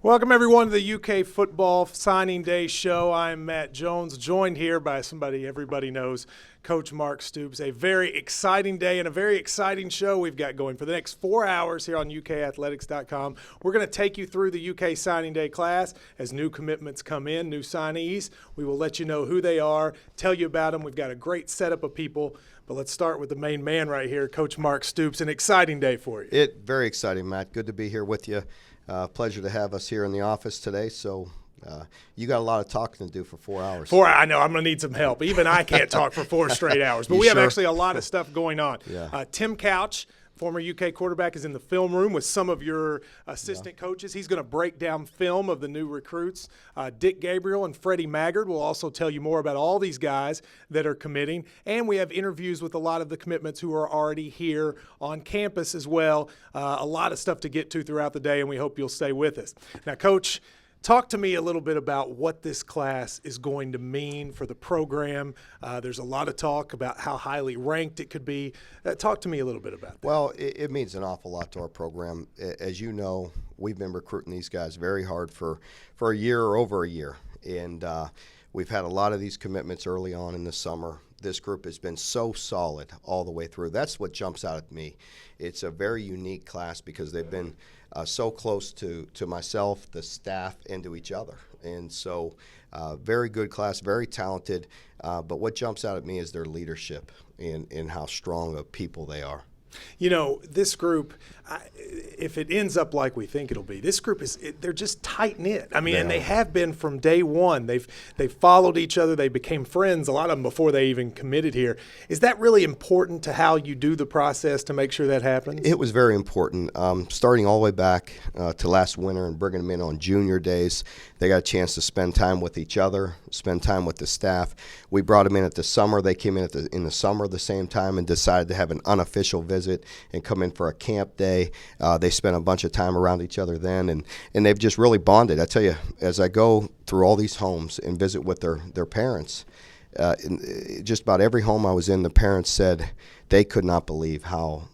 Welcome, everyone, to the UK Football Signing Day Show. I'm Matt Jones, joined here by somebody everybody knows, Coach Mark Stoops. A very exciting day and a very exciting show we've got going for the next 4 hours here on UKathletics.com. We're going to take you through the UK Signing Day class as new commitments come in, new signees. We will let you know who they are, tell you about them. We've got a great setup of people. But let's start with the main man right here, Coach Mark Stoops. An exciting day for you. Very exciting, Matt. Good to be here with you. Pleasure to have us here in the office today. So you got a lot of talking to do for 4 hours. I know. I'm going to need some help. Even I can't talk for 4 straight hours. But we have actually a lot of stuff going on. Yeah. Tim Couch, former UK quarterback, is in the film room with some of your assistant coaches. He's going to break down film of the new recruits. Gabriel and Freddie Maggard will also tell you more about all these guys that are committing. And we have interviews with a lot of the commitments who are already here on campus as well. A lot of stuff to get to throughout the day, and we hope you'll stay with us. Now, Coach, talk to me a little bit about what this class is going to mean for the program. There's a lot of talk about how highly ranked it could be. Talk to me a little bit about that. Well, it means an awful lot to our program. As you know, we've been recruiting these guys very hard for a year or over a year. And we've had a lot of these commitments early on in the summer. This group has been so solid all the way through. That's what jumps out at me. It's a very unique class because they've been so close to myself, the staff, and to each other. And so very good class, very talented. But what jumps out at me is their leadership and how strong of people they are. You know, this group, if it ends up like we think it'll be, this group they're just tight-knit. I mean, and they have been from day one. They've followed each other. They became friends, a lot of them before they even committed here. Is that really important to how you do the process to make sure that happens? It was very important. Starting all the way back to last winter and bringing them in on junior days, they got a chance to spend time with each other, spend time with the staff. We brought them in at the summer. They came in in the summer at the same time and decided to have an unofficial visit and come in for a camp day. They spent a bunch of time around each other then, and they've just really bonded. I tell you, as I go through all these homes and visit with their parents, in just about every home I was in, the parents said they could not believe how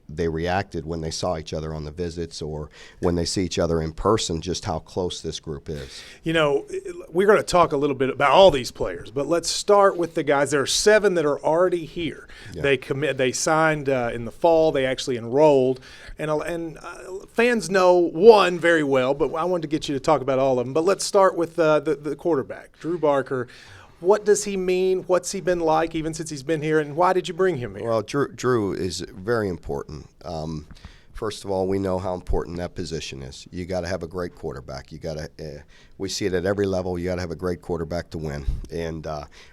they reacted when they saw each other on the visits or when they see each other in person, just how close this group is. You know, we're going to talk a little bit about all these players, but let's start with the guys. There are 7 that are already here. Yeah. They signed in the fall. They actually enrolled. And fans know one very well, but I wanted to get you to talk about all of them. But let's start with the quarterback, Drew Barker. What does he mean? What's he been like even since he's been here, and why did you bring him here? Well, Drew is very important. First of all, we know how important that position is. You got to have a great quarterback. You got to. We see it at every level. You got to have a great quarterback to win, and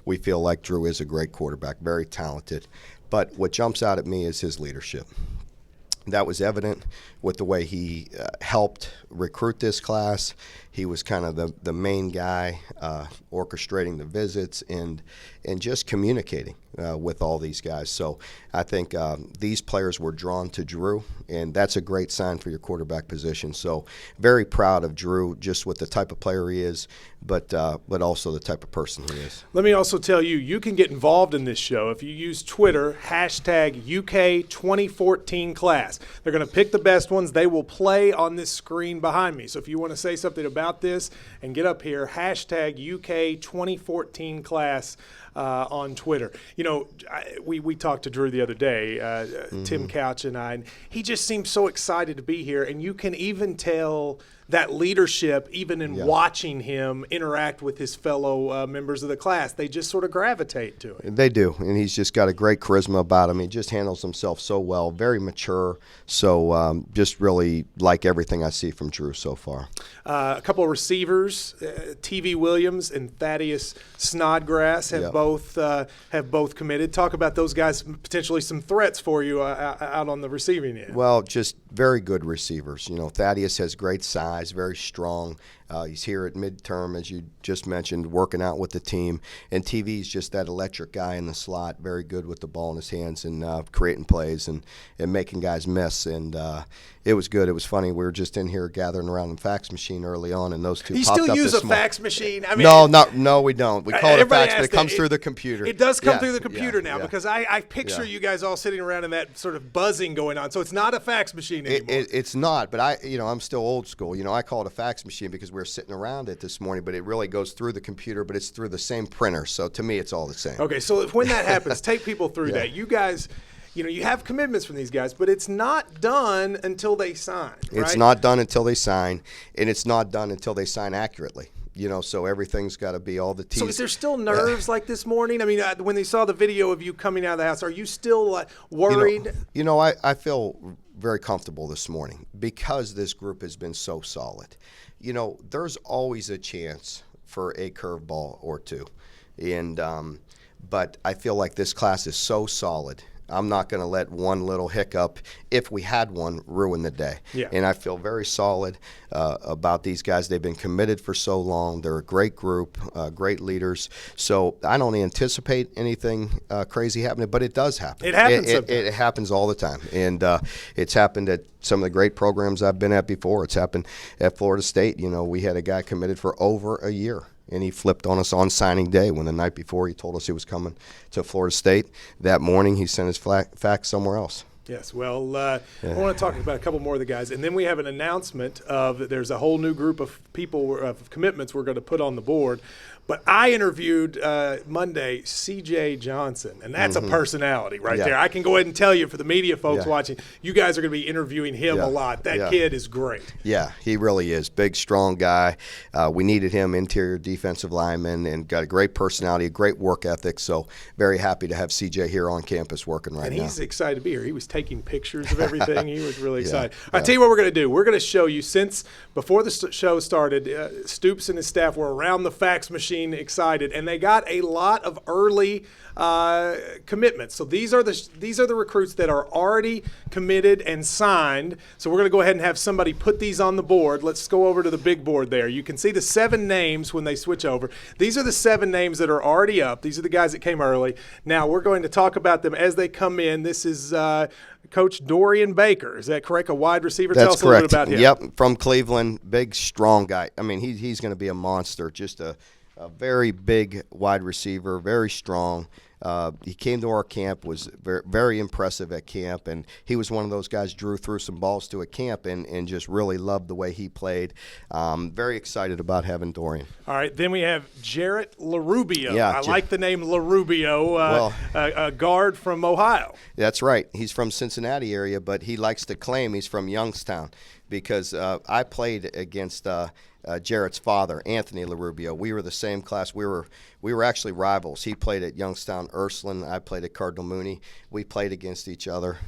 we feel like Drew is a great quarterback, very talented. But what jumps out at me is his leadership. That was evident with the way he helped recruit this class. He was kind of the main guy orchestrating the visits and just communicating with all these guys. So I think these players were drawn to Drew, and that's a great sign for your quarterback position. So very proud of Drew, just with the type of player he is, but also the type of person he is. Let me also tell you, you can get involved in this show if you use Twitter, hashtag UK2014 class. They're going to pick the best ones. They will play on this screen behind me. So if you want to say something about this and get up here, hashtag UK2014 class on Twitter. You know, we talked to Drew the other day, Tim Couch and I, and he just seems so excited to be here. And you can even tell that leadership, even in watching him interact with his fellow members of the class. They just sort of gravitate to him. They do, and he's just got a great charisma about him. He just handles himself so well, very mature. So just really like everything I see from Drew so far. A couple of receivers, TV Williams and Thaddeus Snodgrass have both committed. Talk about those guys, potentially some threats for you out on the receiving end. Well, just very good receivers. You know, Thaddeus has great size, very strong. He's here at midterm, as you just mentioned, working out with the team. And TV's just that electric guy in the slot, very good with the ball in his hands and creating plays and making guys miss. And it was good. It was funny. We were just in here gathering around the fax machine early on, and those two popped up this morning. You still use a fax machine? I mean, no, we don't. We call it a fax, but it comes through the computer. It does come through the computer now, because I picture you guys all sitting around and that sort of buzzing going on. So it's not a fax machine anymore. It's not, but I'm still old school. I call it a fax machine because we were sitting around it this morning, but it really goes through the computer, but it's through the same printer. So to me, it's all the same. Okay, so when that happens, take people through that. You guys, you have commitments from these guys, but it's not done until they sign, right? It's not done until they sign, and it's not done until they sign accurately. So everything's got to be all the T's. So is there still nerves like this morning? I mean, when they saw the video of you coming out of the house, are you still worried? I feel very comfortable this morning because this group has been so solid. There's always a chance for a curveball or two. But I feel like this class is so solid. I'm not going to let one little hiccup, if we had one, ruin the day. Yeah. And I feel very solid about these guys. They've been committed for so long. They're a great group, great leaders. So I don't anticipate anything crazy happening, but it does happen. It happens sometimes. It happens all the time. And it's happened at some of the great programs I've been at before. It's happened at Florida State. We had a guy committed for over a year. And he flipped on us on signing day when the night before he told us he was coming to Florida State. That morning he sent his fax somewhere else. Yes, well, I want to talk about a couple more of the guys. And then we have an announcement of there's a whole new group of people, of commitments we're going to put on the board. But I interviewed Monday C.J. Johnson, and that's a personality right there. I can go ahead and tell you, for the media folks watching, you guys are going to be interviewing him a lot. That kid is great. Yeah, he really is. Big, strong guy. We needed him, interior defensive lineman, and got a great personality, a great work ethic. So very happy to have C.J. here on campus working right now. And he's excited to be here. He was taking pictures of everything. He was really excited. I'll tell you what we're going to do. We're going to show you, since before the show started, Stoops and his staff were around the fax machine excited, and they got a lot of early commitments. So these are the recruits that are already committed and signed. So we're going to go ahead and have somebody put these on the board. Let's go over to the big board there. You can see the 7 names when they switch over. These are the 7 names that are already up. These are the guys that came early. Now we're going to talk about them as they come in. This is Coach Dorian Baker. Is that correct? A wide receiver? That's Tell us correct. A little bit about him. Yep, from Cleveland. Big, strong guy. I mean, he's going to be a monster. Just a very big wide receiver, very strong. He came to our camp, was very, very impressive at camp, and he was one of those guys drew through some balls to a camp and just really loved the way he played. Very excited about having Dorian. All right, then we have Jarrett LaRubio. Yeah, I like the name LaRubio, a guard from Ohio. That's right. He's from Cincinnati area, but he likes to claim he's from Youngstown because I played against Jarrett's father, Anthony LaRubio. We were the same class. We were actually rivals. He played at Youngstown Ursuline. I played at Cardinal Mooney. We played against each other.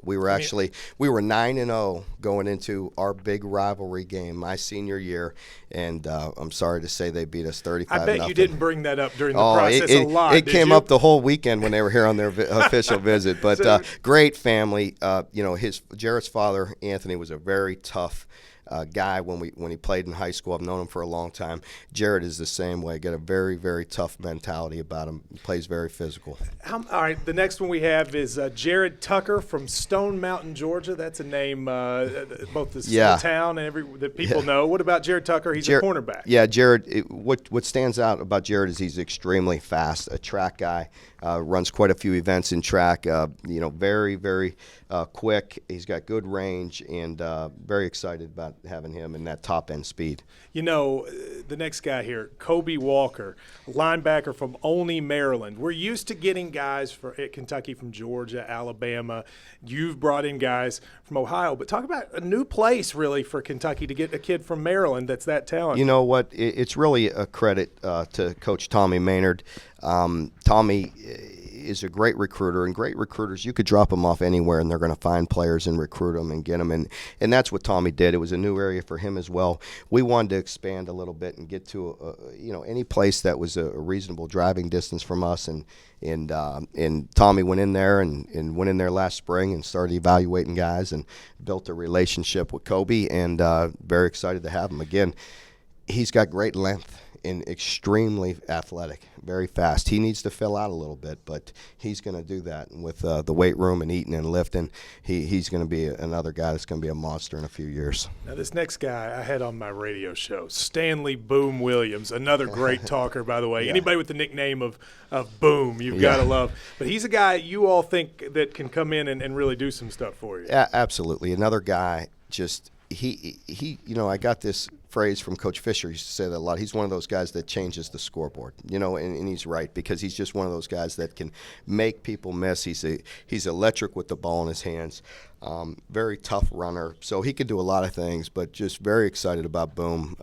We were 9-0 going into our big rivalry game my senior year, and I'm sorry to say they beat us 35-0. I bet you didn't bring that up during the process a lot. It came up the whole weekend when they were here on their official visit. But great family. Jarrett's father, Anthony, was a very tough guy when he played in high school. I've known him for a long time. Jarrett is the same way. Got a very, very tough mentality about him. He plays very physical. All right, the next one we have is Jared Tucker from Stone Mountain, Georgia. That's a name both the town and that people know. What about Jared Tucker? He's a cornerback. Yeah, Jared. What stands out about Jared is he's extremely fast. A track guy. Runs quite a few events in track. Very, very quick. He's got good range, and very excited about having him in that top end speed. The next guy here, Kobe Walker, linebacker from Olney, Maryland. We're used to getting guys at Kentucky from Georgia, Alabama. You've brought in guys from Ohio, but talk about a new place really for Kentucky to get a kid from Maryland that's that talented. You know what? It's really a credit to Coach Tommy Maynard. Tommy is a great recruiter, and great recruiters, you could drop them off anywhere, and they're going to find players and recruit them and get them. And that's what Tommy did. It was a new area for him as well. We wanted to expand a little bit and get to any place that was a reasonable driving distance from us. And Tommy went in there and went in there last spring and started evaluating guys and built a relationship with Kobe, and very excited to have him. Again, he's got great length and extremely athletic, very fast. He needs to fill out a little bit, but he's going to do that. And with the weight room and eating and lifting, he's going to be another guy that's going to be a monster in a few years. Now, this next guy I had on my radio show, Stanley Boom Williams, another great talker, by the way. Yeah. Anybody with the nickname of Boom, you've got to love. But he's a guy you all think that can come in and really do some stuff for you. Absolutely. Another guy, just he I got this phrase from Coach Fisher. He used to say that a lot. He's one of those guys that changes the scoreboard, and he's right, because he's just one of those guys that can make people miss. He's electric with the ball in his hands. Very tough runner, so he could do a lot of things, but just very excited about Boom.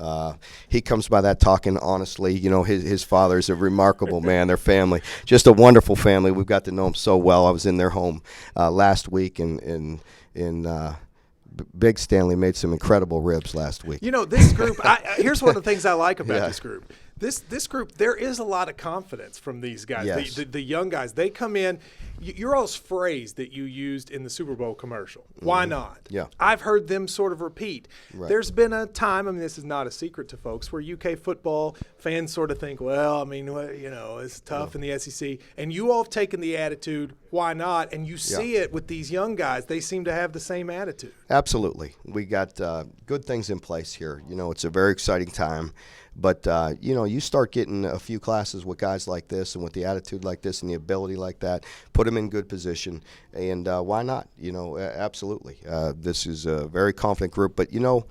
He comes by that talking honestly. His father's a remarkable man. Their family, just a wonderful family. We've got to know him so well. I was in their home last week, and Big Stanley made some incredible ribs last week. This group, here's one of the things I like about this group. This group, there is a lot of confidence from these guys, Yes. the young guys. They come in. Your all's phrase that you used in the Super Bowl commercial, why not? Yeah. I've heard them sort of repeat. Right. There's been a time, this is not a secret to folks, where UK football fans sort of think, it's tough in the SEC. And you all have taken the attitude, why not? And you see it with these young guys. They seem to have the same attitude. Absolutely. We got good things in place here. It's a very exciting time. But, you start getting a few classes with guys like this and with the attitude like this and the ability like that, put them in good position, and why not? Absolutely. This is a very confident group. But, you know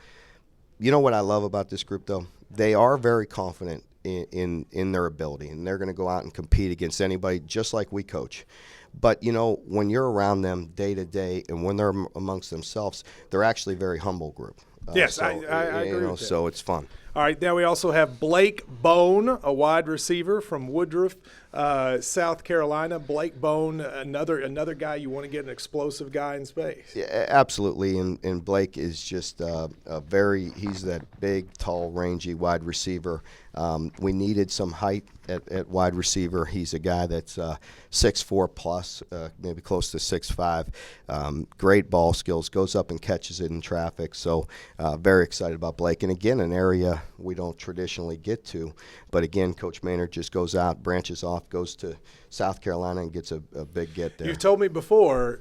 what I love about this group, though? They are very confident in their ability, and they're going to go out and compete against anybody just like we coach. But, when you're around them day to day and when they're amongst themselves, they're actually a very humble group. Yes, I agree with that. So it's fun. All right, now we also have Blake Bone, a wide receiver from Woodruff, South Carolina. Blake Bone, another guy you want to get an explosive guy in space. Yeah, absolutely, and Blake is just he's that big, tall, rangy wide receiver. We needed some height at wide receiver. He's a guy that's 6'4 plus, maybe close to 6'5. Great ball skills, goes up and catches it in traffic. So very excited about Blake. And again, an area we don't traditionally get to. But again, Coach Maynard just goes out, branches off, goes to South Carolina and gets a big get there. You've told me before,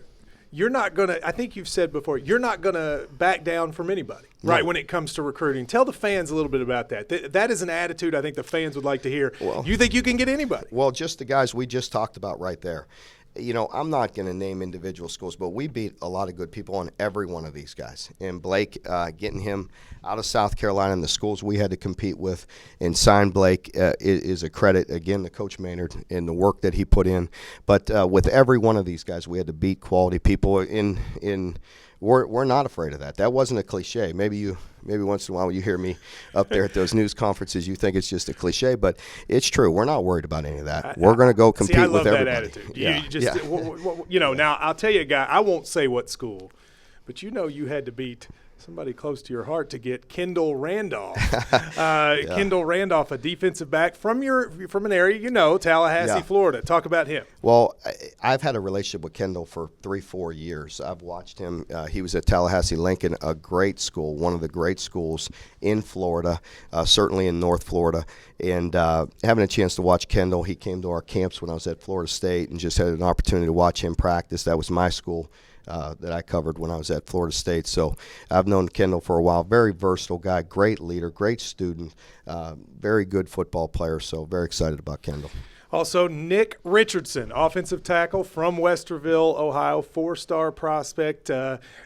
you're not going to – I think you've said before, you're not going to back down from anybody, right, when it comes to recruiting. Tell the fans a little bit about that. That is an attitude I think the fans would like to hear. Well, you think you can get anybody? Well, just the guys we just talked about right there. I'm not going to name individual schools, but we beat a lot of good people on every one of these guys. And Blake, getting him out of South Carolina and the schools we had to compete with and sign Blake is a credit, again, to Coach Maynard and the work that he put in. But with every one of these guys, we had to beat quality people. We're not afraid of that. That wasn't a cliche. Maybe once in a while when you hear me up there at those news conferences, you think it's just a cliche, but it's true. We're not worried about any of that. We're going to go compete with everybody. I love that attitude. Now I'll tell you a guy, I won't say what school, but you had to beat somebody close to your heart to get Kendall Randolph. Kendall Randolph, a defensive back from an area Tallahassee, Florida. Talk about him. Well, I've had a relationship with Kendall for 3-4 years. I've watched him. He was at Tallahassee Lincoln, a great school, one of the great schools in Florida, certainly in North Florida. And having a chance to watch Kendall, he came to our camps when I was at Florida State and just had an opportunity to watch him practice. That was my school. That I covered when I was at Florida State. So I've known Kendall for a while. Very versatile guy, great leader, great student, very good football player. So very excited about Kendall. Also, Nick Richardson, offensive tackle from Westerville, Ohio, 4-star prospect,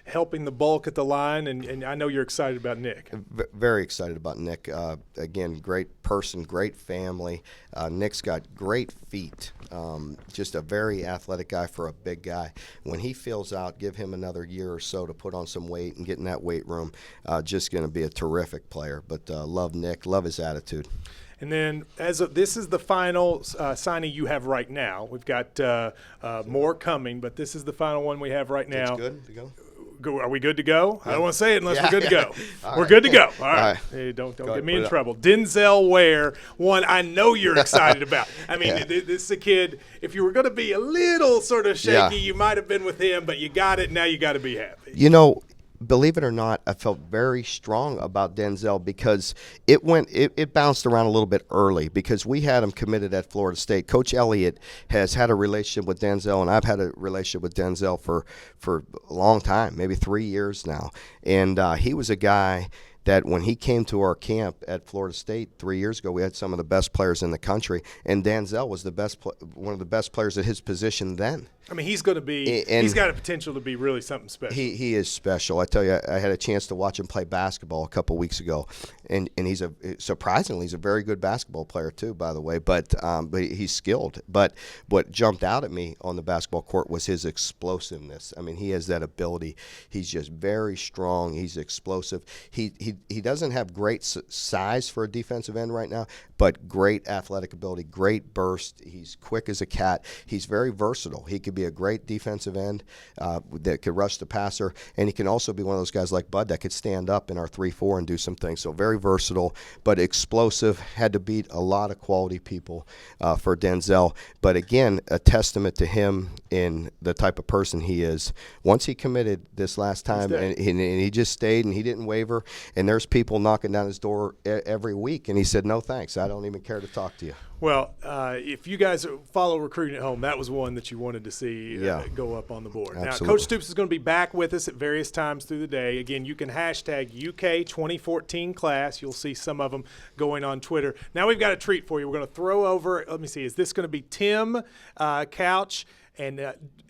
helping the bulk at the line, and I know you're excited about Nick. Very excited about Nick. Again, great person, great family. Nick's got great feet, just a very athletic guy for a big guy. When he fills out, give him another year or so to put on some weight and get in that weight room. Just going to be a terrific player. But love Nick, love his attitude. And then this is the final signee you have right now. We've got more coming, but this is the final one we have right now. It's good to go. Are we good to go? Yeah. I don't want to say it unless we're good to go. We're We're good to go. All right. right. Hey, don't Go get ahead, me put in it up. trouble. Denzel Ware, one I know you're excited about. I mean, Yeah. this is a kid, if you were going to be a little sort of shaky, Yeah. you might have been with him, but you got it. Now you got to be happy. You know, believe it or not, I felt very strong about Denzel because it bounced around a little bit early because we had him committed at Florida State. Coach Elliott has had a relationship with Denzel, and I've had a relationship with Denzel for a long time, maybe 3 years now. And he was a guy that when he came to our camp at Florida State 3 years ago, we had some of the best players in the country, and Denzel was one of the best players at his position then. I mean, he's going to be. He's got a potential to be really something special. He is special. I tell you, I had a chance to watch him play basketball a couple weeks ago, and surprisingly he's a very good basketball player too, by the way. But he's skilled. But what jumped out at me on the basketball court was his explosiveness. I mean, he has that ability. He's just very strong. He's explosive. He doesn't have great size for a defensive end right now, but great athletic ability, great burst. He's quick as a cat. He's very versatile. He could be a great defensive end that could rush the passer, and he can also be one of those guys like Bud that could stand up in our 3-4 and do some things. So very versatile, but explosive. Had to beat a lot of quality people for Denzel. But again, a testament to him in the type of person he is. Once he committed this last time, and he just stayed and he didn't waver. And there's people knocking down his door every week, and he said, "No thanks, I don't even care to talk to you." Well, if you guys follow Recruiting at Home, that was one that you wanted to see go up on the board. Absolutely. Now, Coach Stoops is going to be back with us at various times through the day. Again, you can hashtag UK 2014 class. You'll see some of them going on Twitter. Now we've got a treat for you. We're going to throw over, let me see, is this going to be Tim Couch and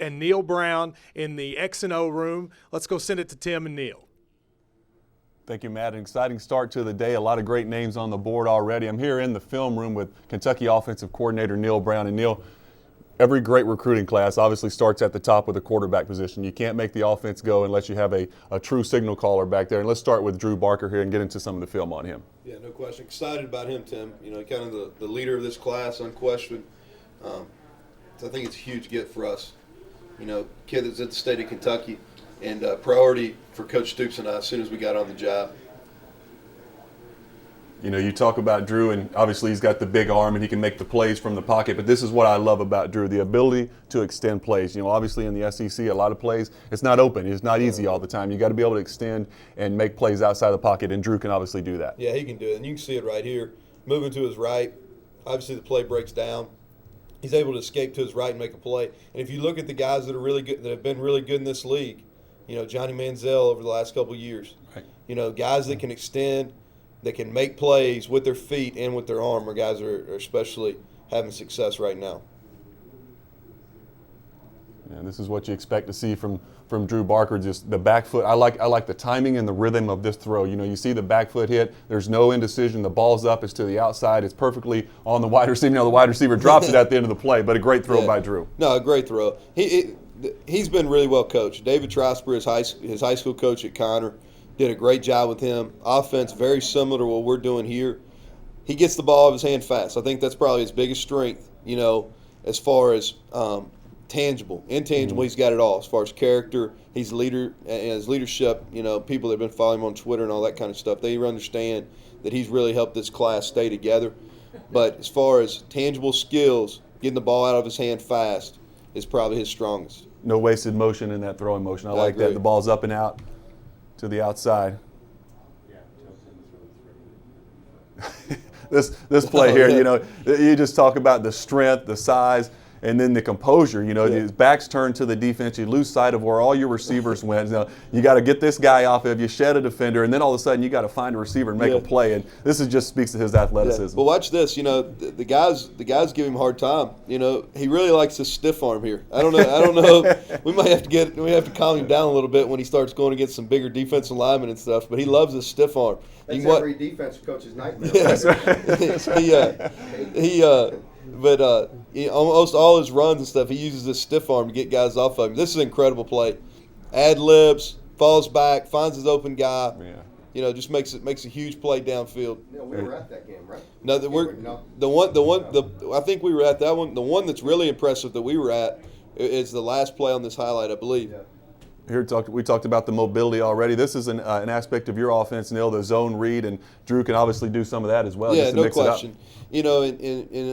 Neil Brown in the X&O room? Let's go send it to Tim and Neil. Thank you, Matt. An exciting start to the day. A lot of great names on the board already. I'm here in the film room with Kentucky offensive coordinator Neil Brown. And Neil, every great recruiting class obviously starts at the top with the quarterback position. You can't make the offense go unless you have a true signal caller back there. And let's start with Drew Barker here and get into some of the film on him. Yeah, no question. Excited about him, Tim. You know, kind of the leader of this class, unquestioned. So I think it's a huge get for us. You know, kid that's at the state of Kentucky. And priority for Coach Stoops and I as soon as we got on the job. You know, you talk about Drew, and obviously he's got the big arm and he can make the plays from the pocket, but this is what I love about Drew, the ability to extend plays. You know, obviously in the SEC, a lot of plays, it's not open. It's not easy all the time. You got to be able to extend and make plays outside the pocket, and Drew can obviously do that. Yeah, he can do it. And you can see it right here. Moving to his right, obviously the play breaks down. He's able to escape to his right and make a play. And if you look at the guys that are really good, that have been really good in this league, you know, Johnny Manziel over the last couple of years. Right. You know, guys that can extend, that can make plays with their feet and with their arm, are guys that are especially having success right now. And this is what you expect to see from Drew Barker, just the back foot. I like the timing and the rhythm of this throw. You know, you see the back foot hit. There's no indecision. The ball's up. It's to the outside. It's perfectly on the wide receiver. You know, the wide receiver drops it at the end of the play, but a great throw by Drew. No, a great throw. He's been really well coached. David Trosper, his high school coach at Connor, did a great job with him. Offense very similar to what we're doing here. He gets the ball out of his hand fast. I think that's probably his biggest strength, you know, as far as tangible. Intangible, he's got it all. As far as character, he's a leader, and his leadership, you know, people that have been following him on Twitter and all that kind of stuff, they understand that he's really helped this class stay together. But as far as tangible skills, getting the ball out of his hand fast is probably his strongest. No wasted motion in that throwing motion. I like agree. that. The ball's up and out to the outside. This play here, you know, you just talk about the strength, the size, and then the composure. You know, his back's turned to the defense. You lose sight of where all your receivers went. You know, you got to get this guy off of you, shed a defender, and then all of a sudden you got to find a receiver and make a play. And this is just speaks to his athleticism. Well, watch this. You know, the guys give him a hard time. You know, he really likes his stiff arm here. I don't know. We might have to calm him down a little bit when he starts going against some bigger defensive linemen and stuff. But he loves his stiff arm. That's every defense coach's nightmare. But almost all his runs and stuff, he uses his stiff arm to get guys off of him. This is an incredible play. Ad libs, falls back, finds his open guy. Yeah. just makes a huge play downfield. Yeah, we were at that game, right? No, I think we were at that one. The one that's really impressive that we were at is the last play on this highlight, I believe. Yeah. We talked about the mobility already. This is an aspect of your offense, Neil, the zone read, and Drew can obviously do some of that as well. Yeah, just to no mix it up. question.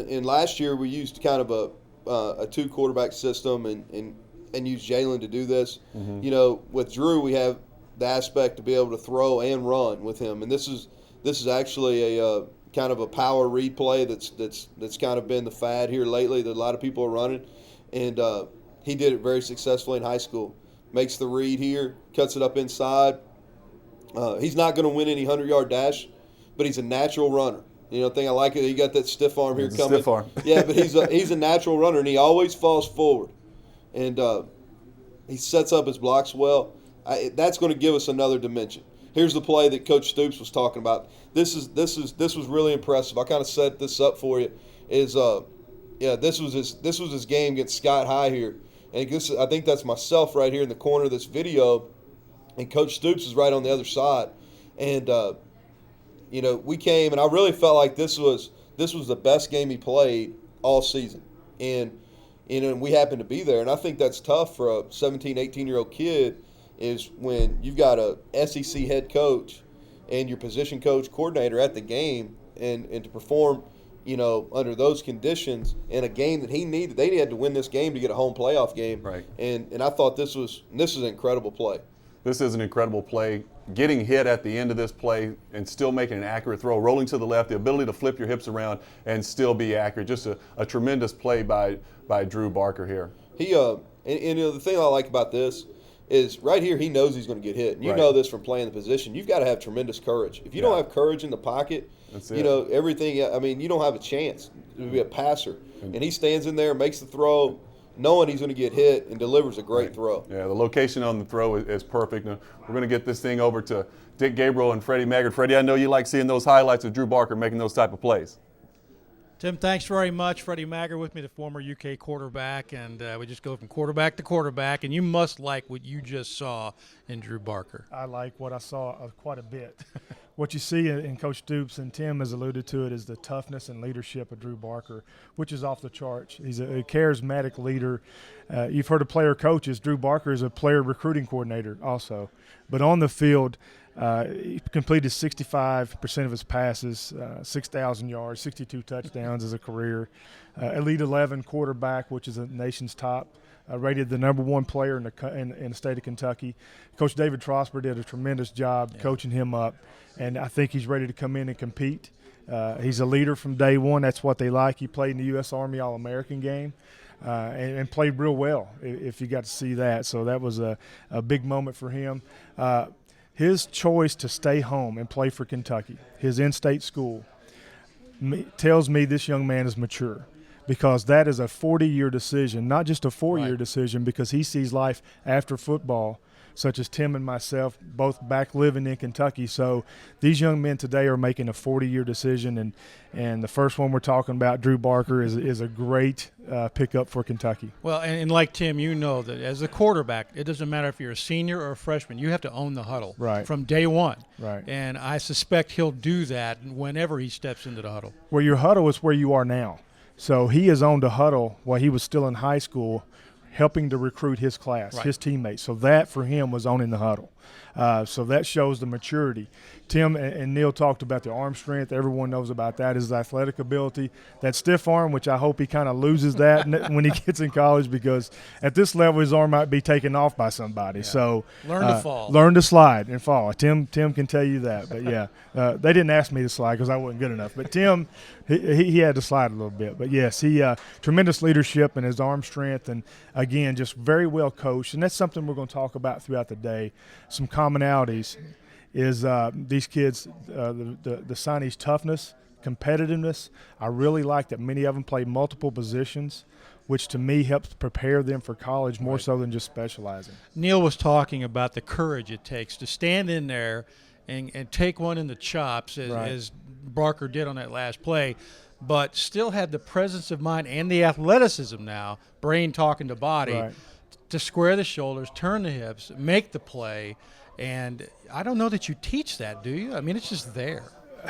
In last year we used kind of a 2 quarterback system and used Jalen to do this. Mm-hmm. With Drew we have the aspect to be able to throw and run with him, and this is actually a kind of a power read play that's kind of been the fad here lately that a lot of people are running, and he did it very successfully in high school. Makes the read here, cuts it up inside. He's not going to win any 100-yard dash, but he's a natural runner. The thing I like it, he got that stiff arm here coming. Stiff arm. Yeah, but he's a natural runner, and he always falls forward, and he sets up his blocks well. That's going to give us another dimension. Here's the play that Coach Stoops was talking about. This was really impressive. I kind of set this up for you. This was his game against Scott High here. And I think that's myself right here in the corner of this video, and Coach Stoops is right on the other side. And we came, and I really felt like this was the best game he played all season. And we happened to be there, and I think that's tough for a 17, 18-year-old kid. Is when you've got a SEC head coach and your position coach coordinator at the game, and to perform under those conditions in a game that he needed. They had to win this game to get a home playoff game. Right. And I thought this is an incredible play. This is an incredible play. Getting hit at the end of this play and still making an accurate throw, rolling to the left, the ability to flip your hips around and still be accurate. Just a tremendous play by Drew Barker here. He the thing I like about this is right here he knows he's going to get hit. And you Right. know this from playing the position. You've got to have tremendous courage. If you don't have courage in the pocket, That's it. Everything, you don't have a chance to be a passer. And he stands in there, makes the throw, knowing he's going to get hit, and delivers a great throw. Yeah, the location on the throw is perfect. Now, we're going to get this thing over to Dick Gabriel and Freddie Maggard. Freddie, I know you like seeing those highlights of Drew Barker making those type of plays. Tim, thanks very much. Freddie Maggard with me, the former UK quarterback, and we just go from quarterback to quarterback, and you must like what you just saw in Drew Barker. I like what I saw quite a bit. What you see in Coach Stoops, and Tim has alluded to it, is the toughness and leadership of Drew Barker, which is off the charts. He's a charismatic leader. You've heard of player coaches. Drew Barker is a player recruiting coordinator also. But on the field, he completed 65% of his passes, 6,000 yards, 62 touchdowns as a career. Elite 11 quarterback, which is a nation's top. Rated the #1 player in the state of Kentucky. Coach David Trosper did a tremendous job coaching him up, and I think he's ready to come in and compete. He's a leader from day one. That's what they like. He played in the U.S. Army All-American game and played real well, if you got to see that. So that was a big moment for him. His choice to stay home and play for Kentucky, his in-state school, tells me this young man is mature, because that is a 40-year decision, not just a 4-year decision, because he sees life after football, such as Tim and myself, both back living in Kentucky. So these young men today are making a 40-year decision, and the first one we're talking about, Drew Barker, is a great pickup for Kentucky. Well, and like Tim, you know that as a quarterback, it doesn't matter if you're a senior or a freshman. You have to own the huddle from day one. Right. And I suspect he'll do that whenever he steps into the huddle. Well, your huddle is where you are now. So he has owned a huddle while he was still in high school, helping to recruit his class, his teammates. So that for him was owning the huddle. So that shows the maturity. Tim and Neil talked about the arm strength. Everyone knows about that, his athletic ability. That stiff arm, which I hope he kind of loses that when he gets in college, because at this level his arm might be taken off by somebody. So learn to fall. Learn to slide and fall. Tim can tell you that. But, yeah, they didn't ask me to slide because I wasn't good enough. But Tim, he had to slide a little bit. But, yes, he tremendous leadership and his arm strength, and, again, just very well coached. And that's something we're going to talk about throughout the day. Some commonalities is these kids, the signees' toughness, competitiveness. I really like that many of them play multiple positions, which to me helps prepare them for college more so than just specializing. Neil was talking about the courage it takes to stand in there and take one in the chops, as Barker did on that last play, but still had the presence of mind and the athleticism now, brain talking to body, to square the shoulders, turn the hips, make the play. And I don't know that you teach that, do you? I mean, it's just there.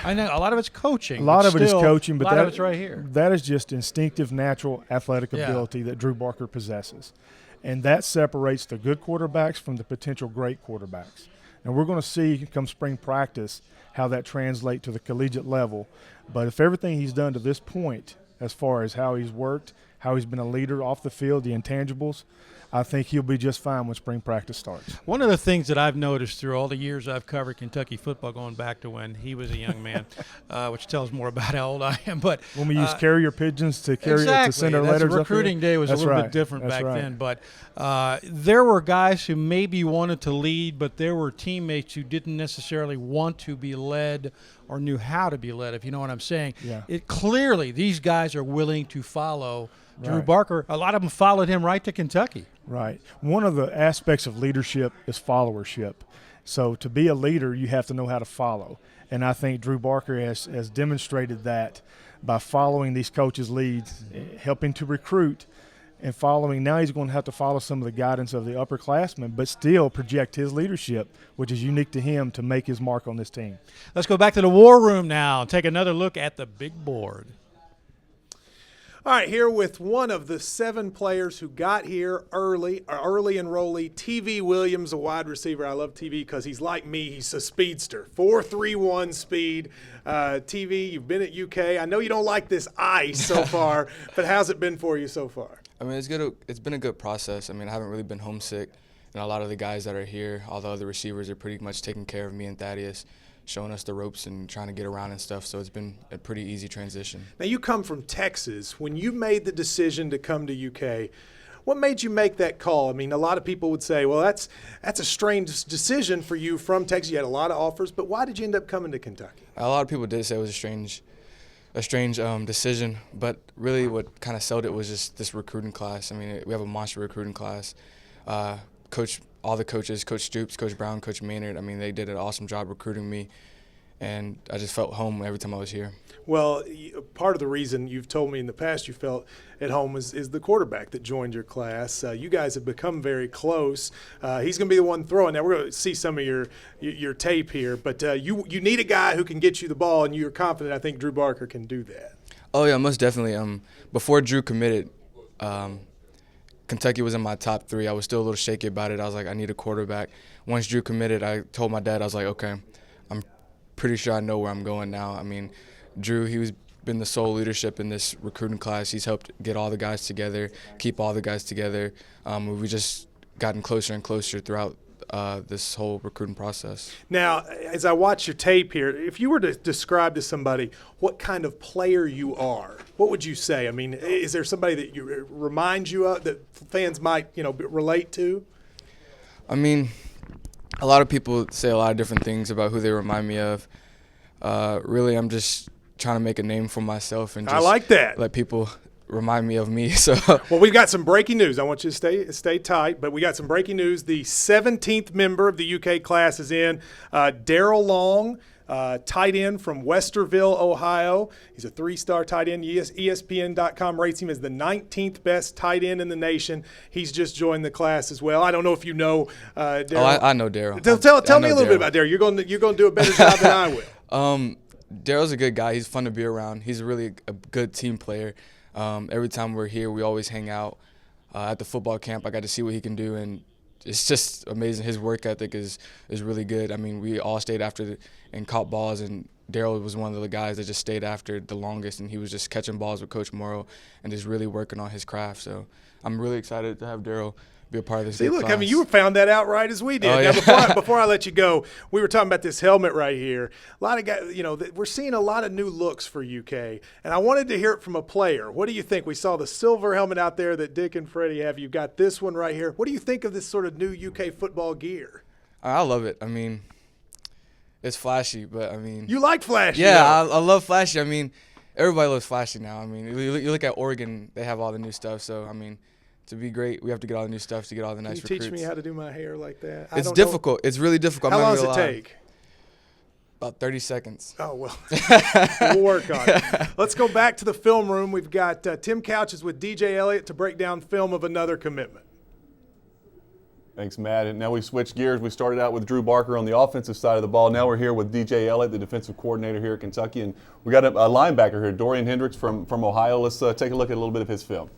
I know a lot of it's coaching. A lot of it is coaching, but a lot of it's right here. That is just instinctive, natural athletic ability that Drew Barker possesses. And that separates the good quarterbacks from the potential great quarterbacks. And we're going to see come spring practice how that translates to the collegiate level. But if everything he's done to this point, as far as how he's worked, how he's been a leader off the field, the intangibles, I think he'll be just fine when spring practice starts. One of the things that I've noticed through all the years I've covered Kentucky football, going back to when he was a young man, which tells more about how old I am. But when we use carrier pigeons to carry to send our letters, recruiting day was a little bit different back then. But there were guys who maybe wanted to lead, but there were teammates who didn't necessarily want to be led or knew how to be led, if you know what I'm saying. Yeah. Clearly, these guys are willing to follow Drew Barker. A lot of them followed him right to Kentucky. Right. One of the aspects of leadership is followership. So to be a leader, you have to know how to follow. And I think Drew Barker has demonstrated that by following these coaches' leads, helping to recruit, and following. Now he's going to have to follow some of the guidance of the upperclassmen, but still project his leadership, which is unique to him, to make his mark on this team. Let's go back to the war room now and take another look at the big board. All right, here with one of the 7 players who got here early enrollee, TV Williams, a wide receiver. I love TV because he's like me. He's a speedster, 4.31 speed. TV, you've been at UK. I know you don't like this ice so far, but how's it been for you so far? I mean, it's good. It's been a good process. I mean, I haven't really been homesick, and a lot of the guys that are here, all the other receivers, are pretty much taking care of me and Thaddeus, showing us the ropes and trying to get around and stuff. So it's been a pretty easy transition. Now, you come from Texas. When you made the decision to come to UK, what made you make that call? I mean, a lot of people would say, well, that's a strange decision for you from Texas. You had a lot of offers, but why did you end up coming to Kentucky? A lot of people did say it was a strange decision, but really what kind of sold it was just this recruiting class. I mean, we have a monster recruiting class. All the coaches, Coach Stoops, Coach Brown, Coach Maynard, I mean, they did an awesome job recruiting me, and I just felt home every time I was here. Well, part of the reason you've told me in the past you felt at home is the quarterback that joined your class. You guys have become very close. He's going to be the one throwing. Now, we're going to see some of your tape here, but you need a guy who can get you the ball, and you're confident I think Drew Barker can do that. Oh, yeah, most definitely. Before Drew committed, Kentucky was in my top 3. I was still a little shaky about it. I was like, I need a quarterback. Once Drew committed, I told my dad, I was like, okay, I'm pretty sure I know where I'm going now. I mean, Drew, he's been the sole leadership in this recruiting class. He's helped get all the guys together, keep all the guys together. We just gotten closer and closer throughout this whole recruiting process. Now, as I watch your tape here, if you were to describe to somebody what kind of player you are, what would you say? I mean, is there somebody that you reminds you of that fans might, relate to? I mean, a lot of people say a lot of different things about who they remind me of. Really, I'm just trying to make a name for myself and just I like that. Let people remind me of me. So well, we've got some breaking news. I want you to stay tight, but we got some breaking news. The 17th member of the UK class is in. Daryl Long, tight end from Westerville, Ohio. He's a 3-star tight end. ESPN.com rates him as the 19th best tight end in the nation. He's just joined the class as well. I don't know if you know Daryl. Oh, I know Daryl. Tell me a little bit about Daryl. You're going to do a better job than I will. Daryl's a good guy. He's fun to be around. He's really a good team player. Every time we're here, we always hang out. At the football camp, I got to see what he can do, and it's just amazing. His work ethic is really good. I mean, we all stayed after and caught balls, and Daryl was one of the guys that just stayed after the longest, and he was just catching balls with Coach Morrow and just really working on his craft. So I'm really excited to have Daryl be a part of this. See, look, class. I mean, you found that out right as we did. Oh, yeah. Now, before I let you go, we were talking about this helmet right here. A lot of guys, we're seeing a lot of new looks for UK, and I wanted to hear it from a player. What do you think? We saw the silver helmet out there that Dick and Freddie have. You got this one right here. What do you think of this sort of new UK football gear? I love it. I mean, it's flashy, but I mean, you like flashy? Yeah, I love flashy. I mean, everybody loves flashy now. I mean, you look at Oregon; they have all the new stuff. So I mean, to be great, we have to get all the new stuff to get all the nice recruits. Can you teach me how to do my hair like that? It's difficult. It's really difficult. How long does it take? About 30 seconds. Oh, well, we'll work on it. Let's go back to the film room. We've got Tim Couches with DJ Elliott to break down film of another commitment. Thanks, Matt. And now we switch gears. We started out with Drew Barker on the offensive side of the ball. Now we're here with DJ Elliott, the defensive coordinator here at Kentucky. And we got a linebacker here, Dorian Hendricks from Ohio. Let's take a look at a little bit of his film.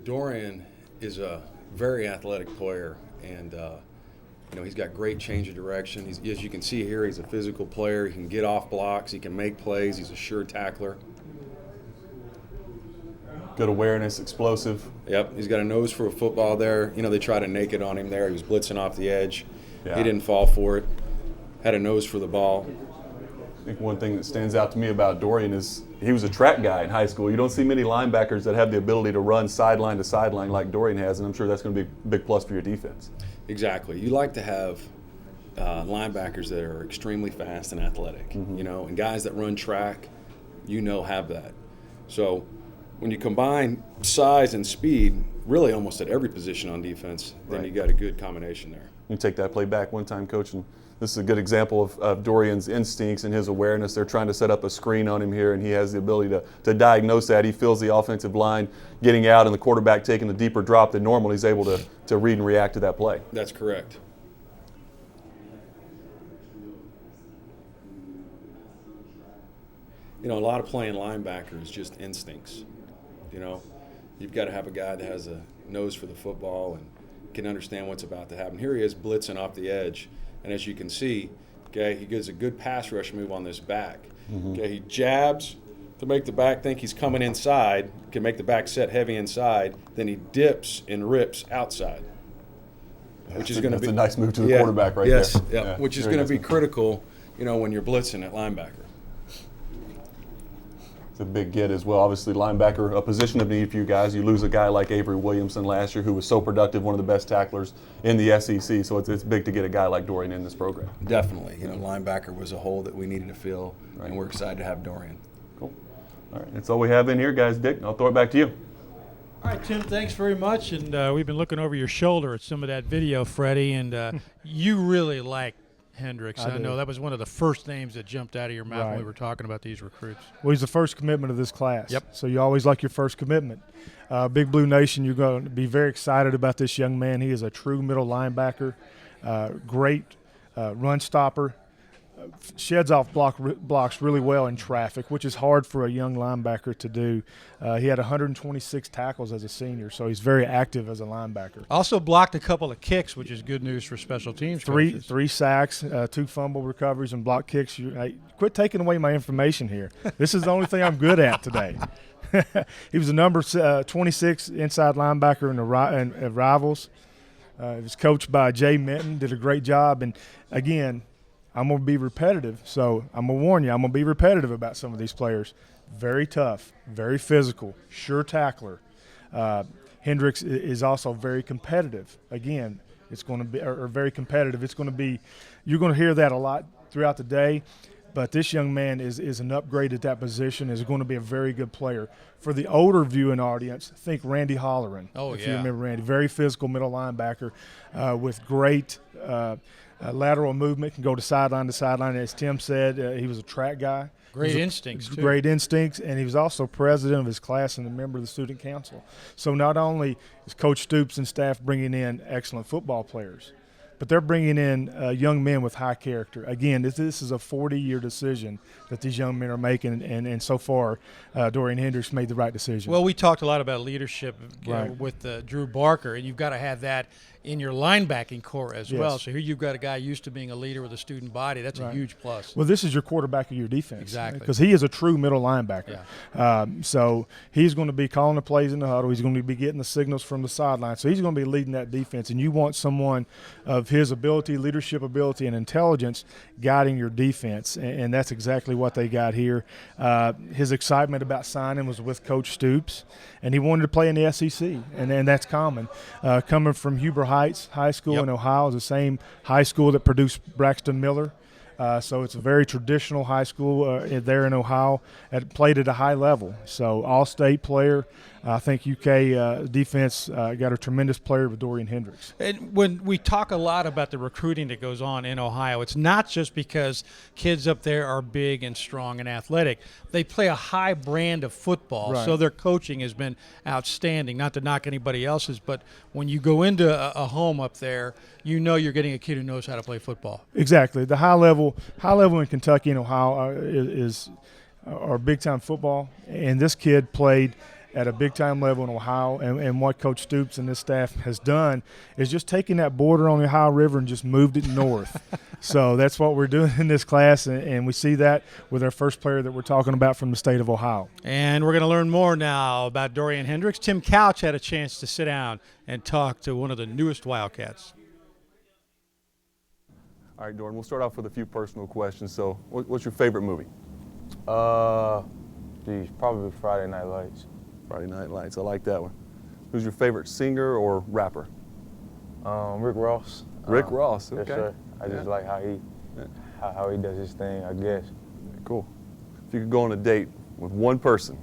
Dorian is a very athletic player, and he's got great change of direction. As you can see here, he's a physical player. He can get off blocks. He can make plays. He's a sure tackler. Good awareness, explosive. Yep, he's got a nose for a football there. They tried to naked on him there. He was blitzing off the edge. Yeah. He didn't fall for it. Had a nose for the ball. I think one thing that stands out to me about Dorian is he was a track guy in high school. You don't see many linebackers that have the ability to run sideline to sideline like Dorian has, and I'm sure that's going to be a big plus for your defense. Exactly. You like to have linebackers that are extremely fast and athletic, and guys that run track, have that. So when you combine size and speed, really almost at every position on defense, then you got a good combination there. You take that play back one time, Coach, and this is a good example of Dorian's instincts and his awareness. They're trying to set up a screen on him here, and he has the ability to diagnose that. He feels the offensive line getting out and the quarterback taking a deeper drop than normal. He's able to read and react to that play. That's correct. A lot of playing linebacker is just instincts. You've got to have a guy that has a nose for the football and can understand what's about to happen. Here he is blitzing off the edge, and as you can see, he gets a good pass rush move on this back. He jabs to make the back think he's coming inside, can make the back set heavy inside, then he dips and rips outside. Which is going to be a nice move to the quarterback right there. Yeah, Yes, which is going to be critical, when you're blitzing at linebacker. A big get as well. Obviously, linebacker, a position of need for you guys. You lose a guy like Avery Williamson last year who was so productive, one of the best tacklers in the SEC. So it's big to get a guy like Dorian in this program. Definitely. Linebacker was a hole that we needed to fill, and we're excited to have Dorian. Cool. All right, that's all we have in here, guys. Dick, I'll throw it back to you. All right, Tim, thanks very much. And we've been looking over your shoulder at some of that video, Freddie, and you really like Hendricks. I know that was one of the first names that jumped out of your mouth when we were talking about these recruits. Well, he's the first commitment of this class. Yep. So you always like your first commitment. Big Blue Nation, you're going to be very excited about this young man. He is a true middle linebacker, great run stopper, sheds off blocks really well in traffic, which is hard for a young linebacker to do. He had 126 tackles as a senior, so he's very active as a linebacker. Also blocked a couple of kicks, which is good news for special teams coaches. Three sacks, 2 fumble recoveries, and block kicks. Quit taking away my information here. This is the only thing I'm good at today. He was the number 26 inside linebacker in Rivals. He was coached by Jay Minton, did a great job. And, again, I'm going to be repetitive, so I'm going to warn you, I'm going to be repetitive about some of these players. Very tough, very physical, sure tackler. Hendricks is also very competitive. Again, it's going to be very competitive. It's going to be, you're going to hear that a lot throughout the day, but this young man is an upgrade at that position, is going to be a very good player. For the older viewing audience, think Randy Holleran. Oh, if you remember Randy. Very physical middle linebacker with great lateral movement, can go to sideline. As Tim said, he was a track guy. Great instincts, too. Great instincts, and he was also president of his class and a member of the student council. So not only is Coach Stoops and staff bringing in excellent football players, but they're bringing in young men with high character. Again, this is a 40-year decision that these young men are making, and so far, Dorian Hendricks made the right decision. Well, we talked a lot about leadership with Drew Barker, and you've got to have that in your linebacking core as well. So here you've got a guy used to being a leader with a student body. That's a huge plus. Well, this is your quarterback of your defense. Exactly. Because he is a true middle linebacker. Yeah. So he's going to be calling the plays in the huddle. He's going to be getting the signals from the sideline. So he's going to be leading that defense. And you want someone of his ability, leadership ability, and intelligence guiding your defense. And that's exactly what they got here. His excitement about signing was with Coach Stoops. And he wanted to play in the SEC. And that's common. Coming from Huber Heights High School in Ohio, is the same high school that produced Braxton Miller. So it's a very traditional high school there in Ohio. Played at a high level. So all-state player, I think UK defense got a tremendous player with Dorian Hendricks. And when we talk a lot about the recruiting that goes on in Ohio, it's not just because kids up there are big and strong and athletic. They play a high brand of football, Right. so their coaching has been outstanding. Not to knock anybody else's, but when you go into a home up there, you know you're getting a kid who knows how to play football. Exactly. The high level in Kentucky and Ohio are big time football, and this kid played at a big time level in Ohio. And what Coach Stoops and his staff has done is just taking that border on the Ohio River and just moved it north. So that's what we're doing in this class, and we see that with our first player that we're talking about from the state of Ohio. And we're going to learn more now about Dorian Hendricks. Tim Couch had a chance to sit down and talk to one of the newest Wildcats. All right, Dorian, we'll start off with a few personal questions. So what's your favorite movie? Probably Friday Night Lights. Friday Night Lights. I like that one. Who's your favorite singer or rapper? Rick Ross. Rick Ross. Okay. Yes, sir. I just like how he does his thing, I guess. Cool. If you could go on a date with one person,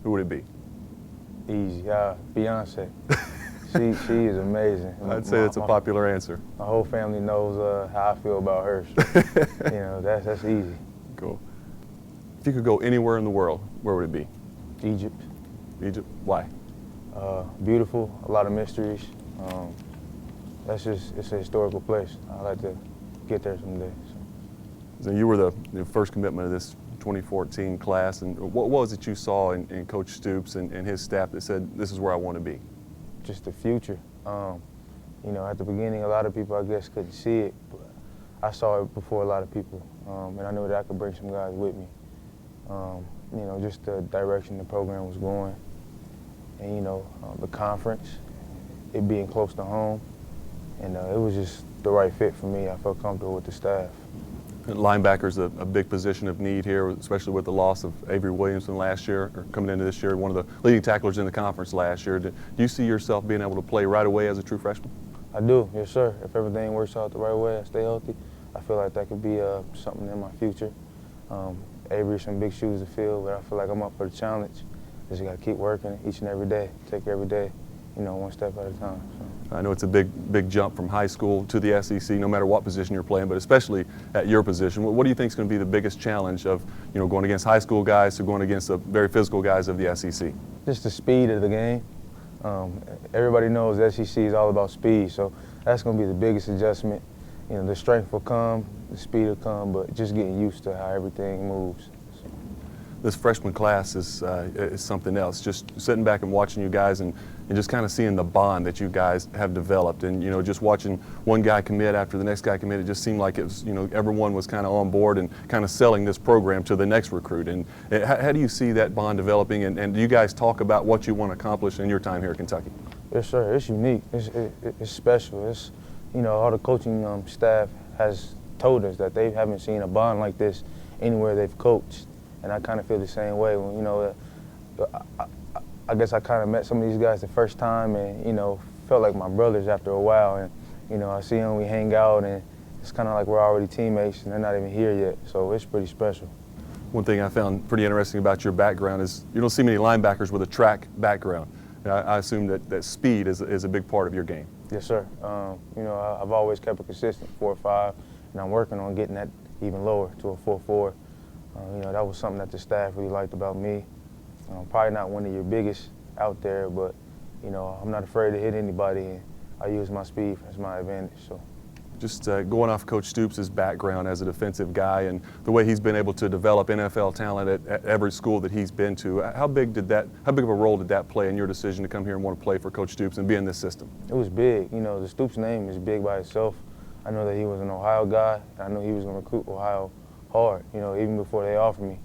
who would it be? Easy. Beyonce. She is amazing. I'd say that's a popular answer. My whole family knows how I feel about her. So, that's easy. Cool. If you could go anywhere in the world, where would it be? Egypt. Egypt. Why? Beautiful. A lot of mysteries. It's a historical place. I'd like to get there someday. So you were the first commitment of this 2014 class, and what was it you saw in Coach Stoops and his staff that said, this is where I want to be? Just the future. At the beginning, a lot of people, I guess, couldn't see it, but I saw it before a lot of people, and I knew that I could bring some guys with me. Just the direction the program was going, and the conference, it being close to home, and it was just the right fit for me. I felt comfortable with the staff. And linebacker's a big position of need here, especially with the loss of Avery Williamson last year, or coming into this year, one of the leading tacklers in the conference last year. Do you see yourself being able to play right away as a true freshman? I do, yes, sir. If everything works out the right way, I stay healthy, I feel like that could be something in my future. Avery's some big shoes to fill, but I feel like I'm up for the challenge. Just got to keep working each and every day, take every day, one step at a time. So. I know it's a big jump from high school to the SEC, no matter what position you're playing, but especially at your position. What do you think is going to be the biggest challenge of, going against high school guys to going against the very physical guys of the SEC? Just the speed of the game. Everybody knows the SEC is all about speed, so that's going to be the biggest adjustment. The strength will come, the speed will come, but just getting used to how everything moves. This freshman class is something else. Just sitting back and watching you guys and just kind of seeing the bond that you guys have developed, and just watching one guy commit after the next guy commit, it just seemed like it was everyone was kind of on board and kind of selling this program to the next recruit. And how do you see that bond developing? And do you guys talk about what you want to accomplish in your time here at Kentucky? Yes, sir. It's unique. It's special. It's all the coaching staff has told us that they haven't seen a bond like this anywhere they've coached. And I kind of feel the same way. When, I guess I kind of met some of these guys the first time and, felt like my brothers after a while. And, I see them, we hang out, and it's kind of like we're already teammates, and they're not even here yet. So it's pretty special. One thing I found pretty interesting about your background is you don't see many linebackers with a track background. I assume that speed is a big part of your game. Yes, sir. I've always kept it consistent, 4.5, and I'm working on getting that even lower to a 4.4. That was something that the staff really liked about me. Probably not one of your biggest out there, but, I'm not afraid to hit anybody, and I use my speed as my advantage. So, just going off Coach Stoops' background as a defensive guy and the way he's been able to develop NFL talent at every school that he's been to, how big of a role did that play in your decision to come here and want to play for Coach Stoops and be in this system? It was big. The Stoops name is big by itself. I know that he was an Ohio guy, and I knew he was going to recruit Ohio hard, even before they offered me.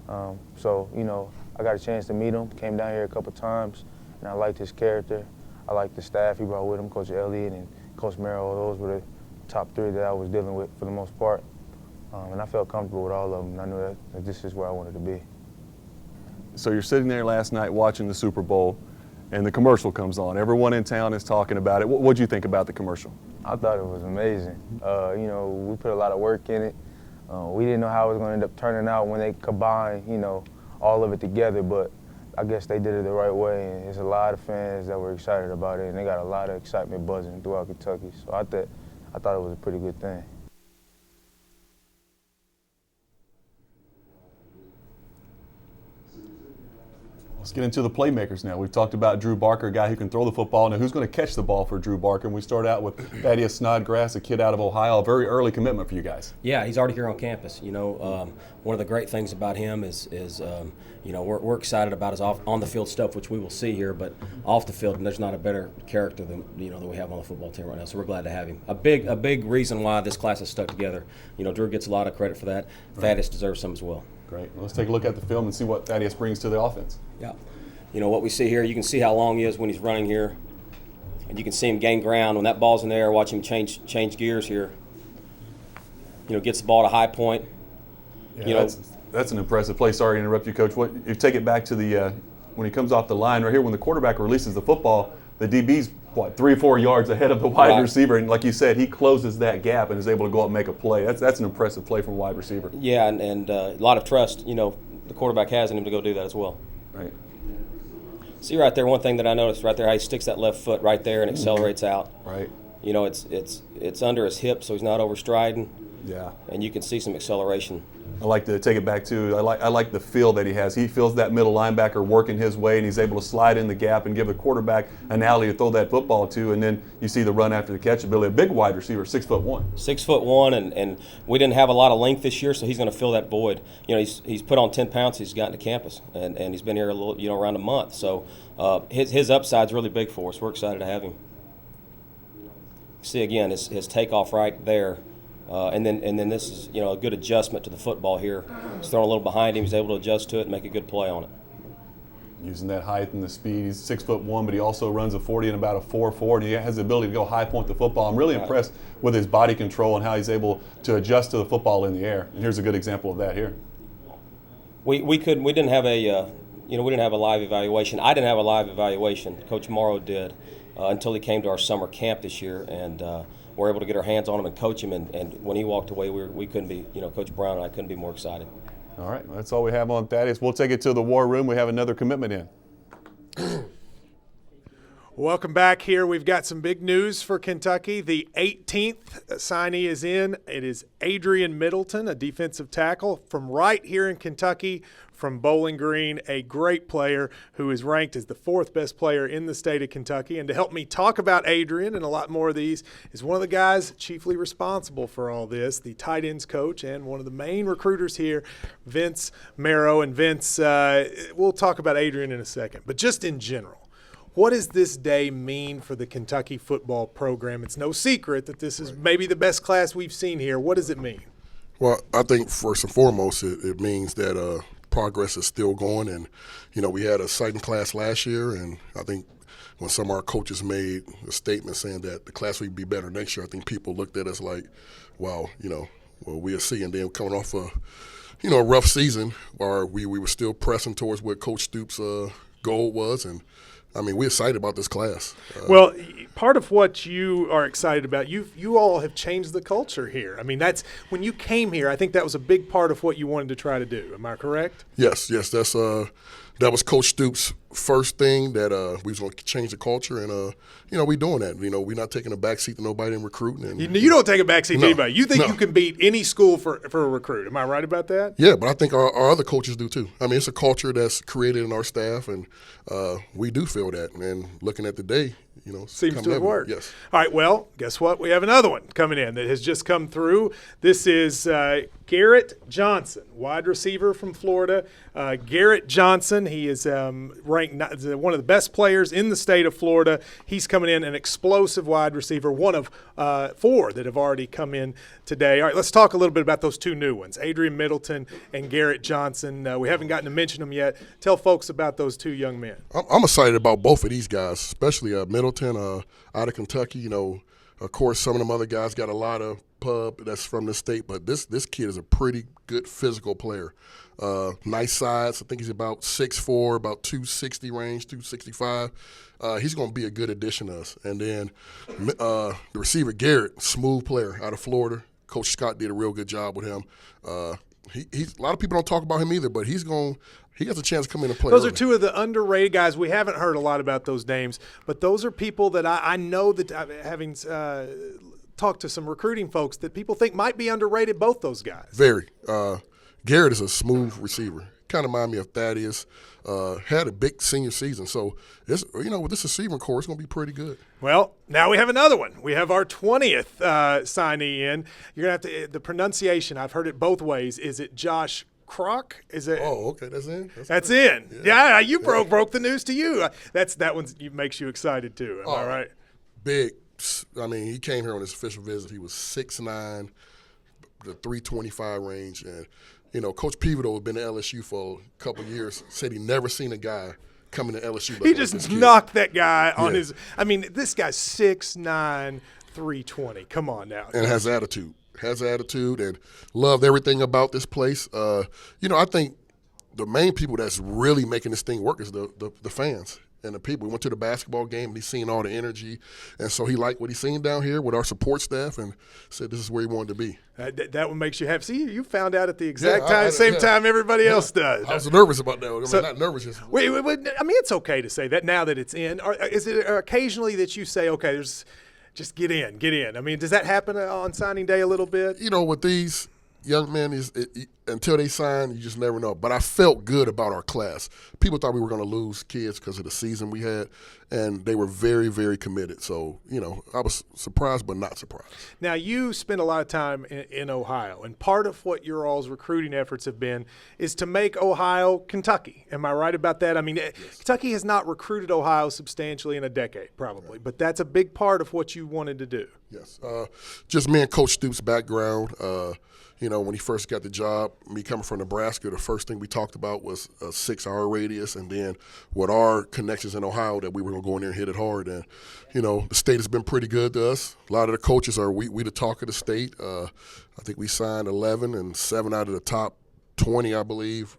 I got a chance to meet him, came down here a couple times, and I liked his character. I liked the staff he brought with him, Coach Elliott and Coach Merrill. Those were the top three that I was dealing with for the most part. And I felt comfortable with all of them, and I knew that this is where I wanted to be. So you're sitting there last night watching the Super Bowl, and the commercial comes on. Everyone in town is talking about it. What did you think about the commercial? I thought it was amazing. We put a lot of work in it. We didn't know how it was going to end up turning out when they combined, all of it together, but I guess they did it the right way, and there's a lot of fans that were excited about it, and they got a lot of excitement buzzing throughout Kentucky. So I thought it was a pretty good thing. Let's get into the playmakers now. We've talked about Drew Barker, a guy who can throw the football. Now, who's going to catch the ball for Drew Barker? And we start out with Thaddeus Snodgrass, a kid out of Ohio, a very early commitment for you guys. Yeah, he's already here on campus. One of the great things about him is we're excited about his on-the-field stuff, which we will see here, but off the field, and there's not a better character than we have on the football team right now. So we're glad to have him. A big reason why this class is stuck together. Drew gets a lot of credit for that. Right. Thaddeus deserves some as well. Great. Well, let's take a look at the film and see what Thaddeus brings to the offense. Yeah. What we see here, you can see how long he is when he's running here. And you can see him gain ground. When that ball's in the air, watch him change gears here. Gets the ball at a high point. Yeah, that's an impressive play. Sorry to interrupt you, Coach. You take it back to the when he comes off the line right here, when the quarterback releases the football, the DB's 3 or 4 yards ahead of the wide receiver, and like you said, he closes that gap and is able to go up and make a play. That's an impressive play from a wide receiver. Yeah, and a lot of trust, the quarterback has in him to go do that as well. Right. See right there, one thing that I noticed right there, how he sticks that left foot right there and accelerates out. Right. It's under his hip, so he's not overstriding. Yeah. And you can see some acceleration. I like to take it back to, I like the feel that he has. He feels that middle linebacker working his way, and he's able to slide in the gap and give the quarterback an alley to throw that football to, and then you see the run after the catch ability. A big wide receiver, 6'1". 6'1", and we didn't have a lot of length this year, so he's going to fill that void. He's put on 10 pounds. He's gotten to campus, and he's been here a little, around a month. So his upside's really big for us. We're excited to have him. See again his takeoff right there. And then this is a good adjustment to the football here. He's throwing a little behind him. He's able to adjust to it and make a good play on it. Using that height and the speed. He's 6'1", but he also runs a 40 and about a 4.4, and he has the ability to go high point the football. I'm really impressed with his body control and how he's able to adjust to the football in the air. And here's a good example of that here. We didn't have a live evaluation. I didn't have a live evaluation. Coach Morrow did until he came to our summer camp this year, and we're able to get our hands on him and coach him, and when he walked away, we couldn't be, Coach Brown and I couldn't be more excited. All right, well, that's all we have on Thaddeus. We'll take it to the war room. We have another commitment in. Welcome back here. We've got some big news for Kentucky. The 18th signee is in. It is Adrian Middleton, a defensive tackle from right here in Kentucky, from Bowling Green, a great player who is ranked as the 4th best player in the state of Kentucky. And to help me talk about Adrian and a lot more of these is one of the guys chiefly responsible for all this, the tight ends coach and one of the main recruiters here, Vince Marrow. And Vince, we'll talk about Adrian in a second, but just in general, what does this day mean for the Kentucky football program? It's no secret that this is maybe the best class we've seen here. What does it mean? Well, I think first and foremost, it means that progress is still going. And, we had a second class last year, and I think when some of our coaches made a statement saying that the class would be better next year, I think people looked at us like, well, we'll see. And then coming off a rough season where we were still pressing towards what Coach Stoops' goal was, and we're excited about this class. Well, part of what you are excited about, you all have changed the culture here. That's when you came here. I think that was a big part of what you wanted to try to do. Am I correct? Yes. That was Coach Stoops' first thing, that we was going to change the culture, and we doing that. We're not taking a backseat to nobody in recruiting. And you don't take a backseat to anybody. You think you can beat any school for a recruit. Am I right about that? Yeah, but I think our other coaches do too. It's a culture that's created in our staff, and we do feel that. And looking at the day, seems to have worked. Yes. All right, well, guess what? We have another one coming in that has just come through. This is Garrett Johnson, wide receiver from Florida. Garrett Johnson, he is ranked one of the best players in the state of Florida. He's coming in, an explosive wide receiver, one of 4 that have already come in today. All right, let's talk a little bit about those 2 new ones, Adrian Middleton and Garrett Johnson. We haven't gotten to mention them yet. Tell folks about those 2 young men. I'm excited about both of these guys, especially Middleton out of Kentucky. Of course, some of them other guys got a lot of pub that's from the state, but this kid is a pretty good physical player. Nice size. I think he's about 6'4", about 260 range, 265. He's going to be a good addition to us. And then the receiver, Garrett, smooth player out of Florida. Coach Scott did a real good job with him. He's a lot of people don't talk about him either, but he's going. he has a chance to come in and play. Those are early. two of the underrated guys. We haven't heard a lot about those names, but those are people that I know that having talked to some recruiting folks that people think might be underrated, both those guys. Very. Garrett is a smooth receiver. Kind of remind me of Thaddeus. Had a big senior season. So, with this receiving core, it's going to be pretty good. Well, now we have another one. We have our 20th signee in. You're going to have to – the pronunciation, I've heard it both ways. Is it Josh Kroc? Is it? Oh, okay, that's in. That's in. Yeah, you broke the news to you. That one makes you excited too. Am I right? Big. I mean, he came here on his official visit. He was 6'9", the 325 range, and Coach Pivotal had been to LSU for a couple of years. Said he never seen a guy coming to LSU. He just knocked that guy on his. I mean, this guy's 6'9", 320. Come on now. And has attitude. And loved everything about this place. I think the main people that's really making this thing work is the fans and the people. We went to the basketball game and he's seen all the energy. And so he liked what he's seen down here with our support staff and said this is where he wanted to be. That one makes you happy. See, you found out at the exact same time everybody else does. I was nervous about that. Not nervous. Just wait, I mean, it's okay to say that now that it's in. Or is it occasionally that you say, okay, just get in. I mean, does that happen on signing day a little bit? With these young men, until they sign, you just never know. But I felt good about our class. People thought we were going to lose kids because of the season we had, and they were very, very committed. So, I was surprised but not surprised. Now, you spend a lot of time in Ohio, and part of what your all's recruiting efforts have been is to make Ohio Kentucky. Am I right about that? I mean, yes. Kentucky has not recruited Ohio substantially in a decade, probably, but that's a big part of what you wanted to do. Yes. Just me and Coach Stoops' background. When he first got the job, me coming from Nebraska, the first thing we talked about was a 6-hour radius, and then with our connections in Ohio that we were going to go in there and hit it hard. And, the state has been pretty good to us. A lot of the coaches we the talk of the state. I think we signed 11, and 7 out of the top 20, I believe,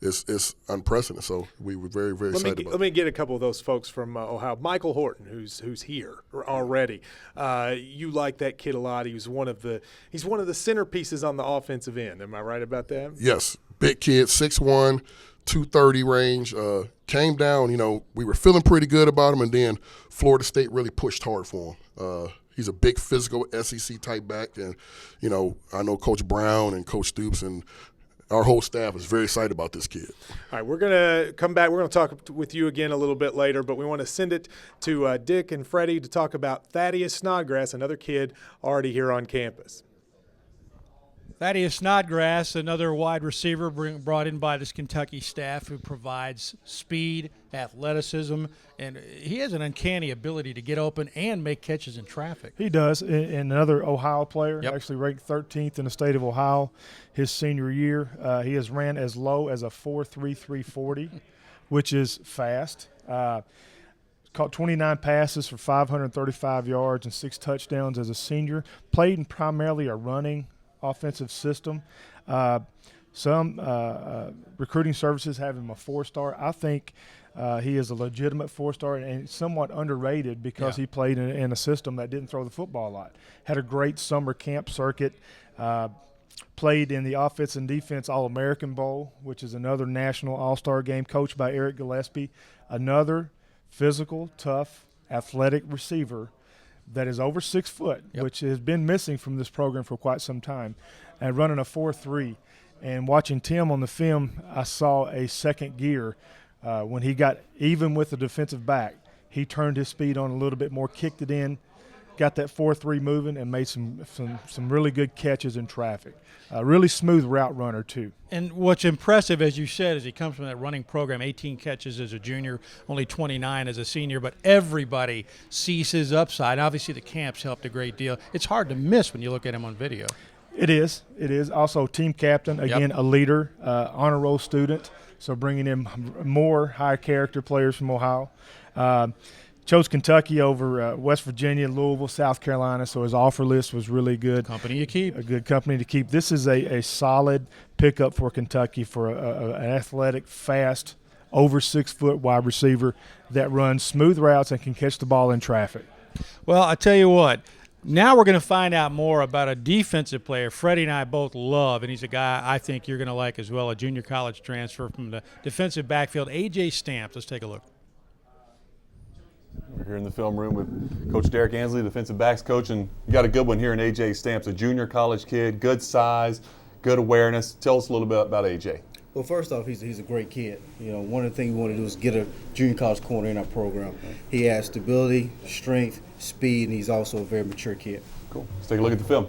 is unprecedented. So we were very, very excited about it. Let me get a couple of those folks from Ohio. Michael Horton, who's here already. You like that kid a lot. He's one of the centerpieces on the offensive end. Am I right about that? Yes. Big kid, 6'1", 230 range. Came down, we were feeling pretty good about him, and then Florida State really pushed hard for him. He's a big physical SEC type back, and, I know Coach Brown and Coach Stoops and our whole staff is very excited about this kid. All right, we're going to come back. We're going to talk with you again a little bit later, but we want to send it to Dick and Freddie to talk about Thaddeus Snodgrass, another kid already here on campus. Thaddeus Snodgrass, another wide receiver brought in by this Kentucky staff who provides speed, athleticism, and he has an uncanny ability to get open and make catches in traffic. He does. And another Ohio player, Yep. Actually ranked 13th in the state of Ohio his senior year. He has ran as low as a 4.33 40, which is fast. Caught 29 passes for 535 yards and 6 touchdowns as a senior. Played in primarily a running offensive system. Some recruiting services have him a 4-star. I think he is a legitimate 4-star and somewhat underrated because he played in a system that didn't throw the football a lot. Had a great summer camp circuit. Played in the Offense and Defense All-American Bowl, which is another national all-star game coached by Eric Gillespie. Another physical, tough, athletic receiver that is over 6 foot, which has been missing from this program for quite some time, and running a 4.3. And watching Tim on the film, I saw a second gear when he got even with the defensive back. He turned his speed on a little bit more, kicked it in, got that 4.3 moving, and made some really good catches in traffic. A really smooth route runner, too. And what's impressive, as you said, is he comes from that running program, 18 catches as a junior, only 29 as a senior, but everybody sees his upside. Obviously, the camps helped a great deal. It's hard to miss when you look at him on video. It is. Also team captain, again, a leader, honor roll student, so bringing in more high-character players from Ohio. Chose Kentucky over West Virginia, Louisville, South Carolina, so his offer list was really good. Company to keep. A good company to keep. This is a solid pickup for Kentucky for an athletic, fast, over 6 foot wide receiver that runs smooth routes and can catch the ball in traffic. Well, I tell you what, Now we're going to find out more about a defensive player Freddie and I both love, and he's a guy I think you're going to like as well, a junior college transfer from the defensive backfield, A.J. Stamps. Let's take a look. We're here in the film room with Coach Derek Ansley, defensive backs coach, and you got a good one here in A.J. Stamps, a junior college kid, good size, good awareness. Tell us a little bit about A.J. Well, first off, he's a great kid. You know, one of the things we want to do is get a junior college corner in our program. He has stability, strength, speed, and he's also a very mature kid. Cool. Let's take a look at the film.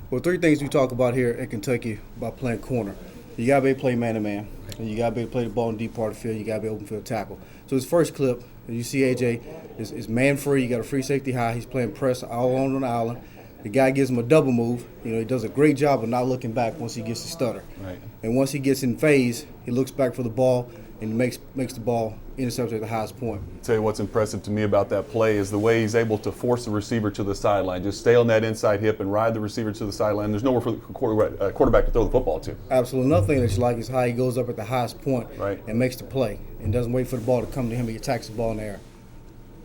Well, 3 things we talk about here at Kentucky about playing corner. You got to be able to play man-to-man, and you got to be able to play the ball in the deep part of the field. You got to be open field tackle. So his first clip, you see AJ is man-free. You got a free safety high. He's playing press all on the island. The guy gives him a double move. You know, he does a great job of not looking back once he gets the stutter. Right. And once he gets in phase, he looks back for the ball and makes the ball intercept at the highest point. I'll tell you what's impressive to me about that play is the way he's able to force the receiver to the sideline. Just stay on that inside hip and ride the receiver to the sideline. There's nowhere for the quarterback to throw the football to. Absolutely. Another thing that you like is how he goes up at the highest point and makes the play and doesn't wait for the ball to come to him. He attacks the ball in the air.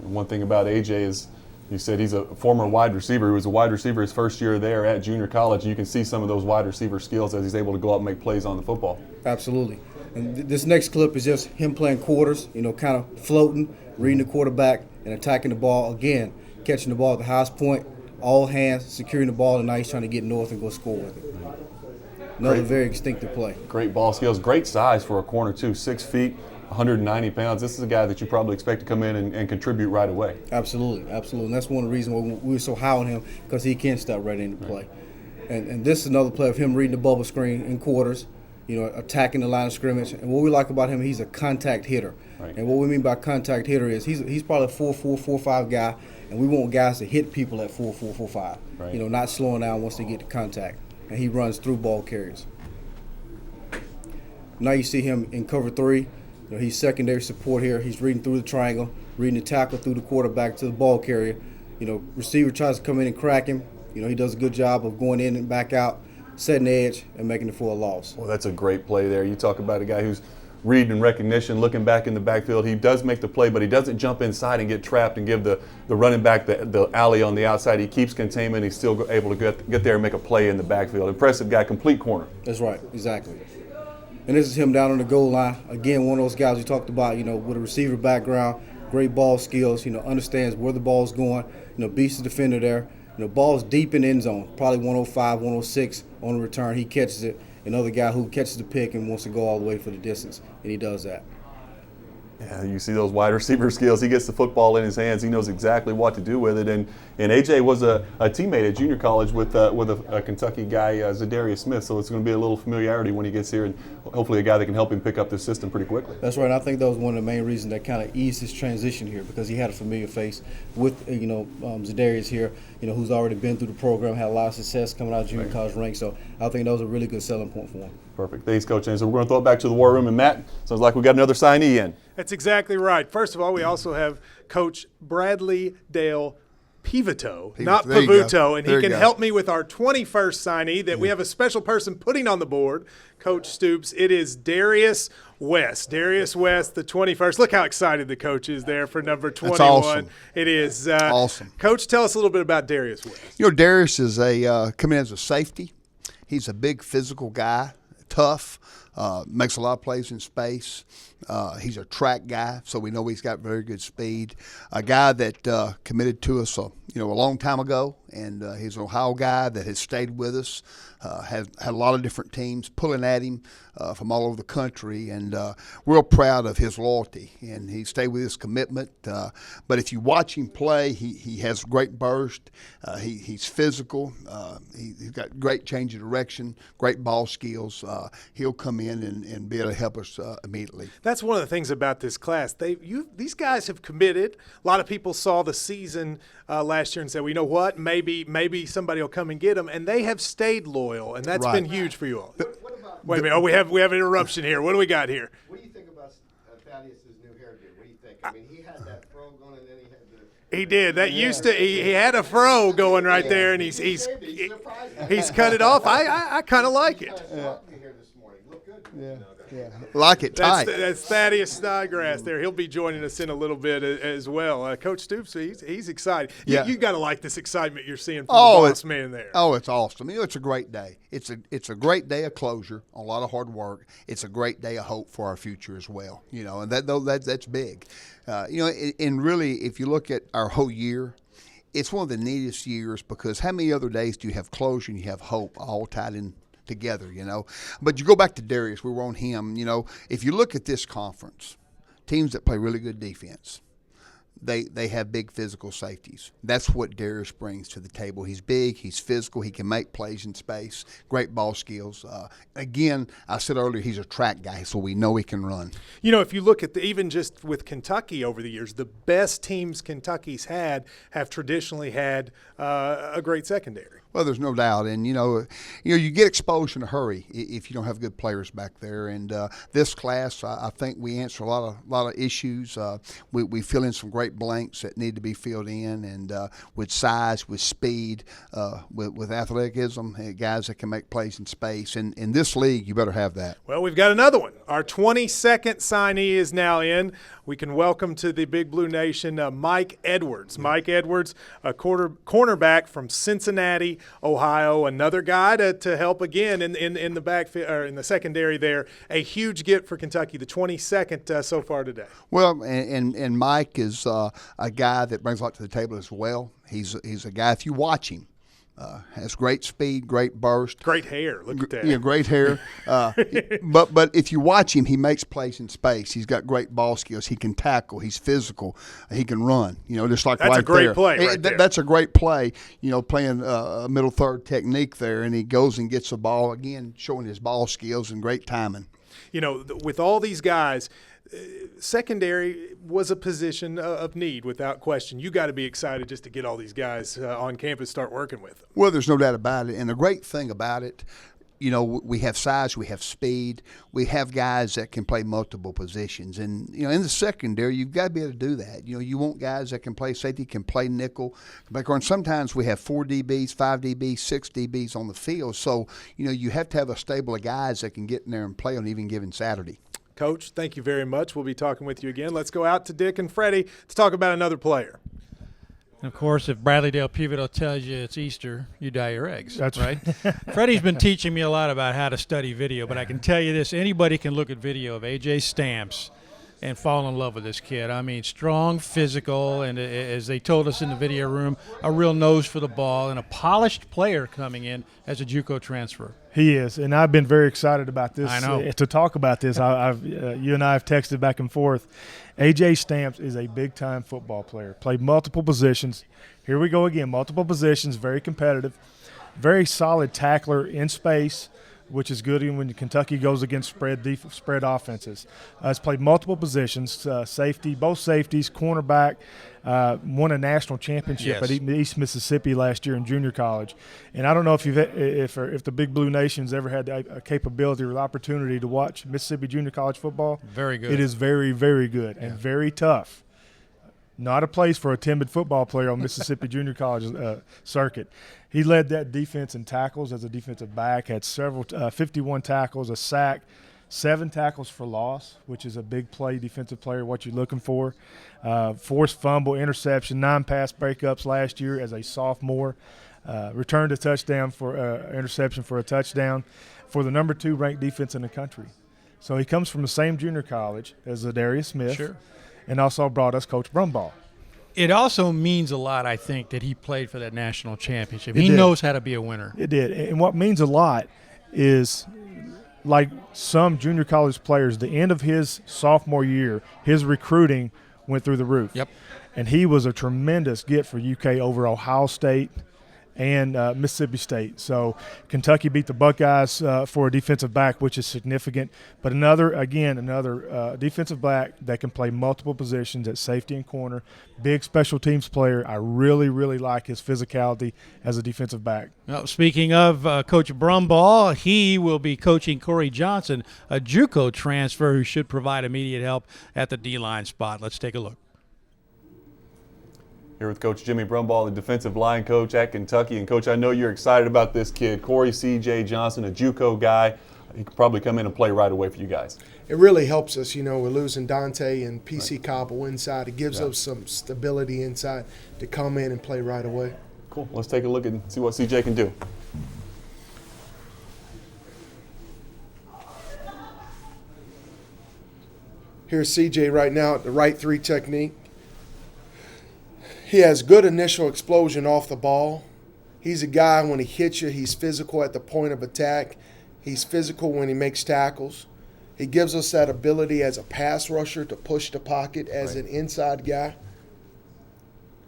And one thing about AJ is, you said he's a former wide receiver. He was a wide receiver his first year there at junior college. You can see some of those wide receiver skills as he's able to go out and make plays on the football. Absolutely. And this next clip is just him playing quarters, you know, kind of floating, reading the quarterback, and attacking the ball. Again, catching the ball at the highest point, all hands, securing the ball, and now he's trying to get north and go score with it. Another very distinctive play. Great ball skills. Great size for a corner, too. 6 feet. 190 pounds. This is a guy that you probably expect to come in and contribute right away. Absolutely, absolutely. And that's one of the reasons why we were so high on him, because he can step right into play. And this is another play of him reading the bubble screen in quarters, you know, attacking the line of scrimmage. And what we like about him, he's a contact hitter. Right. And what we mean by contact hitter is he's probably a 4.4, 4.5 guy, and we want guys to hit people at 4.4, 4.5. Right. You know, not slowing down once they get to contact. And he runs through ball carriers. Now you see him in cover 3. You know, he's secondary support here. He's reading through the triangle, reading the tackle through the quarterback to the ball carrier. You know, receiver tries to come in and crack him. You know, he does a good job of going in and back out, setting the edge, and making it for a loss. Well, that's a great play there. You talk about a guy who's reading recognition, looking back in the backfield. He does make the play, but he doesn't jump inside and get trapped and give the running back the alley on the outside. He keeps containment. He's still able to get there and make a play in the backfield. Impressive guy, complete corner. That's right, exactly. And this is him down on the goal line. Again, one of those guys we talked about, you know, with a receiver background, great ball skills, you know, understands where the ball's going, you know, beats the defender there. You know, ball's deep in the end zone, probably 105, 106 on the return. He catches it. Another guy who catches the pick and wants to go all the way for the distance, and he does that. Yeah, you see those wide receiver skills. He gets the football in his hands. He knows exactly what to do with it. And AJ was a teammate at junior college with a Kentucky guy, Zadarius Smith. So it's going to be a little familiarity when he gets here, and hopefully a guy that can help him pick up the system pretty quickly. That's right. And I think that was one of the main reasons that kind of eased his transition here, because he had a familiar face with Zadarius here, you know, who's already been through the program, had a lot of success coming out of junior college ranks. So I think that was a really good selling point for him. Perfect. Thanks, Coach. And so we're going to throw it back to the war room. And Matt, sounds like we got another signee in. That's exactly right. First of all, we also have Coach Bradley Dale Pivoto, not Pavuto, and he can help me with our 21st signee that we have a special person putting on the board, Coach Stoops. It is Darius West. Darius West, the 21st. Look how excited the coach is there for number 21. That's awesome. It is. Awesome. Coach, tell us a little bit about Darius West. You know, Darius is coming in as a safety. He's a big physical guy, tough, makes a lot of plays in space. He's a track guy, so we know he's got very good speed. A guy that committed to us a long time ago, and he's an Ohio guy that has stayed with us. Had a lot of different teams pulling at him from all over the country, and real proud of his loyalty. And he stayed with his commitment. But if you watch him play, he has great burst. He's physical. He's got great change of direction, great ball skills. He'll come in and be able to help us immediately. That's one of the things about this class. These guys have committed. A lot of people saw the season last year and said, well, you know what, maybe somebody will come and get them, and they have stayed loyal, and that's been huge for you all. Wait a minute. Oh, we have an interruption here. What do we got here? What do you think about Thaddeus' new hairdo? What do you think? I mean, he had that fro going, and then he had the. He did. That used to. He had a fro going right there, and he's cut it off. I kind of like it. Here this morning. Look good. Yeah. Yeah, like it tight. That's Thaddeus Snodgrass there. He'll be joining us in a little bit as well. Coach Stoops, he's excited. You got to like this excitement you're seeing from the boss man there. Oh, it's awesome. You know, it's a great day. It's a great day of closure, a lot of hard work. It's a great day of hope for our future as well. You know, and that's big. You know, and really, if you look at our whole year, it's one of the neatest years because how many other days do you have closure and you have hope all tied in together, you know? But you go back to Darius, we were on him, you know, if you look at this conference, teams that play really good defense, they have big physical safeties. That's what Darius brings to the table. He's big, he's physical, he can make plays in space, great ball skills. Again, I said earlier, he's a track guy, so we know he can run. You know, if you look at even just with Kentucky over the years, the best teams Kentucky's had have traditionally had a great secondary. Well, there's no doubt, and you know, you get exposed in a hurry if you don't have good players back there. And this class, I think we answer a lot of issues. We fill in some great blanks that need to be filled in, and with size, with speed, with athleticism, guys that can make plays in space. And in this league, you better have that. Well, we've got another one. Our 22nd signee is now in. We can welcome to the Big Blue Nation Mike Edwards. Mike Edwards, a cornerback from Cincinnati, Ohio. Another guy to help again in the backfield or in the secondary there. A huge get for Kentucky, the 22nd so far today. Well, and Mike is a guy that brings a lot to the table as well. He's a guy, if you watch him, has great speed, great burst. Great hair. Look at that. Yeah, great hair. But if you watch him, he makes plays in space. He's got great ball skills. He can tackle. He's physical. He can run. You know, just like that's right there. That's a great play right there. That's a great play, you know, playing a middle third technique there. And he goes and gets the ball, again, showing his ball skills and great timing. You know, with all these guys, secondary was a position of need without question. You got to be excited just to get all these guys on campus, start working with them. Well, there's no doubt about it. And the great thing about it, you know, we have size, we have speed, we have guys that can play multiple positions. And, you know, in the secondary, you've got to be able to do that. You know, you want guys that can play safety, can play nickel. And sometimes we have 4 DBs, 5 DBs, 6 DBs on the field. So, you know, you have to have a stable of guys that can get in there and play on even given Saturday. Coach, thank you very much. We'll be talking with you again. Let's go out to Dick and Freddie to talk about another player. And of course, if Bradley Dale Pivotal tells you it's Easter, you dye your eggs. That's right. Freddie's been teaching me a lot about how to study video, but I can tell you this: anybody can look at video of A.J. Stamps and fall in love with this kid. I mean, strong, physical, and as they told us in the video room, a real nose for the ball and a polished player coming in as a JUCO transfer. He is, and I've been very excited about this. I know. To talk about this, you and I have texted back and forth. A.J. Stamps is a big-time football player. Played multiple positions. Here we go again, multiple positions, very competitive, very solid tackler in space, which is good when Kentucky goes against spread offenses. Has played multiple positions, safety, both safeties, cornerback, won a national championship at East Mississippi last year in junior college. And I don't know if the Big Blue Nation's ever had a capability or the opportunity to watch Mississippi junior college football. Very good. It is very, very good and very tough. Not a place for a timid football player on Mississippi junior college circuit. He led that defense in tackles as a defensive back, had 51 tackles, a sack, 7 tackles for loss, which is a big play defensive player, what you're looking for. Forced fumble, interception, 9 pass breakups last year as a sophomore. Returned a touchdown for interception for a touchdown for the number 2 ranked defense in the country. So he comes from the same junior college as Darius Smith. Sure. And also brought us Coach Brumbaugh. It also means a lot, I think, that he played for that national championship. He He did. knows how to be a winner. It did. And what means a lot is, like some junior college players, the end of his sophomore year, his recruiting went through the roof. Yep. And he was a tremendous get for UK over Ohio State and Mississippi State. So Kentucky beat the Buckeyes for a defensive back, which is significant. But another defensive back that can play multiple positions at safety and corner, big special teams player. I really, really like his physicality as a defensive back. Well, speaking of Coach Brumbaugh, he will be coaching Corey Johnson, a JUCO transfer who should provide immediate help at the D-line spot. Let's take a look. Here with Coach Jimmy Brumbaugh, the defensive line coach at Kentucky. And, Coach, I know you're excited about this kid, Corey C.J. Johnson, a JUCO guy. he could probably come in and play right away for you guys. It really helps us, we're losing Dante and PC Cobble inside. It gives us some stability inside to come in and play right away. Cool. Let's take a look and see what CJ can do. Here's CJ right now at the right three technique. He has good initial explosion off the ball. He's a guy, when he hits you, he's physical at the point of attack. He's physical when he makes tackles. He gives us that ability as a pass rusher to push the pocket as an inside guy.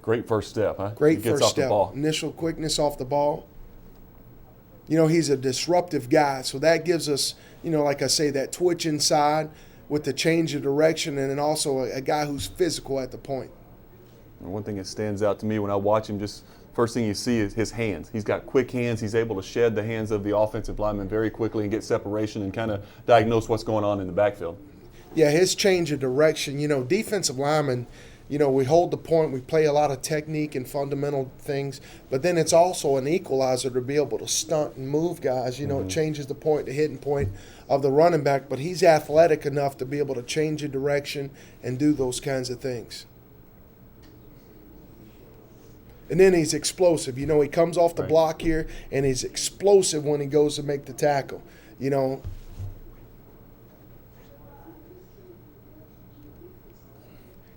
Great first step, huh? Great first step. Initial quickness off the ball. He's a disruptive guy, so that gives us, like I say, that twitch inside with the change of direction, and then also a guy who's physical at the point. One thing that stands out to me when I watch him, just first thing you see is his hands. He's got quick hands. He's able to shed the hands of the offensive lineman very quickly and get separation and kind of diagnose what's going on in the backfield. Yeah, his change of direction. Defensive linemen, we hold the point. We play a lot of technique and fundamental things, but then it's also an equalizer to be able to stunt and move guys. It changes the point, the hitting point of the running back, but he's athletic enough to be able to change the direction and do those kinds of things. And then he's explosive. He comes off the block here, and he's explosive when he goes to make the tackle.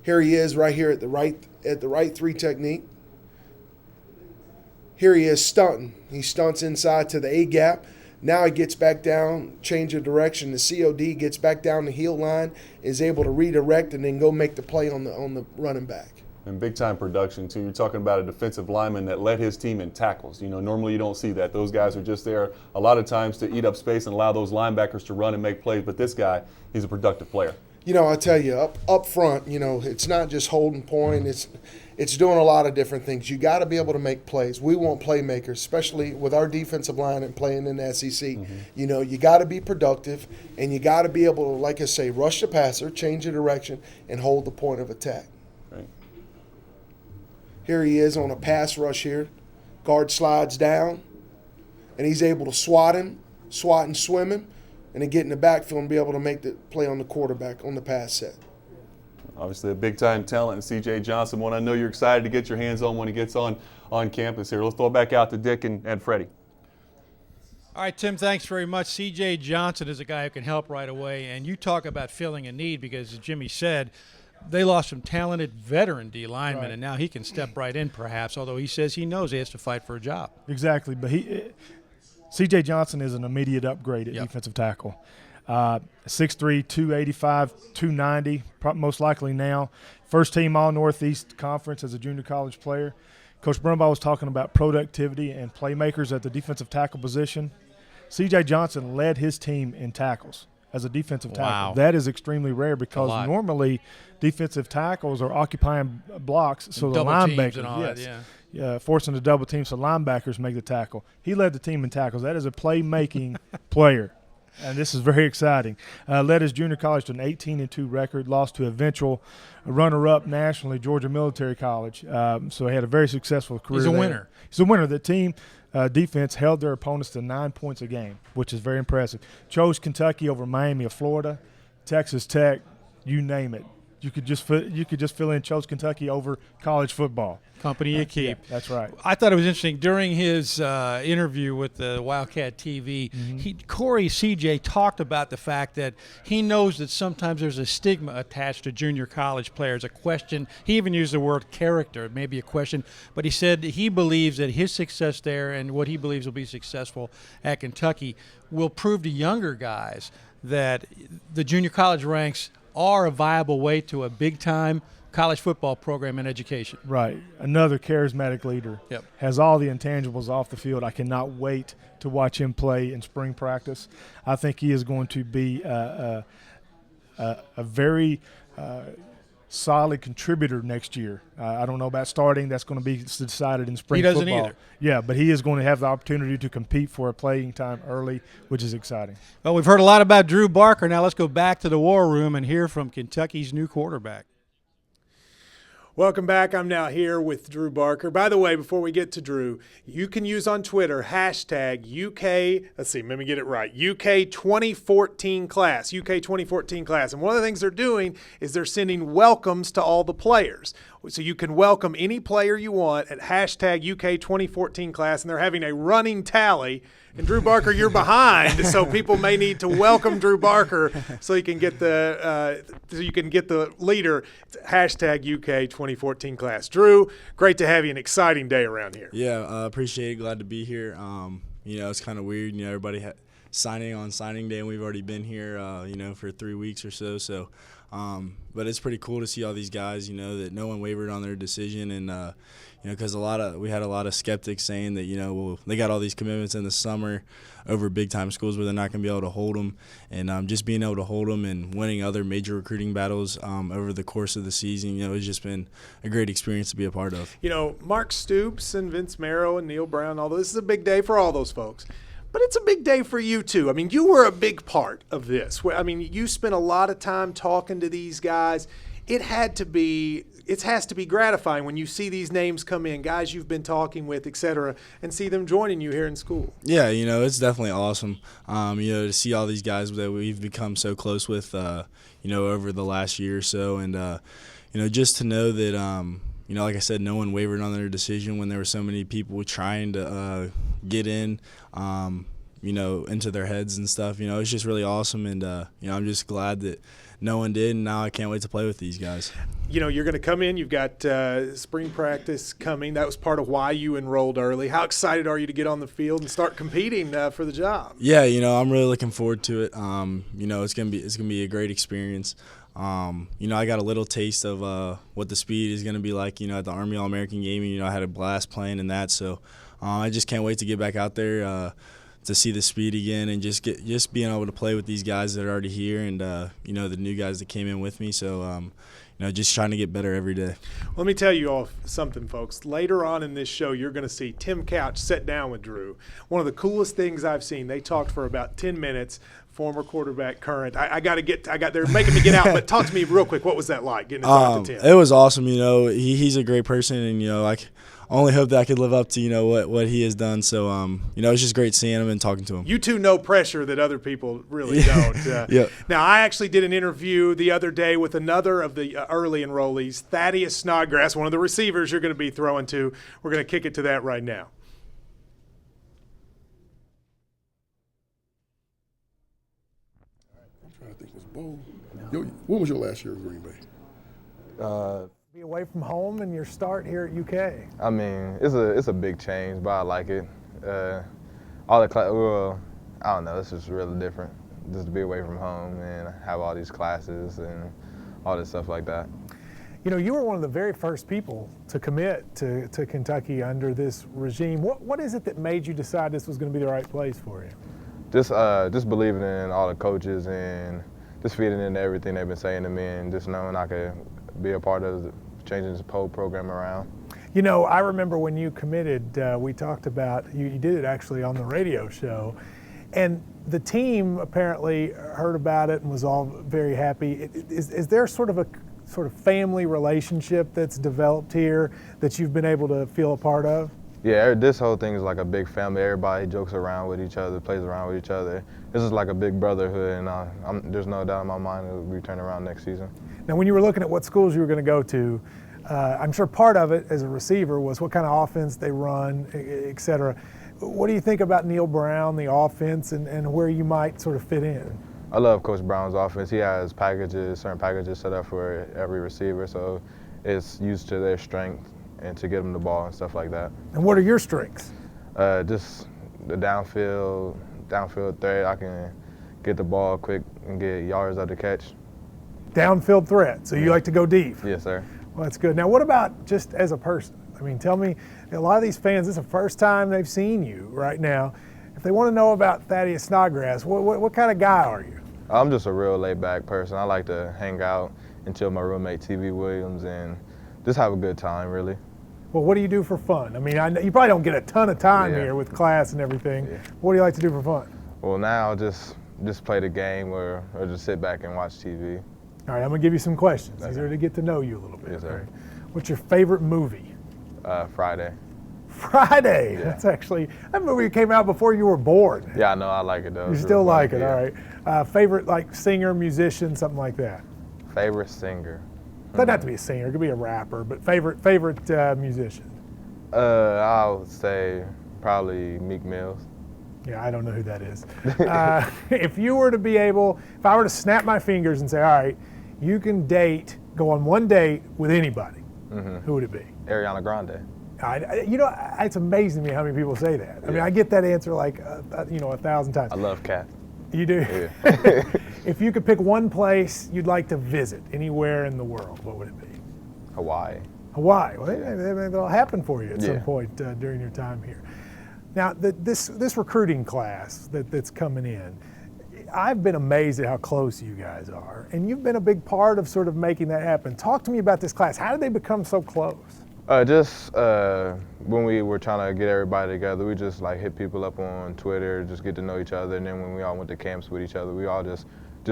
Here he is right here at the right three technique. Here he is stunting. He stunts inside to the A gap. Now he gets back down, change of direction. The COD gets back down the heel line, is able to redirect and then go make the play on the running back. And big-time production, too. You're talking about a defensive lineman that led his team in tackles. Normally you don't see that. Those guys are just there a lot of times to eat up space and allow those linebackers to run and make plays. But this guy, he's a productive player. I tell you, up front, it's not just holding point. It's doing a lot of different things. You got to be able to make plays. We want playmakers, especially with our defensive line and playing in the SEC. You got to be productive, and you got to be able to, like I say, rush the passer, change the direction, and hold the point of attack. Right. Here he is on a pass rush here. Guard slides down, and he's able to swat and swim him, and then get in the backfield and be able to make the play on the quarterback on the pass set. Obviously a big-time talent in C.J. Johnson, one I know you're excited to get your hands on when he gets on campus here. Let's throw it back out to Dick and Freddie. All right, Tim, thanks very much. C.J. Johnson is a guy who can help right away, and you talk about filling a need because, as Jimmy said, they lost some talented veteran D linemen, and now he can step right in perhaps, although he says he knows he has to fight for a job. Exactly, but C.J. Johnson is an immediate upgrade at defensive tackle. 6'3", 285, 290, most likely now. First team All-Northeast Conference as a junior college player. Coach Brumbaugh was talking about productivity and playmakers at the defensive tackle position. C.J. Johnson led his team in tackles as a defensive tackle. Wow. That is extremely rare because normally defensive tackles are occupying blocks, so the linebackers, forcing the double team, so linebackers make the tackle. He led the team in tackles. That is a playmaking player, and this is very exciting. Led his junior college to an 18-2 record, lost to eventual runner-up nationally, Georgia Military College. So he had a very successful career. He's a winner. He's a winner. The team defense held their opponents to 9 points a game, which is very impressive. Chose Kentucky over Miami of Florida, Texas Tech, you name it. You could just fill in chose Kentucky over college football. Company you keep. Yeah, that's right. I thought it was interesting during his interview with the Wildcat TV. Corey CJ talked about the fact that he knows that sometimes there's a stigma attached to junior college players. A question. He even used the word character, maybe a question. But he said he believes that his success there and what he believes will be successful at Kentucky will prove to younger guys that the junior college ranks are a viable way to a big-time college football program and education. Right. Another charismatic leader. Yep. Has all the intangibles off the field. I cannot wait to watch him play in spring practice. I think he is going to be a very solid contributor next year. I don't know about starting. That's going to be decided in spring football. He doesn't either. Yeah, but he is going to have the opportunity to compete for a playing time early, which is exciting. Well, we've heard a lot about Drew Barker. Now let's go back to the war room and hear from Kentucky's new quarterback. Welcome back. I'm now here with Drew Barker. By the way, before we get to Drew, you can use on Twitter hashtag UK, let me get it right, UK 2014 class, UK 2014 class. And one of the things they're doing is they're sending welcomes to all the players. So you can welcome any player you want at hashtag UK 2014 class, and they're having a running tally. And Drew Barker, you're behind, so people may need to welcome Drew Barker so you can get the leader. Hashtag UK 2014 class. Drew, great to have you. An exciting day around here. Yeah, appreciate it. Glad to be here. It's kind of weird. Everybody signing on signing day, and we've already been here, for 3 weeks or so. So, but it's pretty cool to see all these guys. That no one wavered on their decision, and because we had a lot of skeptics saying that they got all these commitments in the summer over big time schools where they're not going to be able to hold them, and just being able to hold them and winning other major recruiting battles over the course of the season, it's just been a great experience to be a part of. Mark Stoops and Vince Marrow and Neil Brown, although this is a big day for all those folks. But it's a big day for you, too. I mean, you were a big part of this. I mean, you spent a lot of time talking to these guys. It has to be gratifying when you see these names come in, guys you've been talking with, et cetera, and see them joining you here in school. Yeah, it's definitely awesome, to see all these guys that we've become so close with, over the last year or so. And, just to know that, like I said, no one wavered on their decision when there were so many people trying to get in, into their heads and stuff. It's just really awesome. And, I'm just glad that no one did, and now I can't wait to play with these guys. You're going to come in. You've got spring practice coming. That was part of why you enrolled early. How excited are you to get on the field and start competing for the job? Yeah, I'm really looking forward to it. It's gonna be a great experience. I got a little taste of what the speed is going to be like, at the Army All-American game. I had a blast playing in that, so I just can't wait to get back out there to see the speed again and just being able to play with these guys that are already here and the new guys that came in with me. So just trying to get better every day. Let me tell you all something, folks. Later on in this show, you're going to see Tim Couch sit down with Drew. One of the coolest things I've seen. They talked for about 10 minutes. Former quarterback, current. They're making me get out, but talk to me real quick. What was that like, getting to talk to Tim? It was awesome. He's a great person, and I only hope that I could live up to what he has done. So it's just great seeing him and talking to him. You two know pressure that other people really don't. Yeah. Now, I actually did an interview the other day with another of the early enrollees, Thaddeus Snodgrass, one of the receivers you're going to be throwing to. We're going to kick it to that right now. I think it was Bo. When was your last year in Green Bay? Be away from home and your start here at UK. I mean, it's a big change, but I like it. All the I don't know, it's just really different. Just to be away from home and have all these classes and all this stuff like that. You were one of the very first people to commit to Kentucky under this regime. What is it that made you decide this was going to be the right place for you? Just believing in all the coaches and just feeding into everything they've been saying to me and just knowing I could be a part of changing this whole program around. I remember when you committed, we talked about, you did it actually on the radio show, and the team apparently heard about it and was all very happy. Is there sort of family relationship that's developed here that you've been able to feel a part of? Yeah, this whole thing is like a big family. Everybody jokes around with each other, plays around with each other. This is like a big brotherhood, and there's no doubt in my mind it will be turned around next season. Now, when you were looking at what schools you were going to go to, I'm sure part of it as a receiver was what kind of offense they run, et cetera. What do you think about Neil Brown, the offense, and where you might sort of fit in? I love Coach Brown's offense. He has certain packages set up for every receiver, so it's used to their strength and to get them the ball and stuff like that. And what are your strengths? Just the downfield threat. I can get the ball quick and get yards out the catch. Downfield threat, so you like to go deep. Yes, sir. Well, that's good. Now, what about just as a person? I mean, tell me, a lot of these fans, this is the first time they've seen you right now. If they want to know about Thaddeus Snodgrass, what kind of guy are you? I'm just a real laid-back person. I like to hang out and chill with my roommate, TV Williams, and just have a good time, really. Well, what do you do for fun? I mean, you probably don't get a ton of time here with class and everything. Yeah. What do you like to do for fun? Well, now just play the game or just sit back and watch TV. All right, I'm going to give you some questions. These are to get to know you a little bit. Yes, sir. What's your favorite movie? Friday. Friday. Yeah. That's actually that movie came out before you were born. Yeah, I know. I like it though. You It's still real like fun. it, Yeah. all right. Favorite like singer, musician, something like that. Favorite singer. Doesn't have to be a singer. It could be a rapper, but favorite musician. I would say probably Meek Mills. Yeah, I don't know who that is. If you were to be able, if I were to snap my fingers and say, all right, you can go on one date with anybody, who would it be? Ariana Grande. It's amazing to me how many people say that. I mean, I get that answer like, 1,000 times. I love cats. You do? Yeah. If you could pick one place you'd like to visit anywhere in the world, what would it be? Hawaii. Hawaii. Well, that'll happen for you at some Yeah. point during your time here. Now, this recruiting class that's coming in, I've been amazed at how close you guys are, and you've been a big part of sort of making that happen. Talk to me about this class. How did they become so close? Just when we were trying to get everybody together, we just like hit people up on Twitter, just get to know each other, and then when we all went to camps with each other, we all just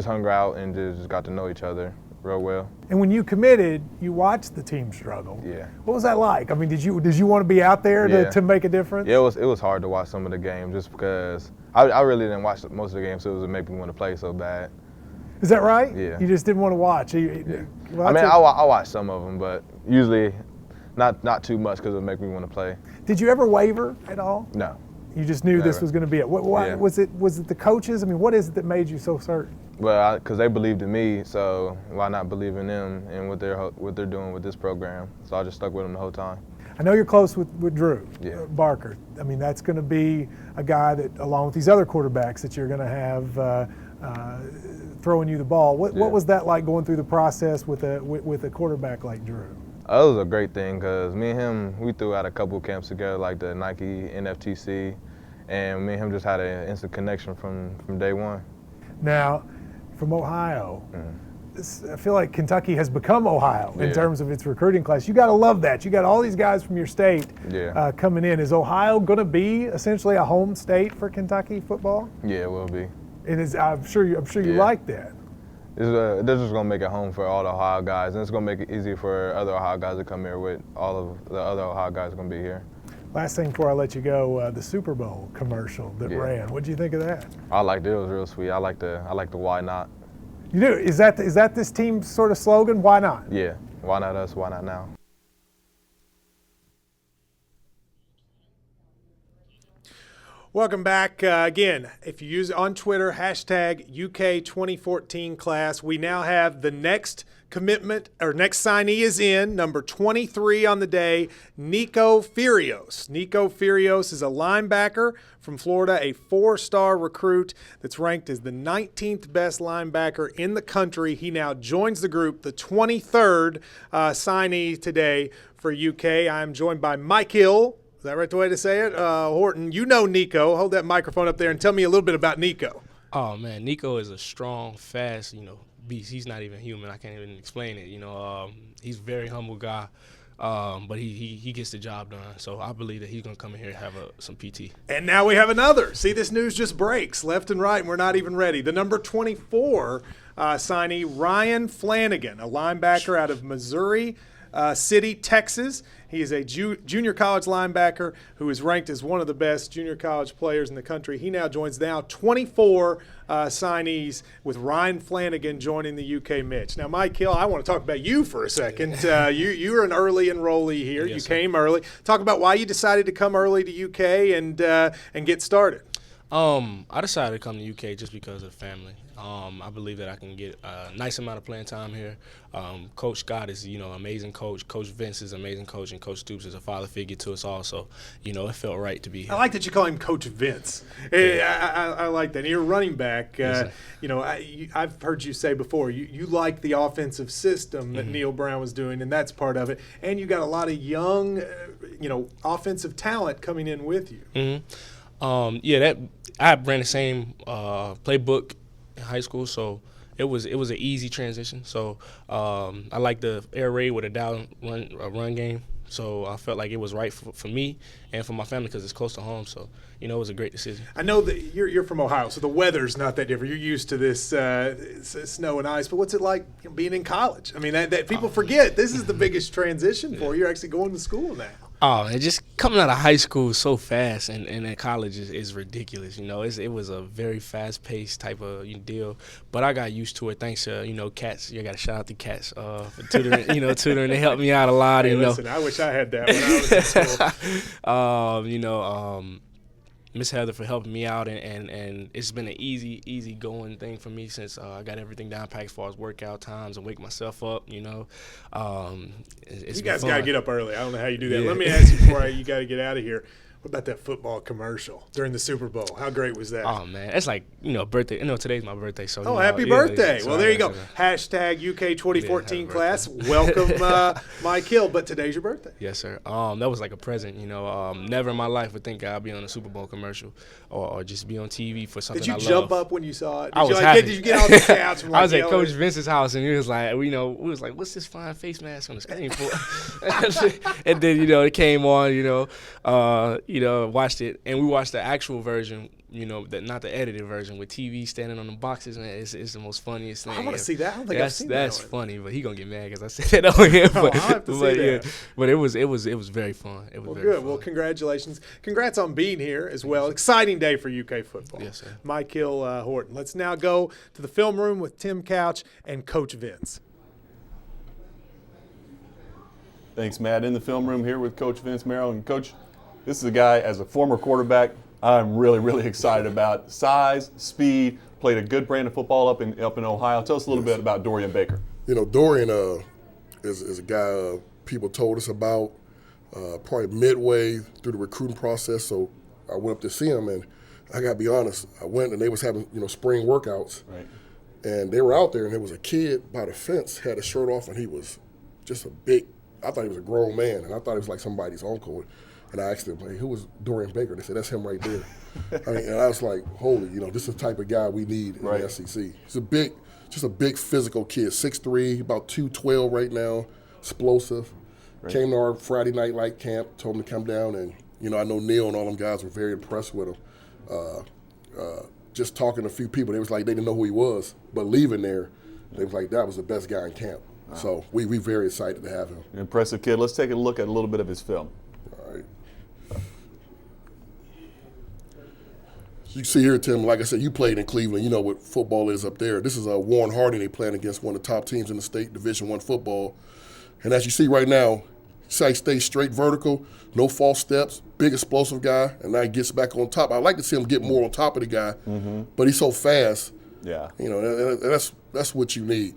hung out and just got to know each other real well. And when you committed, you watched the team struggle. Yeah. What was that like? I mean, did you want to be out there to make a difference? Yeah, it was hard to watch some of the games just because I really didn't watch most of the games, so it would make me want to play so bad. Is that right? Yeah. You just didn't want to watch. Well, I mean, I watch some of them, but usually not too much because it would make me want to play. Did you ever waver at all? No. You just knew this Never. was going to be it. Why, Yeah. was it the coaches? I mean, what is it that made you so certain? Well, because they believed in me, so why not believe in them and what they're doing with this program? So I just stuck with them the whole time. I know you're close with Drew Barker. I mean, that's going to be a guy that, along with these other quarterbacks that you're going to have throwing you the ball. What was that like going through the process with a quarterback like Drew? It was a great thing because me and him, we threw out a couple camps together, like the Nike NFTC, and me and him just had an instant connection from day one. Now, from Ohio, I feel like Kentucky has become Ohio in terms of its recruiting class. You got to love that. You got all these guys from your state coming in. Is Ohio going to be essentially a home state for Kentucky football? Yeah, it will be. And I'm sure you like that. They're just going to make it home for all the Ohio guys, and it's going to make it easy for other Ohio guys to come here with all of the other Ohio guys going to be here. Last thing before I let you go, the Super Bowl commercial that ran. What did you think of that? I liked it. It was real sweet. I like the why not. You do? Is that this team's sort of slogan? Why not? Yeah. Why not us? Why not now? Welcome back. Again, if you use it on Twitter, hashtag UK2014 class, we now have the next commitment, or next signee is in, number 23 on the day, Nico Furios. Nico Furios is a linebacker from Florida, a 4-star recruit that's ranked as the 19th best linebacker in the country. He now joins the group, the 23rd signee today for UK. I'm joined by Mike Hill. Is that right the way to say it? Horton, you know Nico. Hold that microphone up there and tell me a little bit about Nico. Oh, man, Nico is a strong, fast, beast. He's not even human. I can't even explain it. He's a very humble guy, but he gets the job done. So I believe that he's going to come in here and have some PT. And now we have another. See, this news just breaks left and right, and we're not even ready. The number 24 signee, Ryan Flanagan, a linebacker out of Missouri City, Texas. He is a junior college linebacker who is ranked as one of the best junior college players in the country. He now joins 24 signees with Ryan Flanagan joining the UK Mitch. Now, Mike Hill, I want to talk about you for a second. You're an early enrollee here. Yes, you sir. came early. Talk about why you decided to come early to UK and get started. I decided to come to UK just because of family. I believe that I can get a nice amount of playing time here. Coach Scott is, amazing coach. Coach Vince is an amazing coach, and Coach Stoops is a father figure to us all. So, it felt right to be here. I like that you call him Coach Vince. I like that. And you're a running back. Yes, I've heard you say before, you like the offensive system that Neil Brown was doing, and that's part of it. And you got a lot of young, offensive talent coming in with you. Mm-hmm. I ran the same playbook in high school, so it was an easy transition. So I like the air raid with a down run game. So I felt like it was right for me and for my family because it's close to home. So, it was a great decision. I know that you're from Ohio, so the weather's not that different. You're used to this snow and ice, but what's it like being in college? I mean, that people forget this is the biggest transition for you. You're actually going to school now. Oh, and just coming out of high school so fast and at college is ridiculous. It was a very fast-paced type of deal. But I got used to it thanks to, Cats. You got to shout out to Cats for tutoring, tutoring. They helped me out a lot. Hey, listen, I wish I had that when I was in school. Miss Heather for helping me out, and it's been an easy going thing for me since I got everything down packed as far as workout times and wake myself up. It's you guys got to get up early. I don't know how you do that. Yeah. Let me ask you before you got to get out of here. What about that football commercial during the Super Bowl? How great was that? Oh, man. It's like, birthday. Today's my birthday. So, happy birthday. So well, there you go. Hashtag UK 2014 class. Welcome, Mike Hill. But today's your birthday. Yes, sir. That was like a present, Never in my life would think I'd be on a Super Bowl commercial or just be on TV for something I love. Did you jump up when you saw it? I was happy. Did you get off the couch? And I was at Coach Vince's house, and he was like, we was like, what's this fine face mask on the screen for? And then, it came on, watched it. And we watched the actual version, not the edited version with TV standing on the boxes. Man, it's the most funniest thing. I want to see that. I don't think I've seen that. That's funny, but he gonna get mad because I said that on here. I'll have to see that. But it was very fun. It was very good. fun. Well, congratulations. Congrats on being here as well. Exciting day for UK football. Yes, sir. Mike Hill, Horton. Let's now go to the film room with Tim Couch and Coach Vince. Thanks, Matt. In the film room here with Coach Vince Merrill. And Coach, this is a guy, as a former quarterback, I'm really, really excited about. Size, speed, played a good brand of football up in Ohio. Tell us a little bit about Dorian Baker. Dorian is a guy people told us about probably midway through the recruiting process. So I went up to see him, and I got to be honest, I went and they was having spring workouts. Right. And they were out there, and there was a kid by the fence, had his shirt off, and he was just I thought he was a grown man, and I thought he was like somebody's uncle. And I asked them, hey, who was Dorian Baker? They said, that's him right there. And I was like, holy, this is the type of guy we need in the SEC. He's just a big physical kid, 6'3", about 212 right now, explosive. Right. Came to our Friday night light camp, told him to come down, and, I know Neil and all them guys were very impressed with him. Just talking to a few people, they was like, they didn't know who he was, but leaving there, they was like, that was the best guy in camp. Wow. So we very excited to have him. An impressive kid. Let's take a look at a little bit of his film. All right. You see here, Tim, like I said, you played in Cleveland. You know what football is up there. This is Warren Harding. They playing against one of the top teams in the state, Division I football. And as you see right now, he stays straight vertical, no false steps, big explosive guy, and now he gets back on top. I like to see him get more on top of the guy, but he's so fast. Yeah. And that's what you need,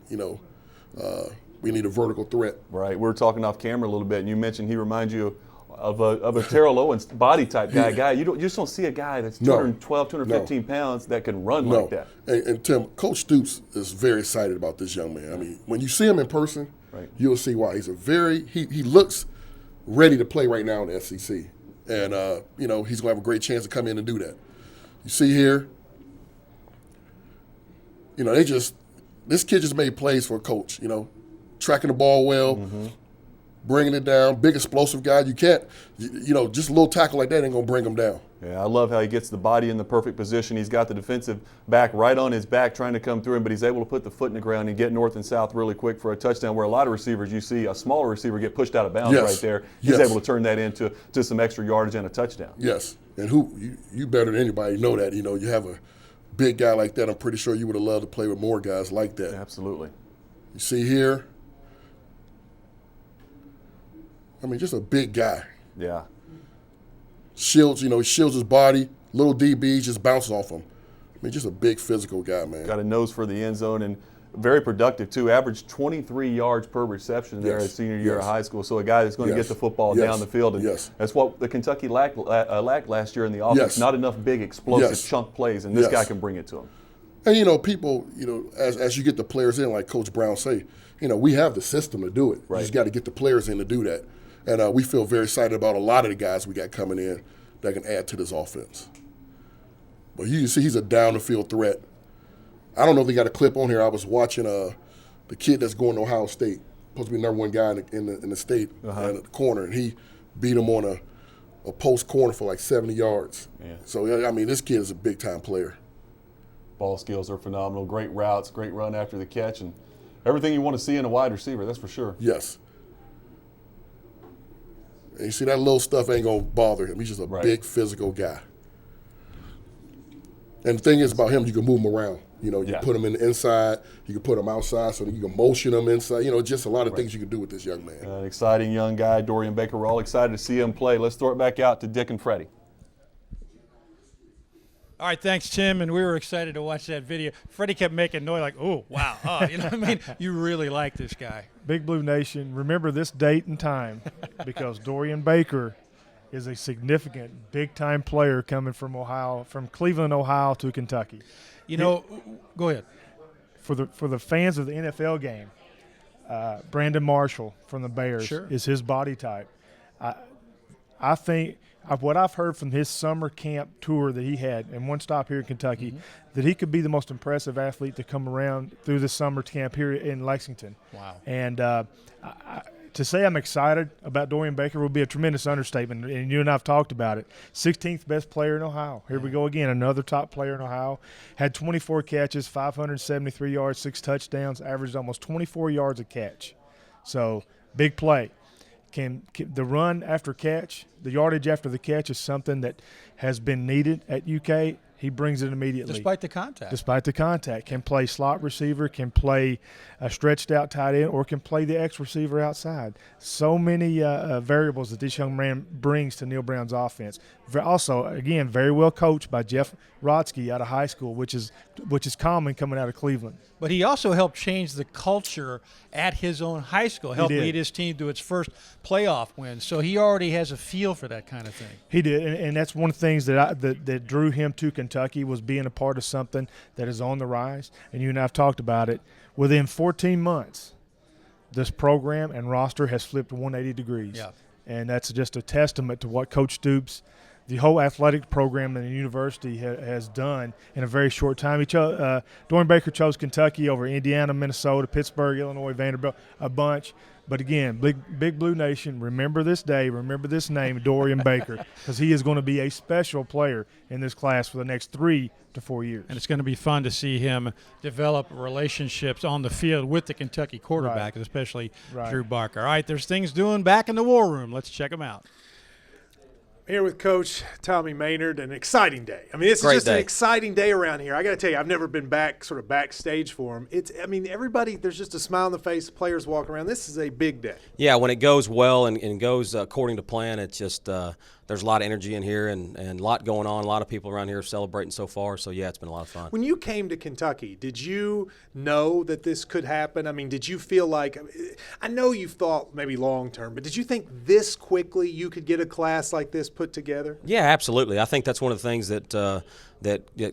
We need a vertical threat. Right. We were talking off camera a little bit, and you mentioned he reminds you of a Terrell Owens body type guy. You just don't see a guy that's 212, 215 pounds that can run like that. And Tim, Coach Stoops is very excited about this young man. I mean, when you see him in person, you'll see why. He's he looks ready to play right now in the SEC. And, he's going to have a great chance to come in and do that. You see here, this kid just made plays for a coach, tracking the ball well, bringing it down, big explosive guy. You can't, just a little tackle like that ain't going to bring him down. Yeah, I love how he gets the body in the perfect position. He's got the defensive back right on his back trying to come through him, but he's able to put the foot in the ground and get north and south really quick for a touchdown, where a lot of receivers, you see a smaller receiver get pushed out of bounds right there. He's able to turn that into some extra yardage and a touchdown. Yes, and you better than anybody know that. You have a big guy like that. I'm pretty sure you would have loved to play with more guys like that. Absolutely. You see here, just a big guy. Yeah. Shields, he shields his body. Little DBs just bounces off him. Just a big physical guy, man. Got a nose for the end zone and very productive, too. Averaged 23 yards per reception there his senior year of high school. So a guy that's going to get the football down the field. And that's what the Kentucky lacked last year in the offense. Not enough big, explosive chunk plays, and this guy can bring it to them. And, people, as you get the players in, like Coach Brown say, we have the system to do it. You just got to get the players in to do that. And we feel very excited about a lot of the guys we got coming in that can add to this offense. But you see he's a down-the-field threat. I don't know if they got a clip on here. I was watching the kid that's going to Ohio State. supposed to be the number one guy in the state at the corner, and he beat him on a post corner for like 70 yards. Yeah. So, I mean, this kid is a big-time player. Ball skills are phenomenal. Great routes, great run after the catch, and everything you want to see in a wide receiver, that's for sure. Yes. And you see, that little stuff ain't going to bother him. He's just a big physical guy. And the thing is about him, you can move him around. You know, you put him in the inside, you can put him outside so that you can motion him inside. You know, just a lot of things you can do with this young man. An exciting young guy, Dorian Baker. We're all excited to see him play. Let's throw it back out to Dick and Freddie. All right, thanks, Tim, and we were excited to watch that video. Freddie kept making noise like, oh, wow. Oh, you know what I mean? You really like this guy. Big Blue Nation, remember this date and time because Dorian Baker is a significant big-time player coming from Ohio, from Cleveland, Ohio to Kentucky. You know, go ahead. For the fans of the NFL game, Brandon Marshall from the Bears is his body type. I think what I've heard from his summer camp tour that he had, and one stop here in Kentucky, that he could be the most impressive athlete to come around through the summer camp here in Lexington. Wow. And to say I'm excited about Dorian Baker would be a tremendous understatement, and you and I have talked about it. 16th best player in Ohio. Here we go again, another top player in Ohio. Had 24 catches, 573 yards, 6 touchdowns, averaged almost 24 yards a catch. So, big play. Can the run after catch, the yardage after the catch is something that has been needed at UK. He brings it immediately. Despite the contact. Despite the contact. Can play slot receiver, can play a stretched out tight end, or can play the X receiver outside. So many variables that this young man brings to Neil Brown's offense. Also, again, very well coached by Jeff Rodsky out of high school, which is common coming out of Cleveland. But he also helped change the culture at his own high school, helped lead his team to its first playoff win. So he already has a feel for that kind of thing. He did, and that's one of the things that drew him to Kentucky was being a part of something that is on the rise. And you and I have talked about it. Within 14 months, this program and roster has flipped 180 degrees. Yeah. And that's just a testament to what Coach Stoops, the whole athletic program in the university has done in a very short time. Dorian Baker chose Kentucky over Indiana, Minnesota, Pittsburgh, Illinois, Vanderbilt, a bunch. But again, Big Blue Nation, remember this day, remember this name, Dorian Baker, because he is going to be a special player in this class for the next 3 to 4 years. And it's going to be fun to see him develop relationships on the field with the Kentucky quarterback, especially Drew Barker. All right, there's things doing back in the war room. Let's check them out. Here with Coach Tommy Maynard, an exciting day. I mean, this is just an exciting day around here. I got to tell you, I've never been backstage for him. Everybody, there's just a smile on the face. Players walk around. This is a big day. Yeah, when it goes well and goes according to plan, it's just there's a lot of energy in here and a lot going on. A lot of people around here are celebrating so far. So, yeah, it's been a lot of fun. When you came to Kentucky, did you know that this could happen? I mean, did you feel like – I know you thought maybe long-term, but did you think this quickly you could get a class like this put together? Yeah, absolutely. I think that's one of the things that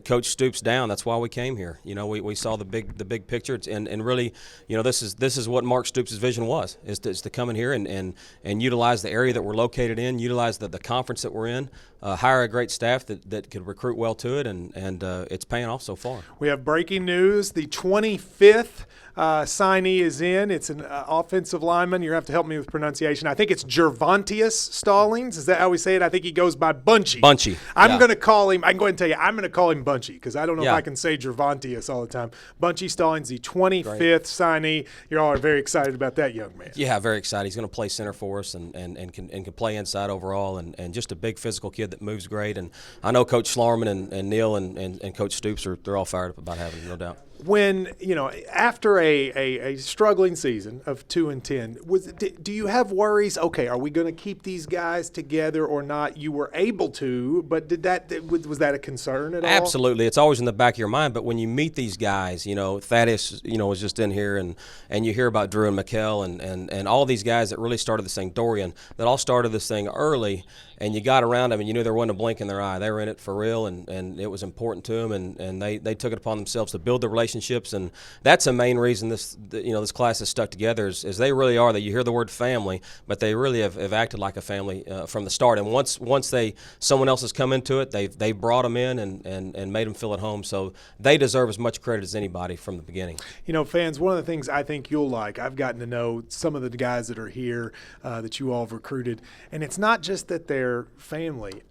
Coach Stoops down. That's why we came here. You know, we saw the big picture, and really, you know, this is what Mark Stoops' vision was, is to come in here and utilize the area that we're located in, utilize the conference that we're in, hire a great staff that could recruit well to it, and it's paying off so far. We have breaking news. The 25th signee is in. It's an offensive lineman. You're going to have to help me with pronunciation. I think it's Gervontius Stallings. Is that how we say it? I think he goes by Bunchy. Bunchy. I'm going to call him – I can go ahead and tell you, I'm going to call him Bunchy because I don't know if I can say Gervontius all the time. Bunchy Stallings, the 25th signee. You all are very excited about that young man. Yeah, very excited. He's going to play center for us and can play inside overall and just a big physical kid that moves great. And I know Coach Schlarman and Neil and Coach Stoops they're all fired up about having him, no doubt. When, you know, after a struggling season of 2-10, do you have worries? Okay, are we going to keep these guys together or not? You were able to, but was that a concern at all? Absolutely, it's always in the back of your mind. But when you meet these guys, you know, Thaddeus, you know, was just in here, and you hear about Drew and Mikkel and all these guys that really started this thing, Dorian, that all started this thing early. And you got around them, and you knew there wasn't a blink in their eye. They were in it for real, and it was important to them, and they took it upon themselves to build the relationship relationships, and that's a main reason this class has stuck together. Is they really are. That you hear the word family, but they really have acted like a family from the start. And once someone else has come into it, they brought them in and made them feel at home. So they deserve as much credit as anybody from the beginning. Fans, one of the things I think you'll like, I've gotten to know some of the guys that are here that you all have recruited, and it's not just that they're family.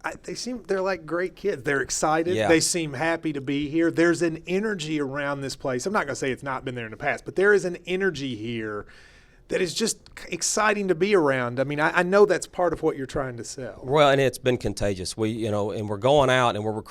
They're like great kids. They're excited. Yeah. They seem happy to be here. There's an energy around this place. I'm not going to say it's not been there in the past, but there is an energy here that is just exciting to be around. I mean, I know that's part of what you're trying to sell. Well, and it's been contagious. And we're going out and we're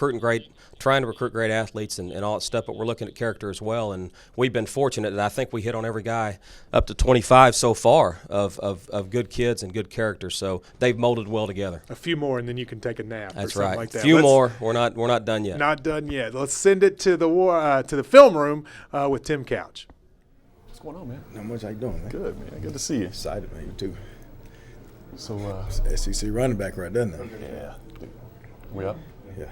trying to recruit great athletes and all that stuff, but we're looking at character as well. And we've been fortunate that I think we hit on every guy up to 25 so far of good kids and good character. So they've molded well together. A few more, and then you can take a nap. That's or something right. Like that. A few more. We're not done yet. Not done yet. Let's send it to the film room with Tim Couch. What's going on, man? Not much. How you doing, man? Good, man. Good to see you. Excited, man. You too. So, SEC running back right there now. Yeah. We up? Yeah.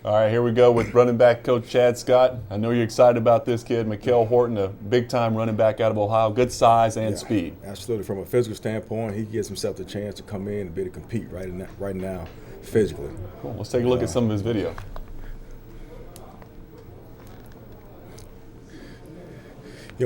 All right, here we go with running back coach Chad Scott. I know you're excited about this kid, Mikael Horton, a big-time running back out of Ohio, good size and speed. Absolutely. From a physical standpoint, he gives himself the chance to come in and be able to compete right now physically. Cool. Let's take a look at some of his video.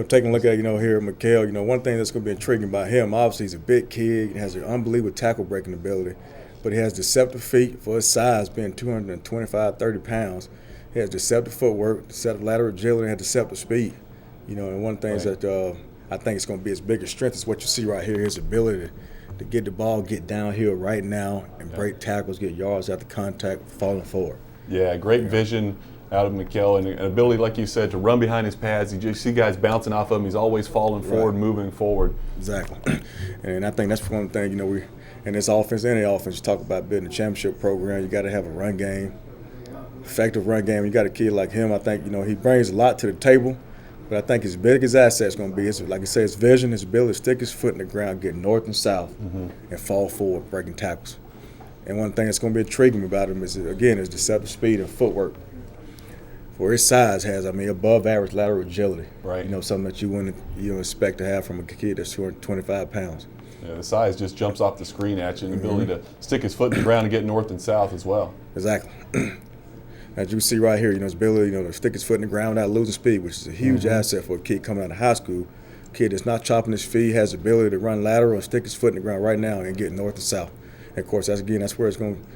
Taking a look at, here, Mikael, one thing that's going to be intriguing about him, obviously he's a big kid, he has an unbelievable tackle breaking ability, but he has deceptive feet for his size, being 225, 30 pounds. He has deceptive footwork, deceptive lateral agility, and deceptive speed. And one of the things that I think is going to be his biggest strength is what you see right here, his ability to get the ball, get downhill right now, and break tackles, get yards after contact, falling forward. Yeah, great vision out of Mikael, and an ability, like you said, to run behind his pads. You just see guys bouncing off of him. He's always falling forward, moving forward. Exactly. And I think that's one thing, we in this offense, any offense, you talk about building a championship program, you got to have a run game, effective run game. You got a kid like him, I think, he brings a lot to the table, but I think his biggest asset is going to be, like I said, his vision, his ability to stick his foot in the ground, get north and south, and fall forward, breaking tackles. And one thing that's going to be intriguing about him is, again, his deceptive speed and footwork. For his size has, above average lateral agility. Right. Something that you wouldn't expect to have from a kid that's 225 pounds. Yeah, the size just jumps off the screen at you, and the ability to stick his foot in the ground and get north and south as well. Exactly. As you see right here, his ability, to stick his foot in the ground without losing speed, which is a huge asset for a kid coming out of high school. A kid that's not chopping his feet, has the ability to run lateral and stick his foot in the ground right now and get north and south. And of course, that's where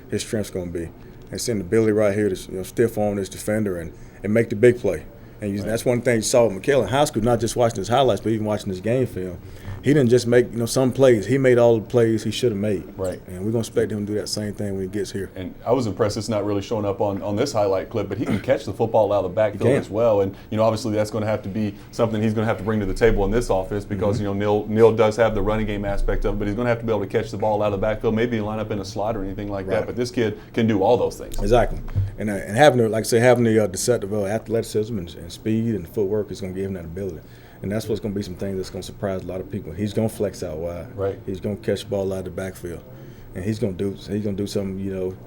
his strength's going to be. And seeing the ability right here to stiff arm this defender and make the big play. And that's one thing you saw with Mikael in high school, not just watching his highlights, but even watching his game film. He didn't just make some plays. He made all the plays he should have made. Right. And we're going to expect him to do that same thing when he gets here. And I was impressed. It's not really showing up on this highlight clip, but he can catch the football out of the backfield as well. And, obviously that's going to have to be something he's going to have to bring to the table in this offense because, Neil does have the running game aspect of it, but he's going to have to be able to catch the ball out of the backfield, maybe line up in a slot or anything like that. But this kid can do all those things. Exactly. And having the deceptive athleticism and speed and footwork is going to give him that ability. And that's what's going to be some things that's going to surprise a lot of people. He's going to flex out wide. Right. He's going to catch the ball out of the backfield, and he's going to do something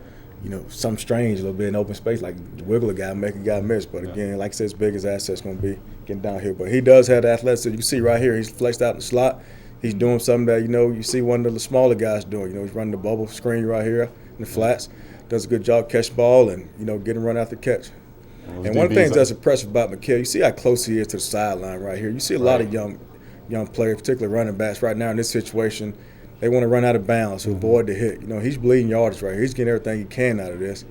something strange a little bit in open space, like wiggle a guy, make a guy miss. But again, like I said, his biggest asset's going to be getting downhill. But he does have the athleticism. You can see right here, he's flexed out in the slot. He's doing something that you see one of the smaller guys doing. He's running the bubble screen right here in the flats. Does a good job catch the ball and getting run after catch. And one thing that's impressive about Mikael, you see how close he is to the sideline right here. You see a lot of young players, particularly running backs right now in this situation, they want to run out of bounds to avoid the hit. He's bleeding yardage right here. He's getting everything he can out of this,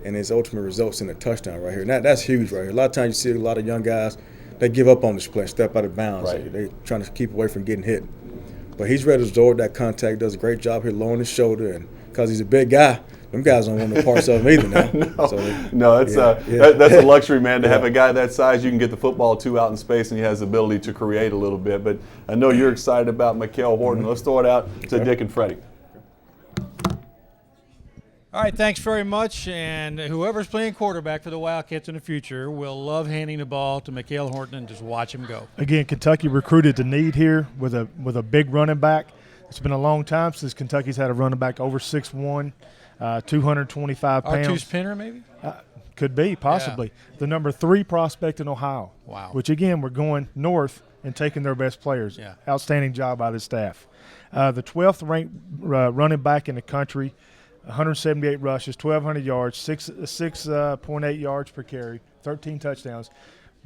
and his ultimate results in a touchdown right here. And that's huge right here. A lot of times you see a lot of young guys, they give up on this play, step out of bounds. Right. They're trying to keep away from getting hit. But he's ready to absorb that contact, does a great job here lowering his shoulder, and because he's a big guy, them guys don't want no parts of him either now. That's a luxury, man, to have a guy that size you can get the football to out in space, and he has the ability to create a little bit. But I know you're excited about Mikael Horton. Let's throw it out to Dick and Freddie. All right, thanks very much. And whoever's playing quarterback for the Wildcats in the future will love handing the ball to Mikael Horton and just watch him go. Again, Kentucky recruited the need here with a big running back. It's been a long time since Kentucky's had a running back over 6'1". 225 pounds. R2's Pinner, maybe? Could be, possibly. Yeah. The number 3 prospect in Ohio. Wow. Which, again, we're going north and taking their best players. Yeah. Outstanding job by the staff. The 12th ranked running back in the country, 178 rushes, 1,200 yards, 6.8 yards per carry, 13 touchdowns.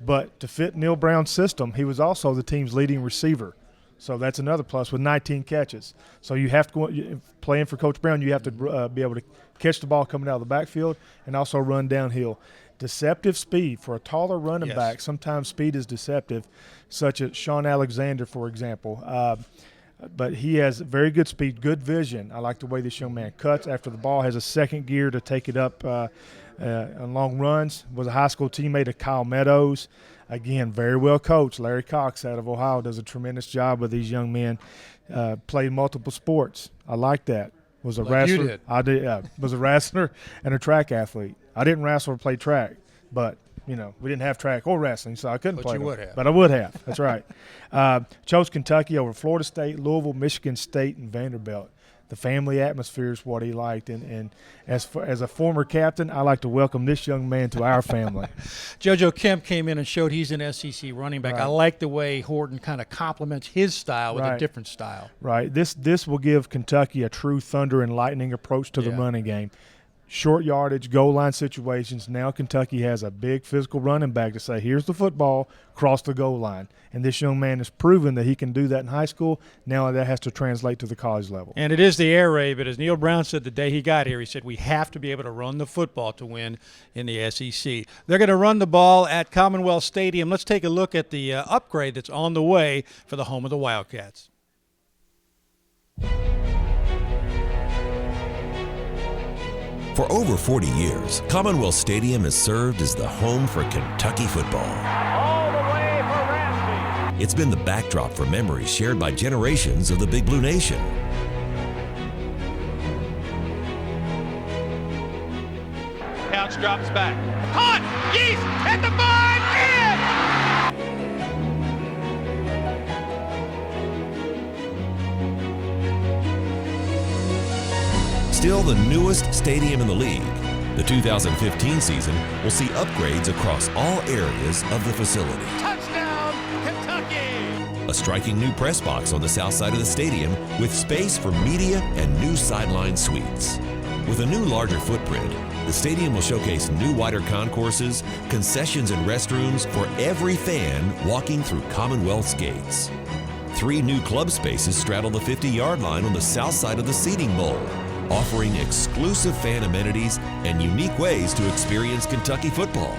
But to fit Neil Brown's system, he was also the team's leading receiver. So that's another plus with 19 catches. So you have to playing for Coach Brown, you have to be able to catch the ball coming out of the backfield and also run downhill. Deceptive speed for a taller running back. Sometimes speed is deceptive, such as Sean Alexander, for example. But he has very good speed, good vision. I like the way this young man cuts after the ball, has a second gear to take it up on long runs. Was a high school teammate of Kyle Meadows. Again, very well coached. Larry Cox out of Ohio does a tremendous job with these young men. Played multiple sports. I like that. Was a wrestler. You did. I did. Was a wrestler and a track athlete. I didn't wrestle or play track, but we didn't have track or wrestling, so I couldn't play. But you them. would have. But I would have. That's right. Chose Kentucky over Florida State, Louisville, Michigan State, and Vanderbilt. The family atmosphere is what he liked, and as a former captain, I like to welcome this young man to our family. JoJo Kemp came in and showed he's an SEC running back. Right. I like the way Horton kind of complements his style with a different style. Right. This will give Kentucky a true thunder and lightning approach to the running game. Short yardage, goal line situations. Now Kentucky has a big physical running back to say, here's the football, cross the goal line. And this young man has proven that he can do that in high school. Now that has to translate to the college level. And it is the air raid, but as Neil Brown said the day he got here, he said we have to be able to run the football to win in the SEC. They're going to run the ball at Commonwealth Stadium. Let's take a look at the upgrade that's on the way for the home of the Wildcats. For over 40 years, Commonwealth Stadium has served as the home for Kentucky football. All the way for Ramsey. It's been the backdrop for memories shared by generations of the Big Blue Nation. Couch drops back. Caught! Yeast at the 5! Still the newest stadium in the league, the 2015 season will see upgrades across all areas of the facility. Touchdown, Kentucky! A striking new press box on the south side of the stadium with space for media and new sideline suites. With a new larger footprint, the stadium will showcase new wider concourses, concessions and restrooms for every fan walking through Commonwealth's gates. 3 new club spaces straddle the 50-yard line on the south side of the seating bowl, offering exclusive fan amenities and unique ways to experience Kentucky football.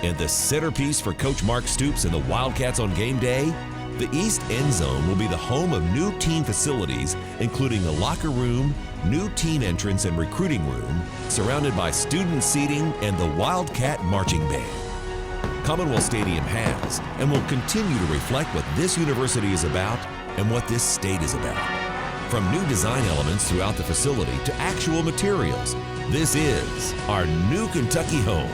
And the centerpiece for Coach Mark Stoops and the Wildcats on game day, the East End Zone will be the home of new team facilities, including the locker room, new team entrance and recruiting room, surrounded by student seating and the Wildcat marching band. Commonwealth Stadium has and will continue to reflect what this university is about and what this state is about. From new design elements throughout the facility to actual materials, this is our new Kentucky home.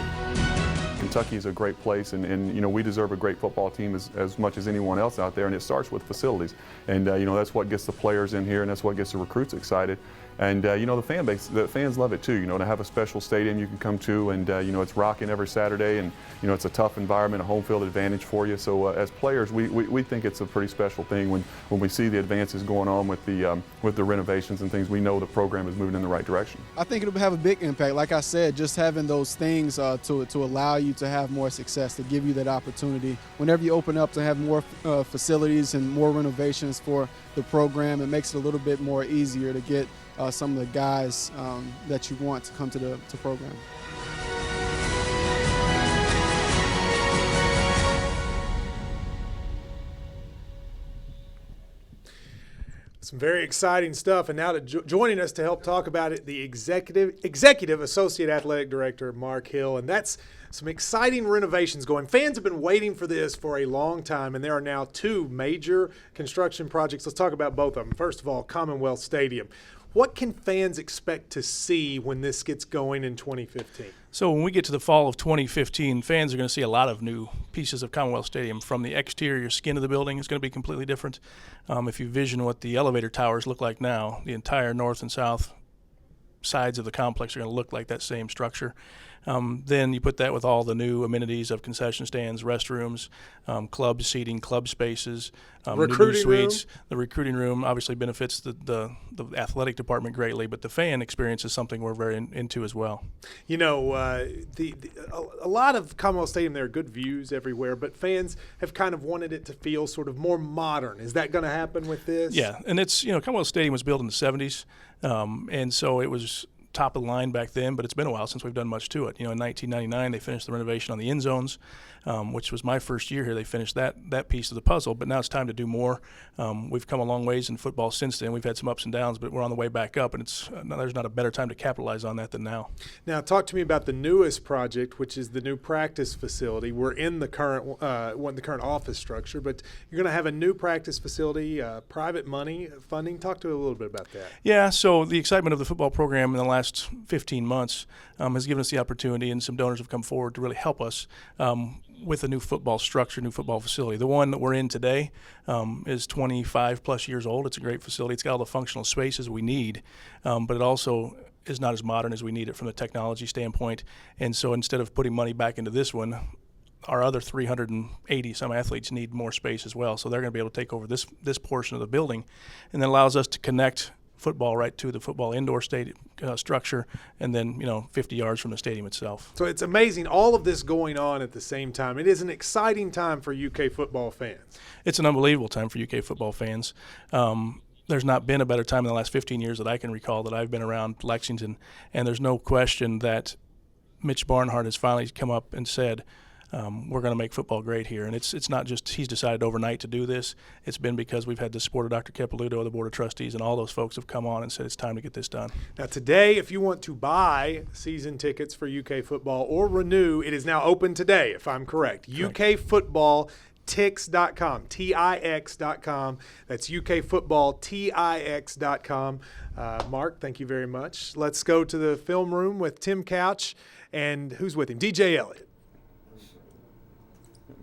Kentucky is a great place, and we deserve a great football team as much as anyone else out there, and it starts with facilities. And that's what gets the players in here, and that's what gets the recruits excited. And the fan base, the fans love it too. To have a special stadium you can come to, and it's rocking every Saturday, and it's a tough environment, a home field advantage for you. So as players, we think it's a pretty special thing when we see the advances going on with the renovations and things. We know the program is moving in the right direction. I think it'll have a big impact. Like I said, just having those things to allow you to have more success, to give you that opportunity. Whenever you open up to have more facilities and more renovations for the program, it makes it a little bit more easier to get some of the guys that you want to come to the program. Some very exciting stuff. And now joining us to help talk about it, the Executive Associate Athletic Director, Mark Hill. And that's some exciting renovations going. Fans have been waiting for this for a long time, and there are now 2 major construction projects. Let's talk about both of them. First of all, Commonwealth Stadium. What can fans expect to see when this gets going in 2015? So when we get to the fall of 2015, fans are going to see a lot of new pieces of Commonwealth Stadium. From the exterior skin of the building, it's going to be completely different. If you vision what the elevator towers look like now, the entire north and south sides of the complex are going to look like that same structure. Then you put that with all the new amenities of concession stands, restrooms, club seating, club spaces, Recruiting new suites. room. The recruiting room obviously benefits the athletic department greatly, but the fan experience is something we're very into as well. You know, a lot of Commonwealth Stadium, there are good views everywhere, but fans have kind of wanted it to feel sort of more modern. Is that going to happen with this? Yeah, and it's, Commonwealth Stadium was built in the 70s, and so it was top of the line back then, but it's been a while since we've done much to it. In 1999 they finished the renovation on the end zones, which was my first year here. They finished that piece of the puzzle, but now it's time to do more. We've come a long ways in football since then. We've had some ups and downs, but we're on the way back up, and there's not a better time to capitalize on that than now. Now, talk to me about the newest project, which is the new practice facility. We're in the current office structure, but you're going to have a new practice facility, private money funding. Talk to me a little bit about that. Yeah, so the excitement of the football program in the last 15 months has given us the opportunity, and some donors have come forward to really help us with a new football structure, new football facility. The one that we're in today is 25 plus years old. It's a great facility. It's got all the functional spaces we need, but it also is not as modern as we need it from a technology standpoint. And so instead of putting money back into this one, our other 380 some athletes need more space as well. So they're going to be able to take over this portion of the building, and that allows us to connect football right to the football indoor stadium structure, and then 50 yards from the stadium itself. So it's amazing, all of this going on at the same time. It is an exciting time for UK football fans. It's an unbelievable time for UK football fans. There's not been a better time in the last 15 years that I can recall that I've been around Lexington, and there's no question that Mitch Barnhart has finally come up and said, we're going to make football great here. And it's not just he's decided overnight to do this. It's been because we've had the support of Dr. Capilouto, the Board of Trustees, and all those folks have come on and said it's time to get this done. Now today, if you want to buy season tickets for UK football or renew, it is now open today, if I'm correct. UKFootballTix.com, Tix.com. That's UKFootballTix.com. Mark, thank you very much. Let's go to the film room with Tim Couch, and who's with him? DJ Elliott.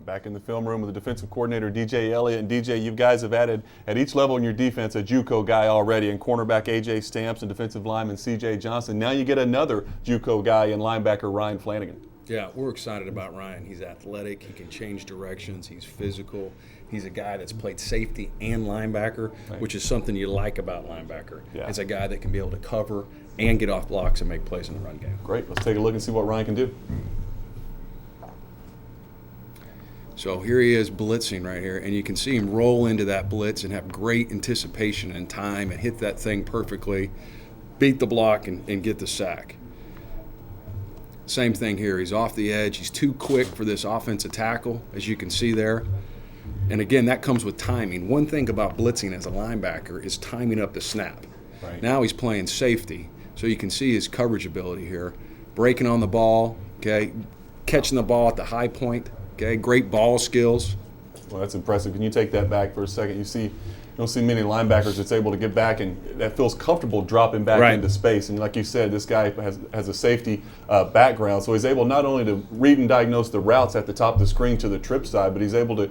Back in the film room with the defensive coordinator, DJ Elliott. And DJ, you guys have added at each level in your defense a JUCO guy already, and cornerback A.J. Stamps and defensive lineman C.J. Johnson. Now you get another JUCO guy in linebacker Ryan Flanagan. Yeah, we're excited about Ryan. He's athletic. He can change directions. He's physical. He's a guy that's played safety and linebacker, which is something you like about linebacker. Yeah. It's a guy that can be able to cover and get off blocks and make plays in the run game. Great. Let's take a look and see what Ryan can do. So here he is blitzing right here, and you can see him roll into that blitz and have great anticipation and time and hit that thing perfectly, beat the block, and get the sack. Same thing here. He's off the edge. He's too quick for this offensive tackle, as you can see there. And again, that comes with timing. One thing about blitzing as a linebacker is timing up the snap. Right. Now he's playing safety, so you can see his coverage ability here. Breaking on the ball, okay, catching the ball at the high point. Okay, great ball skills. Well, that's impressive. Can you take that back for a second? You don't see many linebackers that's able to get back and that feels comfortable dropping back into space. And like you said, this guy has a safety background, so he's able not only to read and diagnose the routes at the top of the screen to the trip side, but he's able to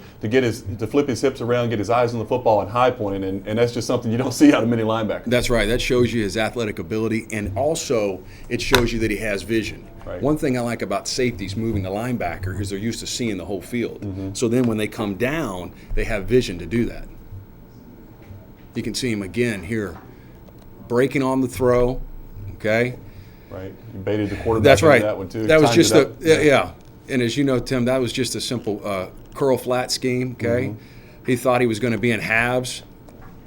flip his hips around, get his eyes on the football and high point, and that's just something you don't see out of many linebackers. That's right. That shows you his athletic ability, and also it shows you that he has vision. Right. One thing I like about safeties moving the linebacker is they're used to seeing the whole field. So then when they come down, they have vision to do that. You can see him again here, breaking on the throw, okay? Right, you baited the quarterback. That's right. That one too. That was Timed just it up. yeah. And as you know, Tim, that was just a simple curl flat scheme, okay? He thought he was going to be in halves,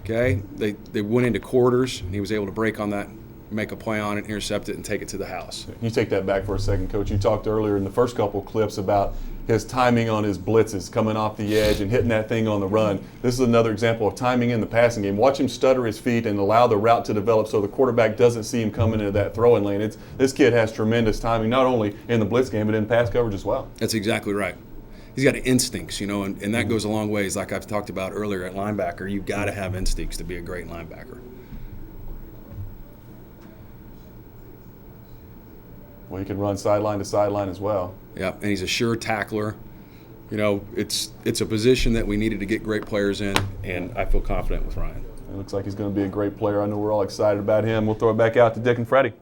okay? They went into quarters, and he was able to break on that, make a play on it, intercept it, and take it to the house. Can you take that back for a second, Coach? You talked earlier in the first couple clips about his timing on his blitzes, coming off the edge and hitting that thing on the run. This is another example of timing in the passing game. Watch him stutter his feet and allow the route to develop so the quarterback doesn't see him coming into that throwing lane. This kid has tremendous timing, not only in the blitz game, but in pass coverage as well. That's exactly right. He's got instincts, and that goes a long ways. Like I've talked about earlier at linebacker, you've got to have instincts to be a great linebacker. Well, he can run sideline to sideline as well. Yeah, and he's a sure tackler. It's a position that we needed to get great players in, and I feel confident with Ryan. It looks like he's going to be a great player. I know we're all excited about him. We'll throw it back out to Dick and Freddie.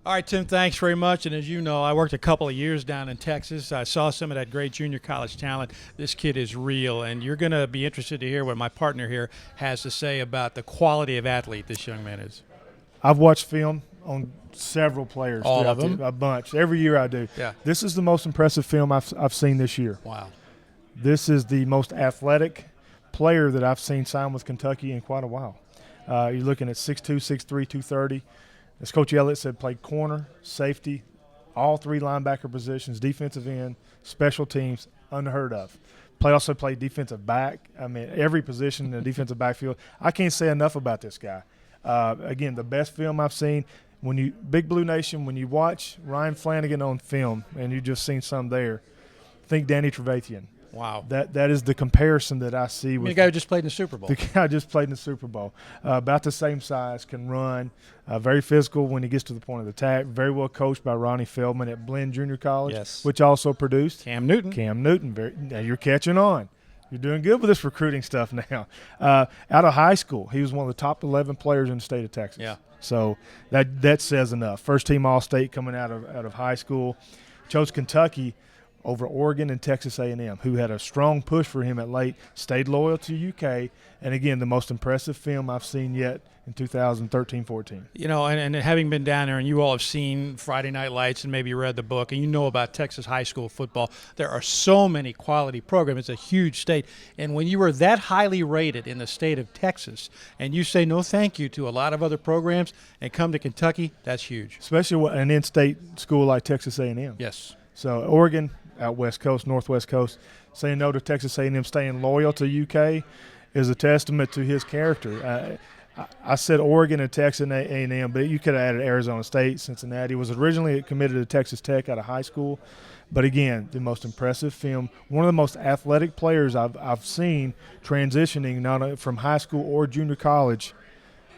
All right, Tim, thanks very much. And as you know, I worked a couple of years down in Texas. I saw some of that great junior college talent. This kid is real, and you're going to be interested to hear what my partner here has to say about the quality of athlete this young man is. I've watched film on several players. All of them? A bunch. Every year I do. Yeah. This is the most impressive film I've seen this year. Wow. This is the most athletic player that I've seen sign with Kentucky in quite a while. You're looking at 6'2", 6'3", 230. As Coach Elliott said, played corner, safety, all three linebacker positions, defensive end, special teams, unheard of. Also played defensive back. I mean, every position in the defensive backfield. I can't say enough about this guy. Again, the best film I've seen. Big Blue Nation, when you watch Ryan Flanagan on film, and you just seen some there, think Danny Trevathan. Wow. That is the comparison that I see with the guy who just played in the Super Bowl. The guy just played in the Super Bowl. About the same size, can run, very physical when he gets to the point of attack, very well coached by Ronnie Feldman at Blinn Junior College, yes, which also produced Cam Newton. Now you're catching on. You're doing good with this recruiting stuff now. Out of high school, he was one of the top 11 players in the state of Texas. Yeah. So that says enough. First team All-State coming out of high school. Chose Kentucky over Oregon and Texas A&M, who had a strong push for him at late, stayed loyal to UK, and again, the most impressive film I've seen yet in 2013-14. You know, and having been down there, and you all have seen Friday Night Lights and maybe read the book, and you know about Texas high school football, there are so many quality programs. It's a huge state. And when you were that highly rated in the state of Texas, and you say no thank you to a lot of other programs and come to Kentucky, that's huge. Especially an in-state school like Texas A&M. Yes. So Oregon, out West Coast, Northwest Coast, saying no to Texas A&M, staying loyal to UK is a testament to his character. I said Oregon and Texas A&M, but you could have added Arizona State, Cincinnati. Was originally committed to Texas Tech out of high school. But again, the most impressive film, one of the most athletic players I've seen transitioning not only from high school or junior college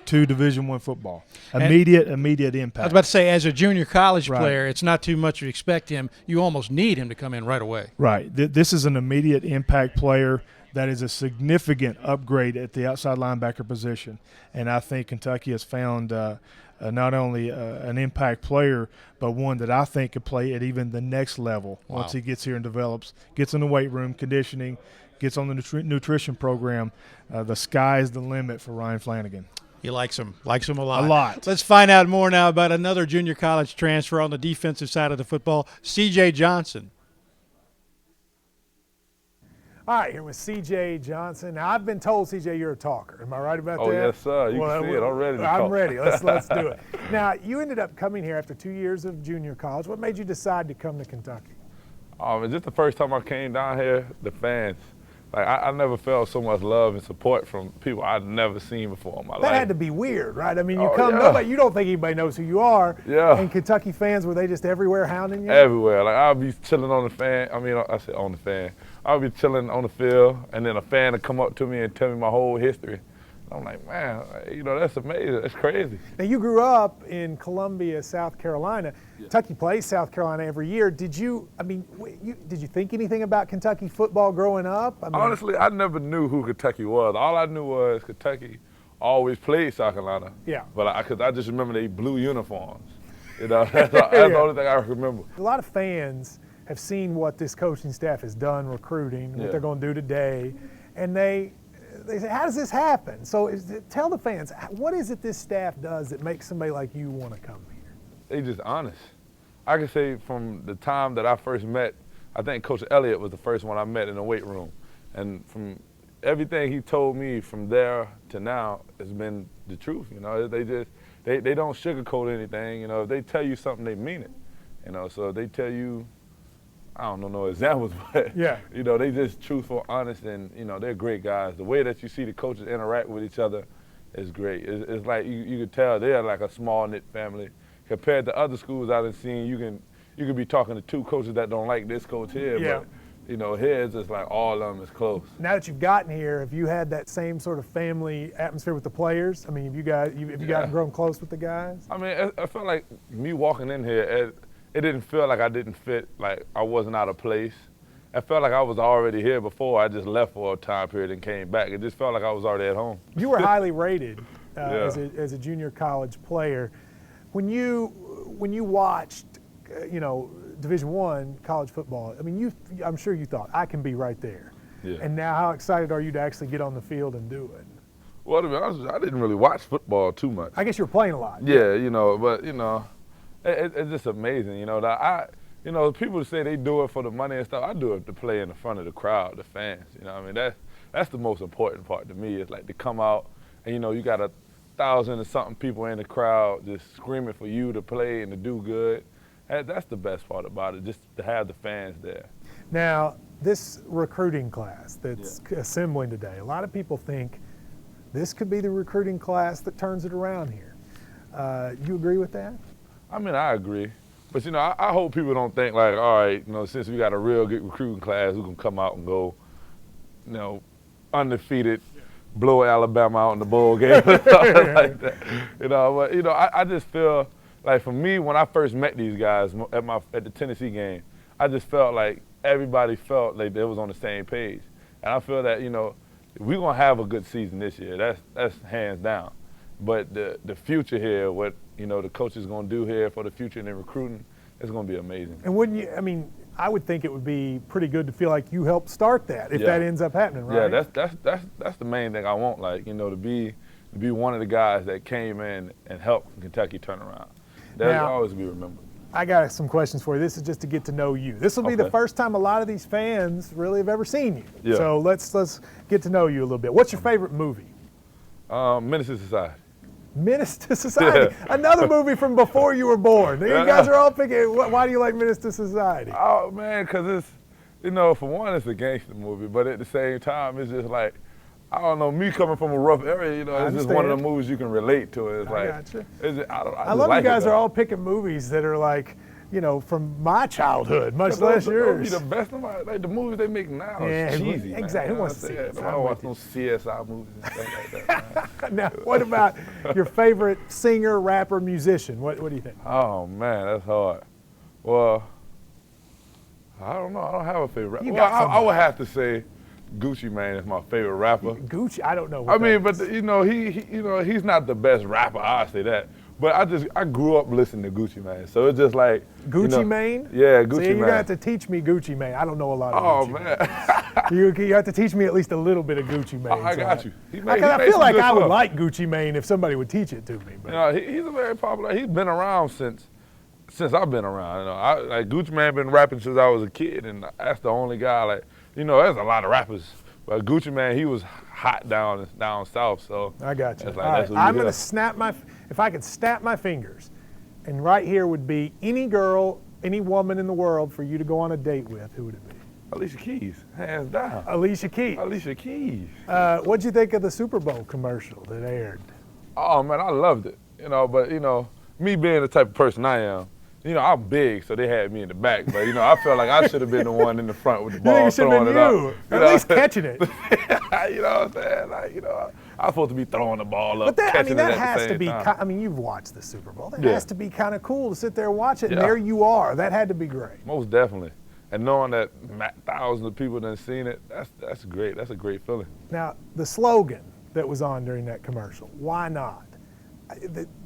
to Division I football. Immediate impact. I was about to say, as a junior college player, it's not too much to expect him. You almost need him to come in right away. Right. This is an immediate impact player that is a significant upgrade at the outside linebacker position. And I think Kentucky has found not only an impact player, but one that I think could play at even the next level once he gets here and develops, gets in the weight room, conditioning, gets on the nutrition program. The sky is the limit for Ryan Flanagan. He likes him a lot. A lot. Let's find out more now about another junior college transfer on the defensive side of the football, C.J. Johnson. All right, here with C.J. Johnson. Now, I've been told, C.J., you're a talker. Am I right about that? Oh, yes, sir. You can see it. I'm ready to talk. I'm ready. Let's do it. Now, you ended up coming here after 2 years of junior college. What made you decide to come to Kentucky? It's just the first time I came down here, the fans. Like, I never felt so much love and support from people I'd never seen before in my life. That had to be weird, right? I mean, you you don't think anybody knows who you are. Yeah. And Kentucky fans, were they just everywhere hounding you? Everywhere. Like, I'll be chilling on the fan. I said on the fan. I'll be chilling on the field, and then a fan will come up to me and tell me my whole history. I'm like, man, that's amazing. That's crazy. Now, you grew up in Columbia, South Carolina. Yeah. Kentucky plays South Carolina every year. Did you think anything about Kentucky football growing up? Honestly, I never knew who Kentucky was. All I knew was Kentucky always played South Carolina. Yeah. But I just remember they blue uniforms. That's the only thing I remember. A lot of fans have seen what this coaching staff has done recruiting, what they're going to do today, and they say, how does this happen? So tell the fans, what is it this staff does that makes somebody like you want to come here? They just honest. I can say from the time that I first met, I think Coach Elliott was the first one I met in the weight room. And from everything he told me from there to now has been the truth. They don't sugarcoat anything. If they tell you something, they mean it. So if they tell you, I don't know no examples, but they just truthful, honest, and they're great guys. The way that you see the coaches interact with each other is great. It's like you could tell they're like a small knit family compared to other schools I've seen. You can be talking to two coaches that don't like this coach here, but here it's just like all of them is close. Now that you've gotten here, have you had that same sort of family atmosphere with the players? I mean, have you gotten grown close with the guys? I mean, I felt like me walking in here. It didn't feel like I didn't fit, like I wasn't out of place. I felt like I was already here before. I just left for a time period and came back. It just felt like I was already at home. You were highly rated as a junior college player. When you when you watched, Division I college football, I mean, I'm sure you thought, I can be right there. Yeah. And now how excited are you to actually get on the field and do it? Well, to be honest, I didn't really watch football too much. I guess you're playing a lot. Yeah, but it's just amazing. People say they do it for the money and stuff. I do it to play in the front of the crowd, the fans. That's the most important part to me. Is like to come out and you got 1,000 or something people in the crowd just screaming for you to play and to do good. That's the best part about it, just to have the fans there. Now, this recruiting class that's assembling today, a lot of people think this could be the recruiting class that turns it around here. You agree with that? I mean, I agree. But, I hope people don't think like, all right, since we got a real good recruiting class, we can come out and go, undefeated, blow Alabama out in the bowl game or something like that. But, I just feel like for me, when I first met these guys at the Tennessee game, I just felt like everybody felt like they was on the same page. And I feel that, we're going to have a good season this year. That's hands down. But the future here, what, the coach is going to do here for the future and in recruiting, it's going to be amazing. And wouldn't you, I would think it would be pretty good to feel like you helped start that if that ends up happening, right? Yeah, that's the main thing I want, to be one of the guys that came in and helped Kentucky turn around. That'll always be remembered. I got some questions for you. This is just to get to know you. This will be the first time a lot of these fans really have ever seen you. Yeah. So let's get to know you a little bit. What's your favorite movie? Menace to Society. Menace to Society. Yeah. Another movie from before you were born. You guys are all picking. Why do you like Menace to Society? Oh, man, because it's, for one, it's a gangster movie, but at the same time, it's just like, I don't know, me coming from a rough area, it's just one of the movies you can relate to. It's gotcha. I love like you guys are all picking movies that are like, from my childhood, much less yours. The best of the movies they make now is cheesy. Exactly. Who wants to see it? I watch those CSI movies and stuff like that. Now, what about your favorite singer, rapper, musician? What do you think? Oh, man, that's hard. Well, I don't know. I don't have a favorite rapper. I would have to say Gucci Mane is my favorite rapper. Gucci, I don't know. He's not the best rapper. I say that. But I grew up listening to Gucci Mane, so it's just like Gucci Mane. Yeah, Gucci Mane. So you're gonna have to teach me Gucci Mane. I don't know a lot of Gucci man. You have to teach me at least a little bit of Gucci Mane. I got you. I feel like I would like Gucci Mane if somebody would teach it to me. But. He's a very popular. He's been around since I've been around. Gucci Mane been rapping since I was a kid, and that's the only guy. There's a lot of rappers, but Gucci Mane, he was hot down south. So I got you. All right. I'm gonna if I could snap my fingers, and right here would be any girl, any woman in the world for you to go on a date with, who would it be? Alicia Keys, hands down. Alicia Keys. Alicia Keys. What'd you think of the Super Bowl commercial that aired? Oh man, I loved it. But me being the type of person I am, I'm big, so they had me in the back. But I felt like I should have been the one in the front with the ball throwing it up. At least catching it. You know what I'm saying? I'm supposed to be throwing the ball up, but catching it at has the same to be. time. You've watched the Super Bowl. That has to be kind of cool to sit there and watch it. And there you are. That had to be great. Most definitely. And knowing that thousands of people done seen it, that's great. That's a great feeling. Now, the slogan that was on during that commercial, why not?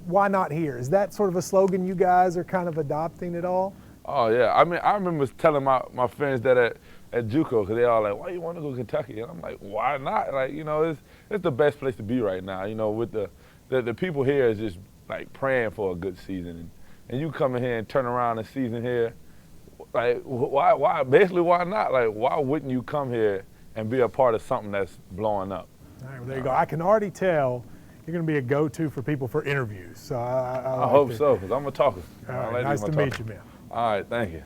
Why not here? Is that sort of a slogan you guys are kind of adopting at all? Oh, yeah. I remember telling my friends that at JUCO, because they all like, why you want to go to Kentucky? And I'm like, why not? It's the best place to be right now. With the people here is just like praying for a good season. And you come in here and turn around the season here, why? Basically, why not? Why wouldn't you come here and be a part of something that's blowing up? All right, well, there you go. I can already tell you're going to be a go-to for people for interviews. So I hope so, because I'm a talker. All right, nice to meet you, man. All right, thank you.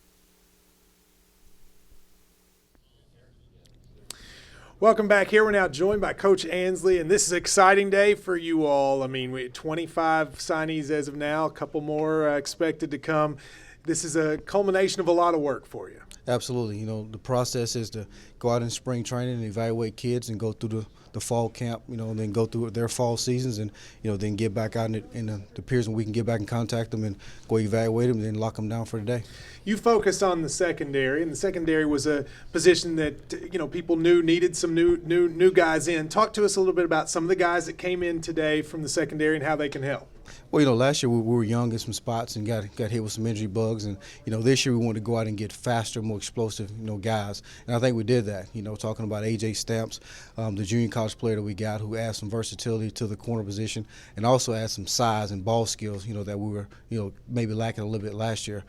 Welcome back here. We're now joined by Coach Ansley, and this is an exciting day for you all. We had 25 signees as of now, a couple more expected to come. This is a culmination of a lot of work for you. Absolutely. The process is to go out in spring training and evaluate kids and go through the fall camp, and then go through their fall seasons and, then get back out in the periods when we can get back and contact them and go evaluate them and then lock them down for the day. You focused on the secondary, and the secondary was a position that, people knew needed some new guys in. Talk to us a little bit about some of the guys that came in today from the secondary and how they can help. Well, last year we were young in some spots and got hit with some injury bugs, and this year we wanted to go out and get faster, more explosive, guys, and I think we did that. Talking about A.J. Stamps, the junior college player that we got, who adds some versatility to the corner position, and also adds some size and ball skills, that we were, maybe lacking a little bit last year.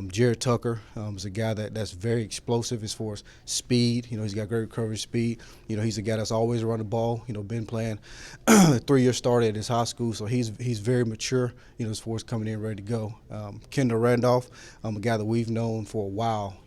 Jared Tucker is a guy that's very explosive as far as speed. He's got great recovery speed. He's a guy that's always around the ball. Been playing 3-year starter at his high school, so he's very mature. As far as coming in ready to go. Kendall Randolph, a guy that we've known for a while.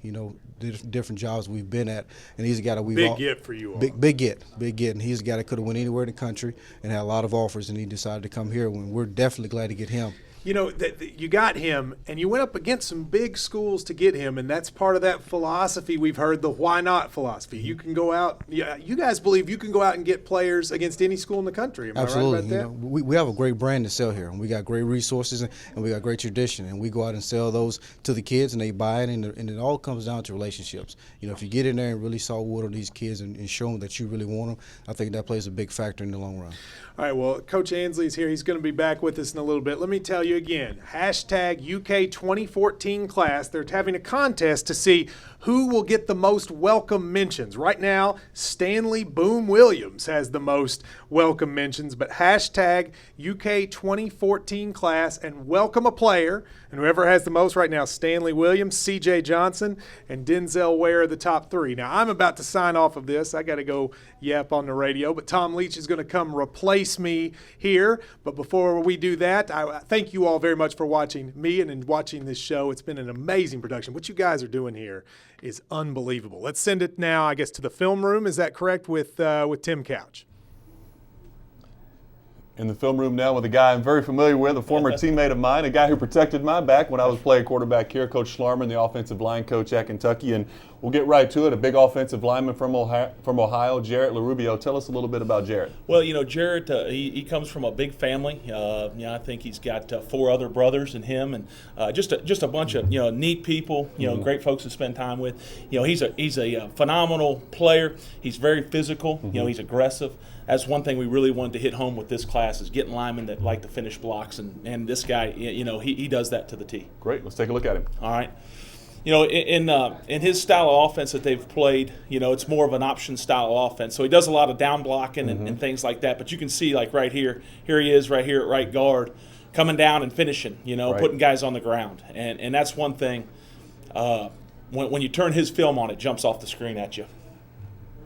Different jobs we've been at, and he's a guy that we've big get for you all. Big get, and he's a guy that could have went anywhere in the country and had a lot of offers, and he decided to come here. And we're definitely glad to get him. You got him, and you went up against some big schools to get him, and that's part of that philosophy we've heard, the why not philosophy. You can go out, you guys believe you can go out and get players against any school in the country. Am Absolutely. I right about that? We have a great brand to sell here, and we got great resources, and we got great tradition, and we go out and sell those to the kids, and they buy it, and it all comes down to relationships. If you get in there and really saw wood on these kids and show them that you really want them, I think that plays a big factor in the long run. All right, well, Coach Ansley's here. He's going to be back with us in a little bit. Let me tell you again, hashtag UK 2014 class. They're having a contest to see who will get the most welcome mentions. Right now, Stanley Boom Williams has the most welcome mentions, but hashtag UK 2014 class and welcome a player. And whoever has the most right now, Stanley Williams, C.J. Johnson, and Denzel Ware are the top 3. Now, I'm about to sign off of this. I got to go yap on the radio, but Tom Leach is going to come replace me here. But before we do that, I thank you all very much for watching me and watching this show. It's been an amazing production. What you guys are doing here is unbelievable. Let's send it now, I guess, to the film room. Is that correct, with Tim Couch? In the film room now with a guy I'm very familiar with, a former teammate of mine, a guy who protected my back when I was playing quarterback here, Coach Schlarman, the offensive line coach at Kentucky. And we'll get right to it. A big offensive lineman from Ohio, Jarrett LaRubio. Tell us a little bit about Jarrett. Well, Jarrett, he comes from a big family. I think he's got 4 other brothers and him, and just a bunch of neat people. Great folks to spend time with. He's a phenomenal player. He's very physical. He's aggressive. That's one thing we really wanted to hit home with this class, is getting linemen that like to finish blocks, and this guy, he does that to the T. Great. Let's take a look at him. All right. In his style of offense that they've played, it's more of an option style of offense. So he does a lot of down blocking and things like that. But you can see, like right here he is right here at right guard, coming down and finishing, right. Putting guys on the ground. And that's one thing, when you turn his film on, it jumps off the screen at you.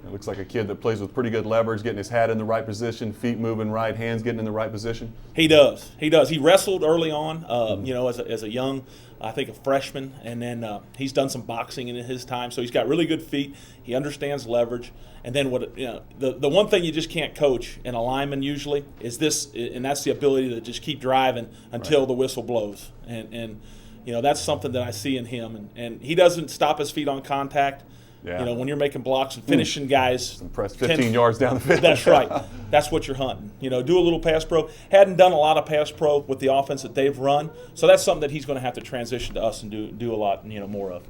It looks like a kid that plays with pretty good leverage, getting his hat in the right position, feet moving right, hands getting in the right position. He does. He wrestled early on, as a young, I think, a freshman, and then he's done some boxing in his time. So he's got really good feet. He understands leverage. And then the one thing you just can't coach in a lineman usually is this, and that's the ability to just keep driving until the whistle blows. And that's something that I see in him. And he doesn't stop his feet on contact. Yeah. When you're making blocks and finishing guys. Press 15 yards down the field. That's right. That's what you're hunting. Do a little pass pro. Hadn't done a lot of pass pro with the offense that they've run. So that's something that he's going to have to transition to us and do a lot, more of.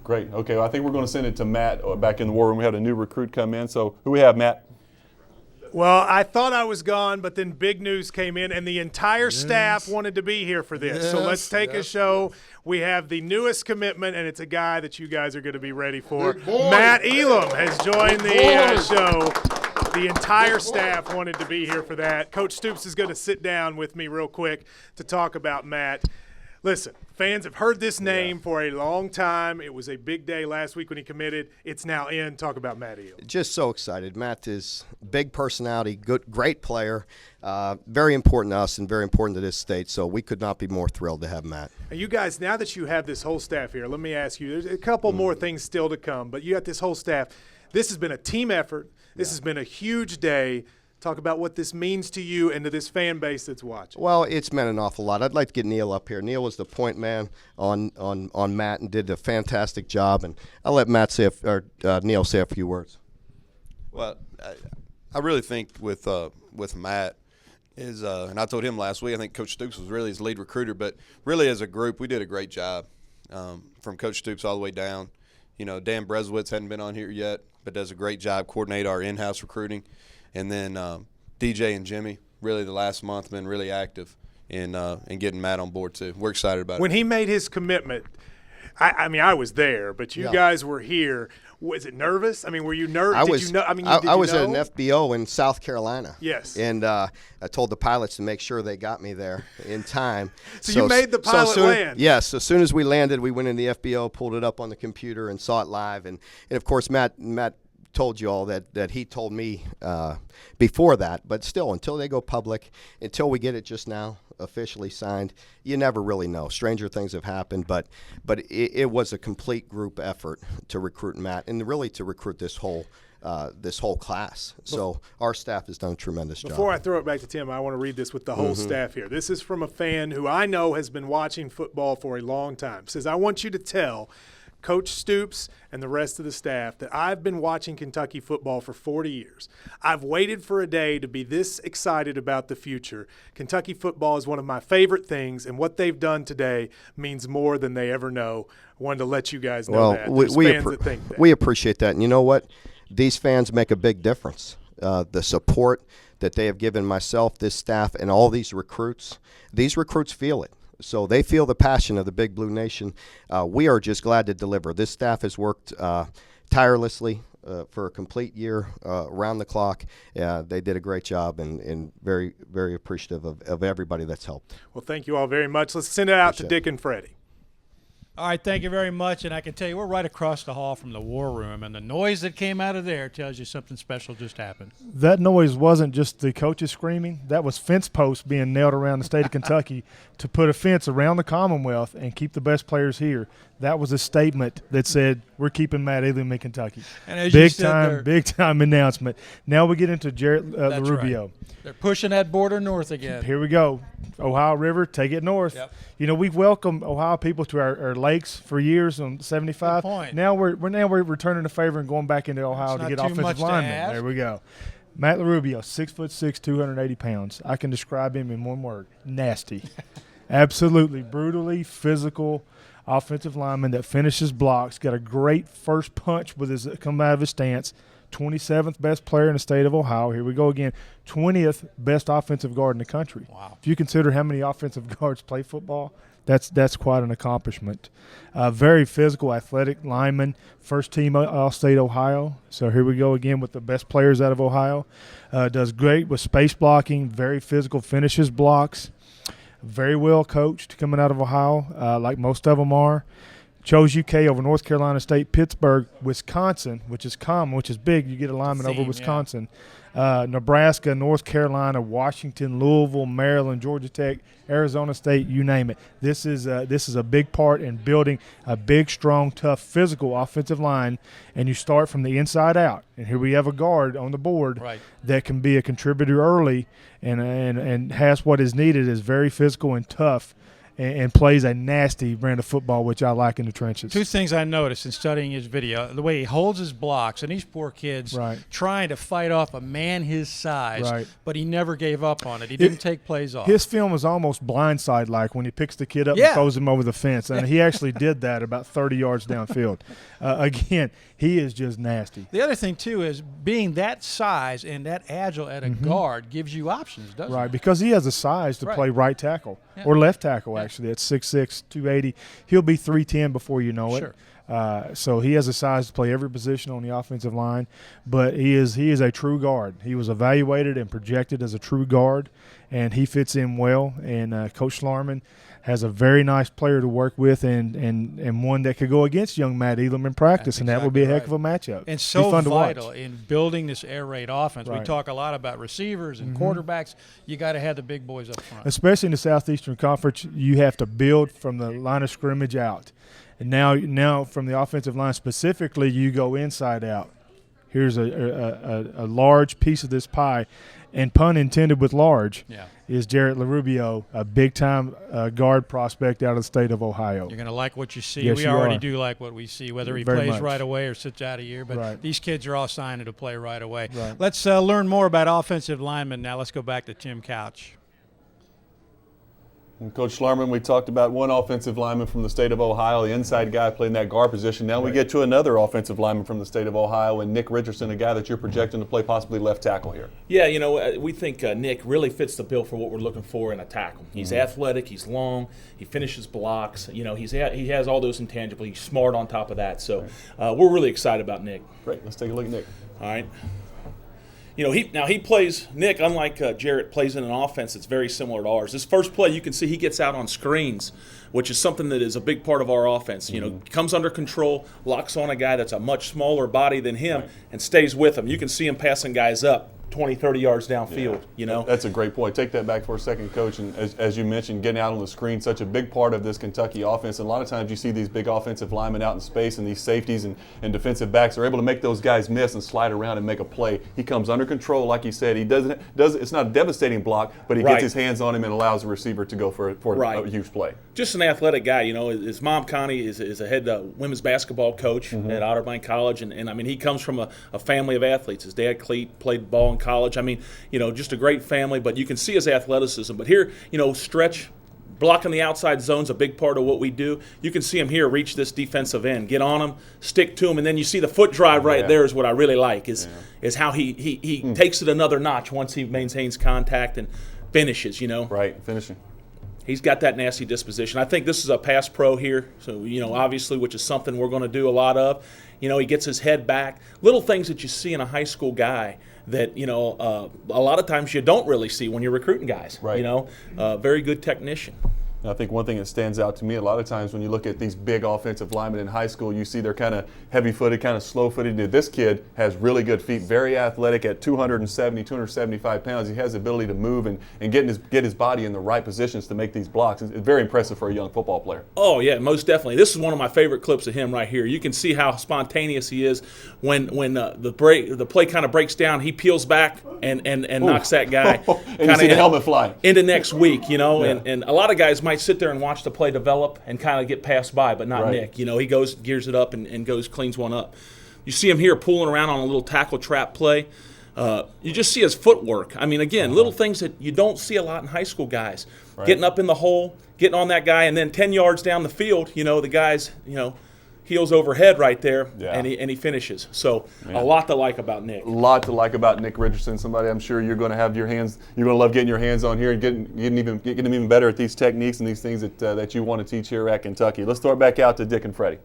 Great. Okay, well, I think we're going to send it to Matt back in the war room. We had a new recruit come in. So who we have, Matt? Well, I thought I was gone, but then big news came in, and the entire staff wanted to be here for this. So let's take a show. We have the newest commitment, and it's a guy that you guys are going to be ready for. Matt Elam has joined the show. The entire staff wanted to be here for that. Coach Stoops is going to sit down with me real quick to talk about Matt. Listen, fans have heard this name for a long time. It was a big day last week when he committed. It's now in. Talk about Matt Elam. Just so excited. Matt is big personality, great player, very important to us and very important to this state. So we could not be more thrilled to have Matt. And you guys, now that you have this whole staff here, let me ask you, there's a couple more things still to come, but you got this whole staff. This has been a team effort. This has been a huge day. Talk about what this means to you and to this fan base that's watching. Well, it's meant an awful lot. I'd like to get Neil up here. Neil was the point man on Matt and did a fantastic job. And I'll let Neil say a few words. Well, I really think with Matt is, and I told him last week, I think Coach Stoops was really his lead recruiter. But really as a group, we did a great job from Coach Stoops all the way down. Dan Breswitz hadn't been on here yet, but does a great job coordinate our in-house recruiting. And then DJ and Jimmy, really the last month, been really active, and getting Matt on board too. We're excited about When it. he made his commitment, I mean, I was there, but you guys were here. Was it nervous? I mean, were you nervous? I was. Did you know? I mean, I was you at know? an FBO in South Carolina. Yes. And I told the pilots to make sure they got me there in time. So you made the pilot land. Yes. As soon as we landed, we went in the FBO, pulled it up on the computer, and saw it live. And of course, Matt told you all that he told me before that. But still, until they go public, until we get it just now officially signed, you never really know. Stranger things have happened, but it was a complete group effort to recruit Matt and really to recruit this whole class. So our staff has done a tremendous job. Before I throw it back to Tim, I want to read this with the whole staff here. This is from a fan who I know has been watching football for a long time. It says, I want you to tell Coach Stoops and the rest of the staff that I've been watching Kentucky football for 40 years. I've waited for a day to be this excited about the future. Kentucky football is one of my favorite things, and what they've done today means more than they ever know. I wanted to let you guys know that. There's fans that think that. We appreciate that. And you know what? These fans make a big difference. The support that they have given myself, this staff, and all these recruits feel it. So they feel the passion of the Big Blue Nation. We are just glad to deliver. This staff has worked tirelessly for a complete year, around the clock. They did a great job and very, very appreciative of everybody that's helped. Well, thank you all very much. Let's send it out to Dick and Freddie. All right, thank you very much. And I can tell you, we're right across the hall from the war room, and the noise that came out of there tells you something special just happened. That noise wasn't just the coaches screaming. That was fence posts being nailed around the state of Kentucky to put a fence around the Commonwealth and keep the best players here. That was a statement that said, we're keeping Matt Elam in Kentucky. And as you said, big time announcement. Now we get into Jarrett That's LaRubio. Right. They're pushing that border north again. Here we go. Ohio River, take it north. Yep. You know, we've welcomed Ohio people to our lakes for years on 75. Good point. Now we're returning the favor and going back into Ohio to get offensive linemen. There we go. Matt LaRubio, 6'6", 280 pounds. I can describe him in one word: nasty. Absolutely, brutally physical offensive lineman that finishes blocks. Got a great first punch with his come out of his stance. 27th best player in the state of Ohio. Here we go again. 20th best offensive guard in the country. Wow. If you consider how many offensive guards play football, that's quite an accomplishment. Very physical, athletic lineman. First team All-State Ohio. So here we go again with the best players out of Ohio. Does great with space blocking. Very physical, finishes blocks. Very well coached coming out of Ohio, like most of them are. Chose UK over North Carolina State, Pittsburgh, Wisconsin, which is common, which is big. You get a lineman over Wisconsin. Nebraska, North Carolina, Washington, Louisville, Maryland, Georgia Tech, Arizona State, you name it. This is a big part in building a big, strong, tough, physical offensive line, and you start from the inside out. And here we have a guard on the board that can be a contributor early and has what is needed, is very physical and tough. And plays a nasty brand of football, which I like in the trenches. Two things I noticed in studying his video: the way he holds his blocks, and these poor kids trying to fight off a man his size, but he never gave up on it. He didn't take plays off. His film is almost blindside-like when he picks the kid up and throws him over the fence, and he actually did that about 30 yards downfield. Again, he is just nasty. The other thing, too, is being that size and that agile at a guard gives you options, doesn't it? Right, because he has the size to play right tackle or left tackle, actually. At 6'6", 280. He'll be 310 before you know it. So he has the size to play every position on the offensive line, but he is a true guard. He was evaluated and projected as a true guard, and he fits in well. And Coach Schlarman has a very nice player to work with and one that could go against young Matt Elam in practice, and that would be a heck of a matchup. And so fun vital to watch. in building this air raid offense. We talk a lot about receivers and quarterbacks. You got to have the big boys up front. Especially in the Southeastern Conference, you have to build from the line of scrimmage out. And now from the offensive line specifically, you go inside out. Here's a large piece of this pie, and pun intended with large, is Jarrett LaRubio, a big-time guard prospect out of the state of Ohio. You're going to like what you see. Yes, we already do like what we see, whether he Very plays much. right away or sits out a year. But these kids are all signed to play right away. Right. Let's learn more about offensive linemen now. Let's go back to Tim Couch. And Coach Schlarman, we talked about one offensive lineman from the state of Ohio, the inside guy playing that guard position. Now we get to another offensive lineman from the state of Ohio, and Nick Richardson, a guy that you're projecting to play possibly left tackle here. Yeah, we think Nick really fits the bill for what we're looking for in a tackle. He's athletic, he's long, he finishes blocks. He has all those intangibles. He's smart on top of that. So we're really excited about Nick. Great. Let's take a look at Nick. All right. He plays, Nick, unlike Jarrett, plays in an offense that's very similar to ours. This first play, you can see he gets out on screens, which is something that is a big part of our offense. Comes under control, locks on a guy that's a much smaller body than him, and stays with him. You can see him passing guys up 20, 30 yards downfield, That's a great point. Take that back for a second, Coach. And as you mentioned, getting out on the screen, such a big part of this Kentucky offense. And a lot of times you see these big offensive linemen out in space, and these safeties and defensive backs are able to make those guys miss and slide around and make a play. He comes under control, like you said. He doesn't. It's not a devastating block, but he gets his hands on him and allows the receiver to go for a huge play. Just an athletic guy. His mom, Connie, is a head women's basketball coach at Otterbein College. And I mean, he comes from a family of athletes. His dad, Cleet, played ball in college. I mean, just a great family, but you can see his athleticism. But here, stretch, blocking the outside zone's a big part of what we do. You can see him here reach this defensive end, get on him, stick to him, and then you see the foot drive there is what I really like, is how he takes it another notch once he maintains contact and finishes, Right, finishing. He's got that nasty disposition. I think this is a pass pro here, so, obviously, which is something we're going to do a lot of. He gets his head back. Little things that you see in a high school guy that, a lot of times you don't really see when you're recruiting guys. Right. Very good technician. I think one thing that stands out to me a lot of times when you look at these big offensive linemen in high school, you see they're kind of heavy-footed, kind of slow-footed. This kid has really good feet, very athletic at 275 pounds. He has the ability to move and get his body in the right positions to make these blocks. It's very impressive for a young football player. Oh, yeah, most definitely. This is one of my favorite clips of him right here. You can see how spontaneous he is when the play kind of breaks down. He peels back and knocks that guy and you see the helmet fly into next week, and a lot of guys might sit there and watch the play develop and kind of get passed by, but not Nick. He gears it up and cleans one up. You see him here pulling around on a little tackle trap play. You just see his footwork. I mean, again, little things that you don't see a lot in high school guys. Getting up in the hole, getting on that guy, and then 10 yards down the field, the guy's, heels overhead right there, and he finishes. So a lot to like about Nick. A lot to like about Nick Richardson. Somebody I'm sure you're going to have you're going to love getting your hands on here and getting him even better at these techniques and these things that you want to teach here at Kentucky. Let's throw it back out to Dick and Freddie.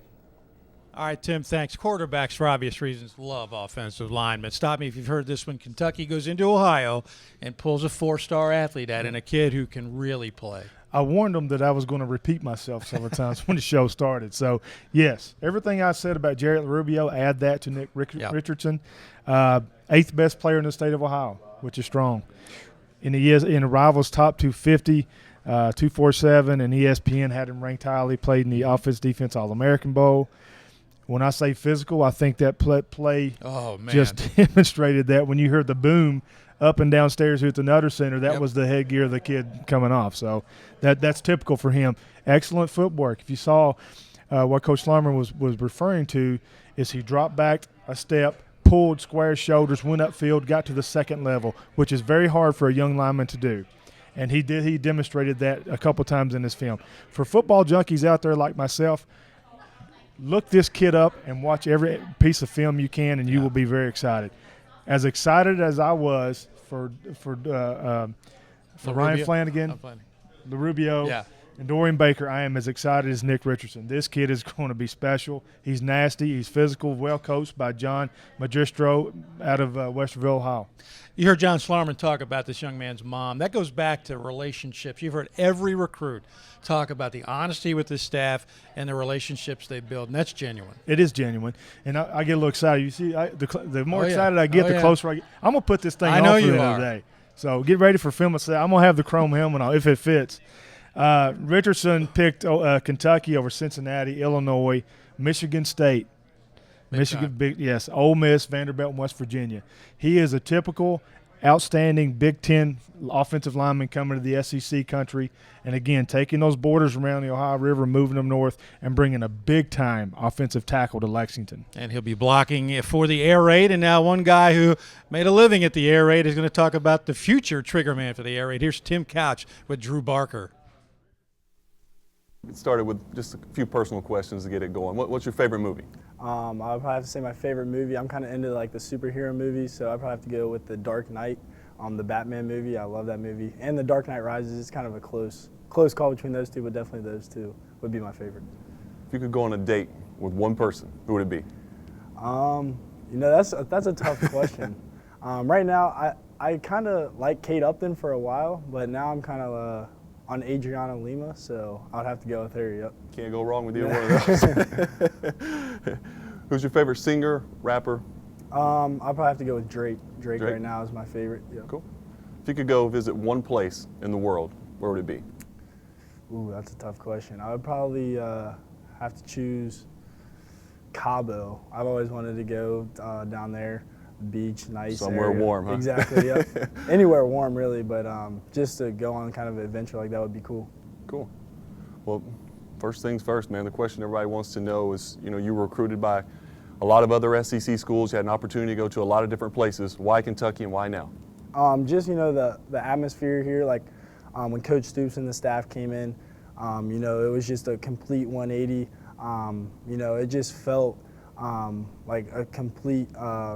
All right, Tim, thanks. Quarterbacks, for obvious reasons, love offensive linemen. Stop me if you've heard this one. Kentucky goes into Ohio and pulls a 4-star athlete out and a kid who can really play. I warned them that I was going to repeat myself several times when the show started. So, yes, everything I said about Jarrett Rubio, add that to Nick Richardson. 8th best player in the state of Ohio, which is strong. In the Rivals top 250, 247, and ESPN had him ranked highly, played in the Offense-Defense All-American Bowl. When I say physical, I think that play just demonstrated that. When you heard the boom up and downstairs here at the Nutter Center, that was the headgear of the kid coming off. So that's typical for him. Excellent footwork. If you saw what Coach Schlarman was referring to, is he dropped back a step, pulled square shoulders, went upfield, got to the second level, which is very hard for a young lineman to do. And he demonstrated that a couple times in this film. For football junkies out there like myself, look this kid up and watch every piece of film you can, and you will be very excited. As excited as I was for Ryan Flanagan, LaRubio, and Dorian Baker, I am as excited as Nick Richardson. This kid is going to be special. He's nasty. He's physical, well coached by John Magistro out of Westerville, Ohio. You heard John Schlarman talk about this young man's mom. That goes back to relationships. You've heard every recruit talk about the honesty with his staff and the relationships they build, and that's genuine. It is genuine, and I get a little excited. You see, the more excited I get, the closer I get. I'm going to put this thing on for the other day. So get ready for film. I'm going to have the chrome helmet on if it fits. Richardson picked Kentucky over Cincinnati, Illinois, Michigan State. Ole Miss, Vanderbilt, and West Virginia. He is a typical, outstanding Big Ten offensive lineman coming to the SEC country, and again, taking those borders around the Ohio River, moving them north, and bringing a big-time offensive tackle to Lexington. And he'll be blocking for the air raid, and now one guy who made a living at the air raid is going to talk about the future trigger man for the air raid. Here's Tim Couch with Drew Barker. Get started with just a few personal questions to get it going. What's your favorite movie? I'll probably have to say my favorite movie. I'm kind of into like the superhero movies, so I'd probably have to go with The Dark Knight, the Batman movie. I love that movie. And The Dark Knight Rises is kind of a close call between those two, but definitely those two would be my favorite. If you could go on a date with one person, who would it be? That's a tough question. Right now, I kind of like Kate Upton for a while, but now I'm kind of on Adriana Lima, so I'd have to go with her, yep. Can't go wrong with either one of those. Who's your favorite singer, rapper? I'll probably have to go with Drake. Drake right now is my favorite, yep. Cool. If you could go visit one place in the world, where would it be? Ooh, that's a tough question. I would probably have to choose Cabo. I've always wanted to go down there. Beach, nice somewhere area. Warm, huh? Exactly, yep. Anywhere warm, really, but just to go on kind of an adventure like that would be cool. Cool. Well, first things first, man. The question everybody wants to know is, you were recruited by a lot of other SEC schools. You had an opportunity to go to a lot of different places. Why Kentucky and why now? Just, the atmosphere here, like when Coach Stoops and the staff came in, it was just a complete 180. It just felt like a complete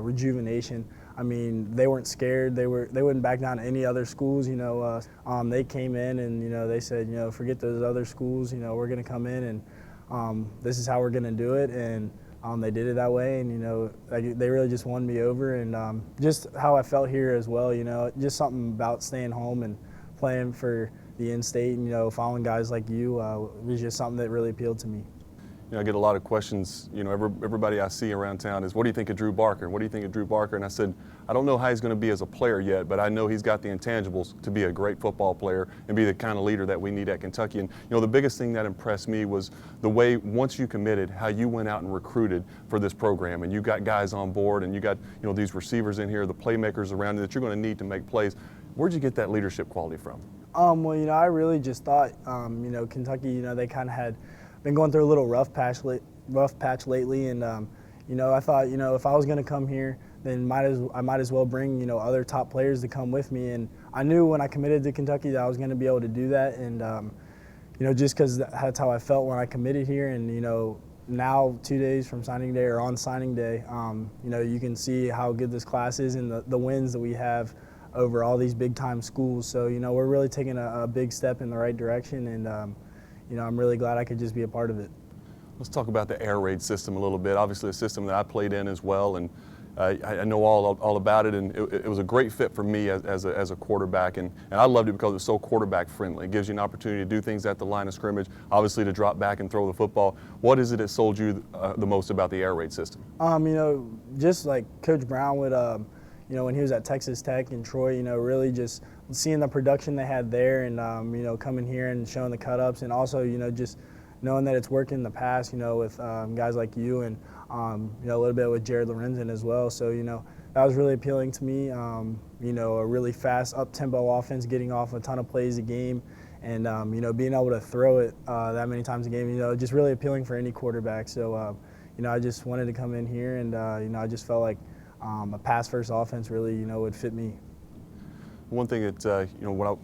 rejuvenation. I mean, they weren't scared. They wouldn't back down to any other schools. They came in and they said, forget those other schools. We're going to come in and this is how we're going to do it. And they did it that way. And they really just won me over. And just how I felt here as well. Just something about staying home and playing for the in-state and following guys like you was just something that really appealed to me. I get a lot of questions, everybody I see around town is, what do you think of Drew Barker? What do you think of Drew Barker? And I said, I don't know how he's going to be as a player yet, but I know he's got the intangibles to be a great football player and be the kind of leader that we need at Kentucky. And, the biggest thing that impressed me was the way, once you committed, how you went out and recruited for this program. And you got guys on board and you got, these receivers in here, the playmakers around you that you're going to need to make plays. Where'd you get that leadership quality from? Well, I really just thought, Kentucky, they kind of had been going through a little rough patch lately, and I thought, if I was going to come here, then I might as well bring other top players to come with me. And I knew when I committed to Kentucky that I was going to be able to do that, and just because that's how I felt when I committed here. And now 2 days from signing day or on signing day, you can see how good this class is and the wins that we have over all these big time schools. So we're really taking a big step in the right direction, and I'm really glad I could just be a part of it. Let's talk about the air raid system a little bit. Obviously a system that I played in as well, and I know all about it, and it was a great fit for me as a quarterback, and I loved it because it was so quarterback friendly. It gives you an opportunity to do things at the line of scrimmage, obviously to drop back and throw the football. What is it that sold you the most about the air raid system? Just like Coach Brown would, when he was at Texas Tech and Troy, really just seeing the production they had there, and coming here and showing the cut-ups, and also just knowing that it's worked in the past, with guys like you, and a little bit with Jared Lorenzen as well. So that was really appealing to me. A really fast up-tempo offense, getting off a ton of plays a game, and being able to throw it that many times a game. Just really appealing for any quarterback. So I just wanted to come in here, and I just felt like a pass-first offense really would fit me. One thing that,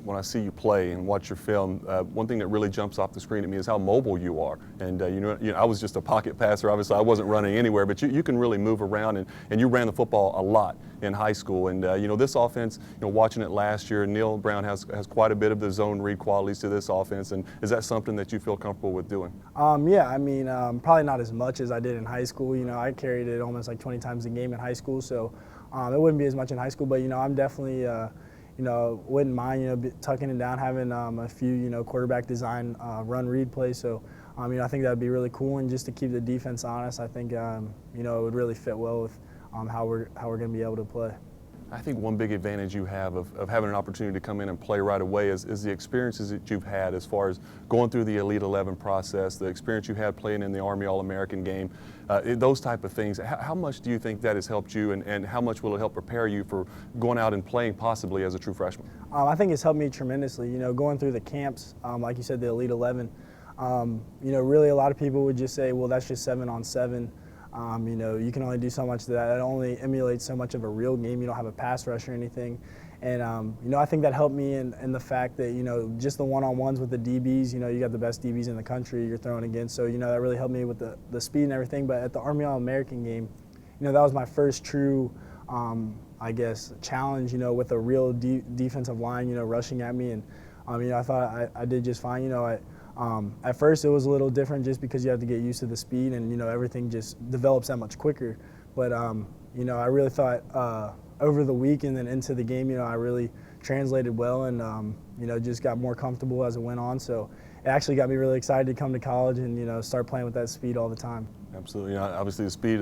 when I see you play and watch your film, one thing that really jumps off the screen at me is how mobile you are. And, I was just a pocket passer. Obviously, I wasn't running anywhere, but you can really move around, and you ran the football a lot in high school. And, this offense, watching it last year, Neil Brown has quite a bit of the zone read qualities to this offense. And is that something that you feel comfortable with doing? Yeah, probably not as much as I did in high school. I carried it almost like 20 times a game in high school, so it wouldn't be as much in high school. But, I'm definitely wouldn't mind, tucking it down, having a few, quarterback design run read plays. So, I think that would be really cool. And just to keep the defense honest, I think, it would really fit well with how we're going to be able to play. I think one big advantage you have of having an opportunity to come in and play right away is the experiences that you've had as far as going through the Elite 11 process, the experience you had playing in the Army All-American game, those type of things. How much do you think that has helped you, and how much will it help prepare you for going out and playing possibly as a true freshman? I think it's helped me tremendously. Going through the camps, like you said, the Elite 11, really a lot of people would just say, well, that's just 7-on-7. You can only do so much of that. It only emulates so much of a real game. You don't have a pass rush or anything. And, I think that helped me in the fact that, just the one-on-ones with the DBs, you got the best DBs in the country you're throwing against. So, that really helped me with the speed and everything. But at the Army All-American game, that was my first true, challenge, with a real defensive line, rushing at me. And, I thought I did just fine. At first it was a little different just because you have to get used to the speed and, everything just develops that much quicker. But, I really thought over the week and then into the game, I really translated well and, just got more comfortable as it went on. So it actually got me really excited to come to college and, start playing with that speed all the time. Absolutely. Obviously, the speed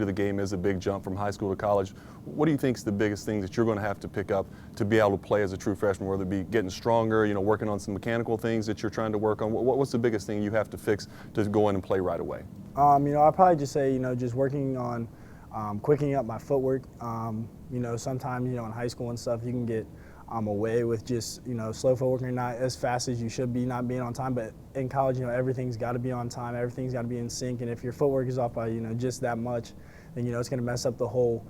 of the game is a big jump from high school to college. What do you think is the biggest thing that you're going to have to pick up to be able to play as a true freshman, whether it be getting stronger, working on some mechanical things that you're trying to work on? What's the biggest thing you have to fix to go in and play right away? I'll probably just say, just working on quickening up my footwork. Sometimes, in high school and stuff, you can get away with just, slow footwork and not as fast as you should be, not being on time. But in college, everything's got to be on time. Everything's got to be in sync. And if your footwork is off by, just that much, then, it's going to mess up the whole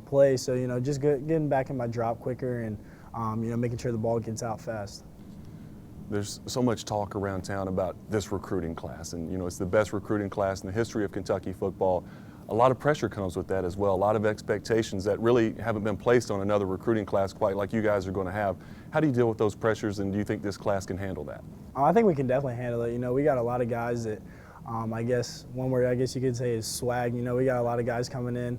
play. So, just getting back in my drop quicker and, making sure the ball gets out fast. There's so much talk around town about this recruiting class. And, it's the best recruiting class in the history of Kentucky football. A lot of pressure comes with that as well. A lot of expectations that really haven't been placed on another recruiting class quite like you guys are going to have. How do you deal with those pressures, and do you think this class can handle that? I think we can definitely handle it. We got a lot of guys that, I guess one word I guess you could say is swag. We got a lot of guys coming in.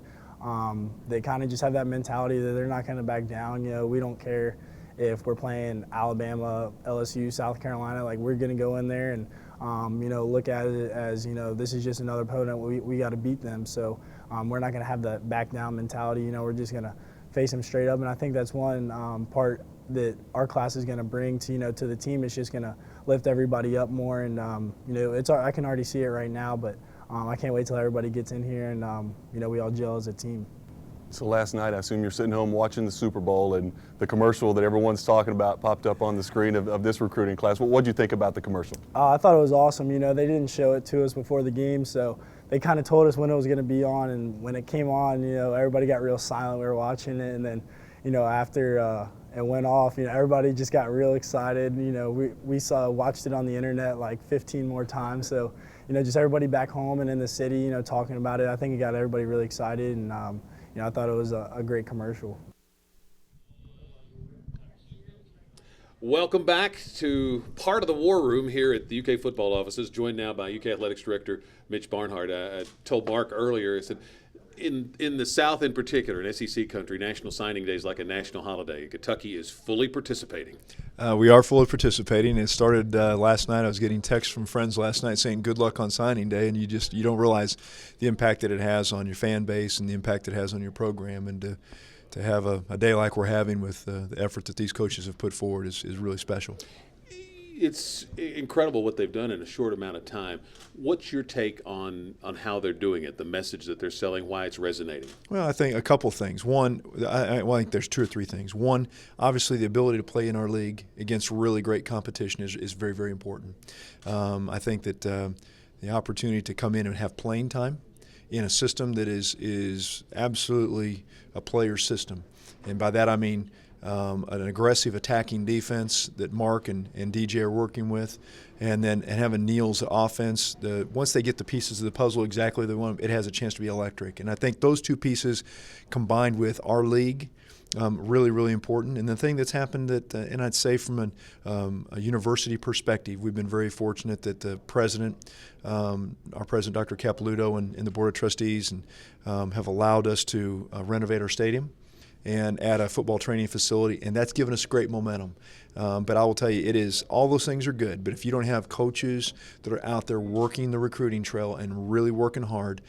They kind of just have that mentality that they're not going to back down. We don't care if we're playing Alabama, LSU, South Carolina. Like, we're going to go in there and look at it as, this is just another opponent. We got to beat them. So we're not going to have that back down mentality. We're just going to face them straight up. And I think that's one part that our class is going to bring to, to the team. It's just going to lift everybody up more. And, I can already see it right now, but I can't wait till everybody gets in here and, we all gel as a team. So last night, I assume you're sitting home watching the Super Bowl, and the commercial that everyone's talking about popped up on the screen of this recruiting class. What did you think about the commercial? I thought it was awesome. They didn't show it to us before the game, so they kind of told us when it was going to be on. And when it came on, everybody got real silent. We were watching it, and then, after it went off, everybody just got real excited. We watched it on the internet like 15 more times. So, just everybody back home and in the city, talking about it. I think it got everybody really excited, and I thought it was a great commercial. Welcome back to part of the war room here at the UK football offices, joined now by UK Athletics Director Mitch Barnhart. I told Mark earlier, I said, in the South in particular, in SEC country, National Signing Day is like a national holiday. Kentucky is fully participating. We are fully participating. It started last night. I was getting texts from friends last night saying good luck on signing day, and you don't realize the impact that it has on your fan base and the impact it has on your program. And to have a day like we're having with the effort that these coaches have put forward is really special. It's incredible what they've done in a short amount of time. What's your take on how they're doing it, the message that they're selling, why it's resonating? Well, I think a couple things. One, I think there's two or three things. One, obviously the ability to play in our league against really great competition is very, very important. I think that the opportunity to come in and have playing time in a system that is absolutely a player system. And by that I mean an aggressive attacking defense that Mark and DJ are working with, and having Neal's offense. Once they get the pieces of the puzzle exactly they want, it has a chance to be electric. And I think those two pieces combined with our league, really, really important. And the thing that's happened and I'd say from a university perspective, we've been very fortunate that the president, our president, Dr. Capilouto, and the board of trustees have allowed us to renovate our stadium and add a football training facility, and that's given us great momentum. But I will tell you, all those things are good, but if you don't have coaches that are out there working the recruiting trail and really working hard,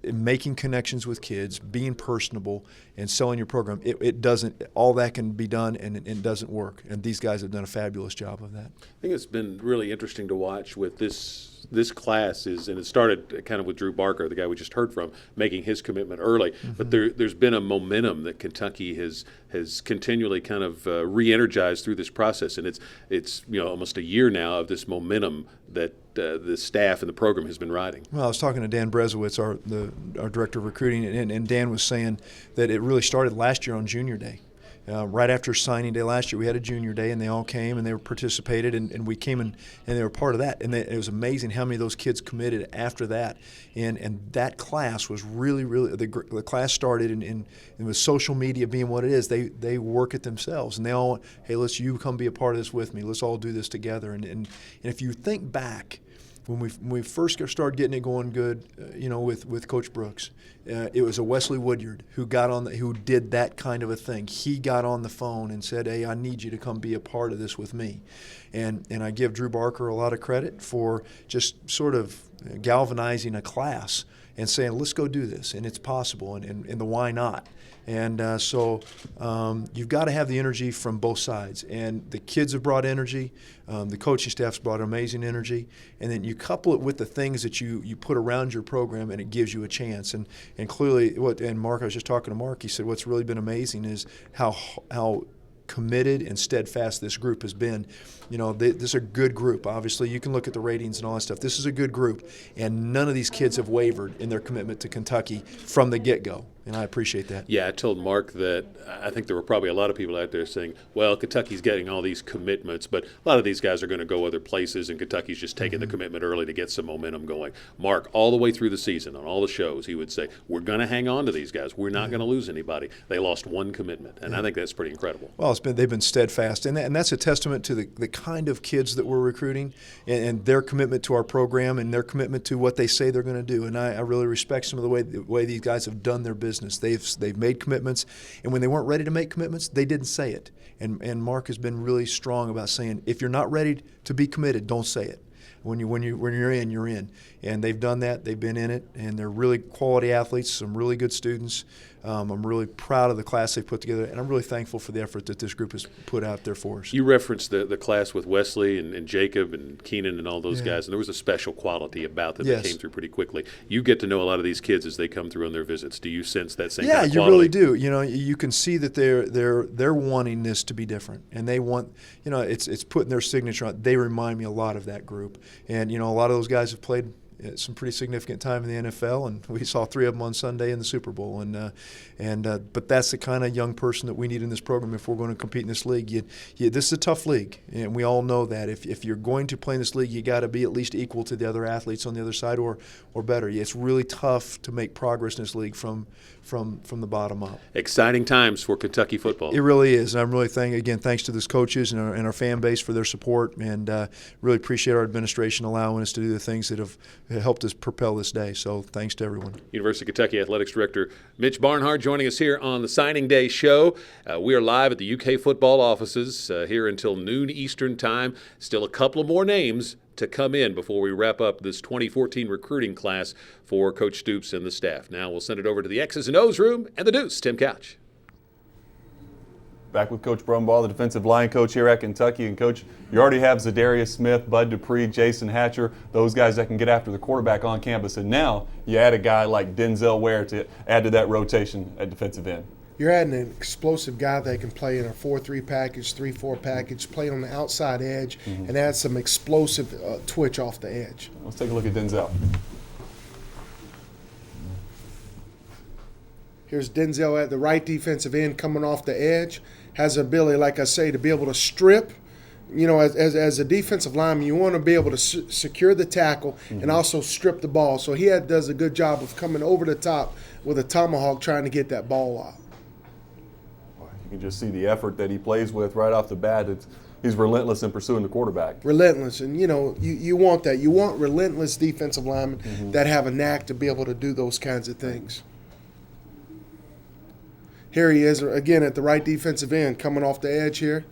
making connections with kids, being personable, and selling your program, it doesn't. All that can be done, and it doesn't work. And these guys have done a fabulous job of that. I think it's been really interesting to watch with this class and it started kind of with Drew Barker, the guy we just heard from, making his commitment early. Mm-hmm. But there's been a momentum that Kentucky has continually kind of re-energized through this process, and it's almost a year now of this momentum that the staff and the program has been riding. Well, I was talking to Dan Brezowitz, our director of recruiting, and Dan was saying that it really started last year on Junior Day. Right after signing day last year, we had a junior day, and they all came and they participated, and we came and they were part of that. And it was amazing how many of those kids committed after that. And that class was really, the class started, and with social media being what it is, they work it themselves. And they all, hey, you come be a part of this with me. Let's all do this together. And if you think back, when we first started getting it going good, with Coach Brooks, it was a Wesley Woodyard who did that kind of a thing. He got on the phone and said, "Hey, I need you to come be a part of this with me," and I give Drew Barker a lot of credit for just sort of galvanizing a class and saying, "Let's go do this," and it's possible, and the why not. And so you've got to have the energy from both sides. And the kids have brought energy. The coaching staff's brought amazing energy. And then you couple it with the things that you put around your program, and it gives you a chance. And clearly, and Mark, I was just talking to Mark, he said what's really been amazing is how committed and steadfast this group has been. This is a good group. Obviously, you can look at the ratings and all that stuff. This is a good group, and none of these kids have wavered in their commitment to Kentucky from the get-go, and I appreciate that. Yeah, I told Mark that I think there were probably a lot of people out there saying, well, Kentucky's getting all these commitments, but a lot of these guys are going to go other places, and Kentucky's just taking the commitment early to get some momentum going. Mark, all the way through the season, on all the shows, he would say, we're going to hang on to these guys. We're not going to lose anybody. They lost one commitment, and I think that's pretty incredible. Well, they've been steadfast, and that's a testament to the kind of kids that we're recruiting and their commitment to our program and their commitment to what they say they're going to do. And I really respect some of the way these guys have done their business. They've made commitments, and when they weren't ready to make commitments, they didn't say it. And Mark has been really strong about saying, if you're not ready to be committed, don't say it. When you're in, you're in. And they've done that. They've been in it, and they're really quality athletes, some really good students. I'm really proud of the class they've put together, and I'm really thankful for the effort that this group has put out there for us. You referenced the class with Wesley and Jacob and Keenan and all those guys, and there was a special quality about them that came through pretty quickly. You get to know a lot of these kids as they come through on their visits. Do you sense that same kind of quality? Yeah, you really do. You can see that they're wanting this to be different, and they want, it's putting their signature on. They remind me a lot of that group, and a lot of those guys have played some pretty significant time in the NFL, and we saw 3 of them on Sunday in the Super Bowl. But that's the kind of young person that we need in this program if we're going to compete in this league. This is a tough league, and we all know that. If you're going to play in this league, you got to be at least equal to the other athletes on the other side, or better. It's really tough to make progress in this league from the bottom up. Exciting times for Kentucky football. It really is. And I'm really thanks to those coaches and our fan base for their support, and really appreciate our administration allowing us to do the things that have helped us propel this day. So thanks to everyone. University of Kentucky Athletics Director Mitch Barnhart joining us here on the Signing Day show. We are live at the UK football offices here until noon Eastern time. Still a couple of more names to come in before we wrap up this 2014 recruiting class for Coach Stoops and the staff. Now we'll send it over to the X's and O's room and the Deuce, Tim Couch. Back with Coach Brumbaugh, the defensive line coach here at Kentucky. And, Coach, you already have Zadarius Smith, Bud Dupree, Jason Hatcher, those guys that can get after the quarterback on campus. And now you add a guy like Denzel Ware to add to that rotation at defensive end. You're adding an explosive guy that can play in a 4-3 package, 3-4 package, play on the outside edge, and add some explosive twitch off the edge. Let's take a look at Denzel. Here's Denzel at the right defensive end coming off the edge. Has the ability, like I say, to be able to strip. As a defensive lineman, you want to be able to secure the tackle and also strip the ball. So he does a good job of coming over the top with a tomahawk trying to get that ball out. You can just see the effort that he plays with right off the bat. He's relentless in pursuing the quarterback. Relentless, and you want that. You want relentless defensive linemen that have a knack to be able to do those kinds of things. Here he is again at the right defensive end, coming off the edge here,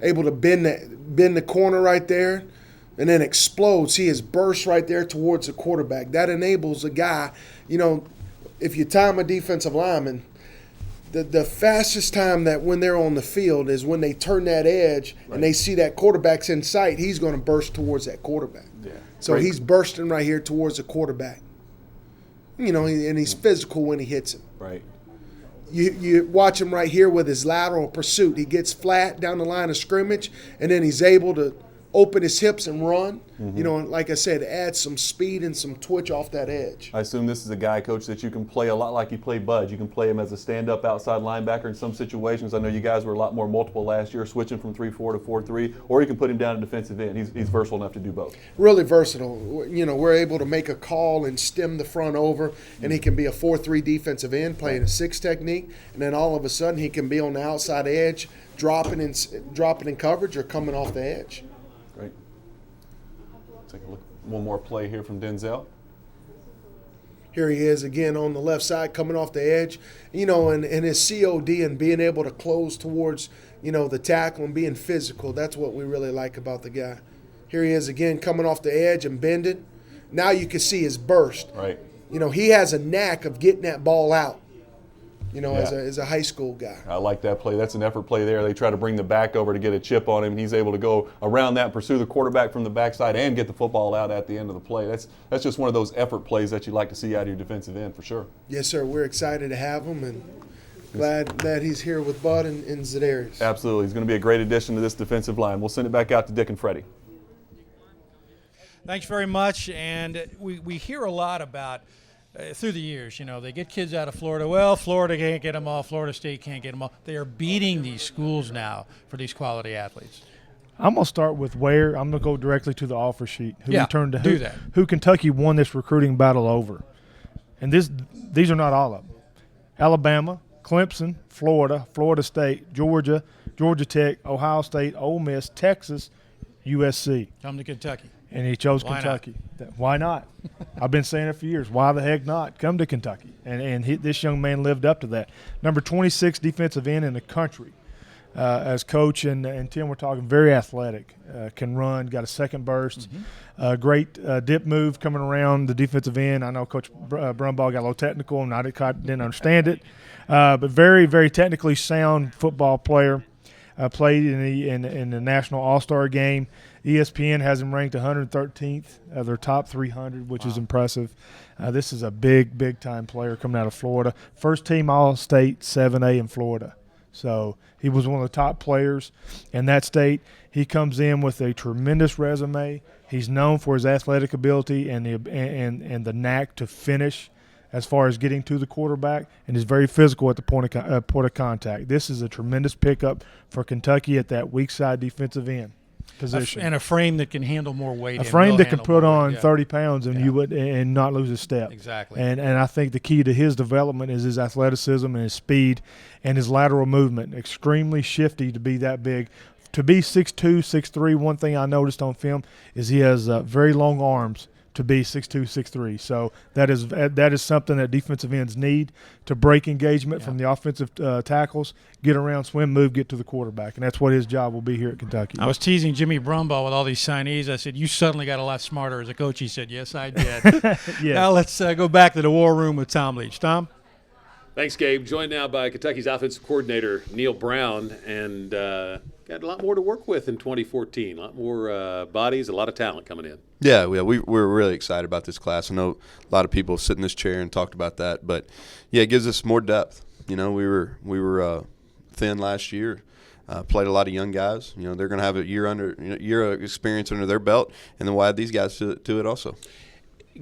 able to bend the corner right there, and then explodes. He has burst right there towards the quarterback. That enables a guy. If you time a defensive lineman, the fastest time that when they're on the field is when they turn that edge and they see that quarterback's in sight, he's going to burst towards that quarterback. Yeah. So he's bursting right here towards the quarterback. And he's physical when he hits him. Right. You watch him right here with his lateral pursuit. He gets flat down the line of scrimmage, and then he's able to open his hips and run. You know, and like I said, add some speed and some twitch off that edge. I assume this is a guy, Coach, that you can play a lot like you play Budge. You can play him as a stand-up outside linebacker in some situations. I know you guys were a lot more multiple last year, switching from 3-4 to 4-3, or you can put him down at defensive end. He's versatile enough to do both. Really versatile. You know, we're able to make a call and stem the front over, and he can be a 4-3 defensive end playing a 6 technique, and then all of a sudden he can be on the outside edge, dropping in coverage or coming off the edge. Great. Take a look. One more play here from Denzel. Here he is again on the left side coming off the edge, you know, and his COD and being able to close towards, you know, the tackle and being physical. That's what we really like about the guy. Here he is again coming off the edge and bending. Now you can see his burst. Right. You know, he has a knack of getting that ball out, you know, as a high school guy. I like that play. That's an effort play there. They try to bring the back over to get a chip on him. He's able to go around that, pursue the quarterback from the backside, and get the football out at the end of the play. That's just one of those effort plays that you like to see out of your defensive end for sure. Yes, sir. We're excited to have him and glad that he's here with Bud and Zedarius. Absolutely. He's going to be a great addition to this defensive line. We'll send it back out to Dick and Freddie. Thanks very much. And we hear a lot about through the years, you know, they get kids out of Florida. Well, Florida can't get them all. Florida State can't get them all. They are beating these schools now for these quality athletes. I'm going to start with where I'm going to go directly to the offer sheet. Who Kentucky won this recruiting battle over. And these are not all of them. Alabama, Clemson, Florida, Florida State, Georgia, Georgia Tech, Ohio State, Ole Miss, Texas, USC. Come to Kentucky. And he chose Kentucky. Why not? I've been saying it for years. Why the heck not? Come to Kentucky. And this young man lived up to that. Number 26 defensive end in the country. As coach and Tim were talking, very athletic, can run, got a second burst, great dip move coming around the defensive end. I know Coach Brumbaugh got a little technical and I didn't understand it, but very, very technically sound football player. Played in the National All-Star game. ESPN has him ranked 113th of their top 300, which is impressive. This is a big-time player coming out of Florida. First team All-State 7A in Florida. So he was one of the top players in that state. He comes in with a tremendous resume. He's known for his athletic ability and the knack to finish as far as getting to the quarterback, and is very physical at the point of contact. This is a tremendous pickup for Kentucky at that weak side defensive end position. And a frame that can handle more weight. A frame that can put on 30 pounds and not lose a step. Exactly. And I think the key to his development is his athleticism and his speed and his lateral movement. Extremely shifty to be that big. To be 6'2", 6'3", one thing I noticed on film is he has very long arms to be 6'2", 6'3". So that is something that defensive ends need to break engagement from the offensive tackles, get around, swim, move, get to the quarterback. And that's what his job will be here at Kentucky. I was teasing Jimmy Brumbaugh with all these signees. I said, you suddenly got a lot smarter as a coach. He said, yes, I did. Now let's go back to the war room with Tom Leach. Tom? Thanks, Gabe. Joined now by Kentucky's offensive coordinator, Neil Brown, and got a lot more to work with in 2014. A lot more bodies, a lot of talent coming in. Yeah, we're really excited about this class. I know a lot of people sit in this chair and talked about that, but yeah, it gives us more depth. You know, we were thin last year. Played a lot of young guys. You know, they're going to have a year of experience under their belt, and then we'll add these guys to it also.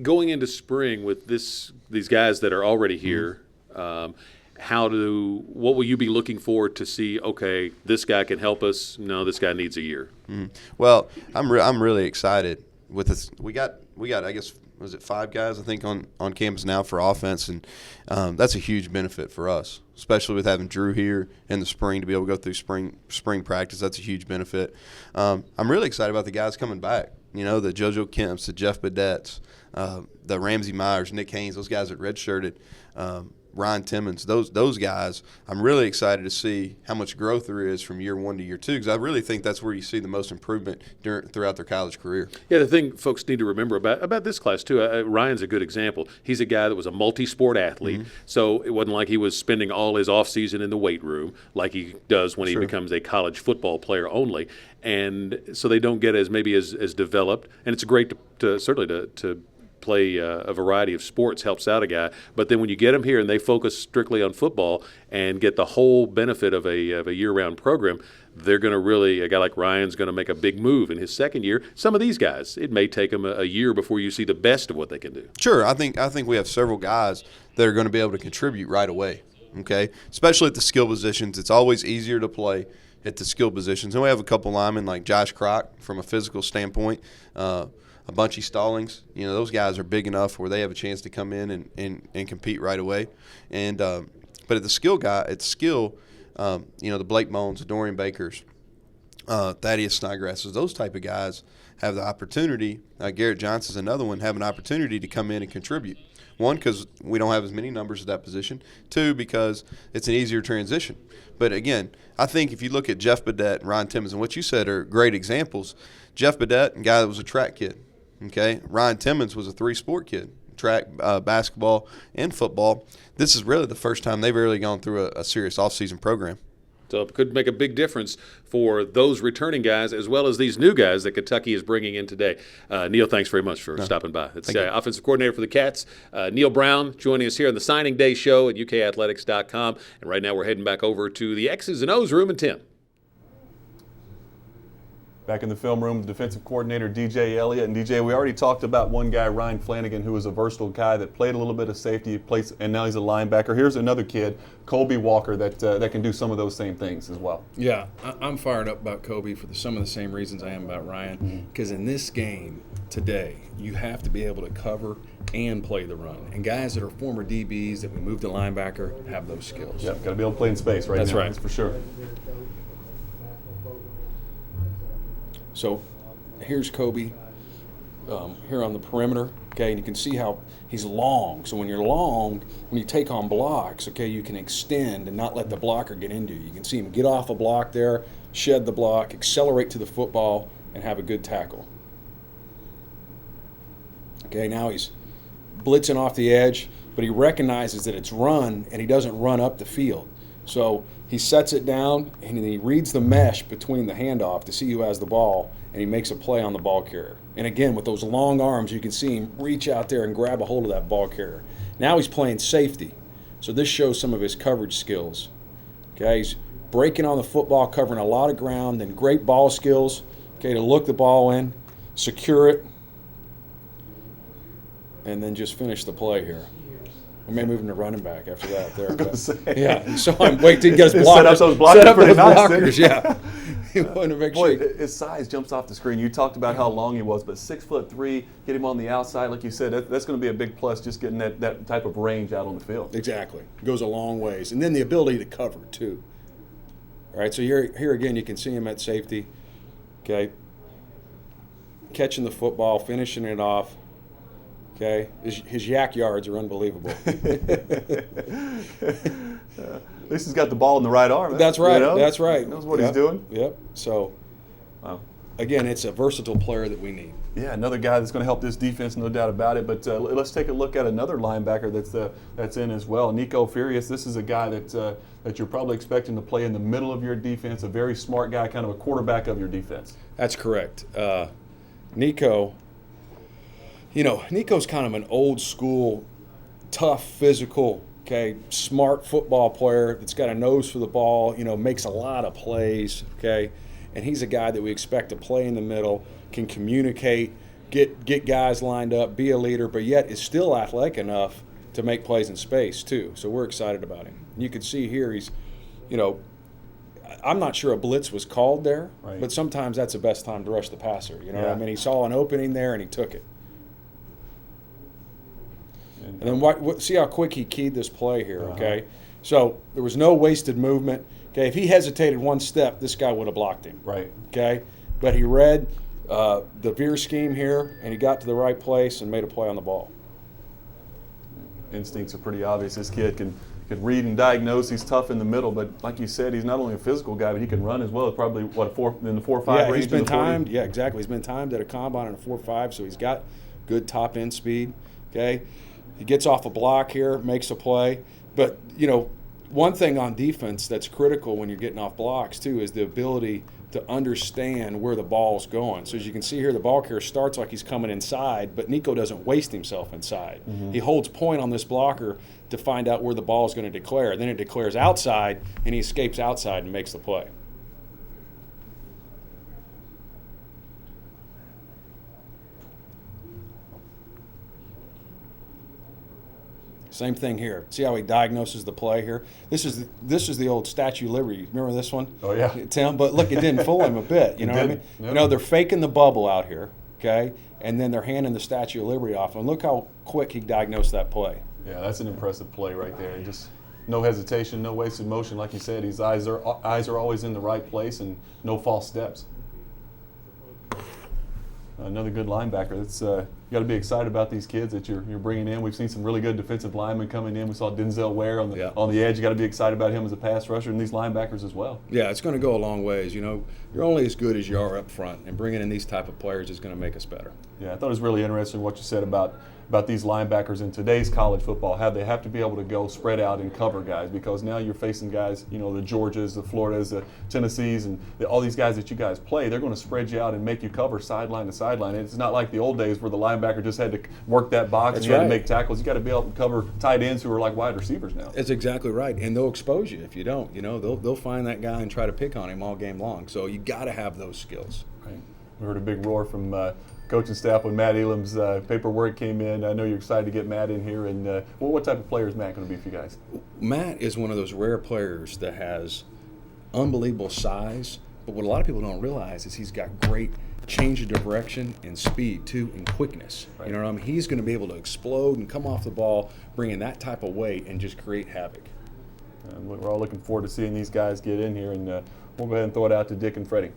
Going into spring with these guys that are already here. What will you be looking for to see, okay, this guy can help us, no, this guy needs a year? Well, I'm really excited with this. We got I guess, was it 5 guys I think on campus now for offense, and that's a huge benefit for us, especially with having Drew here in the spring to be able to go through spring practice. That's a huge benefit. I'm really excited about the guys coming back. You know, the JoJo Kemps, the Jeff Badetts, the Ramsey Myers, Nick Haynes, those guys that redshirted, Ryan Timmons, those guys, I'm really excited to see how much growth there is from year 1 to year 2, because I really think that's where you see the most improvement throughout their college career. Yeah, the thing folks need to remember about this class, too, Ryan's a good example. He's a guy that was a multi-sport athlete, so it wasn't like he was spending all his offseason in the weight room like he does when he becomes a college football player only. And so they don't get as developed, and it's great to play a variety of sports helps out a guy. But then when you get them here and they focus strictly on football and get the whole benefit of a year-round program, they're going to really, a guy like Ryan's going to make a big move in his second year. Some of these guys, it may take them a year before you see the best of what they can do. Sure, I think we have several guys that are going to be able to contribute right away. Okay, especially at the skill positions, it's always easier to play at the skill positions. And we have a couple linemen like Josh Crock from a physical standpoint, a Bunchy Stallings. You know, those guys are big enough where they have a chance to come in and compete right away. And but at the skill the Blake Moans, the Dorian Bakers, Thaddeus Snodgrasses, those type of guys have the opportunity. Garrett Johnson's another one, have an opportunity to come in and contribute. One, because we don't have as many numbers at that position. Two, because it's an easier transition. But again, I think if you look at Jeff Badette and Ryan Timmons, and what you said are great examples. Jeff Badette, a guy that was a track kid. Okay, Ryan Timmons was a 3-sport kid, track, basketball, and football. This is really the first time they've really gone through a serious off-season program. So it could make a big difference for those returning guys as well as these new guys that Kentucky is bringing in today. Neil, thanks very much for stopping by. It's offensive coordinator for the Cats, Neil Brown, joining us here on the Signing Day Show at ukathletics.com. And right now we're heading back over to the X's and O's room in Tim. Back in the film room, defensive coordinator DJ Elliott. And DJ, we already talked about one guy, Ryan Flanagan, who was a versatile guy that played a little bit of safety, and now he's a linebacker. Here's another kid, Colby Walker, that can do some of those same things as well. Yeah, I'm fired up about Kobe for some of the same reasons I am about Ryan. Because in this game today, you have to be able to cover and play the run. And guys that are former DBs that we moved to linebacker have those skills. Yep, got to be able to play in space right now. That's right. That's for sure. So here's Kobe here on the perimeter, okay, and you can see how he's long. So when you're long, when you take on blocks, okay, you can extend and not let the blocker get into you. You can see him get off a block there, shed the block, accelerate to the football, and have a good tackle. Okay, now he's blitzing off the edge, but he recognizes that it's run, and he doesn't run up the field. So he sets it down, and he reads the mesh between the handoff to see who has the ball, and he makes a play on the ball carrier. And again, with those long arms, you can see him reach out there and grab a hold of that ball carrier. Now he's playing safety. So this shows some of his coverage skills. Okay, he's breaking on the football, covering a lot of ground, and great ball skills, okay, to look the ball in, secure it, and then just finish the play here. We may move him to running back after that. There, but, yeah. So I'm waiting to get his blockers. Set up those blockers. Yeah. He wanted to make Boy, sure. his size jumps off the screen. You talked about how long he was, but 6'3", get him on the outside, like you said, that's going to be a big plus. Just getting that type of range out on the field. Exactly, goes a long ways, and then the ability to cover too. All right. So here again, you can see him at safety. Okay. Catching the football, finishing it off. Okay, his yak yards are unbelievable. At least he's got the ball in the right arm. That's right. You know? That's right. He knows what he's doing. Yep. So, wow. Again, it's a versatile player that we need. Yeah, another guy that's going to help this defense, no doubt about it. But let's take a look at another linebacker that's in as well. Nico Furious. This is a guy that you're probably expecting to play in the middle of your defense. A very smart guy, kind of a quarterback of your defense. That's correct. Nico. You know, Nico's kind of an old school, tough, physical, okay, smart football player that's got a nose for the ball, you know, makes a lot of plays, okay, and he's a guy that we expect to play in the middle, can communicate, get guys lined up, be a leader, but yet is still athletic enough to make plays in space too. So we're excited about him. You can see here he's, you know, I'm not sure a blitz was called there, right, but sometimes that's the best time to rush the passer. You know what I mean? He saw an opening there and he took it. And then see how quick he keyed this play here, okay? So there was no wasted movement. Okay, if he hesitated one step, this guy would have blocked him. Right. Okay, but he read the veer scheme here, and he got to the right place and made a play on the ball. Instincts are pretty obvious. This kid can read and diagnose. He's tough in the middle, but like you said, he's not only a physical guy, but he can run as well. Probably in the 4.5 range. Yeah, he's been timed. Yeah, exactly. He's been timed at a combine in a 4.5, so he's got good top end speed. Okay. He gets off a block here, makes a play. But, you know, one thing on defense that's critical when you're getting off blocks, too, is the ability to understand where the ball's going. So as you can see here, the ball carrier starts like he's coming inside, but Nico doesn't waste himself inside. He holds point on this blocker to find out where the ball is going to declare. Then it declares outside, and he escapes outside and makes the play. Same thing here. See how he diagnoses the play here? This is the old Statue of Liberty. Remember this one? Oh, yeah. Tim, but look, it didn't fool him a bit. You know what I mean? Yep. You know, they're faking the bubble out here, okay? And then they're handing the Statue of Liberty off. And look how quick he diagnosed that play. Yeah, that's an impressive play right there. And just no hesitation, no wasted motion. Like you said, his eyes are always in the right place and no false steps. Another good linebacker. That's you got to be excited about these kids that you're bringing in. We've seen some really good defensive linemen coming in. We saw Denzel Ware on the edge. You got to be excited about him as a pass rusher, and these linebackers as well. Yeah, it's going to go a long ways. You know, you're only as good as you are up front, and bringing in these type of players is going to make us better. Yeah, I thought it was really interesting what you said about these linebackers in today's college football. How they have to be able to go spread out and cover guys, because now you're facing guys, you know, the Georgias, the Floridas, the Tennessees, and all these guys that you guys play. They're going to spread you out and make you cover sideline to sideline. It's not like the old days where the linebacker just had to work that box and you had to make tackles. You got to be able to cover tight ends who are like wide receivers now. That's exactly right, and they'll expose you if you don't. You know, they'll find that guy and try to pick on him all game long. So you got to have those skills. Right. We heard a big roar from coaching staff when Matt Elam's paperwork came in. I know you're excited to get Matt in here. And what type of player is Matt going to be for you guys? Matt is one of those rare players that has unbelievable size, but what a lot of people don't realize is he's got great change of direction and speed too, and quickness. Right. You know what I mean? He's going to be able to explode and come off the ball, bringing that type of weight and just create havoc. We're all looking forward to seeing these guys get in here, and we'll go ahead and throw it out to Dick and Freddie.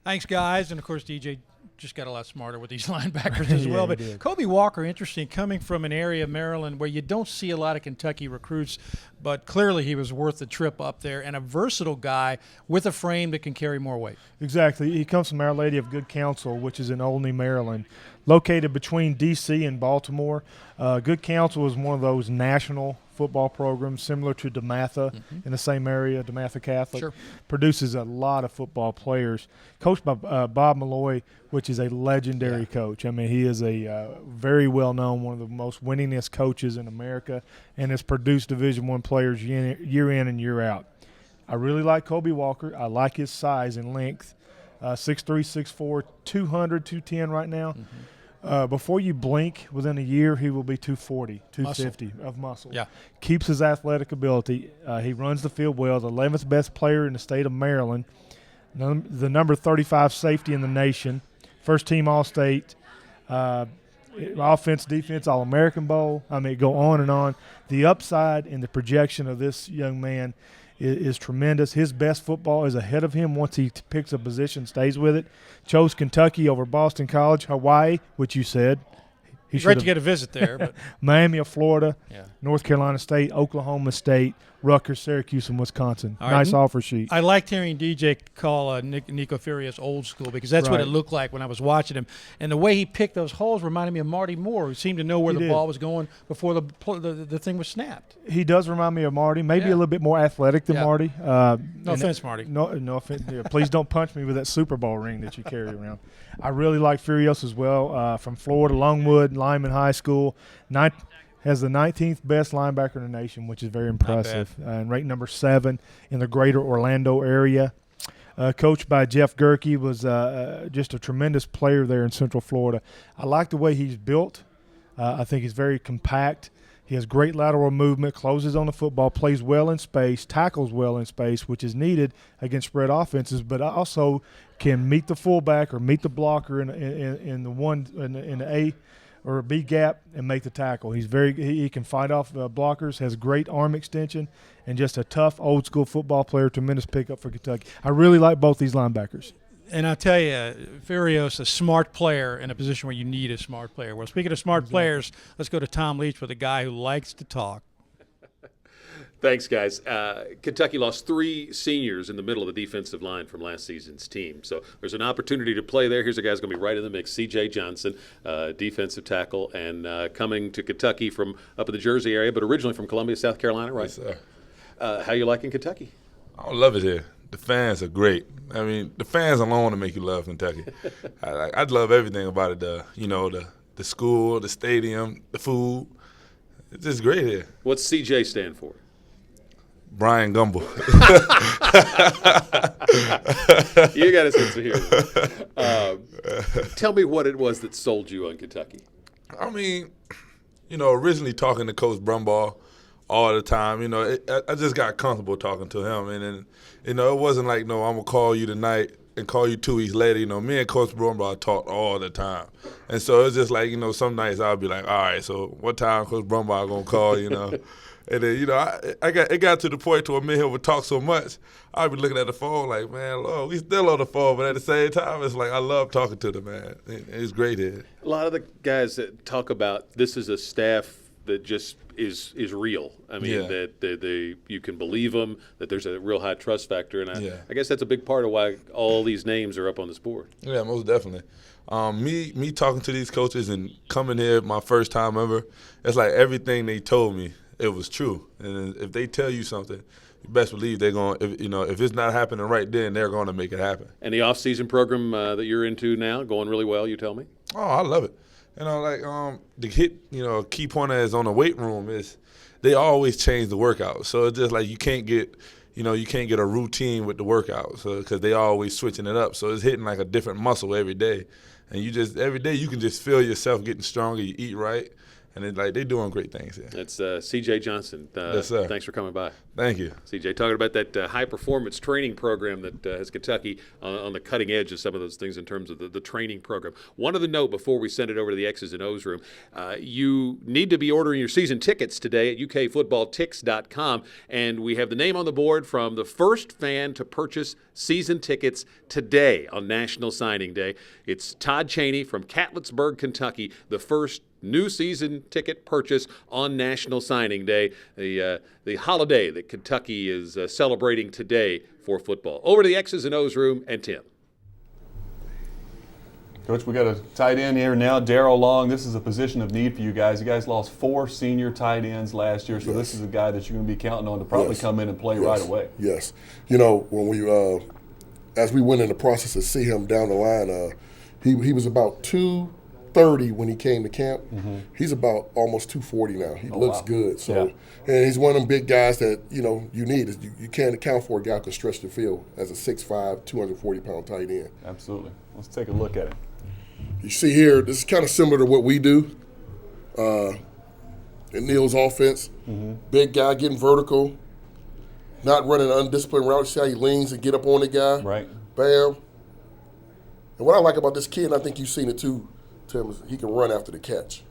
Thanks, guys. And, of course, DJ just got a lot smarter with these linebackers as well. But Kobe Walker, interesting, coming from an area of Maryland where you don't see a lot of Kentucky recruits, but clearly he was worth the trip up there, and a versatile guy with a frame that can carry more weight. Exactly. He comes from Our Lady of Good Counsel, which is in Olney, Maryland, located between D.C. and Baltimore. Good Counsel is one of those national football programs similar to DeMatha in the same area. DeMatha Catholic produces a lot of football players, coached by Bob Malloy, which is a legendary coach. I mean, he is a very well-known, one of the most winningest coaches in America, and has produced Division I players year in and year out. I really like Kobe Walker. I like his size and length, 6'3", 6'4", 200, 210 right now. Before you blink, within a year, he will be 240, 250 of muscle. Yeah. Keeps his athletic ability. He runs the field well. The 11th best player in the state of Maryland. The number 35 safety in the nation. First team All-State. Offense, defense, All-American Bowl. I mean, go on and on. The upside and the projection of this young man is tremendous. His best football is ahead of him once he picks a position, stays with it. Chose Kentucky over Boston College, Hawaii, which you said. He's great to get a visit there. But Miami of Florida, North Carolina State, Oklahoma State, Rutgers, Syracuse, and Wisconsin. Nice offer sheet. I liked hearing DJ call Nico Furious old school, because that's what it looked like when I was watching him. And the way he picked those holes reminded me of Marty Moore, who seemed to know where the ball was going before the thing was snapped. He does remind me of Marty, maybe a little bit more athletic than Marty. No offense, Marty. No offense. Please don't punch me with that Super Bowl ring that you carry around. I really like Furios as well. From Florida, Longwood, Lyman High School. Has the 19th best linebacker in the nation, which is very impressive. And ranked number 7 in the greater Orlando area. Coached by Jeff Gerke, was just a tremendous player there in Central Florida. I like the way he's built. I think he's very compact. He has great lateral movement, closes on the football, plays well in space, tackles well in space, which is needed against spread offenses, but also can meet the fullback or meet the blocker in the A or a B gap and make the tackle. He can fight off blockers, has great arm extension, and just a tough old school football player. Tremendous pickup for Kentucky. I really like both these linebackers. And I tell you, Furios, a smart player in a position where you need a smart player. Well, speaking of smart players, let's go to Tom Leach with a guy who likes to talk. Thanks, guys. Kentucky lost 3 seniors in the middle of the defensive line from last season's team. So there's an opportunity to play there. Here's a guy who's going to be right in the mix, C.J. Johnson, defensive tackle, and coming to Kentucky from up in the Jersey area, but originally from Columbia, South Carolina, right? Yes, sir. How you liking Kentucky? I love it here. the fans are great. I mean, the fans alone want to make you love Kentucky. I love everything about it. The school, the stadium, the food. It's just great here. What's CJ stand for? Brian Gumble. You got a sense of humor. Tell me what it was that sold you on Kentucky. I mean, originally talking to Coach Brumbaugh all the time, I just got comfortable talking to him. And then, it wasn't like, no, I'm going to call you tonight and call you 2 weeks later. Me and Coach Brumbaugh talked all the time. And so it's just like, some nights I'll be like, all right, so what time Coach Brumbaugh going to call, And then, it got to the point to where me and him would talk so much, I'd be looking at the phone like, man, Lord, we still on the phone. But at the same time, it's like I love talking to the man. It's great here. A lot of the guys that talk about this is a staff that just is real. I mean, that you can believe them, that there's a real high trust factor. And I guess that's a big part of why all these names are up on this board. Yeah, most definitely. Me talking to these coaches and coming here my first time ever, it's like everything they told me, it was true. And if they tell you something, you best believe they're going. If it's not happening right then, they're going to make it happen. And the off-season program that you're into now, going really well, you tell me? Oh, I love it. The key point is on the weight room is they always change the workout. So it's just like you can't get a routine with the workout. So because they always switching it up. So it's hitting like a different muscle every day, and every day you can just feel yourself getting stronger. You eat right. And it's like they're doing great things here. That's C.J. Johnson. Yes, sir. Thanks for coming by. Thank you. C.J., talking about that high-performance training program that has Kentucky on the cutting edge of some of those things in terms of the training program. One other note before we send it over to the X's and O's room, you need to be ordering your season tickets today at ukfootballtix.com, and we have the name on the board from the first fan to purchase season tickets today on National Signing Day. It's Todd Cheney from Catlettsburg, Kentucky, the first new season ticket purchase on National Signing Day, the holiday that Kentucky is celebrating today for football. Over to the X's and O's room and Tim. Coach, we got a tight end here now, Darrell Long. This is a position of need for you guys. You guys lost 4 senior tight ends last year, so this is a guy that you're going to be counting on to probably come in and play right away. Yes. When we as we went in the process to see him down the line, he was about 230 when he came to camp. Mm-hmm. He's about almost 240 now. He looks good. So, yeah. And he's one of them big guys that you need. You can't account for a guy who can stretch the field as a 6'5", 240-pound tight end. Absolutely. Let's take a look at it. You see here, this is kind of similar to what we do in Neil's offense. Mm-hmm. Big guy getting vertical, not running an undisciplined route. You see how he leans and get up on the guy. Right. Bam. And what I like about this kid, and I think you've seen it too, Tim, is he can run after the catch.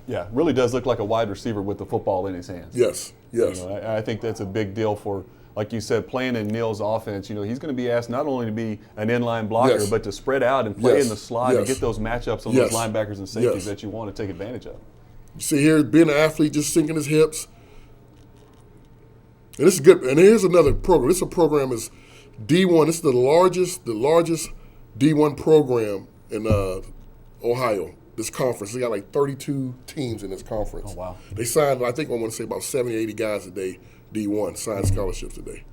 Yeah, really does look like a wide receiver with the football in his hands. Yes, yes. I think that's a big deal for, like you said, playing in Neil's offense. He's going to be asked not only to be an inline blocker, but to spread out and play in the slot and get those matchups on those linebackers and safeties that you want to take advantage of. You see here, being an athlete, just sinking his hips. And this is good. And here's another program. This program is D1. This is the largest D1 program in Ohio. This conference, they got like 32 teams in this conference. Oh, wow. They signed, I think I want to say about 70, 80 guys today, D1, signed scholarships today.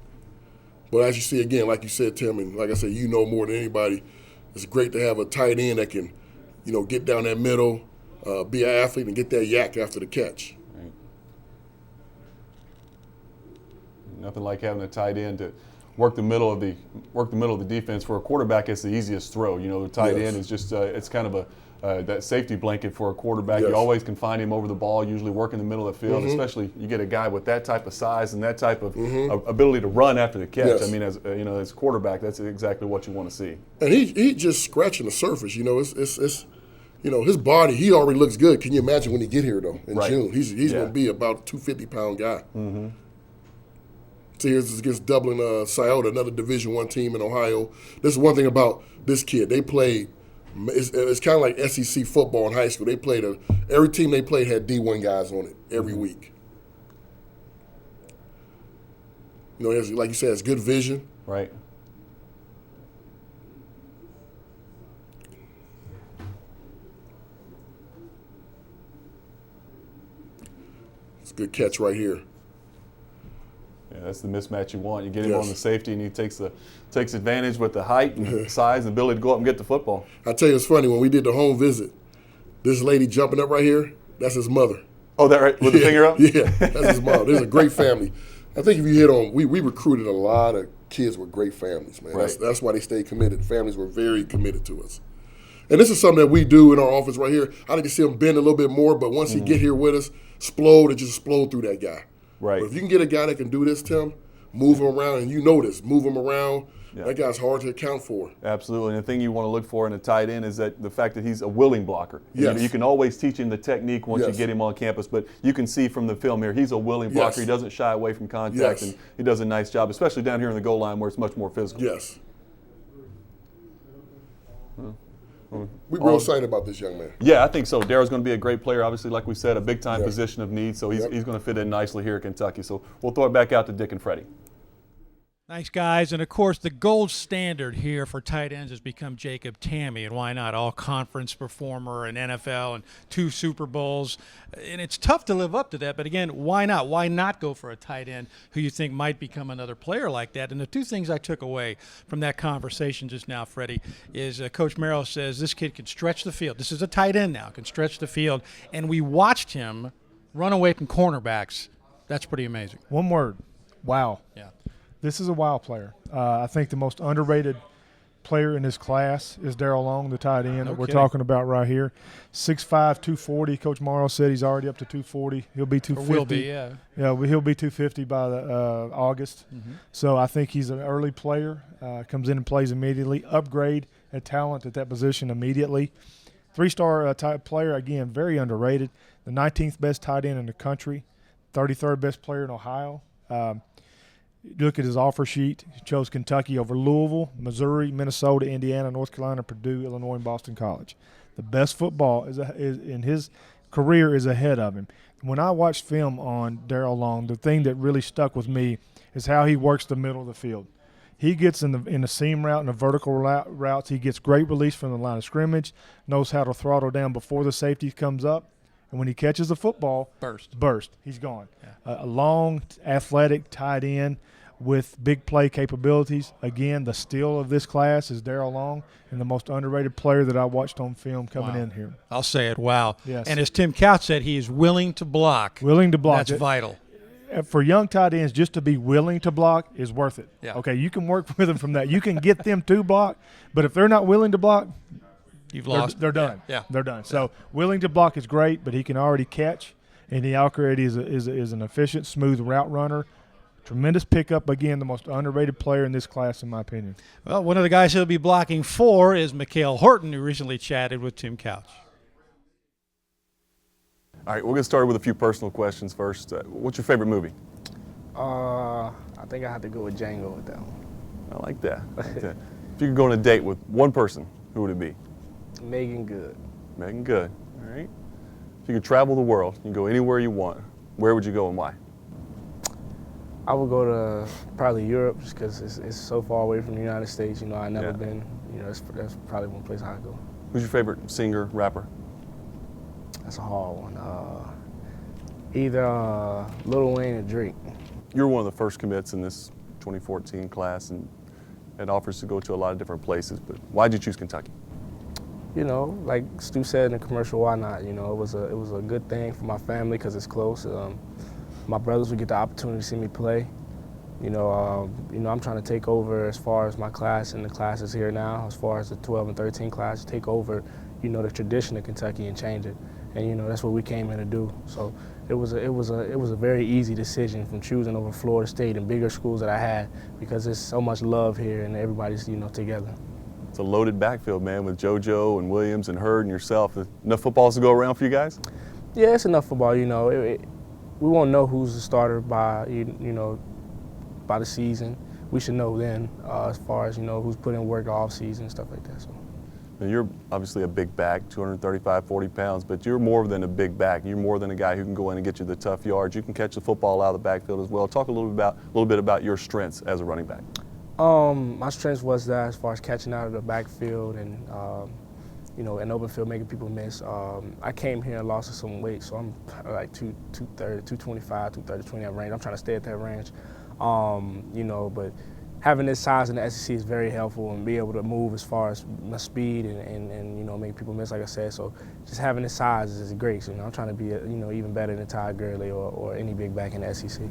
But as you see, again, like you said, Tim, and like I said, you know more than anybody, it's great to have a tight end that can, get down that middle, be an athlete, and get that yak after the catch. Right. Nothing like having a tight end to work the middle of the defense. For a quarterback, it's the easiest throw. The tight end is just it's kind of a that safety blanket for a quarterback. You always can find him over the ball, usually work in the middle of the field, especially you get a guy with that type of size and that type of ability to run after the catch. I mean, as a quarterback, that's exactly what you want to see. And he just scratching the surface. It's his body, he already looks good. Can you imagine when he get here, though, in June? He's going to be about a 250-pound guy. Mm-hmm. So here's against Dublin Scioto, another Division I team in Ohio. This is one thing about this kid. They played, it's kind of like SEC football in high school. They played, every team they played had D1 guys on it every week. Like you said, it's good vision. Right. It's a good catch right here. Yeah, That's the mismatch you want. You get him Yes. on the safety, and he takes advantage with the height and size and ability to go up and get the football. I tell you, it's funny, when we did the home visit, this lady jumping up right here, that's his mother. Oh, that right? With the finger up? Yeah, that's his mom. There's a great family. I think if you hit on, we recruited a lot of kids with great families, man. Right. That's why they stayed committed. Families were very committed to us. And this is something that we do in our office right here. I like to see him bend a little bit more, but once he get here with us, explode and just explode through that guy. Right. But if you can get a guy that can do this, Tim, move him around, and you know this, move him around, that guy's hard to account for. Absolutely. And the thing you want to look for in a tight end is that the fact that he's a willing blocker. Yes. You can always teach him the technique once you get him on campus, but you can see from the film here, he's a willing blocker. Yes. He doesn't shy away from contact, Yes. and he does a nice job, especially down here in the goal line where it's much more physical. Yes. We're real excited about this young man. Yeah, I think so. Daryl's going to be a great player. Obviously, like we said, a big-time Yep. position of need, so he's Yep. going to fit in nicely here at Kentucky. So we'll throw it back out to Dick and Freddie. Thanks, guys. And, of course, the gold standard here for tight ends has become Jacob Tamme, and why not? All-conference performer in NFL and 2 Super Bowls. And it's tough to live up to that, but, again, why not? Why not go for a tight end who you think might become another player like that? And the 2 things I took away from that conversation just now, Freddie, is Coach Merrill says this kid can stretch the field. This is a tight end now, can stretch the field. And we watched him run away from cornerbacks. That's pretty amazing. One word, wow. Yeah. This is a wow player. I think the most underrated player in this class is Darrell Long, the tight end that we're talking about right here. 6'5", 240. Coach Morrow said he's already up to 240. He'll be 250. Or will be, yeah. Yeah, he'll be 250 by the August. Mm-hmm. So I think he's an early player. Comes in and plays immediately. Upgrade at talent at that position immediately. 3-star type player, again, very underrated. The 19th best tight end in the country. 33rd best player in Ohio. Look at his offer sheet. He chose Kentucky over Louisville, Missouri, Minnesota, Indiana, North Carolina, Purdue, Illinois, and Boston College. The best football is in his career is ahead of him. When I watched film on Darrell Long, the thing that really stuck with me is how he works the middle of the field. He gets in the seam route and the vertical routes. He gets great release from the line of scrimmage, knows how to throttle down before the safety comes up. And when he catches the football, burst. He's gone. Yeah. A long, athletic tight end with big play capabilities. Again, the steal of this class is Darrell Long, and the most underrated player that I watched on film coming in here. I'll say it, wow. Yes. And as Tim Couch said, he is willing to block. Willing to block. That's vital. For young tight ends, just to be willing to block is worth it. Yeah. Okay, you can work with them from that. You can get them to block, but if they're not willing to block, you've lost. They're done. Yeah. They're done. So willing to block is great, but he can already catch, and he already is an efficient, smooth route runner. Tremendous pickup. Again, the most underrated player in this class, in my opinion. Well, one of the guys he'll be blocking for is Mikhail Horton, who recently chatted with Tim Couch. All right, we're going to start with a few personal questions first. What's your favorite movie? I think I have to go with Django with that one. I like that. If you could go on a date with one person, who would it be? Megan Good. Megan Good. All right. If you could travel the world, you can go anywhere you want, where would you go and why? I would go to probably Europe just because it's so far away from the United States. You know, I've never been. You know, that's probably one place I'd go. Who's your favorite singer, rapper? That's a hard one. Either Lil Wayne or Drake. You're one of the first commits in this 2014 class, and it offers to go to a lot of different places, but why'd you choose Kentucky? You know, like Stu said in the commercial, why not? You know, it was a good thing for my family because it's close. My brothers would get the opportunity to see me play. You know, I'm trying to take over as far as my class and the classes here now, as far as the 12 and 13 class, take over, you know, the tradition of Kentucky and change it. And you know, that's what we came in to do. So it was a very easy decision from choosing over Florida State and bigger schools that I had because there's so much love here and everybody's, you know, together. It's a loaded backfield, man, with JoJo and Williams and Hurd and yourself. Enough footballs to go around for you guys? Yeah, it's enough football. You know, we won't know who's the starter by by the season. We should know then as far as, you know, who's putting work off season, stuff like that. So. Now you're obviously a big back, 235, 40 pounds, but you're more than a big back. You're more than a guy who can go in and get you the tough yards. You can catch the football out of the backfield as well. Talk a little bit about your strengths as a running back. My strength was that as far as catching out of the backfield and, you know, in open field making people miss. I came here and lost some weight, so I'm like 230, 225, 230, 20 that range. I'm trying to stay at that range. You know, but having this size in the SEC is very helpful, and be able to move as far as my speed and you know, make people miss, like I said. So just having this size is great. So, you know, I'm trying to be, you know, even better than Ty Gurley or any big back in the SEC.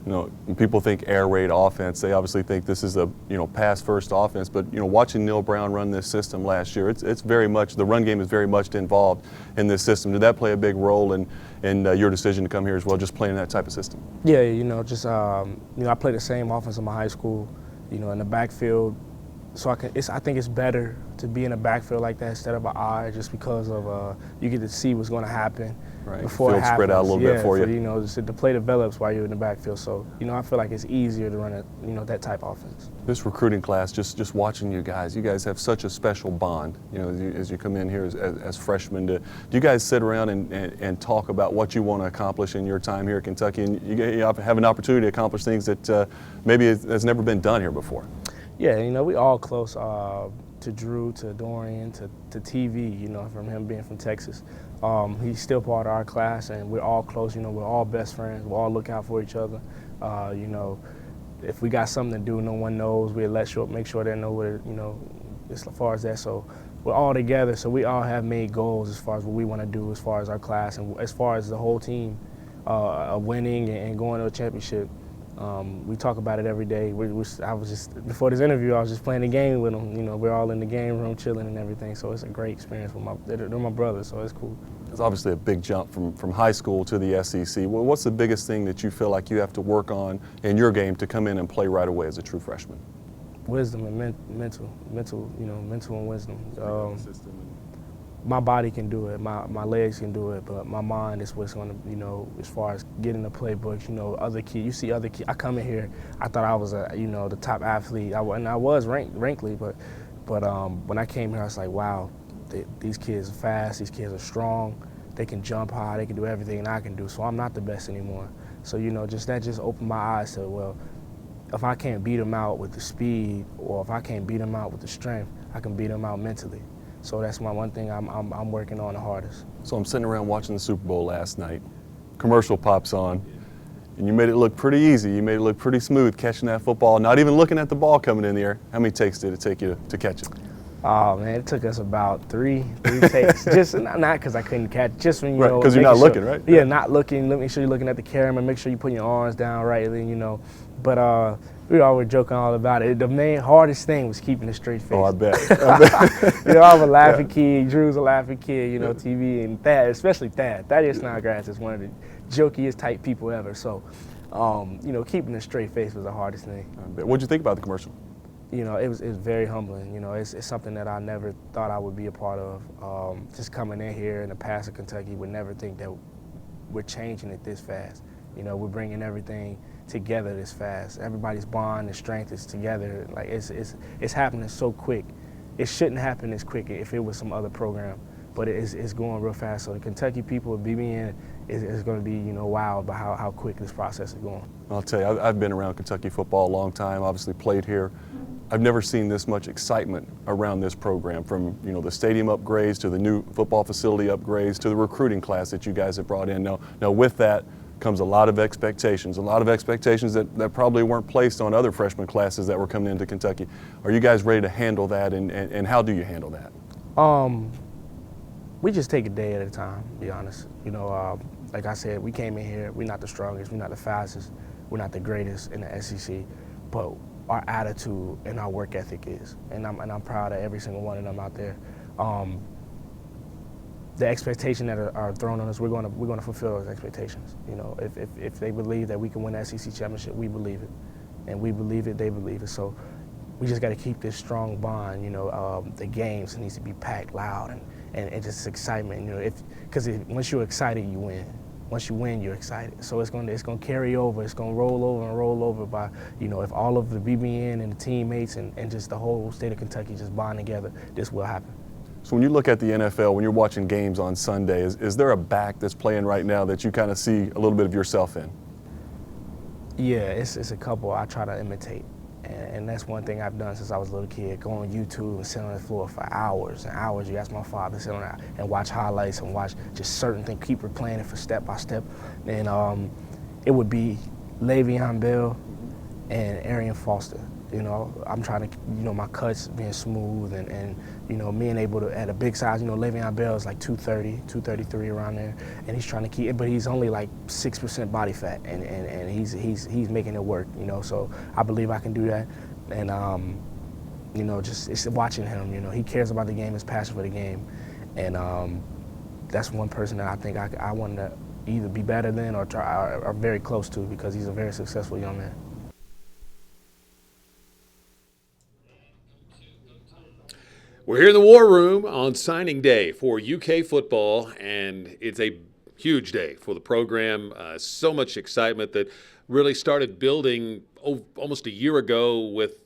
You know, when people think air raid offense, they obviously think this is a, you know, pass first offense. But, you know, watching Neil Brown run this system last year, it's very much, the run game is very much involved in this system. Did that play a big role in your decision to come here as well, just playing that type of system? Yeah, you know, just you know, I played the same offense in my high school, you know, in the backfield. So I think it's better to be in a backfield like that instead of an eye, just because of you get to see what's going to happen before it happens. Field spread out a little bit for you. You know, just the play develops while you're in the backfield. So, you know, I feel like it's easier to run that type of offense. This recruiting class, just watching you guys have such a special bond. You know, as you come in here as freshmen, do you guys sit around and talk about what you want to accomplish in your time here at Kentucky, and you have an opportunity to accomplish things that maybe has never been done here before? Yeah, you know, we all close to Drew, to Dorian, to TV, you know, from him being from Texas. He's still part of our class, and we're all close. You know, we're all best friends. We all look out for each other. You know, if we got something to do, no one knows. We'll make sure they know what it, you know, as far as that. So we're all together. So we all have made goals as far as what we want to do, as far as our class, and as far as the whole team winning and going to a championship. We talk about it every day. I was just, before this interview, I was just playing the game with them. You know, we're all in the game room chilling and everything. So it's a great experience with they're my brothers, so it's cool. It's obviously a big jump from high school to the SEC. Well, what's the biggest thing that you feel like you have to work on in your game to come in and play right away as a true freshman? Wisdom and mental, you know, mental and wisdom. My body can do it, my legs can do it, but my mind is what's going to, you know, as far as getting the playbooks, you know, other kids. You see other kids. I come in here, I thought I was you know, the top athlete, and I was rankly, but when I came here, I was like, wow, these kids are fast, these kids are strong, they can jump high, they can do everything I can do, so I'm not the best anymore. So, you know, that just opened my eyes to, well, if I can't beat them out with the speed, or if I can't beat them out with the strength, I can beat them out mentally. So that's my one thing I'm working on the hardest. So I'm sitting around watching the Super Bowl last night. Commercial pops on, and you made it look pretty easy. You made it look pretty smooth catching that football, not even looking at the ball coming in the air. How many takes did it take you to catch it? Oh man, it took us about three takes. Just not because I couldn't catch. Just when you know, because you're not looking, right? Yeah, not looking. Make sure you're looking at the camera. Make sure you put your arms down rightly. You know, but we all were joking all about it. The main hardest thing was keeping a straight face. Oh, I bet. You know, I'm a laughing kid. Drew's a laughing kid. You know, TV and Thad, especially Thad. Thaddeus Snodgrass is one of the jokiest type people ever. So, you know, keeping a straight face was the hardest thing. I bet. What'd you think about the commercial? You know, it was very humbling. You know, it's something that I never thought I would be a part of. Just coming in here in the past of Kentucky, would never think that we're changing it this fast. You know, we're bringing everything together this fast. Everybody's bond and strength is together. Like it's happening so quick. It shouldn't happen this quick if it was some other program, but it's going real fast. So the Kentucky people at BBN is going to be, you know, wowed by how quick this process is going. I'll tell you, I've been around Kentucky football a long time. Obviously played here. I've never seen this much excitement around this program, from, you know, the stadium upgrades to the new football facility upgrades to the recruiting class that you guys have brought in. Now with that comes a lot of expectations that probably weren't placed on other freshman classes that were coming into Kentucky. Are you guys ready to handle that, and how do you handle that? We just take a day at a time, to be honest. You know, like I said, we came in here, we're not the strongest, we're not the fastest, we're not the greatest in the SEC, but our attitude and our work ethic is, and I'm proud of every single one of them out there. The expectation that are thrown on us, we're going to fulfill those expectations. You know, if they believe that we can win the SEC championship, we believe it, and we believe it, they believe it. So we just got to keep this strong bond. You know, the games needs to be packed loud and just excitement. You know, because once you're excited, you win. Once you win, you're excited. So it's going to carry over. It's going to roll over by, you know, if all of the BBN and the teammates and just the whole state of Kentucky just bond together, this will happen. So when you look at the NFL, when you're watching games on Sunday, is there a back that's playing right now that you kind of see a little bit of yourself in? Yeah, it's a couple I try to imitate. And that's one thing I've done since I was a little kid, go on YouTube and sit on the floor for hours and hours. You ask my father to sit on that and watch highlights and watch just certain things, keep replaying it for step by step. And it would be Le'Veon Bell and Arian Foster. I'm trying to, my cuts being smooth and being able to, at a big size, Le'Veon Bell is like 230, 233 around there, and he's trying to keep it, but he's only like 6% body fat, and he's making it work, so I believe I can do that, and just it's watching him, he cares about the game, his passion for the game, and that's one person that I think I want to either be better than or try, or very close to, because he's a very successful young man. We're here in the War Room on signing day for UK football, and it's a huge day for the program. So much excitement that really started building almost a year ago with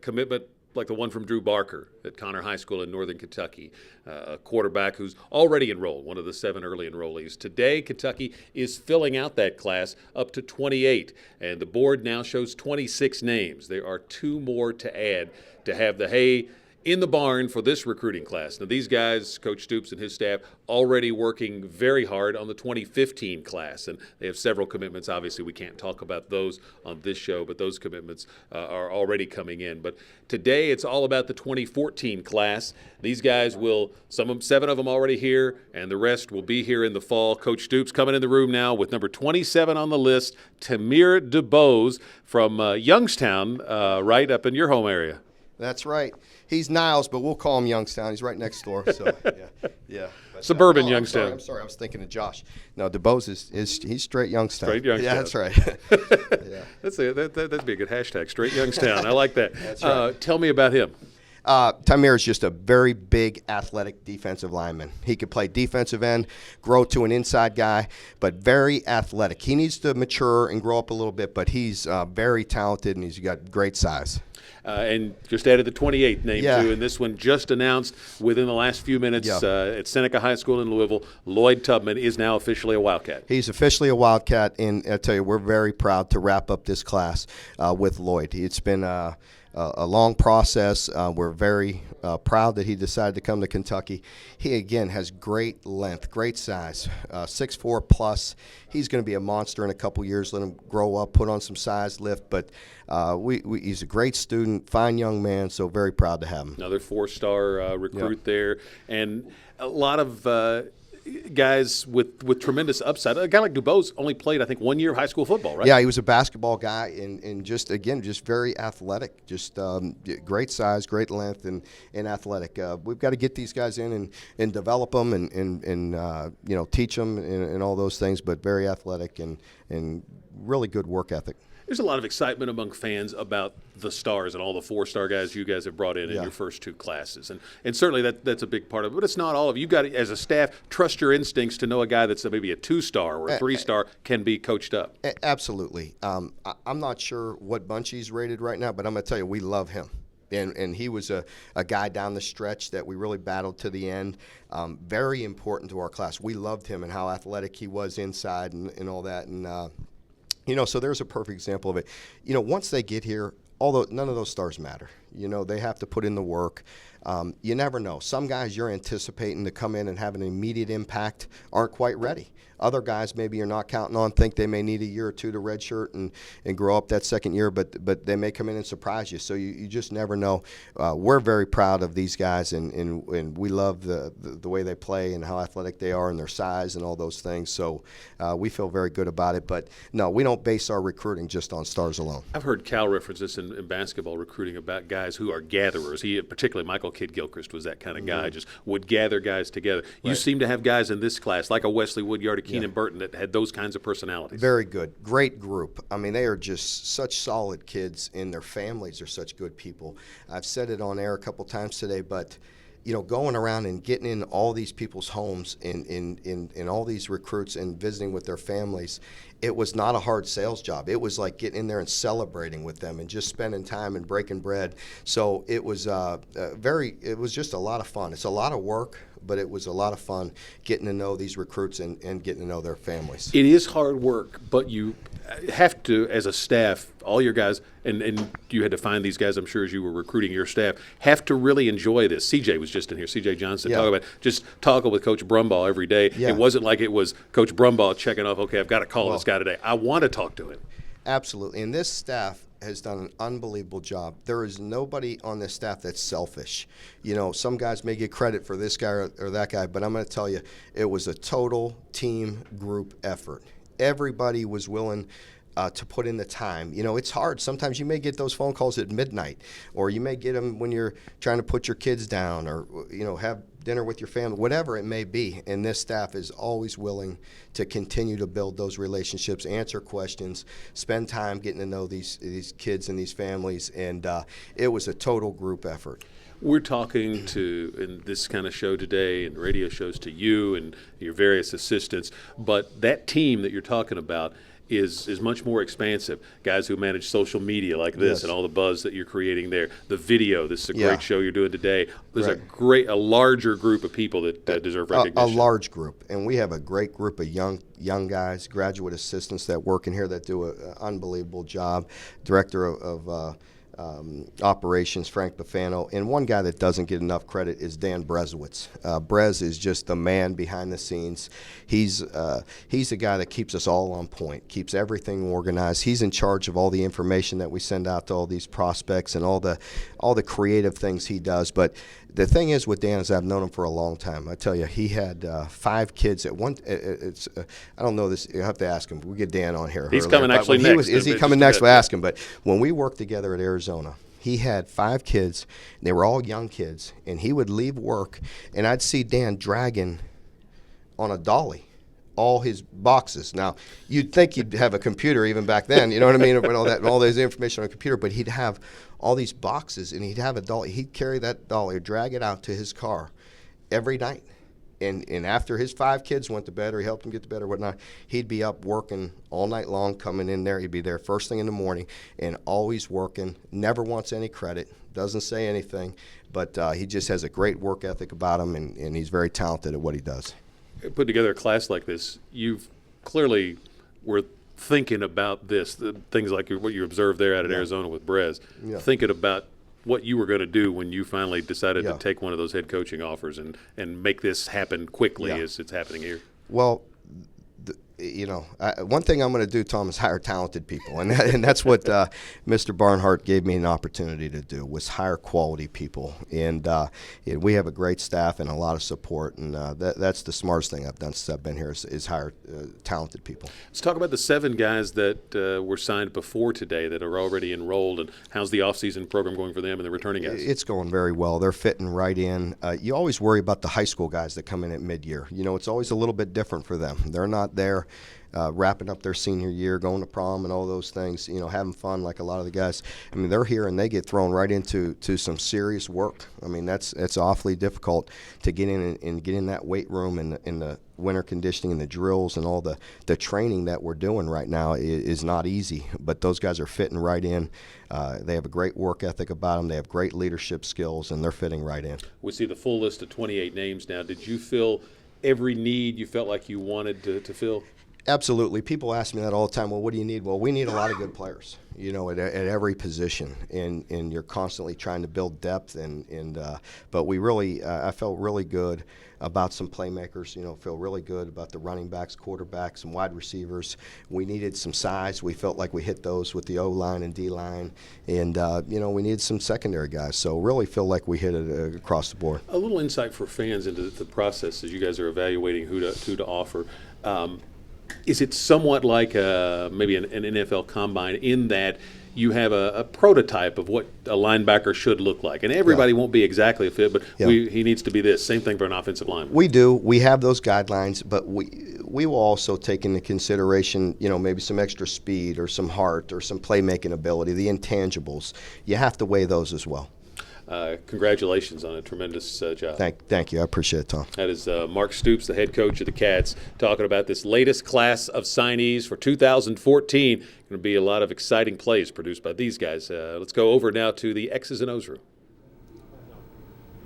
commitment like the one from Drew Barker at Connor High School in Northern Kentucky, a quarterback who's already enrolled, one of the 7 early enrollees. Today, Kentucky is filling out that class up to 28, and the board now shows 26 names. There are 2 more to add to have the hay in the barn for this recruiting class. Now, these guys, Coach Stoops and his staff, already working very hard on the 2015 class, and they have several commitments. Obviously, we can't talk about those on this show, but those commitments are already coming in. But today, it's all about the 2014 class. These guys will, 7 of them already here, and the rest will be here in the fall. Coach Stoops coming in the room now with number 27 on the list, Tamir DeBose from Youngstown, right up in your home area. That's right. He's Niles, but we'll call him Youngstown. He's right next door. So yeah. But, Suburban Youngstown. I'm sorry. I was thinking of Josh. No, DeBose he's straight Youngstown. Straight Youngstown. Yeah, that's right. Yeah. That'd be a good hashtag. Straight Youngstown. I like that. That's right. Tell me about him. Tamir is just a very big, athletic defensive lineman. He could play defensive end, grow to an inside guy, but very athletic. He needs to mature and grow up a little bit, but he's very talented, and he's got great size. And just added the 28th name, too, and this one just announced within the last few minutes at Seneca High School in Louisville. Lloyd Tubman is now officially a Wildcat. He's officially a Wildcat, and I tell you, we're very proud to wrap up this class with Lloyd. It's been a long process. We're very proud that he decided to come to Kentucky. He, again, has great length, great size, 6'4 plus. He's going to be a monster in a couple years. Let him grow up, put on some size, lift. But he's a great student, fine young man, so very proud to have him. Another 4-star recruit there. And a lot of guys with tremendous upside. A guy like DuBose only played, I think, 1 year of high school football, right? Yeah, he was a basketball guy and just very athletic. Just great size, great length, and athletic. We've got to get these guys in and develop them and teach them and all those things, but very athletic and really good work ethic. There's a lot of excitement among fans about the stars and all the 4-star guys you guys have brought in your first 2 classes. And certainly that's a big part of it. But it's not all of it. You've got to, as a staff, trust your instincts to know a guy that's maybe a 2-star or a 3-star can be coached up. Absolutely. I'm not sure what bunch he's rated right now, but I'm going to tell you, we love him. And he was a guy down the stretch that we really battled to the end. Very important to our class. We loved him and how athletic he was inside and all that. And so there's a perfect example of it. Once they get here, although none of those stars matter, they have to put in the work. You never know. Some guys you're anticipating to come in and have an immediate impact aren't quite ready. Other guys maybe you're not counting on, think they may need a year or 2 to redshirt and grow up that second year, but they may come in and surprise you. So you just never know. We're very proud of these guys, and we love the way they play and how athletic they are and their size and all those things. So we feel very good about it. But, no, we don't base our recruiting just on stars alone. I've heard Cal reference this in basketball recruiting about guys who are gatherers. He, particularly Michael Kidd-Gilchrist, was that kind of guy, just would gather guys together. You seem to have guys in this class, like a Wesley Woodyard, Keenan Burton, that had those kinds of personalities. Very good. Great group. I mean, they are just such solid kids, and their families are such good people. I've said it on air a couple times today, but going around and getting in all these people's homes and all these recruits and visiting with their families, it was not a hard sales job. It was like getting in there and celebrating with them and just spending time and breaking bread. So it was it was just a lot of fun. It's a lot of work, but it was a lot of fun getting to know these recruits and getting to know their families. It is hard work, but you have to, as a staff, all your guys, and you had to find these guys, I'm sure, as you were recruiting your staff, have to really enjoy this. CJ was just in here, CJ Johnson, talking with Coach Brumbaugh every day. Yeah. It wasn't like it was Coach Brumbaugh checking off, okay, I've got to call this guy today. I want to talk to him. Absolutely. And this staff has done an unbelievable job. There is nobody on this staff that's selfish. You know, some guys may get credit for this guy or that guy, but I'm going to tell you, it was a total team group effort. Everybody was willing to put in the time. You know, it's hard. Sometimes you may get those phone calls at midnight, or you may get them when you're trying to put your kids down, or, you know, have dinner with your family, whatever it may be. And this staff is always willing to continue to build those relationships, answer questions, spend time getting to know these kids and these families. And it was a total group effort. We're talking to, in this kind of show today, and radio shows, to you and your various assistants, but that team that you're talking about is much more expansive. Guys who manage social media like this, Yes. and all the buzz that you're creating there. The video, this is a great Yeah. show you're doing today. There's Right. a larger group of people that deserve recognition. A large group, and we have a great group of young guys, graduate assistants that work in here that do an unbelievable job. Director of operations, Frank Bufano, and one guy that doesn't get enough credit is Dan Brezowitz. Brez is just the man behind the scenes. He's the guy that keeps us all on point, keeps everything organized. He's in charge of all the information that we send out to all these prospects and all the creative things he does. But the thing is with Dan is I've known him for a long time. I tell you, he had 5 kids at one. I don't know this. You have to ask him. We get Dan on here. He's earlier. coming But actually when next. Is he coming next? We'll ask him. But when we worked together at Arizona, he had 5 kids. They were all young kids, and he would leave work, and I'd see Dan dragging on a dolly all his boxes. Now, you'd think he'd have a computer even back then, you know what I mean, all this information on a computer, but he'd have all these boxes, and he'd have a dolly. He'd carry that dolly, drag it out to his car every night. And after his 5 kids went to bed, or he helped them get to bed or whatnot, he'd be up working all night long, coming in there. He'd be there first thing in the morning and always working, never wants any credit, doesn't say anything, but he just has a great work ethic about him, and he's very talented at what he does. Put together a class like this, you've clearly were thinking about this, the things like what you observed there out at Arizona with Brez, thinking about what you were going to do when you finally decided to take one of those head coaching offers and make this happen quickly as it's happening here. Well, one thing I'm going to do, Tom, is hire talented people, and that's what Mr. Barnhart gave me an opportunity to do, was hire quality people. And we have a great staff and a lot of support, and that's the smartest thing I've done since I've been here is hire talented people. Let's talk about the 7 guys that were signed before today that are already enrolled, and how's the offseason program going for them and the returning guys? It's going very well. They're fitting right in. You always worry about the high school guys that come in at mid-year. You know, it's always a little bit different for them. They're not there wrapping up their senior year, going to prom and all those things, you know, having fun like a lot of the guys. I mean, they're here and they get thrown right into some serious work. I mean, that's awfully difficult to get in and get in that weight room and in the winter conditioning and the drills and all the training that we're doing right now is not easy. But those guys are fitting right in. They have a great work ethic about them. They have great leadership skills, and they're fitting right in. We see the full list of 28 names now. Did you fill every need you felt like you wanted to fill? Absolutely. People ask me that all the time. Well, what do you need? Well, we need a lot of good players, you know, at every position, and you're constantly trying to build depth. But we really, I felt really good about some playmakers. You know, feel really good about the running backs, quarterbacks, and wide receivers. We needed some size. We felt like we hit those with the O-line and D-line, and you know, we needed some secondary guys. So really feel like we hit it across the board. A little insight for fans into the process as you guys are evaluating who to offer. Is it somewhat like maybe an NFL combine in that you have a prototype of what a linebacker should look like? And everybody won't be exactly a fit, but he needs to be this. Same thing for an offensive lineman. We do. We have those guidelines, but we will also take into consideration, you know, maybe some extra speed or some heart or some playmaking ability, the intangibles. You have to weigh those as well. Congratulations on a tremendous job. Thank you. I appreciate it, Tom. That is Mark Stoops, the head coach of the Cats, talking about this latest class of signees for 2014. Going to be a lot of exciting plays produced by these guys. Let's go over now to the X's and O's room.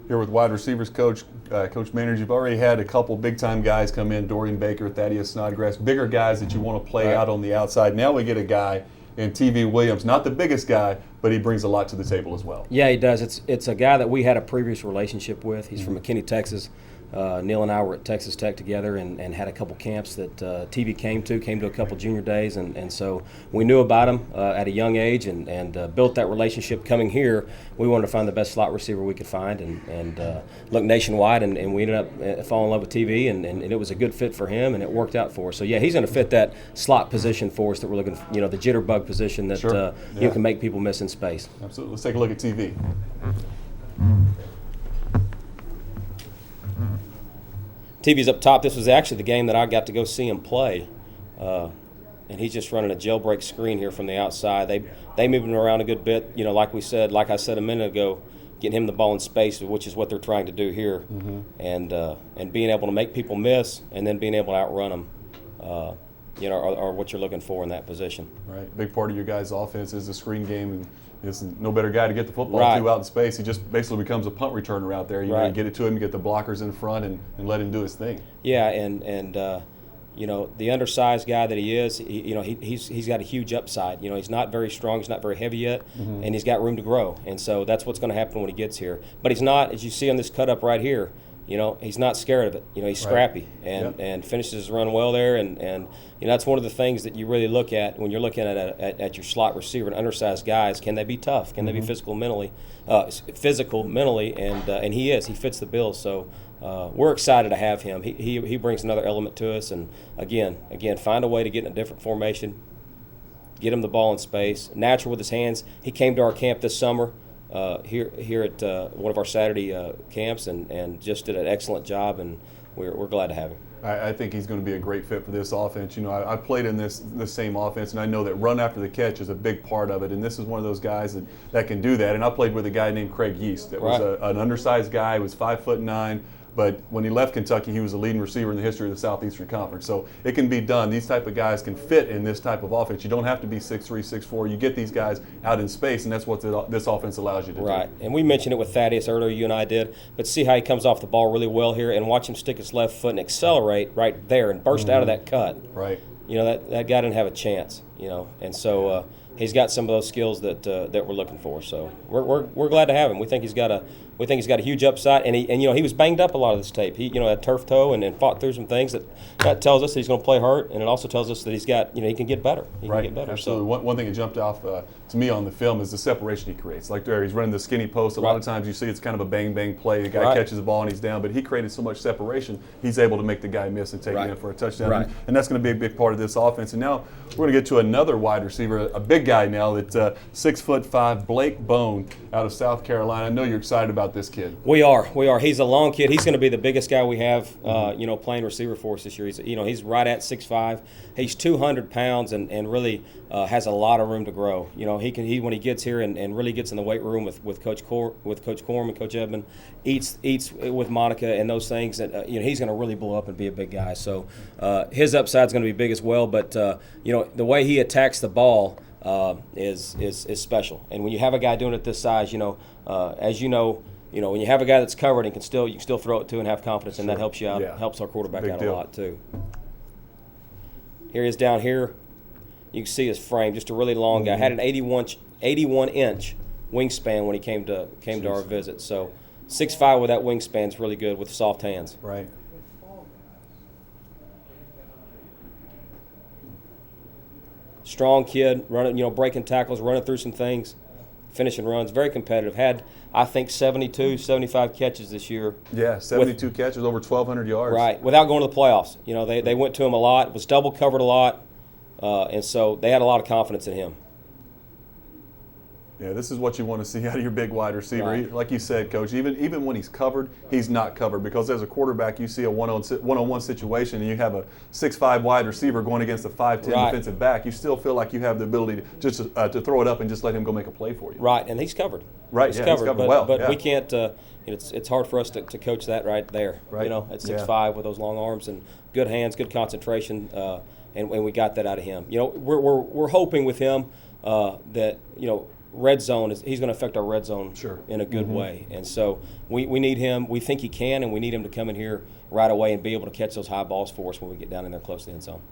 Here with wide receivers coach, Coach Maynard. You've already had a couple big-time guys come in, Dorian Baker, Thaddeus Snodgrass, bigger guys that you want to play out on the outside. Now we get a guy in TV Williams, not the biggest guy, but he brings a lot to the table as well. Yeah, he does. It's a guy that we had a previous relationship with. He's from McKinney, Texas. Neil and I were at Texas Tech together and had a couple camps that TV came to a couple junior days, and so we knew about him at a young age and built that relationship. Coming here, we wanted to find the best slot receiver we could find and look nationwide, and we ended up falling in love with TV, and it was a good fit for him, and it worked out for us. So, yeah, he's going to fit that slot position for us that we're looking for, the jitterbug position that can make people miss in space. Absolutely. Let's take a look at TV. TV's up top. This was actually the game that I got to go see him play, and he's just running a jailbreak screen here from the outside. They moved him around a good bit, like I said a minute ago, getting him the ball in space, which is what they're trying to do here, and being able to make people miss and then being able to outrun them, are what you're looking for in that position. Right. Big part of your guys' offense is the screen game, and there's no better guy to get the football to out in space. He just basically becomes a punt returner out there. You get it to him, get the blockers in front, and let him do his thing. Yeah, and the undersized guy that he is, he's got a huge upside. He's not very strong, he's not very heavy yet, and he's got room to grow. And so that's what's going to happen when he gets here. But he's not, as you see on this cut up right here, he's not scared of it. He's scrappy and finishes his run well there. And that's one of the things that you really look at when you're looking at your slot receiver and undersized guys. Can they be tough? Can they be physical mentally? And he is. He fits the bill. So we're excited to have him. He brings another element to us. And again, find a way to get in a different formation, get him the ball in space, natural with his hands. He came to our camp this summer. Here at one of our Saturday camps and just did an excellent job, and we're glad to have him. I think he's going to be a great fit for this offense. I played in this same offense, and I know that run after the catch is a big part of it, and this is one of those guys that can do that. And I played with a guy named Craig Yeast that was an undersized guy, was 5'9", but when he left Kentucky, he was the leading receiver in the history of the Southeastern Conference. So it can be done. These type of guys can fit in this type of offense. You don't have to be 6'3", 6'4". You get these guys out in space, and that's what this offense allows you to do. Right, and we mentioned it with Thaddeus earlier, you and I did, but see how he comes off the ball really well here, and watch him stick his left foot and accelerate right there and burst out of that cut. Right. That guy didn't have a chance, and so he's got some of those skills that we're looking for. So we're glad to have him. We think he's got a huge upside, and he was banged up a lot of this tape. He had turf toe and fought through some things that tells us that he's going to play hurt, and it also tells us that he's got he can get better. He can get better. Absolutely. So one thing that jumped off to me on the film is the separation he creates. Like there, he's running the skinny post. A lot of times you see it's kind of a bang bang play. The guy catches the ball and he's down, but he created so much separation. He's able to make the guy miss and take it in for a touchdown, and that's going to be a big part of this offense. And now we're going to get to another wide receiver, a big guy now that 6'5", Blake Bone out of South Carolina. I know you're excited about this kid. We are. He's a long kid. He's going to be the biggest guy we have, playing receiver for us this year. He's right at 6'5". He's 200 pounds and really has a lot of room to grow. He when he gets here and really gets in the weight room with Coach Corm and Coach Edmond, eats with Monica and those things. And he's going to really blow up and be a big guy. So his upside's going to be big as well. But the way he attacks the ball is special. And when you have a guy doing it this size, as when you have a guy that's covered and you can still throw it to and have confidence, and that helps you out. Helps our quarterback out a lot too. Here he is down here. You can see his frame, just a really long guy. Had an 81-inch wingspan when he came to our visit. So 6'5" with that wingspan is really good with soft hands. Right. Strong kid, running, breaking tackles, running through some things, finishing runs. Very competitive. Had, I think, 72, 75 catches this year. Yeah, 72 catches, over 1,200 yards. Right, without going to the playoffs. They went to him a lot, was double covered a lot, and so they had a lot of confidence in him. Yeah, this is what you want to see out of your big wide receiver. Right. Like you said, Coach, even when he's covered, he's not covered, because as a quarterback, you see a one-on-one situation and you have a 6'5" wide receiver going against a 5'10" defensive back. You still feel like you have the ability to throw it up and just let him go make a play for you. Right, and he's covered. Right, he's covered well. But we can't. It's hard for us to coach that right there. Right. At 6'5" with those long arms and good hands, good concentration, and we got that out of him. We're hoping with him that red zone he's going to affect our red zone in a good way, and so we need him. We think he can, and we need him to come in here right away and be able to catch those high balls for us when we get down in there close to the end zone.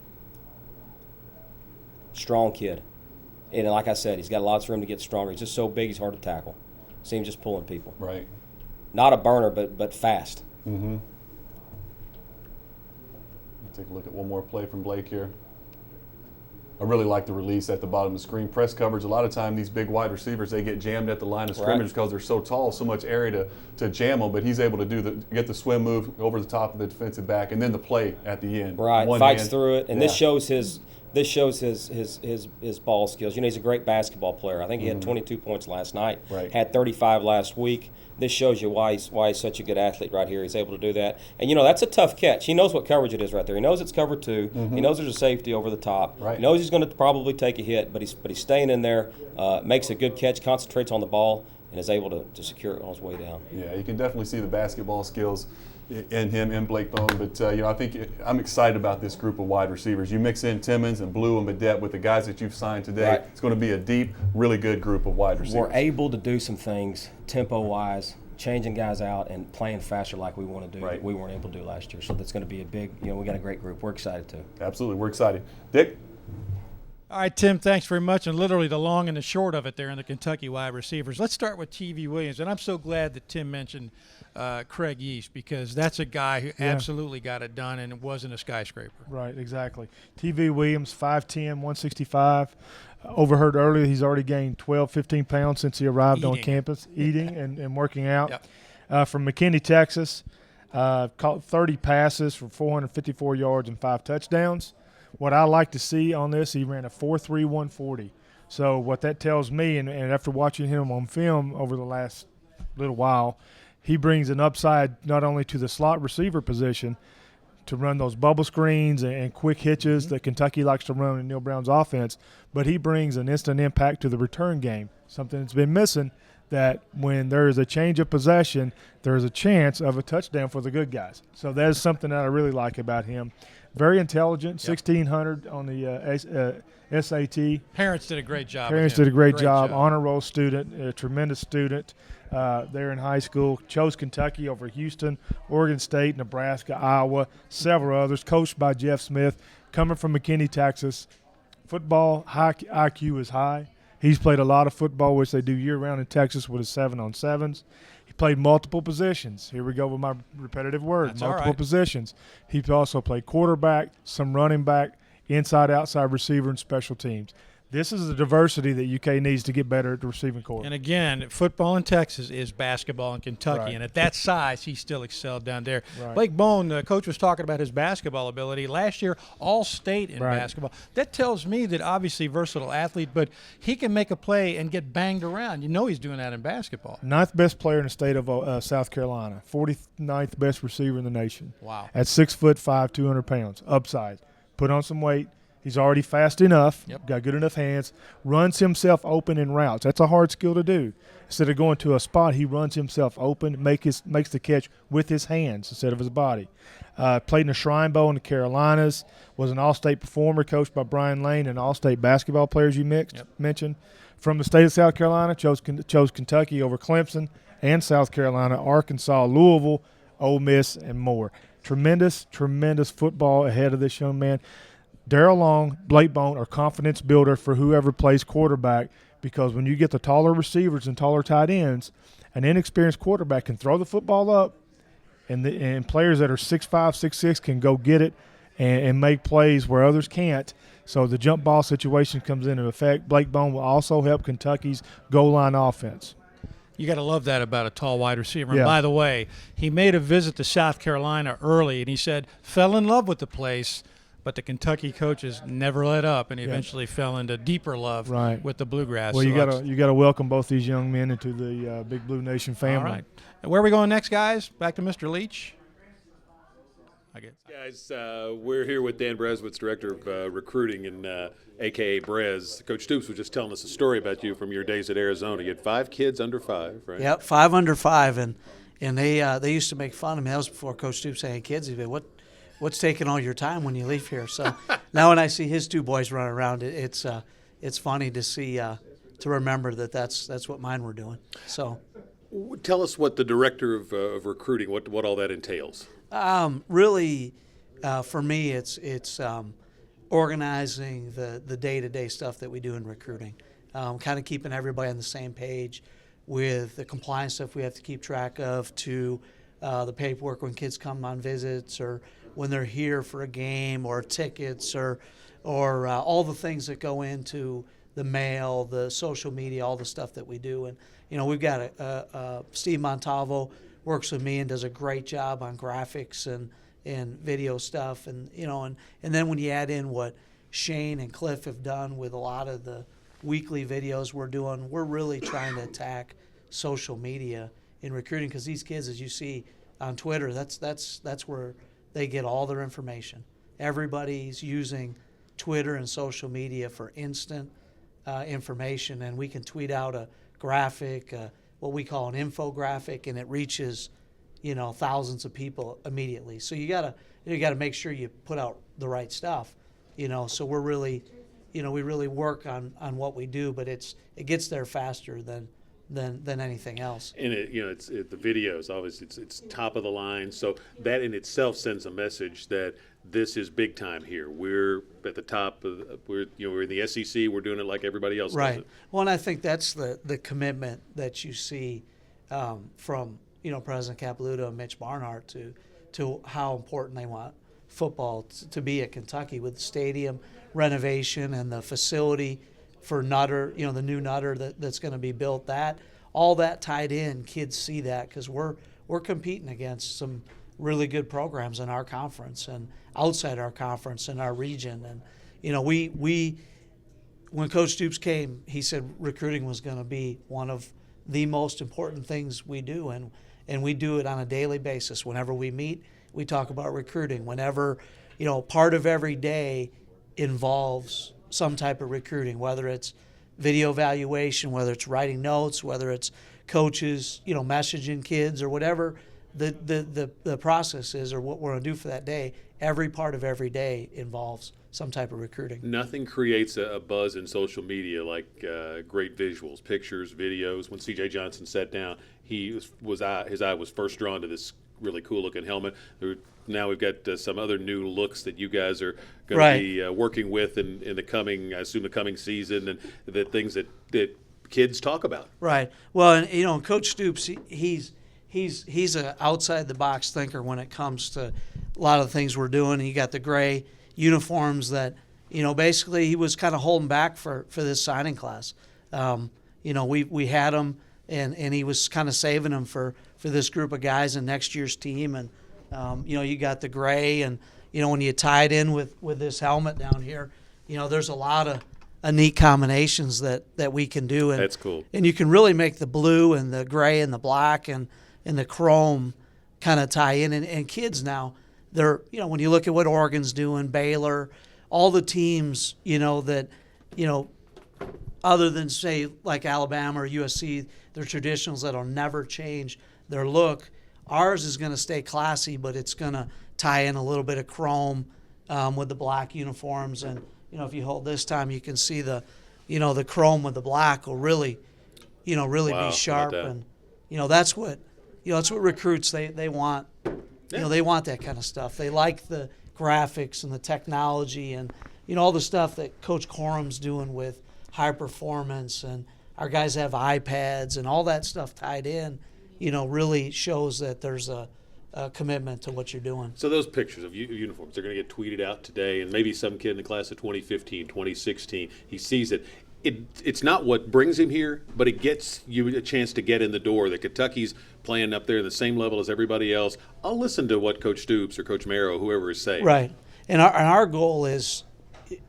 Strong kid, and like I said, he's got lots of room to get stronger. He's just so big, he's hard to tackle. See him just pulling people. Right. Not a burner, but fast. Take a look at one more play from Blake here. I really like the release at the bottom of the screen. Press coverage, a lot of time these big wide receivers, they get jammed at the line of scrimmage because they're so tall, so much area to jam them, but he's able to get the swim move over the top of the defensive back and then the play at the end. Right, One fights hand. through it, and Yeah. this shows his ball skills. You know, he's a great basketball player. I think he had 22 points last night. Right. Had 35 last week. This shows you why he's such a good athlete right here. He's able to do that. And, you know, that's a tough catch. He knows what coverage it is right there. He knows it's cover 2. He knows there's a safety over the top. Right. He knows he's going to probably take a hit, but he's staying in there, makes a good catch, concentrates on the ball, and is able to secure it on his way down. Yeah, you can definitely see the basketball skills in him, in Blake Bone. But, you know, I think I'm excited about this group of wide receivers. You mix in Timmons and Blue and Badette with the guys that you've signed today. Right. It's going to be a deep, really good group of wide receivers. We're able to do some things tempo-wise, changing guys out and playing faster like we want to do that we weren't able to do last year. So that's going to be a big, you know, we got a great group. We're excited too. Absolutely. We're excited. Dick? All right, Tim, thanks very much. And literally the long and the short of it there in the Kentucky wide receivers. Let's start with TV Williams. And I'm so glad that Tim mentioned Craig Yeast, because that's a guy who absolutely got it done, and it wasn't a skyscraper. Right, exactly. TV Williams, 5'10", 165. Overheard earlier he's already gained 12, 15 pounds since he arrived on campus, eating and working out. From McKinney, Texas, caught 30 passes for 454 yards and 5 touchdowns. What I like to see on this, he ran a 4.3 140. So what that tells me, and after watching him on film over the last little while, he brings an upside not only to the slot receiver position to run those bubble screens and quick hitches that Kentucky likes to run in Neil Brown's offense, but he brings an instant impact to the return game, something that's been missing, that when there is a change of possession, there is a chance of a touchdown for the good guys. So that is something that I really like about him. Very intelligent, 1,600 on the SAT. Parents did a great job. Parents did a great job. Honor roll student, a tremendous student there in high school. Chose Kentucky over Houston, Oregon State, Nebraska, Iowa, several others. Coached by Jeff Smith, coming from McKinney, Texas. Football IQ is high. He's played a lot of football, which they do year-round in Texas with his 7-on-7s. He played multiple positions. Here we go with my repetitive word, That's multiple all right. positions. He also played quarterback, some running back, inside, outside receiver, and special teams. This is the diversity that UK needs to get better at the receiving corps. And again, football in Texas is basketball in Kentucky. Right. And at that size, he still excelled down there. Right. Blake Bone, the coach was talking about his basketball ability. Last year, all-state in basketball. That tells me that obviously versatile athlete, but he can make a play and get banged around. You know he's doing that in basketball. 9th best player in the state of South Carolina. 49th best receiver in the nation. Wow. At 6'5", 200 pounds. Upside. Put on some weight. He's already fast enough, got good enough hands, runs himself open in routes. That's a hard skill to do. Instead of going to a spot, he runs himself open, makes the catch with his hands instead of his body. Played in the Shrine Bowl in the Carolinas, was an all-state performer, coached by Brian Lane, and all-state basketball players you mentioned. From the state of South Carolina, chose Kentucky over Clemson and South Carolina, Arkansas, Louisville, Ole Miss, and more. Tremendous, tremendous football ahead of this young man. Darrell Long, Blake Bone are confidence builder for whoever plays quarterback, because when you get the taller receivers and taller tight ends, an inexperienced quarterback can throw the football up, and players that are 6'5", 6'6" can go get it and make plays where others can't. So the jump ball situation comes into effect. Blake Bone will also help Kentucky's goal line offense. You got to love that about a tall wide receiver. Yeah. And by the way, he made a visit to South Carolina early, and he said fell in love with the place, but the Kentucky coaches never let up, and he eventually fell into deeper love with the Bluegrass. Well, So you got to welcome both these young men into the Big Blue Nation family. All right. And where are we going next, guys? Back to Mr. Leach? Guys, we're here with Dan Breswitz, Director of Recruiting, and a.k.a. Brez. Coach Stoops was just telling us a story about you from your days at Arizona. You had 5 kids under 5, right? Yep, 5 under 5, and they used to make fun of me. That was before Coach Stoops saying, "Kids, he'd be, what's taking all your time when you leave here?" So now when I see his 2 boys running around, it's funny to see, to remember that's what mine were doing. So tell us what the Director of Recruiting, what all that entails. Really, for me, it's organizing the day-to-day stuff that we do in recruiting, kind of keeping everybody on the same page with the compliance stuff we have to keep track of, to the paperwork when kids come on visits or when they're here for a game or tickets or all the things that go into the mail, the social media, all the stuff that we do. And, we've got Steve Montalvo works with me and does a great job on graphics and video stuff. And, and then when you add in what Shane and Cliff have done with a lot of the weekly videos we're doing, we're really trying to attack social media in recruiting, because these kids, as you see on Twitter, that's where they get all their information. Everybody's using Twitter and social media for instant information, and we can tweet out a graphic, what we call an infographic, and it reaches, thousands of people immediately. So you gotta make sure you put out the right stuff, So we're really, we really work on what we do, but it gets there faster than anything else. And it's the videos, obviously it's top of the line. So that in itself sends a message that this is big time here. We're at the top of, we're in the SEC. We're doing it like everybody else right. does it. Well, and I think that's the commitment that you see from President Capilouto and Mitch Barnhart to how important they want football to be at Kentucky, with the stadium renovation and the facility for Nutter, the new Nutter that's going to be built. All that tied in, kids see that, because we're competing against some really good programs in our conference and outside our conference in our region. And we when Coach Stoops came, he said recruiting was going to be one of the most important things we do, and we do it on a daily basis. Whenever we meet, we talk about recruiting. Whenever, part of every day involves some type of recruiting, whether it's video evaluation, whether it's writing notes, whether it's coaches, messaging kids, or whatever the process is, or what we're going to do for that day. Every part of every day involves some type of recruiting. Nothing creates a buzz in social media like great visuals, pictures, videos. When C.J. Johnson sat down, his eye was first drawn to this really cool looking helmet. Now we've got some other new looks that you guys are going to be working with in the coming, I assume, the coming season, and the things that kids talk about. Right. Well, and Coach Stoops, he's an outside the box thinker when it comes to a lot of the things we're doing. You got the gray uniforms that, basically he was kind of holding back for this signing class. We had them, and he was kind of saving them for this group of guys in next year's team. And you got the gray, and when you tie it in with this helmet down here, there's a lot of neat combinations that we can do. And that's cool. And you can really make the blue and the gray and the black and the chrome kind of tie in. And kids now, they're, when you look at what Oregon's doing, Baylor, all the teams, that, other than say like Alabama or USC, they're traditionals that'll never change their look. Ours is going to stay classy, but it's going to tie in a little bit of chrome with the black uniforms. And, if you hold this time, you can see the chrome with the black will really be sharp. And, that's what recruits, they want. They want that kind of stuff. They like the graphics and the technology and, all the stuff that Coach Corum's doing with high performance, and our guys have iPads and all that stuff tied in, really shows that there's a commitment to what you're doing. So those pictures of uniforms, they're going to get tweeted out today, and maybe some kid in the class of 2015, 2016, he sees it. It's not what brings him here, but it gets you a chance to get in the door. That Kentucky's playing up there in the same level as everybody else. I'll listen to what Coach Stoops or Coach Marrow, whoever is saying. Right. And our goal is,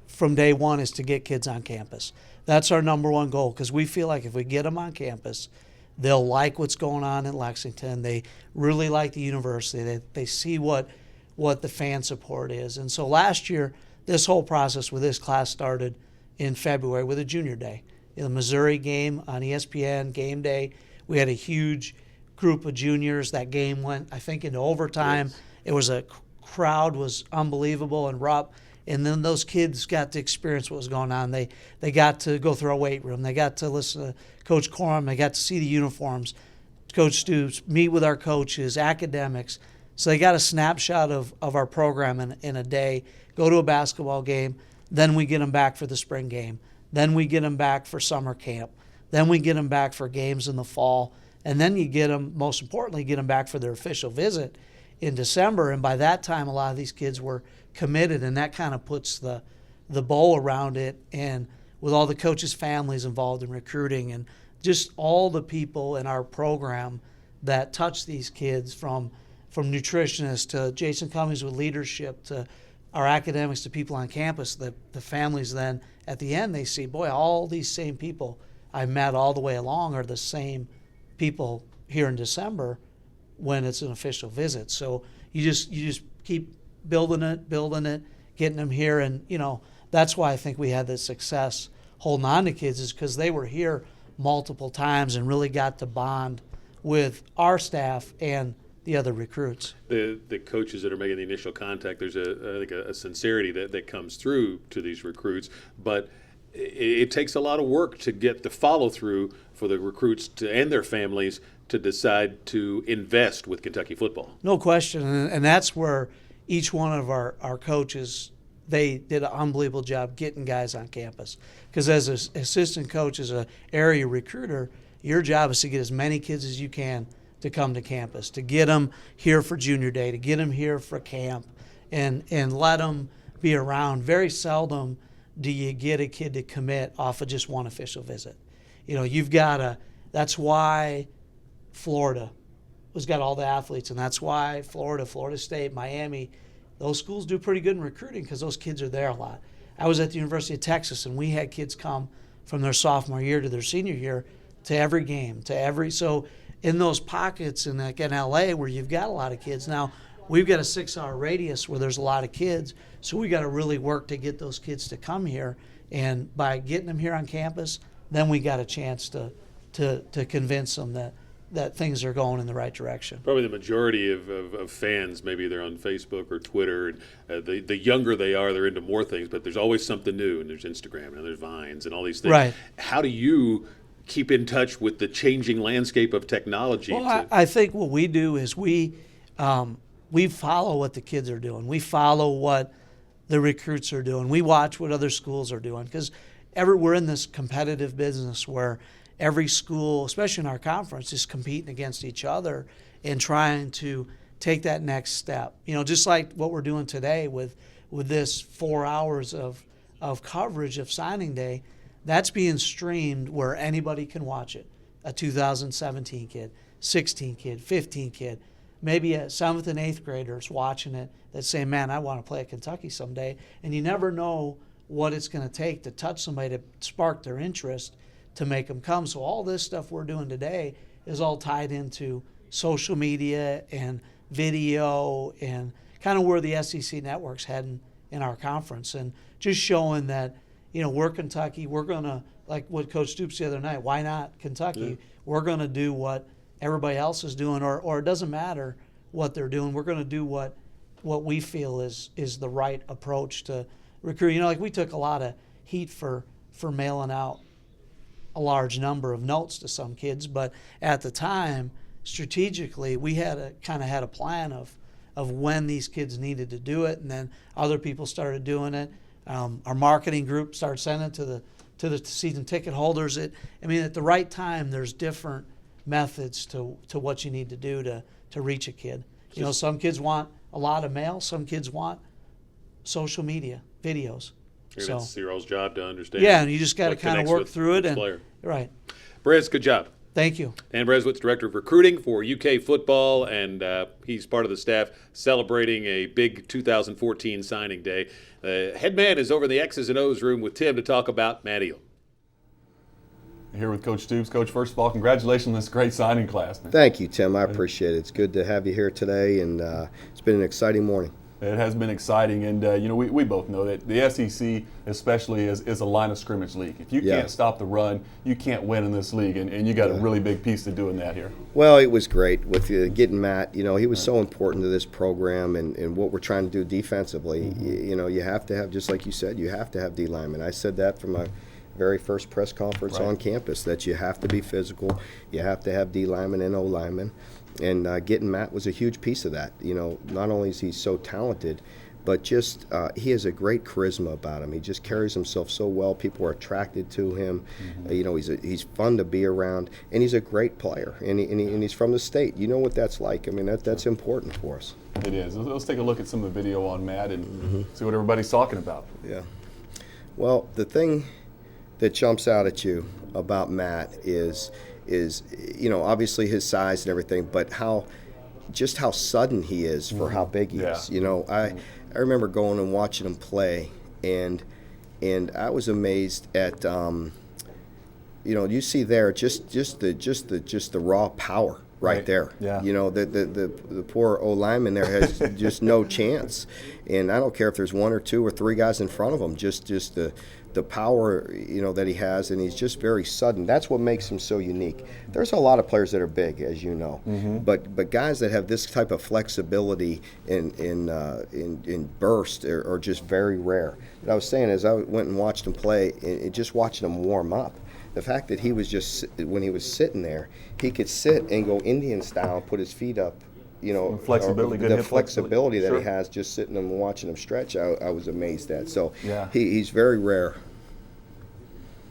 from day one, is to get kids on campus. That's our number one goal, because we feel like if we get them on campus, they'll like what's going on in Lexington. They really like the university. They see what the fan support is. And so last year, this whole process with this class started in February with a junior day. In the Missouri game on ESPN, game day, we had a huge group of juniors. That game went, I think, into overtime. Yes. It was crowd was unbelievable and rough. And then those kids got to experience what was going on. They got to go through our weight room. They got to listen to Coach Corum. They got to see the uniforms, Coach Stoops, meet with our coaches, academics. So they got a snapshot of our program in a day, go to a basketball game. Then we get them back for the spring game. Then we get them back for summer camp. Then we get them back for games in the fall. And then you get them, most importantly, get them back for their official visit in December, and by that time a lot of these kids were committed, and that kind of puts the bow around it. And with all the coaches' families involved in recruiting and just all the people in our program that touch these kids, from nutritionists to Jason Cummings with leadership to our academics to people on campus, the families then at the end they see, boy, all these same people I met all the way along are the same people here in December when it's an official visit. So you just keep building it, getting them here, and that's why I think we had the success holding on to kids, is because they were here multiple times and really got to bond with our staff and the other recruits. The coaches that are making the initial contact, there's I think a sincerity that comes through to these recruits, but it takes a lot of work to get the follow through for the recruits and their families to decide to invest with Kentucky football. No question, and that's where each one of our coaches, they did an unbelievable job getting guys on campus. Because as an assistant coach, as an area recruiter, your job is to get as many kids as you can to come to campus, to get them here for junior day, to get them here for camp, and let them be around. Very seldom do you get a kid to commit off of just one official visit. You've got to, that's why Florida has got all the athletes, and that's why Florida State, Miami, those schools do pretty good in recruiting because those kids are there a lot. I was at the University of Texas, and we had kids come from their sophomore year to their senior year to every game, so in those pockets in LA where you've got a lot of kids, now we've got a 6-hour radius where there's a lot of kids, so we got to really work to get those kids to come here, and by getting them here on campus, then we got a chance to convince them that things are going in the right direction. Probably the majority of fans, maybe they're on Facebook or Twitter, and the younger they are, they're into more things, but there's always something new, and there's Instagram, and there's Vines, and all these things. Right. How do you keep in touch with the changing landscape of technology? Well, I think what we do is we follow what the kids are doing. We follow what the recruits are doing. We watch what other schools are doing, because we're in this competitive business where every school, especially in our conference, is competing against each other and trying to take that next step. Just like what we're doing today with this 4 hours of coverage of signing day, that's being streamed where anybody can watch it. A 2017 kid, 16 kid, 15 kid, maybe a 7th and 8th graders watching it that say, man, I want to play at Kentucky someday. And you never know what it's going to take to touch somebody to spark their interest to make them come. So all this stuff we're doing today is all tied into social media and video and kind of where the SEC network's heading in our conference, and just showing that, we're Kentucky, we're going to, like what Coach Stoops the other night, why not Kentucky? Yeah. We're going to do what everybody else is doing, or it doesn't matter what they're doing. We're going to do what we feel is the right approach to recruiting. Like we took a lot of heat for mailing out a large number of notes to some kids, but at the time, strategically, we had a plan of when these kids needed to do it, and then other people started doing it. Our marketing group started sending it to the season ticket holders. At the right time, there's different methods to what you need to do to reach a kid. Some kids want a lot of mail, some kids want social media, videos. It's your all's job to understand. Yeah, and you just got to kind of work through it. Right. Brez, good job. Thank you. Dan Breswitz, Director of Recruiting for UK Football, and he's part of the staff celebrating a big 2014 signing day. Head man is over in the X's and O's room with Tim to talk about Matt Eel. Here with Coach Stoops. Coach, first of all, congratulations on this great signing class, man. Thank you, Tim. I appreciate it. It's good to have you here today, and it's been an exciting morning. It has been exciting, and we both know that the SEC especially is a line of scrimmage league. If you can't stop the run, you can't win in this league, and you got a really big piece to doing that here. Well, it was great with getting Matt. He was so important to this program and what we're trying to do defensively. Mm-hmm. You have to have, just like you said, you have to have D linemen. I said that from my very first press conference on campus, that you have to be physical, you have to have D linemen and O linemen. And getting Matt was a huge piece of that. Not only is he so talented, but just he has a great charisma about him. He just carries himself so well. People are attracted to him. Mm-hmm. He's fun to be around, and he's a great player. And he's from the state. You know what that's like. That's important for us. It is. Let's take a look at some of the video on Matt and see what everybody's talking about. Yeah. Well, the thing that jumps out at you about Matt is obviously his size and everything, but how sudden he is for how big he is. I remember going and watching him play, and I was amazed at you see there just the raw power right there. Yeah. The poor O lineman there has just no chance, and I don't care if there's one or two or three guys in front of him. Just the power that he has, and he's just very sudden. That's what makes him so unique. There's a lot of players that are big, as you know, but guys that have this type of flexibility in burst are just very rare. But I was saying, as I went and watched him play, and just watching him warm up, the fact that he was when he was sitting there, he could sit and go Indian style, put his feet up. Flexibility, the flexibility that he has just sitting and watching him stretch, I was amazed at. So he's very rare.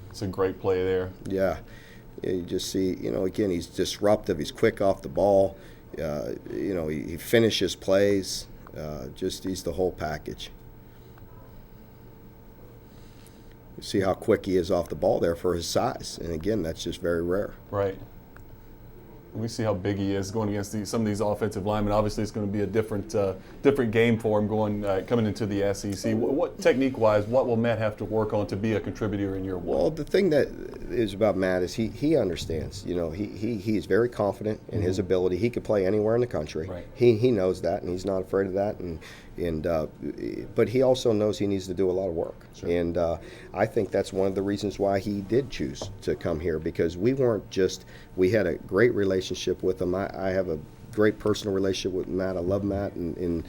It's a great play there. Yeah, you just see, again, he's disruptive. He's quick off the ball. He finishes plays. He's the whole package. You see how quick he is off the ball there for his size, and again, that's just very rare. Right. We see how big he is going against some of these offensive linemen. Obviously, it's going to be a different game for him coming into the SEC. What technique-wise, what will Matt have to work on to be a contributor in your world? Well, the thing that is about Matt is he understands. He is very confident in his ability. He could play anywhere in the country. Right. He knows that, and he's not afraid of that. But he also knows he needs to do a lot of work. Sure. And I think that's one of the reasons why he did choose to come here, because we had a great relationship with him. I have a great personal relationship with Matt. I love Matt, and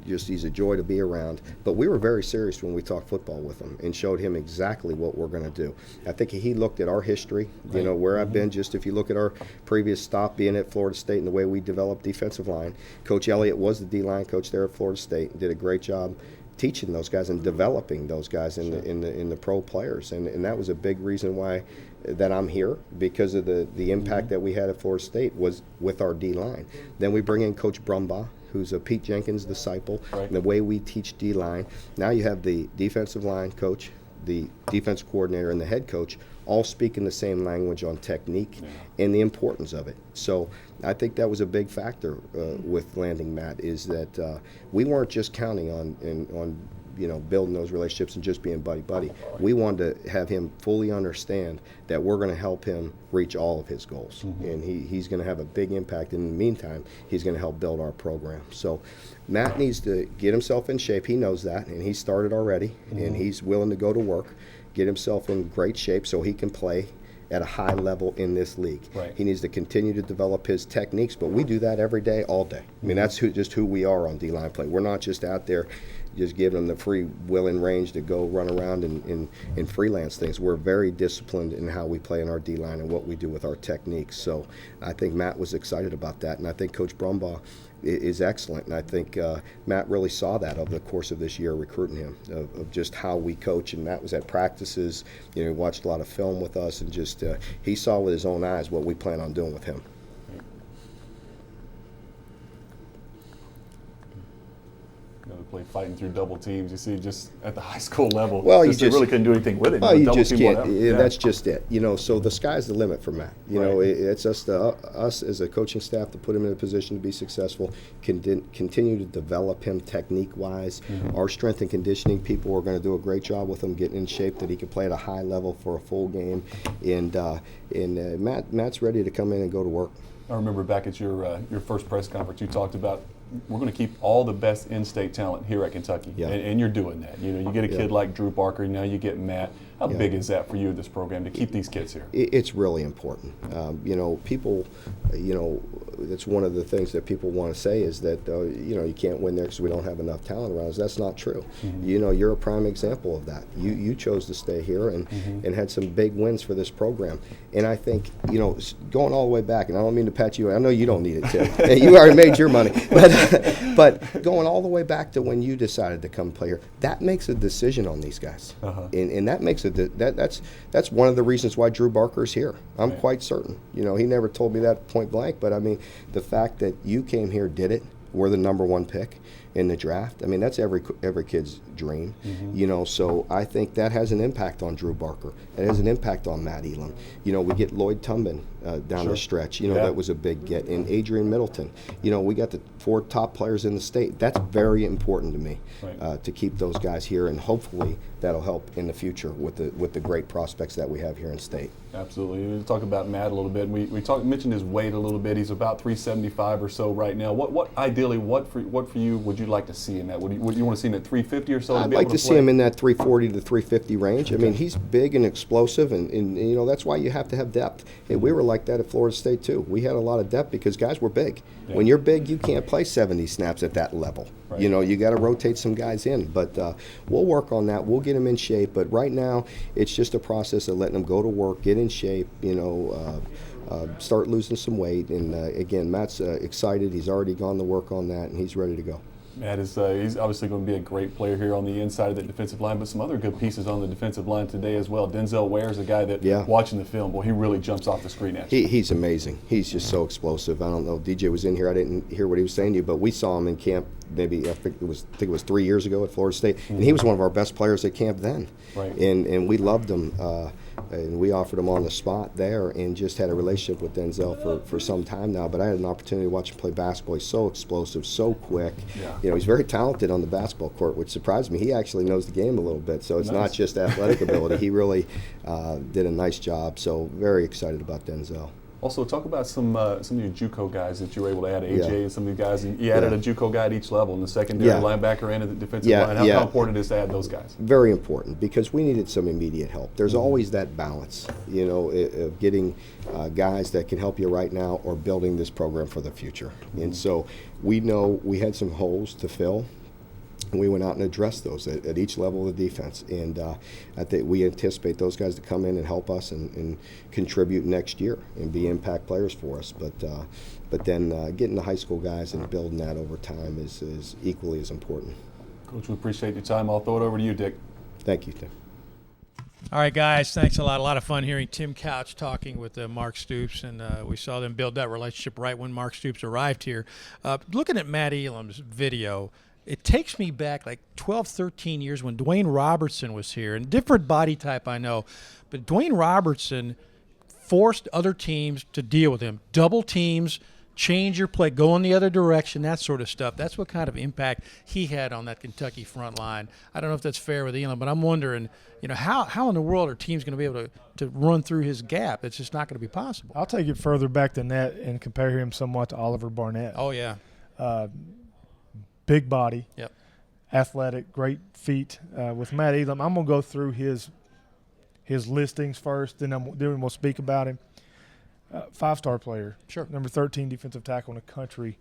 just he's a joy to be around. But we were very serious when we talked football with him and showed him exactly what we're going to do. I think he looked at our history, where I've been. Just if you look at our previous stop being at Florida State and the way we developed defensive line, Coach Elliott was the D-line coach there at Florida State and did a great job teaching those guys and developing those guys in the pro players, and that was a big reason why that I'm here, because of the impact that we had at Florida State was with our D-line. Then we bring in Coach Brumbaugh, who's a Pete Jenkins disciple, and the way we teach D-line. Now you have the defensive line coach, the defense coordinator, and the head coach all speaking the same language on technique and the importance of it. So I think that was a big factor with landing Matt, is that we weren't just counting on building those relationships and just being buddy-buddy. We wanted to have him fully understand that we're going to help him reach all of his goals. And he's going to have a big impact. In the meantime, he's going to help build our program. So Matt needs to get himself in shape. He knows that, and he started already, and he's willing to go to work, get himself in great shape so he can play at a high level in this league. Right. He needs to continue to develop his techniques, but we do that every day, all day. I mean, that's just who we are on D-line play. We're not just out there just giving them the free will and range to go run around and freelance things. We're very disciplined in how we play in our D-line and what we do with our techniques. So I think Matt was excited about that, and I think Coach Brumbaugh is excellent, and I think Matt really saw that over the course of this year recruiting him, of just how we coach. And Matt was at practices, he watched a lot of film with us, and just he saw with his own eyes what we plan on doing with him. Play fighting through double teams. You see, just at the high school level, well, you really couldn't do anything with it. Well, you just can't. That's just it. So the sky's the limit for Matt. It's us as a coaching staff to put him in a position to be successful, continue to develop him technique-wise. Our strength and conditioning people are going to do a great job with him, getting in shape that he can play at a high level for a full game. And Matt's ready to come in and go to work. I remember back at your first press conference, you talked about we're going to keep all the best in-state talent here at Kentucky, and you're doing that. You get a kid like Drew Barker, now you get Matt. How big is that for you, this program, to keep these kids here? It's really important. People, that's one of the things that people want to say is that, you can't win there because we don't have enough talent around us. That's not true. You're a prime example of that. You chose to stay here and had some big wins for this program. And I think, going all the way back, and I don't mean to pat you, I know you don't need it, Tim. You already made your money. But going all the way back to when you decided to come play here, that makes a decision on these guys. And that makes that's one of the reasons why Drew Barker's here. I'm quite certain. He never told me that point blank, but I mean, the fact that you came here, did it, we're the number 1 pick in the draft. I mean, that's every kid's dream, you know. So I think that has an impact on Drew Barker. It has an impact on Matt Elam. You know, we get Lloyd Tumbin down the stretch. You know, that was a big get. And Adrian Middleton. You know, we got the 4 top players in the state. That's very important to me, to keep those guys here, and hopefully that'll help in the future with the great prospects that we have here in state. Absolutely. We'll talk about Matt a little bit. We mentioned his weight a little bit. He's about 375 or so right now. What ideally, what for you would you like to see in that? Would you want to see him at 350 or so? I'd like to see him in that 340 to 350 range. I mean, he's big and explosive, and you know, that's why you have to have depth. And we were like that at Florida State too. We had a lot of depth because guys were big. Yeah. When you're big, you can't play 70 snaps at that level. Right. You know, you got to rotate some guys in. But we'll work on that. We'll get him in shape. But right now, it's just a process of letting him go to work, get in shape, you know, start losing some weight. And again, Matt's excited. He's already gone to work on that, and he's ready to go. Matt is he's obviously going to be a great player here on the inside of the defensive line, but some other good pieces on the defensive line today as well. Denzel Ware is a guy that, watching the film, boy, he really jumps off the screen at you. He's amazing. He's just so explosive. I don't know, DJ was in here. I didn't hear what he was saying to you, but we saw him in camp maybe I think it was 3 years ago at Florida State, and he was one of our best players at camp then. Right. And we loved him. And we offered him on the spot there, and just had a relationship with Denzel for some time now. But I had an opportunity to watch him play basketball. He's so explosive, so quick. Yeah. You know, he's very talented on the basketball court, which surprised me. He actually knows the game a little bit, so it's not just athletic ability. He really did a nice job. So very excited about Denzel. Also, talk about some of your JUCO guys that you were able to add, AJ and some of the guys. You added a JUCO guy at each level, in the secondary, linebacker, and the defensive line. How important it is to add those guys? Very important, because we needed some immediate help. There's always that balance, you know, of getting guys that can help you right now or building this program for the future. And so we know we had some holes to fill. And we went out and addressed those at each level of the defense. And I think we anticipate those guys to come in and help us and contribute next year and be impact players for us. But then getting the high school guys and building that over time is equally as important. Coach, we appreciate your time. I'll throw it over to you, Dick. Thank you, Tim. All right, guys, thanks a lot. A lot of fun hearing Tim Couch talking with Mark Stoops, and we saw them build that relationship right when Mark Stoops arrived here. Looking at Matt Elam's video, it takes me back like 12, 13 years when Dwayne Robertson was here. And different body type, I know. But Dwayne Robertson forced other teams to deal with him. Double teams, change your play, go in the other direction, that sort of stuff. That's what kind of impact he had on that Kentucky front line. I don't know if that's fair with Elam, but I'm wondering, you know, how in the world are teams going to be able to run through his gap? It's just not going to be possible. I'll take it further back than that and compare him somewhat to Oliver Barnett. Oh, yeah. Big body, yep, athletic, great feet. With Matt Elam, I'm gonna go through his listings first, then we'll speak about him. 5-star player, sure, number 13 defensive tackle in the country.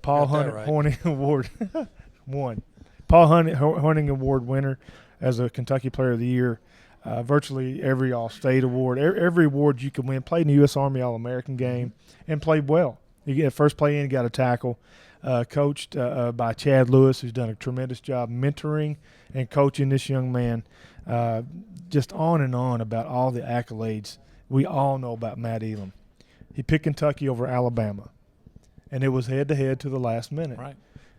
Paul Horning Award won. Paul Horning Award winner as a Kentucky Player of the Year. Virtually every All-State award, every award you can win. Played in the U.S. Army All-American game and played well. You get first play in, got a tackle. Coached by Chad Lewis, who's done a tremendous job mentoring and coaching this young man. Just on and on about all the accolades we all know about Matt Elam. He picked Kentucky over Alabama, and it was head-to-head to the last minute. Right.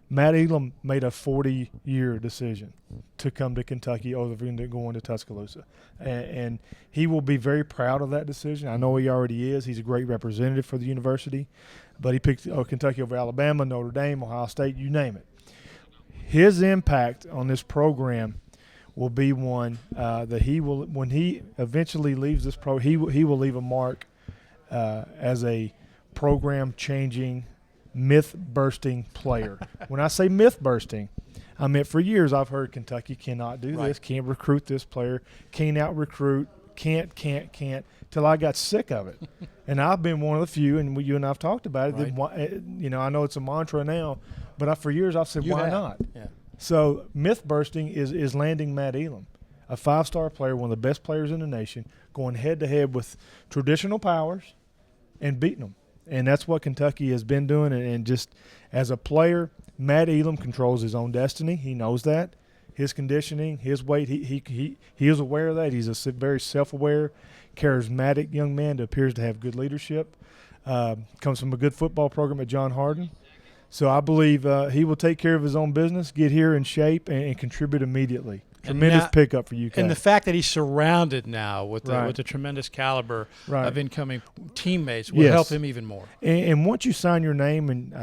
Matt Elam made a 40-year decision to come to Kentucky over going to Tuscaloosa. And he will be very proud of that decision. I know he already is. He's a great representative for the university. But he picked Kentucky over Alabama, Notre Dame, Ohio State, you name it. His impact on this program will be one that he will, when he eventually leaves this he will leave a mark as a program-changing, myth-bursting player. When I say myth-bursting, I meant for years I've heard Kentucky cannot do this, can't recruit this player, can't out-recruit, can't, till I got sick of it. And I've been one of the few, and you and I have talked about it. That, you know, I know it's a mantra now, but for years I've said, why not? Yeah. So myth-bursting is landing Matt Elam, a 5-star player, one of the best players in the nation, going head-to-head with traditional powers and beating them. And that's what Kentucky has been doing. And just as a player, Matt Elam controls his own destiny. He knows that. His conditioning, his weight, he is aware of that. He's a very self-aware, charismatic young man that appears to have good leadership. Comes from a good football program at John Hardin. So I believe he will take care of his own business, get here in shape, and contribute immediately. Tremendous pickup for UK. And the fact that he's surrounded now with the, Right. with the tremendous caliber Right. of incoming teammates will Yes. help him even more. And once you sign your name, and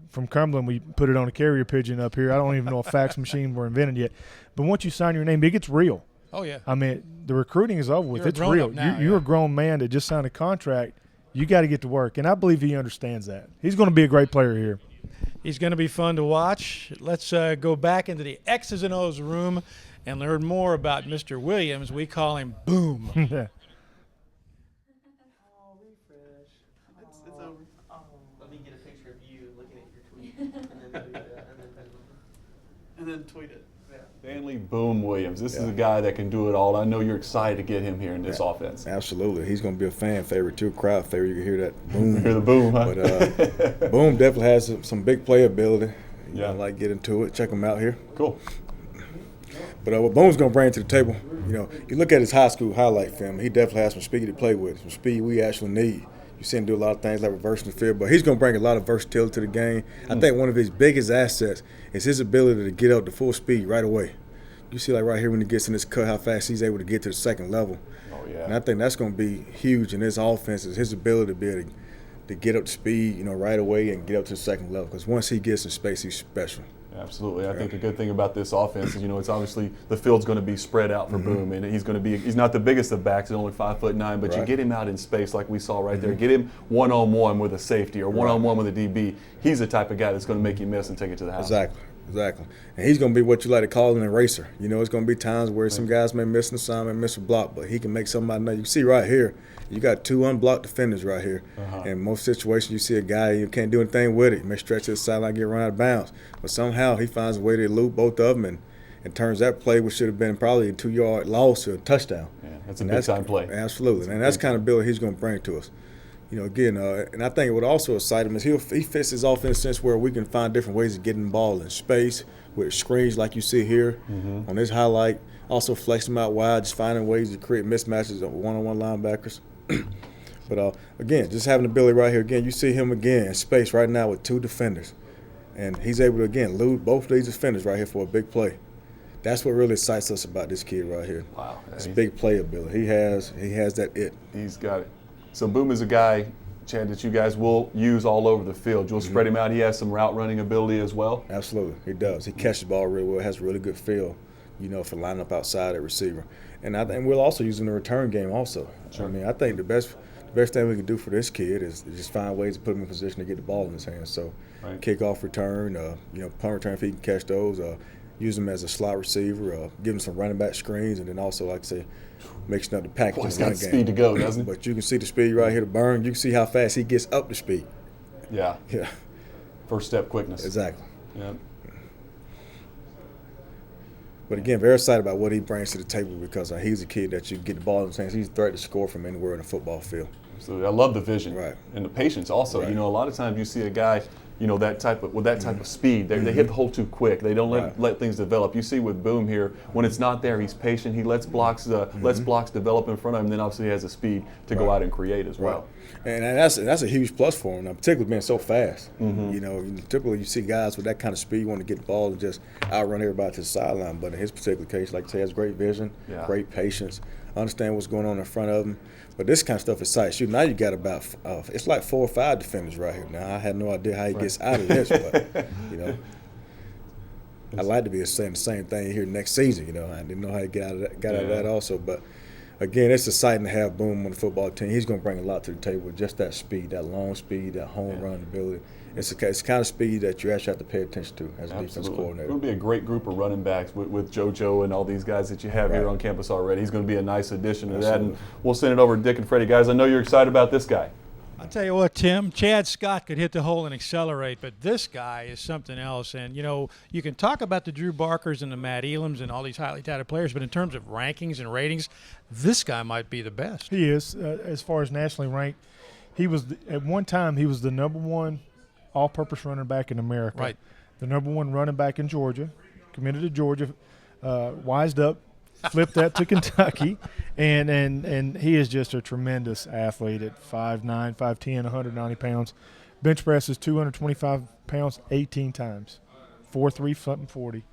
from Cumberland, we put it on a carrier pigeon up here. I don't even know if fax machines were invented yet. But once you sign your name, it gets real. Oh, yeah. I mean, the recruiting is over with. You're a It's grown-up real. now, You're a grown man that just signed a contract. You got to get to work. And I believe he understands that. He's going to be a great player here. He's going to be fun to watch. Let's go back into the X's and O's room and learn more about Mr. Williams. We call him Boom. Yeah. Let me get a picture of you looking at your tweet, and then tweet it. Yeah. Stanley Boom Williams. This is a guy that can do it all. I know you're excited to get him here in this offense. Absolutely. He's going to be a fan favorite, too, crowd favorite. You can hear that boom. Hear the boom, huh? But Boom definitely has some big playability. Yeah. I'd like to get into it. Check him out here. Cool. But what Boom's going to bring to the table, you look at his high school highlight film, he definitely has some speed to play with, some speed we actually need. You see him do a lot of things like reversing the field, but he's going to bring a lot of versatility to the game. I think one of his biggest assets is his ability to get up to full speed right away. You see, like right here when he gets in this cut, how fast he's able to get to the second level. Oh, yeah. And I think that's going to be huge in this offense is his ability to be able to get up to speed, right away and get up to the second level. Because once he gets in space, he's special. Absolutely. I think a good thing about this offense is, it's obviously the field's going to be spread out for Boom, and he's not the biggest of backs, he's only 5'9", but you get him out in space like we saw right there. Get him one-on-one with a safety or one-on-one with a DB. He's the type of guy that's going to make you miss and take it to the house. Exactly. And he's going to be what you like to call an eraser. It's going to be times where some guys may miss an assignment, miss a block, but he can make somebody know. You see right here, you got two unblocked defenders right here. In most situations, you see a guy, you can't do anything with it. He may stretch to the sideline, get run out of bounds. But somehow he finds a way to elude both of them and turns that play, which should have been probably a 2-yard loss to a touchdown. Yeah, that's a big-time play. Absolutely. And that's the kind of ability he's going to bring to us. And I think what also excite him is he fits his offense sense where we can find different ways of getting the ball in space with screens like you see here on this highlight. Also flex him out wide, just finding ways to create mismatches of one-on-one linebackers. But again, just having the ability right here. Again, you see him again in space right now with two defenders. And he's able to, again, elude both of these defenders right here for a big play. That's what really excites us about this kid right here. Wow. It's big playability. He has that it. He's got it. So Boom is a guy, Chad, that you guys will use all over the field. You'll spread him out. He has some route running ability as well. Absolutely, he does. He catches the ball really well. Has a really good feel, for lining up outside at receiver. And we'll also use him in the return game also. Sure. I mean, I think the best thing we can do for this kid is just find ways to put him in position to get the ball in his hands. So, kickoff return, punt return if he can catch those. Use him as a slot receiver. Give him some running back screens, and then also, like I say, mixing up the package. He's got speed to go, doesn't he? But you can see the speed right here to burn. You can see how fast he gets up to speed. Yeah. Yeah. First step quickness. Exactly. Yeah. But again, very excited about what he brings to the table because he's a kid that you get the ball in his hands. He's a threat to score from anywhere in the football field. Absolutely. I love the vision. Right. And the patience also. Right. A lot of times you see a guy, that type of speed. They hit the hole too quick. They don't let things develop. You see with Boom here, when it's not there, he's patient. He lets blocks develop in front of him. Then obviously he has the speed to go out and create as well. And that's a huge plus for him, particularly being so fast. Typically you see guys with that kind of speed want to get the ball and just outrun everybody to the sideline. But in his particular case, like I say, has great vision, great patience, understand what's going on in front of him. But this kind of stuff excites you. Now you got about it's like 4 or 5 defenders right here. Now I had no idea how he gets out of this, but I'd like to be saying the same thing here next season. I didn't know how he got out of that also, but. Again, it's exciting to have Boom on the football team. He's going to bring a lot to the table, just that speed, that long speed, that home run ability. It's the kind of speed that you actually have to pay attention to as a defense coordinator. It'll be a great group of running backs with JoJo and all these guys that you have here on campus already. He's going to be a nice addition to that. And we'll send it over to Dick and Freddie. Guys, I know you're excited about this guy. I'll tell you what, Tim, Chad Scott could hit the hole and accelerate, but this guy is something else. And, you can talk about the Drew Barkers and the Matt Elams and all these highly touted players, but in terms of rankings and ratings, this guy might be the best. He is, as far as nationally ranked. At one time, he was the #1 all-purpose running back in America. Right. The #1 running back in Georgia, committed to Georgia, wised up, flipped that to Kentucky, and he is just a tremendous athlete at 5'9", 5'10", 190 pounds. Bench press is 225 pounds 18 times. 4.3 foot and 40.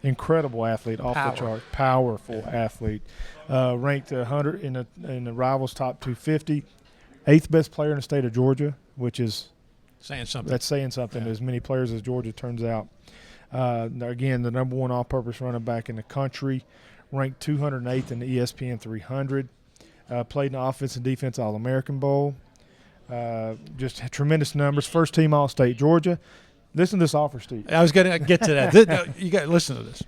Incredible athlete, off the chart, powerful athlete. Ranked 100 in the Rivals top 250. 8th best player in the state of Georgia, which is saying something. That's saying something. Yeah. As many players as Georgia turns out. Again, the number 1 all-purpose running back in the country, ranked 208th in the ESPN 300. Played in the Offense and Defense All-American Bowl. Just tremendous numbers. First team All-State Georgia. Listen to this offer, Steve. I was going to get to that. You got to listen to this.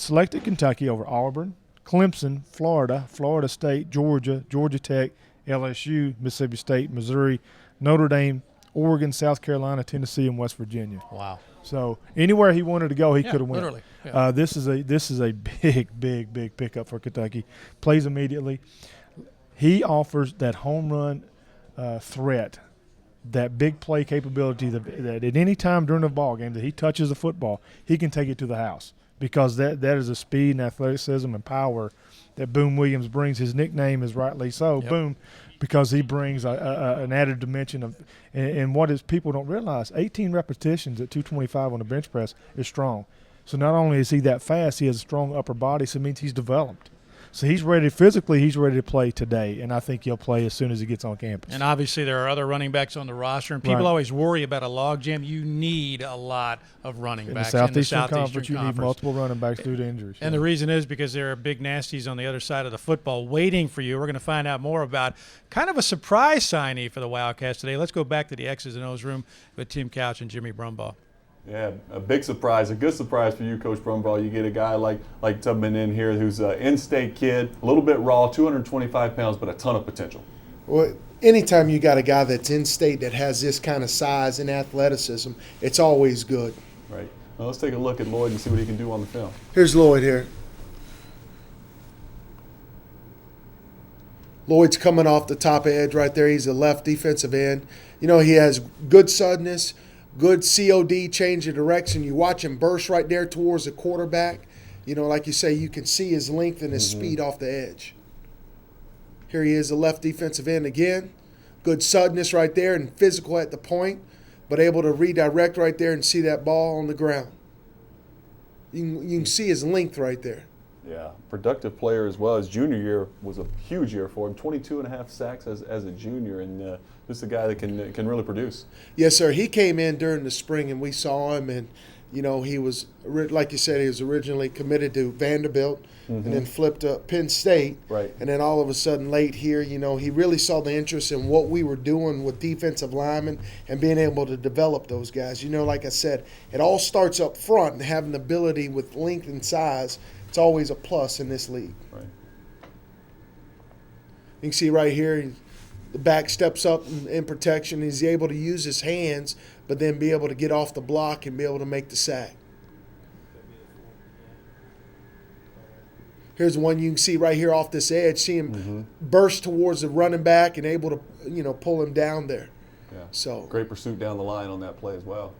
Selected Kentucky over Auburn, Clemson, Florida, Florida State, Georgia, Georgia Tech, LSU, Mississippi State, Missouri, Notre Dame, Oregon, South Carolina, Tennessee, and West Virginia. Wow. So anywhere he wanted to go, he could have went. Literally. Yeah. This is a big pickup for Kentucky. Plays immediately. He offers that home run threat, that big play capability that at any time during the ball game that he touches the football, he can take it to the house, because that is a speed and athleticism and power that Boom Williams brings. His nickname is rightly so, Boom, because he brings an added dimension of, and what is people don't realize, 18 repetitions at 225 on the bench press is strong. So not only is he that fast, he has a strong upper body, so it means he's developed. So he's ready physically. He's ready to play today, and I think he'll play as soon as he gets on campus. And obviously there are other running backs on the roster, and people always worry about a logjam. You need a lot of running backs in the Southeastern Conference. You need multiple running backs due to injuries. And the reason is because there are big nasties on the other side of the football waiting for you. We're going to find out more about kind of a surprise signee for the Wildcats today. Let's go back to the X's and O's room with Tim Couch and Jimmy Brumbaugh. Yeah, a big surprise, a good surprise for you, Coach Brumbaugh. You get a guy like Tubman in here who's an in-state kid, a little bit raw, 225 pounds, but a ton of potential. Well, anytime you got a guy that's in-state that has this kind of size and athleticism, it's always good. Right. Well, let's take a look at Lloyd and see what he can do on the film. Here's Lloyd here. Lloyd's coming off the top edge right there. He's a left defensive end. You know, he has good suddenness, good COD, change of direction. You watch him burst right there towards the quarterback. You know, like you say, you can see his length and his speed off the edge. Here he is, the left defensive end again. Good suddenness right there and physical at the point, but able to redirect right there and see that ball on the ground. You can see his length right there. Yeah, productive player as well. His junior year was a huge year for him. 22.5 sacks as a junior, and just a guy that can really produce. Yes, sir. He came in during the spring, and we saw him, and you know he was, like you said, he was originally committed to Vanderbilt, and then flipped to Penn State. Right. And then all of a sudden, late here, you know, he really saw the interest in what we were doing with defensive linemen and being able to develop those guys. You know, like I said, it all starts up front, and having the ability with length and size. It's always a plus in this league. Right. You can see right here, the back steps up in protection. He's able to use his hands, but then be able to get off the block and be able to make the sack. Here's one you can see right here off this edge. See him burst towards the running back and able to, you know, pull him down there. Yeah. So great pursuit down the line on that play as well.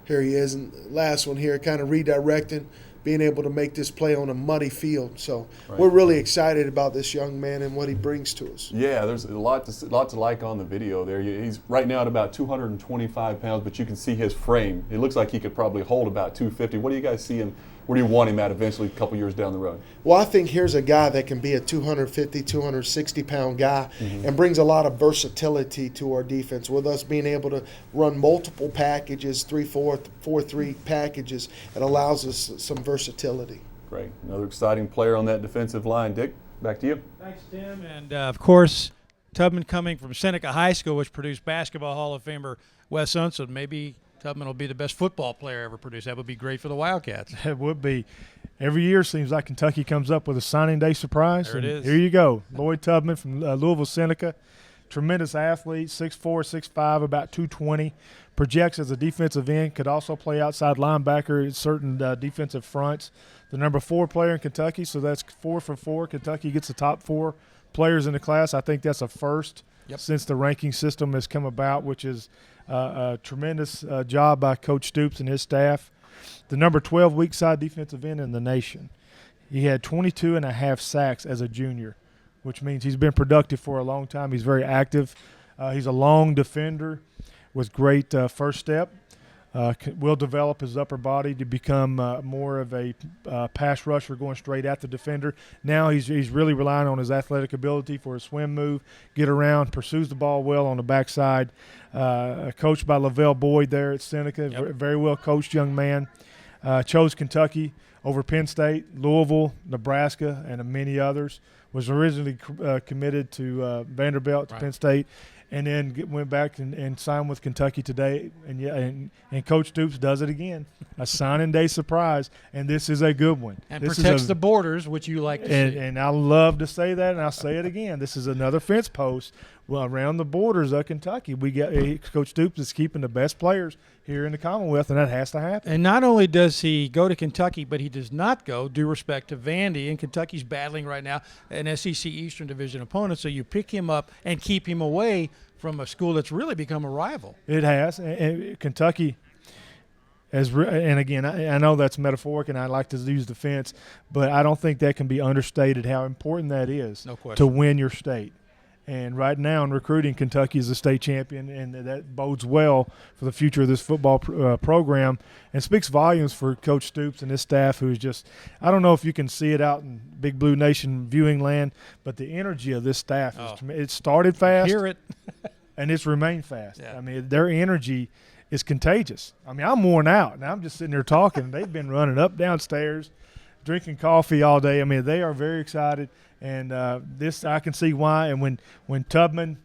Here he is, and last one here, kind of redirecting, being able to make this play on a muddy field. So we're really excited about this young man and what he brings to us. Yeah, there's a lot to like on the video there. He's right now at about 225 pounds, but you can see his frame. It looks like he could probably hold about 250. What do you guys see him? Where do you want him at eventually a couple years down the road? Well, I think here's a guy that can be a 250, 260-pound guy and brings a lot of versatility to our defense with us being able to run multiple packages, 3-4, 4-3 packages. It allows us some versatility. Great. Another exciting player on that defensive line. Dick, back to you. Thanks, Tim. And, of course, Tubman coming from Seneca High School, which produced basketball Hall of Famer Wes Unson. Maybe Tubman will be the best football player ever produced. That would be great for the Wildcats. It would be. Every year seems like Kentucky comes up with a signing day surprise. There it is. Here you go. Lloyd Tubman from Louisville Seneca. Tremendous athlete, 6'4", 6'5", about 220. Projects as a defensive end. Could also play outside linebacker at certain defensive fronts. The number 4 player in Kentucky, so that's 4 for 4. Kentucky gets the top 4 players in the class. I think that's a first since the ranking system has come about, which is a tremendous job by Coach Stoops and his staff. The number 12 weak side defensive end in the nation. He had 22.5 sacks as a junior. which means he's been productive for a long time. He's very active. He's a long defender with great first step. Will develop his upper body to become more of a pass rusher going straight at the defender. Now he's really relying on his athletic ability for his swim move, get around, pursues the ball well on the backside. Coached by Lavelle Boyd there at Seneca, very well coached young man. Chose Kentucky over Penn State, Louisville, Nebraska, and many others. Was originally committed to Vanderbilt, to Penn State, and then went back and signed with Kentucky today. And Coach Stoops does it again. A signing day surprise, and this is a good one. And this protects the borders, which you like to see. And I love to say that, and I'll say it again. This is another fence post around the borders of Kentucky. Coach Stoops is keeping the best players here in the Commonwealth, and that has to happen. And not only does he go to Kentucky, but he does not go, due respect to Vandy, and Kentucky's battling right now an SEC Eastern Division opponent, so you pick him up and keep him away from a school that's really become a rival. It has. And Kentucky and again, I know that's metaphoric, and I like to use the fence, but I don't think that can be understated how important that is to win your state. And right now in recruiting, Kentucky is a state champion, and that bodes well for the future of this football program and speaks volumes for Coach Stoops and his staff, who is just – I don't know if you can see it out in Big Blue Nation viewing land, but the energy of this staff it started fast. Hear it. And it's remained fast. Yeah. I mean, their energy is contagious. I mean, I'm worn out, and I'm just sitting there talking. They've been running up, downstairs, drinking coffee all day. I mean, they are very excited. And this, I can see why. And when Tubman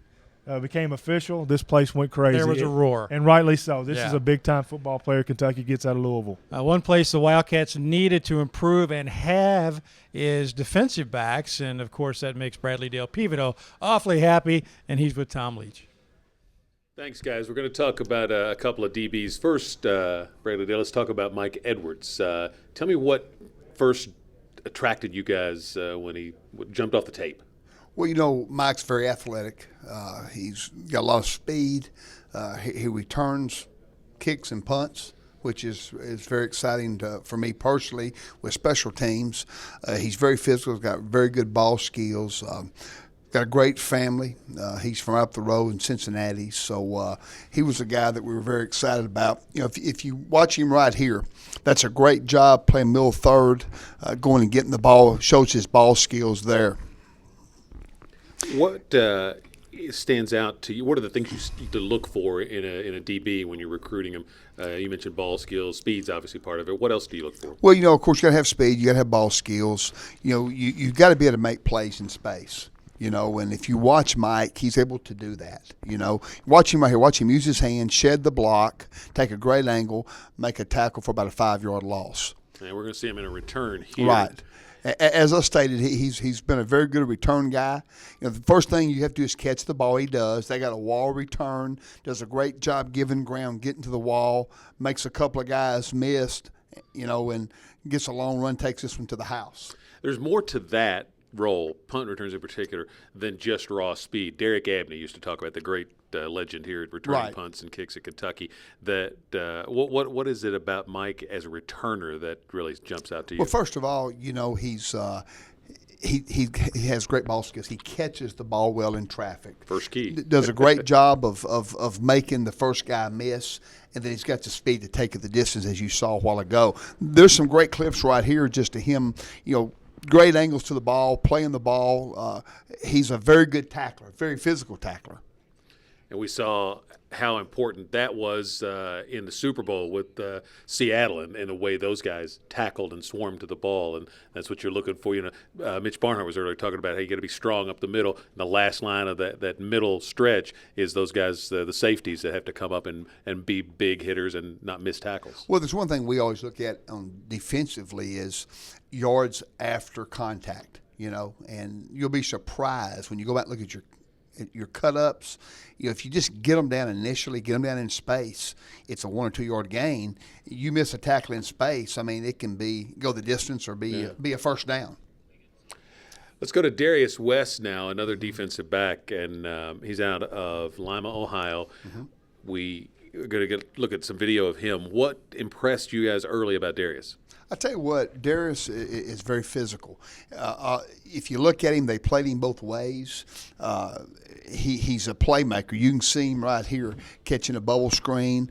became official, this place went crazy. There was a roar. And rightly so. This is a big-time football player Kentucky gets out of Louisville. One place the Wildcats needed to improve and have is defensive backs. And, of course, that makes Bradley Dale Pivotal awfully happy, and he's with Tom Leach. Thanks, guys. We're going to talk about a couple of DBs. First, Bradley Dale, let's talk about Mike Edwards. Tell me what first attracted you guys when he jumped off the tape. Well, you know, Mike's very athletic. He's got a lot of speed. He returns kicks and punts, which is very exciting for me personally with special teams. He's very physical. He's got very good ball skills. Got a great family. He's from up the road in Cincinnati, so he was a guy that we were very excited about. You know, if you watch him right here, that's a great job playing middle third, going and getting the ball. Shows his ball skills there. What stands out to you? What are the things you need to look for in a DB when you're recruiting him? You mentioned ball skills. Speed's obviously part of it. What else do you look for? Well, you know, of course, you got to have speed. You got to have ball skills. You know, you've got to be able to make plays in space. You know, and if you watch Mike, he's able to do that. You know, watch him right here. Watch him use his hand, shed the block, take a great angle, make a tackle for about a 5-yard loss. And we're going to see him in a return here. Right. As I stated, he's been a very good return guy. You know, the first thing you have to do is catch the ball. He does. They got a wall return. Does a great job giving ground, getting to the wall. Makes a couple of guys missed. You know, and gets a long run. Takes this one to the house. There's more to that role, punt returns in particular, than just raw speed. Derek Abney used to talk about the great legend here at returning punts and kicks at Kentucky. That what is it about Mike as a returner that really jumps out to you? Well, first of all, you know, he's he has great ball skills. He catches the ball well in traffic. First key. Does a great job of making the first guy miss, and then he's got the speed to take it the distance, as you saw a while ago. There's some great clips right here just to him, you know, great angles to the ball, playing the ball. He's a very good tackler, very physical tackler. And we saw how important that was in the Super Bowl with Seattle and the way those guys tackled and swarmed to the ball. And that's what you're looking for. You know, Mitch Barnhart was earlier talking about how you got to be strong up the middle. And the last line of that middle stretch is those guys, the safeties that have to come up and be big hitters and not miss tackles. Well, there's one thing we always look at defensively is yards after contact, you know, and you'll be surprised when you go back and look at your cut-ups. You know, if you just get them down initially, get them down in space, it's a 1 or 2 yard gain. You miss a tackle in space, I mean, it can go the distance or be a first down. Let's go to Darius West now, another defensive back, and he's out of Lima, Ohio. Mm-hmm. We going to look at some video of him. What impressed you guys early about Darius? I tell you what, Darius is very physical. If you look at him, they played him both ways. He's a playmaker. You can see him right here catching a bubble screen,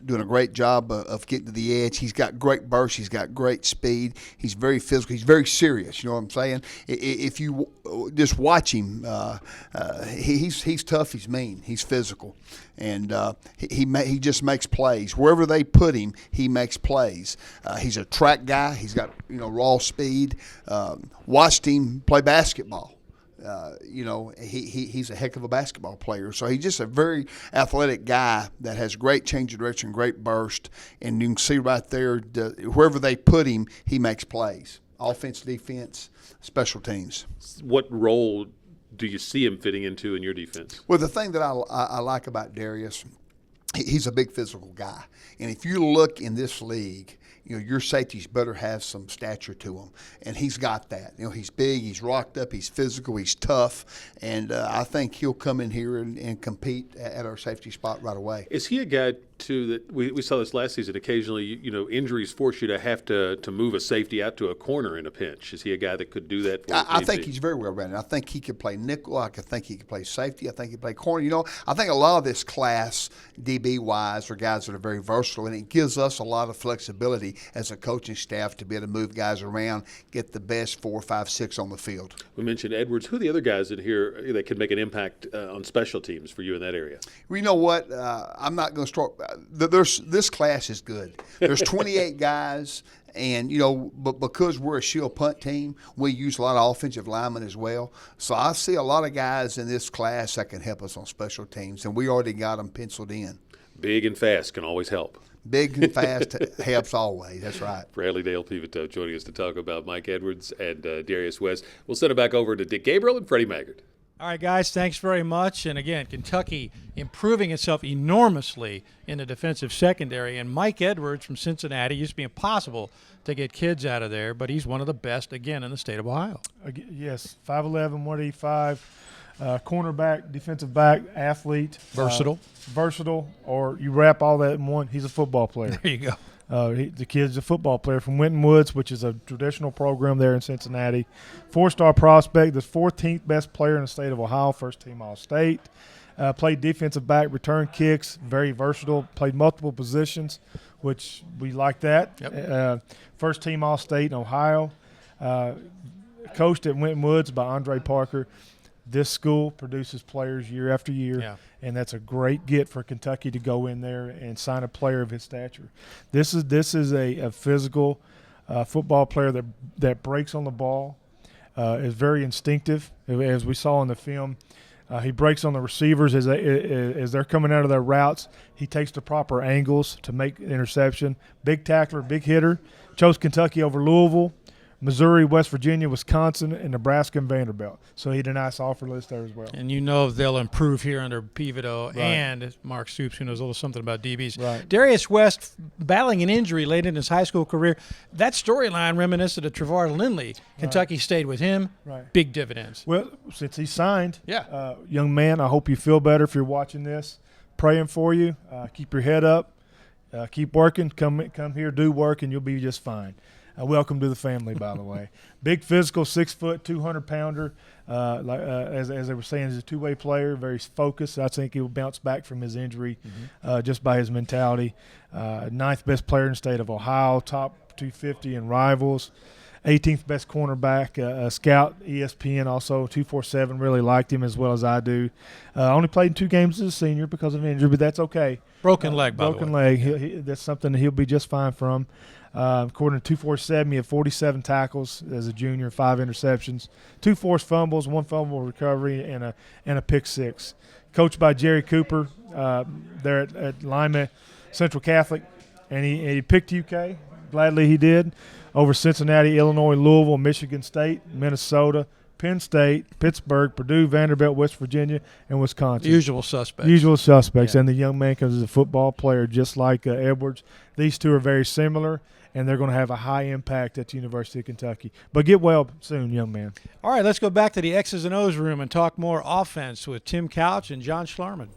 doing a great job of getting to the edge. He's got great burst. He's got great speed. He's very physical. He's very serious. You know what I'm saying? If you just watch him, he's tough. He's mean. He's physical, and he just makes plays wherever they put him. He makes plays. He's a track guy. He's got raw speed. Watched him play basketball. He's a heck of a basketball player. So he's just a very athletic guy that has great change of direction, great burst. And you can see right there, wherever they put him, he makes plays. Offense, defense, special teams. What role do you see him fitting into in your defense? Well, the thing that I like about Darius, he's a big physical guy. And if you look in this league, your safeties better have some stature to them, and he's got that. He's big, he's rocked up, he's physical, he's tough, and I think he'll come in here and compete at our safety spot right away. Is he a guy too that we saw this last season? Occasionally, injuries force you to have to move a safety out to a corner in a pinch. Is he a guy that could do that? I think he's very well rounded. I think he could play nickel. I think he could play safety. I think he could play corner. I think a lot of this class, DB wise, are guys that are very versatile, and it gives us a lot of flexibility as a coaching staff to be able to move guys around, get the best 4, 5, 6 on the field. We mentioned Edwards. Who are the other guys in here that can make an impact on special teams for you in that area? Well, you know what? I'm not going to start. This class is good. There's 28 guys. And, but because we're a shield punt team, we use a lot of offensive linemen as well. So I see a lot of guys in this class that can help us on special teams, and we already got them penciled in. Big and fast can always help. Big and fast helps always. That's right. Bradley Dale Pivoto joining us to talk about Mike Edwards and Darius West. We'll send it back over to Dick Gabriel and Freddie Maggard. All right, guys, thanks very much. And again, Kentucky improving itself enormously in the defensive secondary. And Mike Edwards from Cincinnati, used to be impossible to get kids out of there, but he's one of the best, again, in the state of Ohio. Yes, 5'11", 185, cornerback, defensive back, athlete. Versatile. Or you wrap all that in one, he's a football player. There you go. The kid's a football player from Winton Woods, which is a traditional program there in Cincinnati. 4-star prospect, the 14th best player in the state of Ohio, first-team All-State. Played defensive back, return kicks, very versatile. Played multiple positions, which we like that. Yep. First-team All-State in Ohio. Coached at Winton Woods by Andre Parker. This school produces players year after year, and that's a great get for Kentucky to go in there and sign a player of his stature. This is a physical football player that breaks on the ball, is very instinctive, as we saw in the film. He breaks on the receivers as they're coming out of their routes. He takes the proper angles to make an interception. Big tackler, big hitter. Chose Kentucky over Louisville, Missouri, West Virginia, Wisconsin, and Nebraska and Vanderbilt. So he had a nice offer list there as well. And they'll improve here under Pivoto and Mark Stoops, who knows a little something about DBs. Right. Darius West battling an injury late in his high school career. That storyline reminiscent of Trevor Lindley. Kentucky stayed with him. Right. Big dividends. Well, since he signed, Yeah. Young man, I hope you feel better if you're watching this. Praying for you. Keep your head up. Keep working. Come here, do work, and you'll be just fine. Welcome to the family, by the way. Big physical, 6 foot, 200-pounder. As they were saying, he's a two-way player, very focused. I think he'll bounce back from his injury just by his mentality. 9th best player in the state of Ohio, top 250 in rivals. 18th best cornerback, scout, ESPN also, 247, really liked him as well as I do. Only played in 2 games as a senior because of injury, but that's okay. Broken leg, by the way. Broken leg. That's something that he'll be just fine from. According to 247, he had 47 tackles as a junior, 5 interceptions, 2 forced fumbles, 1 fumble recovery, and a pick 6. Coached by Jerry Cooper there at Lima Central Catholic, and he picked UK. Gladly he did, over Cincinnati, Illinois, Louisville, Michigan State, Minnesota, Penn State, Pittsburgh, Purdue, Vanderbilt, West Virginia, and Wisconsin. Usual suspects. And the young man comes as a football player just like Edwards. These two are very similar, and they're going to have a high impact at the University of Kentucky. But get well soon, young man. All right, let's go back to the X's and O's room and talk more offense with Tim Couch and John Schlarman.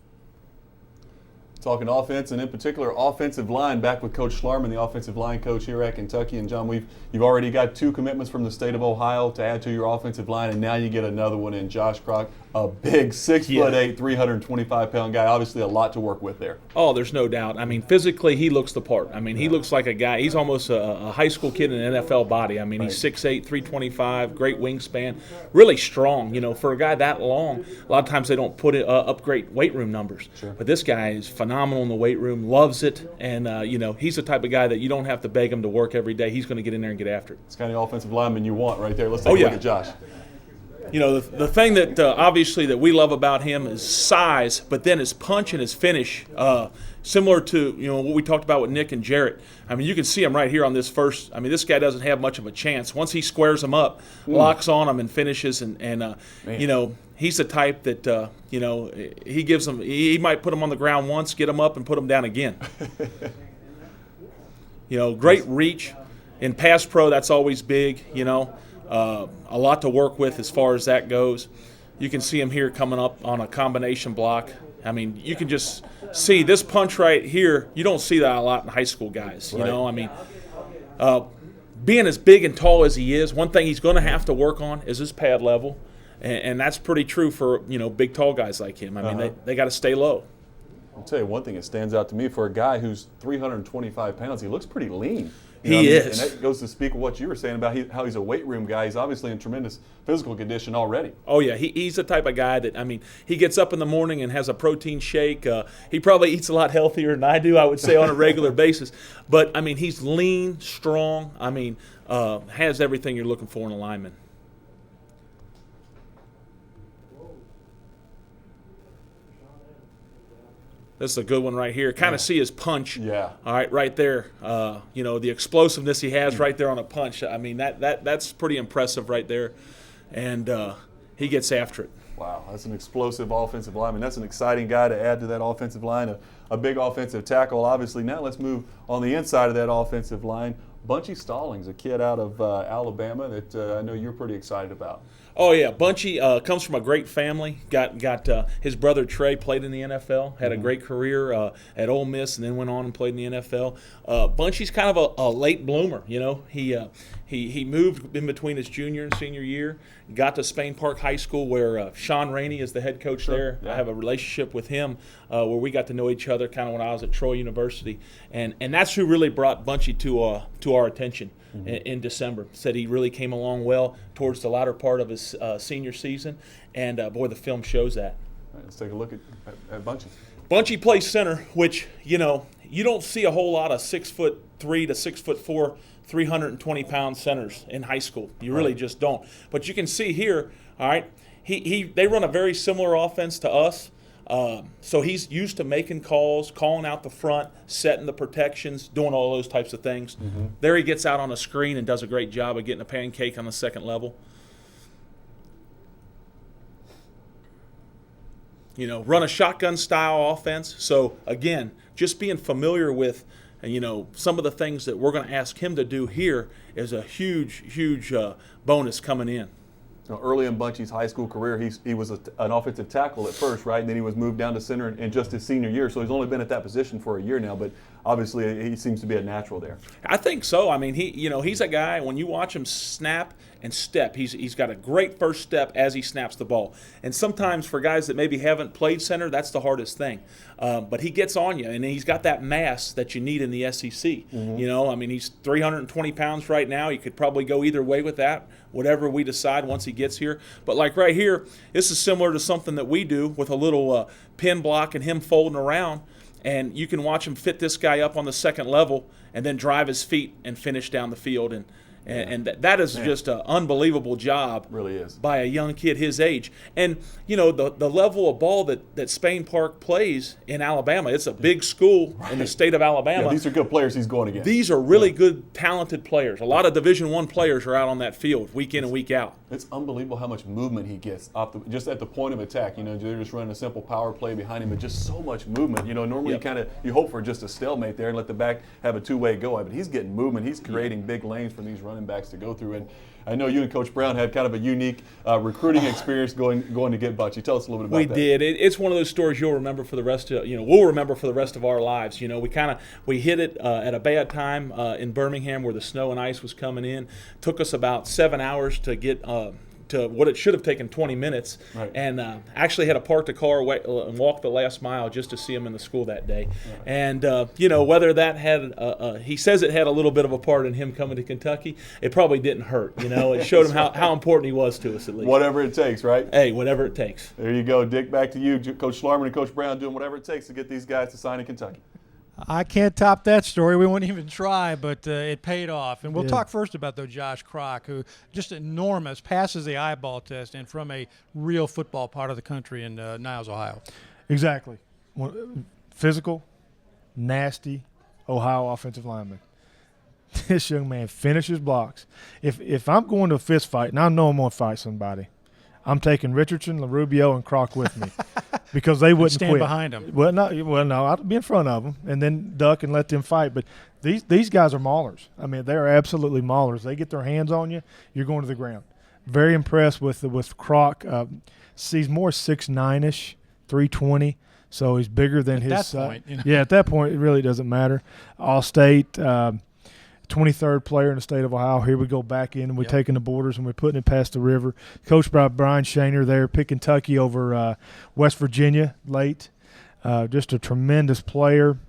Talking offense, and in particular offensive line, back with Coach Schlarman, the offensive line coach here at Kentucky. And John, you've already got 2 commitments from the state of Ohio to add to your offensive line, and now you get another one in Josh Kroc, a big 6'8", 325-pound guy. Obviously, a lot to work with there. Oh, there's no doubt. I mean, physically, he looks the part. I mean, he looks like a guy. He's almost a high school kid in an NFL body. I mean, he's 6'8", 325, great wingspan, really strong. You know, for a guy that long, a lot of times they don't put up great weight room numbers. Sure. But this guy is phenomenal in the weight room, loves it, and he's the type of guy that you don't have to beg him to work every day. He's going to get in there and get after it. It's kind of the offensive lineman you want right there. Let's take a look at Josh. You know, the thing that obviously that we love about him is size, but then his punch and his finish, similar to what we talked about with Nick and Jarrett. I mean, you can see him right here on this first. I mean, this guy doesn't have much of a chance. Once he squares him up, locks on him and finishes, and he's the type that he gives them. He might put him on the ground once, get him up, and put him down again. Great reach. In pass pro, that's always big. A lot to work with as far as that goes. You can see him here coming up on a combination block. I mean, you can just see this punch right here. You don't see that a lot in high school guys. Right. I mean, being as big and tall as he is, one thing he's going to have to work on is his pad level, and that's pretty true for big tall guys like him. I mean, they got to stay low. I'll tell you one thing that stands out to me for a guy who's 325 pounds. He looks pretty lean. He is. And that goes to speak of what you were saying about how he's a weight room guy. He's obviously in tremendous physical condition already. Oh, yeah. He's the type of guy that, I mean, he gets up in the morning and has a protein shake. He probably eats a lot healthier than I do, I would say, on a regular basis. But, I mean, he's lean, strong. I mean, has everything you're looking for in a lineman. This is a good one right here. Kind of see his punch. Yeah. All right, right there. The explosiveness he has right there on a punch. I mean, that's pretty impressive right there. And he gets after it. Wow, that's an explosive offensive lineman. That's an exciting guy to add to that offensive line. A big offensive tackle, obviously. Now let's move on the inside of that offensive line. Bunchy Stallings, a kid out of Alabama that I know you're pretty excited about. Oh, yeah. Bunchy comes from a great family. Got his brother Trey played in the NFL, had a great career at Ole Miss, and then went on and played in the NFL. Bunchy's kind of a late bloomer, He moved in between his junior and senior year, got to Spain Park High School where Sean Rainey is the head coach there. Yeah. I have a relationship with him where we got to know each other kind of when I was at Troy University. And that's who really brought Bunchy to our attention in December. Said he really came along well towards the latter part of his senior season. And, boy, the film shows that. All right, let's take a look at Bunchy. Bunchy plays center, which, you don't see a whole lot of 6'3" to 6'4", 320-pound centers in high school. You really just don't. But you can see here, all right, they run a very similar offense to us. So he's used to making calls, calling out the front, setting the protections, doing all those types of things. There he gets out on the screen and does a great job of getting a pancake on the second level. Run a shotgun-style offense. So, again, just being familiar with, some of the things that we're going to ask him to do here is a huge, huge bonus coming in. Early in Bunchy's high school career, he was an offensive tackle at first, right? And then he was moved down to center in just his senior year. So he's only been at that position for a year now, but obviously he seems to be a natural there. I think so. I mean, he's a guy, when you watch him snap and step, he's got a great first step as he snaps the ball. And sometimes for guys that maybe haven't played center, that's the hardest thing. But he gets on you, and he's got that mass that you need in the SEC. I mean, he's 320 pounds right now. He could probably go either way with that, whatever we decide once he gets here. But like right here, this is similar to something that we do with a little pin block and him folding around. And you can watch him fit this guy up on the second level and then drive his feet and finish down the field. And that is just an unbelievable job. Really is. By a young kid his age. And, the level of ball that Spain Park plays in Alabama, it's a big school in the state of Alabama. Yeah, these are good players he's going against. These are really good, talented players. A lot of Division I players are out on that field week in and week out. It's unbelievable how much movement he gets just at the point of attack. They're just running a simple power play behind him, but just so much movement. Normally you hope for just a stalemate there and let the back have a two-way go. But he's getting movement. He's creating big lanes for these running running backs to go through. And I know you and Coach Brown had kind of a unique recruiting experience going to get Bunchy. Tell us a little bit about that. We did. It's one of those stories you'll remember for the rest of we'll remember for the rest of our lives. We hit it at a bad time in Birmingham where the snow and ice was coming in. Took us about 7 hours to get to what it should have taken 20 minutes, right. And actually had to park the car and walk the last mile just to see him in the school that day. Right. And whether that had he says it had a little bit of a part in him coming to Kentucky, it probably didn't hurt. It showed him how important he was to us, at least. Whatever it takes, right? Hey, whatever it takes. There you go, Dick. Back to you, Coach Schlarman and Coach Brown, doing whatever it takes to get these guys to sign in Kentucky. I can't top that story. We won't even try, but it paid off. And we'll talk first about, Josh Kroc, who just enormous, passes the eyeball test, and from a real football part of the country in Niles, Ohio. Exactly. Physical, nasty Ohio offensive lineman. This young man finishes blocks. If I'm going to a fist fight, and I know I'm going to fight somebody, I'm taking Richardson, LaRubio, and Kroc with me because they wouldn't stand quit. behind them. Well, no, I'd be in front of them and then duck and let them fight. But these guys are maulers. I mean, they are absolutely maulers. They get their hands on you, you're going to the ground. Very impressed with Kroc. He's more 6'9"ish, 320. So he's bigger than his. At that point, Yeah, at that point, it really doesn't matter. All-State. 23rd player in the state of Ohio. Here we go back in, and we're taking the borders, and we're putting it past the river. Coached by Brian Shaner there, picked Kentucky over West Virginia late. Just a tremendous player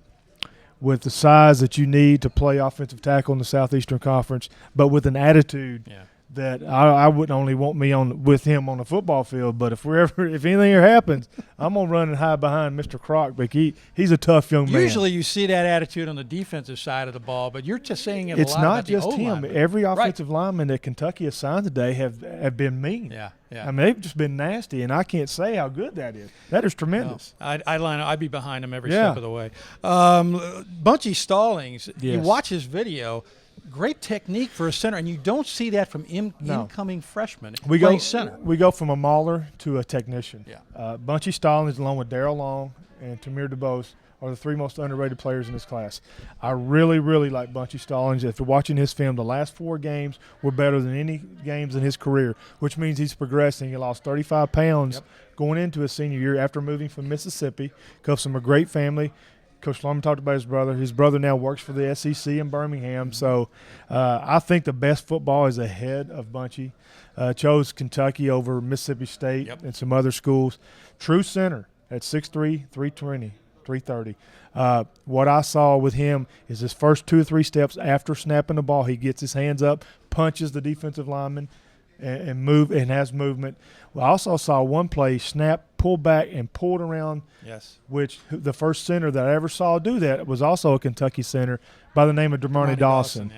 with the size that you need to play offensive tackle in the Southeastern Conference, but with an attitude that I wouldn't only want me with him on the football field, but if anything ever happens, I'm gonna run and hide behind Mr. Kroc. But he's a tough young man. Usually you see that attitude on the defensive side of the ball, but you're just saying it. It's a lot not about just the him. O-lineman. Every offensive lineman that Kentucky has signed today have been mean. Yeah. I mean, they've just been nasty, and I can't say how good that is. That is tremendous. No, I'd be behind him every step of the way. Bunchy Stallings. Yes. You watch his video. Great technique for a center, and you don't see that from incoming freshmen. We go from a mauler to a technician. Yeah. Bunchy Stallings, along with Darrell Long and Tamir DeBose, are the three most underrated players in this class. I really, really like Bunchy Stallings. After watching his film, the last 4 games were better than any games in his career, which means he's progressing. He lost 35 pounds going into his senior year after moving from Mississippi. Comes from a great family. Coach Longman talked about his brother. His brother now works for the SEC in Birmingham. So I think the best football is ahead of Bunchy. Chose Kentucky over Mississippi State and some other schools. True center at 6'3", 320, 330. What I saw with him is his first 2 or 3 steps after snapping the ball, he gets his hands up, punches the defensive lineman, and has movement. I also saw one play snap, pull back, and pulled around. Yes. Which the first center that I ever saw do that was also a Kentucky center by the name of Dermontti Dawson.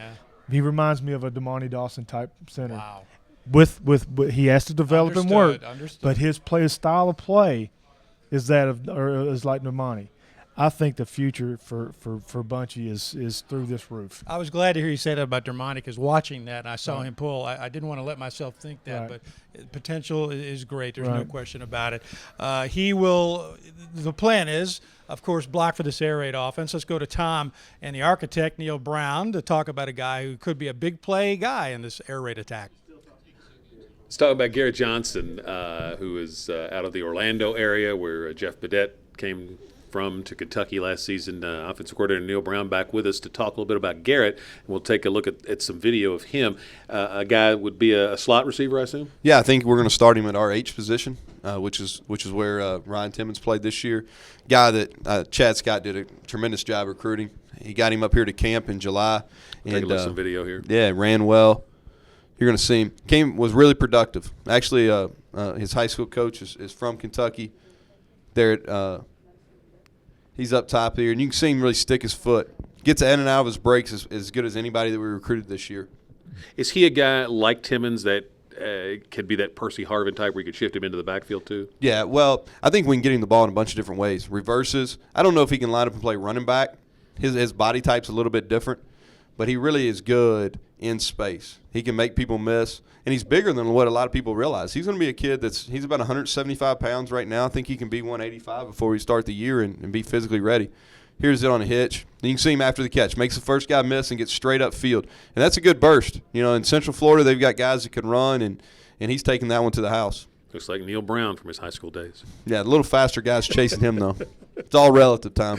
He reminds me of a Dermontti Dawson type center. Wow. With he has to develop and work, but his style of play is like Dermontti. I think the future for Bunchy is through this roof. I was glad to hear you say that about Dermontti, because watching that, and I saw him pull. I didn't want to let myself think that, but potential is great. There's no question about it. He will. The plan is, of course, block for this air raid offense. Let's go to Tom and the architect, Neil Brown, to talk about a guy who could be a big play guy in this air raid attack. Let's talk about Garrett Johnson, who is out of the Orlando area where Jeff Badette came from to Kentucky last season. Offensive coordinator Neil Brown back with us to talk a little bit about Garrett. And we'll take a look at some video of him. A guy would be a slot receiver, I assume? Yeah, I think we're going to start him at our H position, which is where Ryan Timmons played this year. Guy that Chad Scott did a tremendous job recruiting. He got him up here to camp in July. Take a look at some video here. Yeah, ran well. You're going to see him. Was really productive. Actually, his high school coach is from Kentucky. There he's up top here, and you can see him really stick his foot. Gets in and out of his breaks as good as anybody that we recruited this year. Is he a guy like Timmons that could be that Percy Harvin type where you could shift him into the backfield too? Yeah, well, I think we can get him the ball in a bunch of different ways. Reverses. I don't know if he can line up and play running back. His body type's a little bit different, but he really is good in space. He can make people miss, and he's bigger than what a lot of people realize. He's going to be a kid he's about 175 pounds right now. I think he can be 185 before we start the year and be physically ready. Here's it on a hitch. And you can see him after the catch. Makes the first guy miss and gets straight up field. And that's a good burst. You know, in Central Florida, they've got guys that can run, and he's taking that one to the house. Looks like Neil Brown from his high school days. Yeah, a little faster guys chasing him, though. It's all relative, Tom.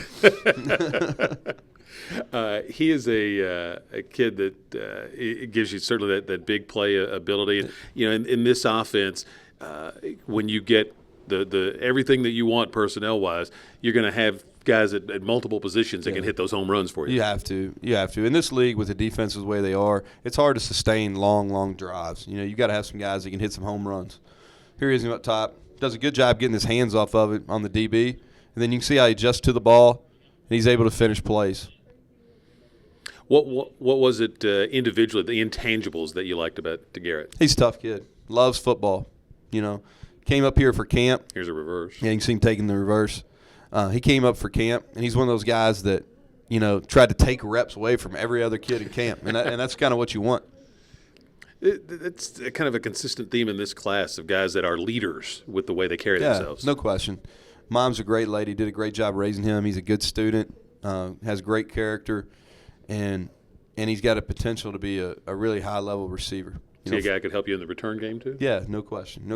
He is a kid that it gives you certainly that big play ability. And, you know, in this offense, when you get the everything that you want personnel-wise, you're going to have guys at multiple positions that can hit those home runs for you. You have to. In this league, with the defenses the way they are, it's hard to sustain long drives. You know, you got to have some guys that can hit some home runs. Here he is up top. Does a good job getting his hands off of it on the DB. And then you can see how he adjusts to the ball, and he's able to finish plays. What was it individually, the intangibles that you liked about Garrett? He's a tough kid. Loves football. You know, came up here for camp. Here's a reverse. Yeah, you can see him taking the reverse. He came up for camp, and he's one of those guys that, you know, tried to take reps away from every other kid in camp, and that's kind of what you want. It's kind of a consistent theme in this class of guys that are leaders with the way they carry themselves. No question. Mom's a great lady, did a great job raising him. He's a good student, has great character, and he's got a potential to be a really high-level receiver. Is he a guy that could help you in the return game too? Yeah, no question.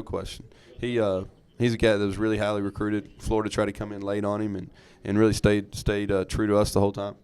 He's a guy that was really highly recruited. Florida tried to come in late on him and really stayed true to us the whole time.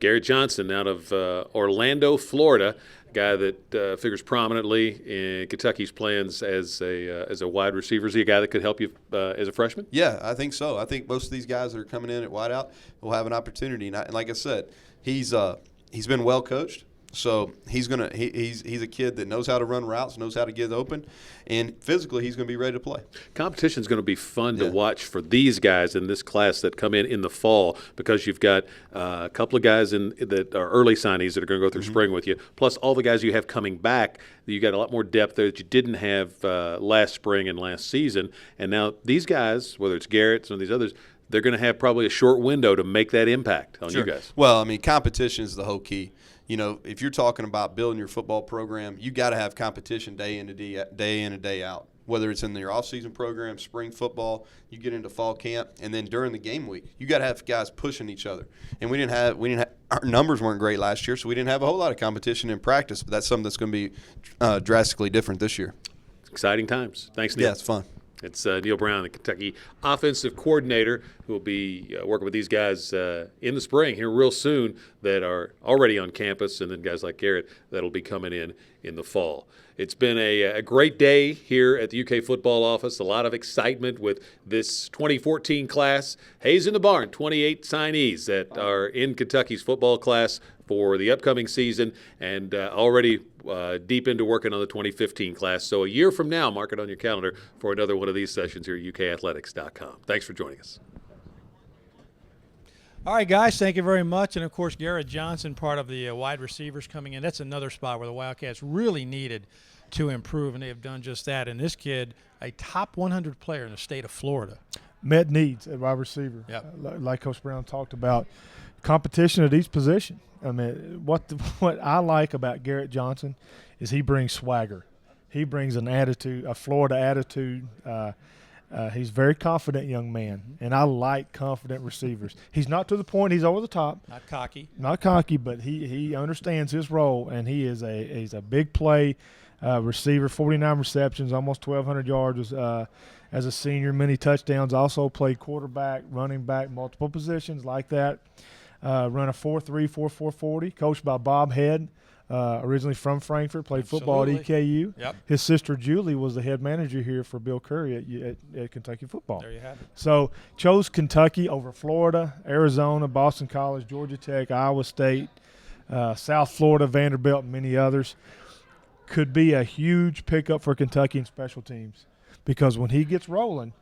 Garrett Johnson out of Orlando, Florida, a guy that figures prominently in Kentucky's plans as a wide receiver. Is he a guy that could help you as a freshman? Yeah, I think so. I think most of these guys that are coming in at wideout will have an opportunity. And like I said, he's been well coached. So he's a kid that knows how to run routes, knows how to get open, and physically he's going to be ready to play. Competition is going to be fun to watch for these guys in this class that come in the fall, because you've got a couple of guys that are early signees that are going to go through spring with you, plus all the guys you have coming back. You got a lot more depth there that you didn't have last spring and last season, and now these guys, whether it's Garrett, some of these others, they're going to have probably a short window to make that impact on you guys. Well, I mean, competition is the whole key. You know, if you're talking about building your football program, you got to have competition day in and day out. Whether it's in your off-season program, spring football, you get into fall camp, and then during the game week, you got to have guys pushing each other. And we didn't have our numbers weren't great last year, so we didn't have a whole lot of competition in practice. But that's something that's going to be drastically different this year. Exciting times. Thanks, Neil. Yeah, it's fun. It's Neil Brown, the Kentucky offensive coordinator, who will be working with these guys in the spring here real soon that are already on campus, and then guys like Garrett that'll be coming in the fall. It's been a great day here at the UK football office. A lot of excitement with this 2014 class. Hayes in the barn, 28 signees that are in Kentucky's football class for the upcoming season, and already deep into working on the 2015 class. So a year from now, mark it on your calendar for another one of these sessions here at ukathletics.com. Thanks for joining us. All right, guys, thank you very much. And, of course, Garrett Johnson, part of the wide receivers coming in. That's another spot where the Wildcats really needed to improve, and they have done just that. And this kid, a top 100 player in the state of Florida. Met needs at wide receiver. Yep. Like Coach Brown talked about, competition at each position. I mean, what I like about Garrett Johnson is he brings swagger. He brings an attitude, a Florida attitude. He's a very confident young man, and I like confident receivers. He's not to the point he's over the top. Not cocky. Not cocky, but he understands his role, and he's a big play receiver, 49 receptions, almost 1,200 yards as a senior, many touchdowns. Also played quarterback, running back, multiple positions like that. Run a 4.3, 4.4 40, coached by Bob Head, originally from Frankfort, played football at EKU. Yep. His sister Julie was the head manager here for Bill Curry at Kentucky football. There you have it. So chose Kentucky over Florida, Arizona, Boston College, Georgia Tech, Iowa State, South Florida, Vanderbilt, and many others. Could be a huge pickup for Kentucky in special teams, because when he gets rolling,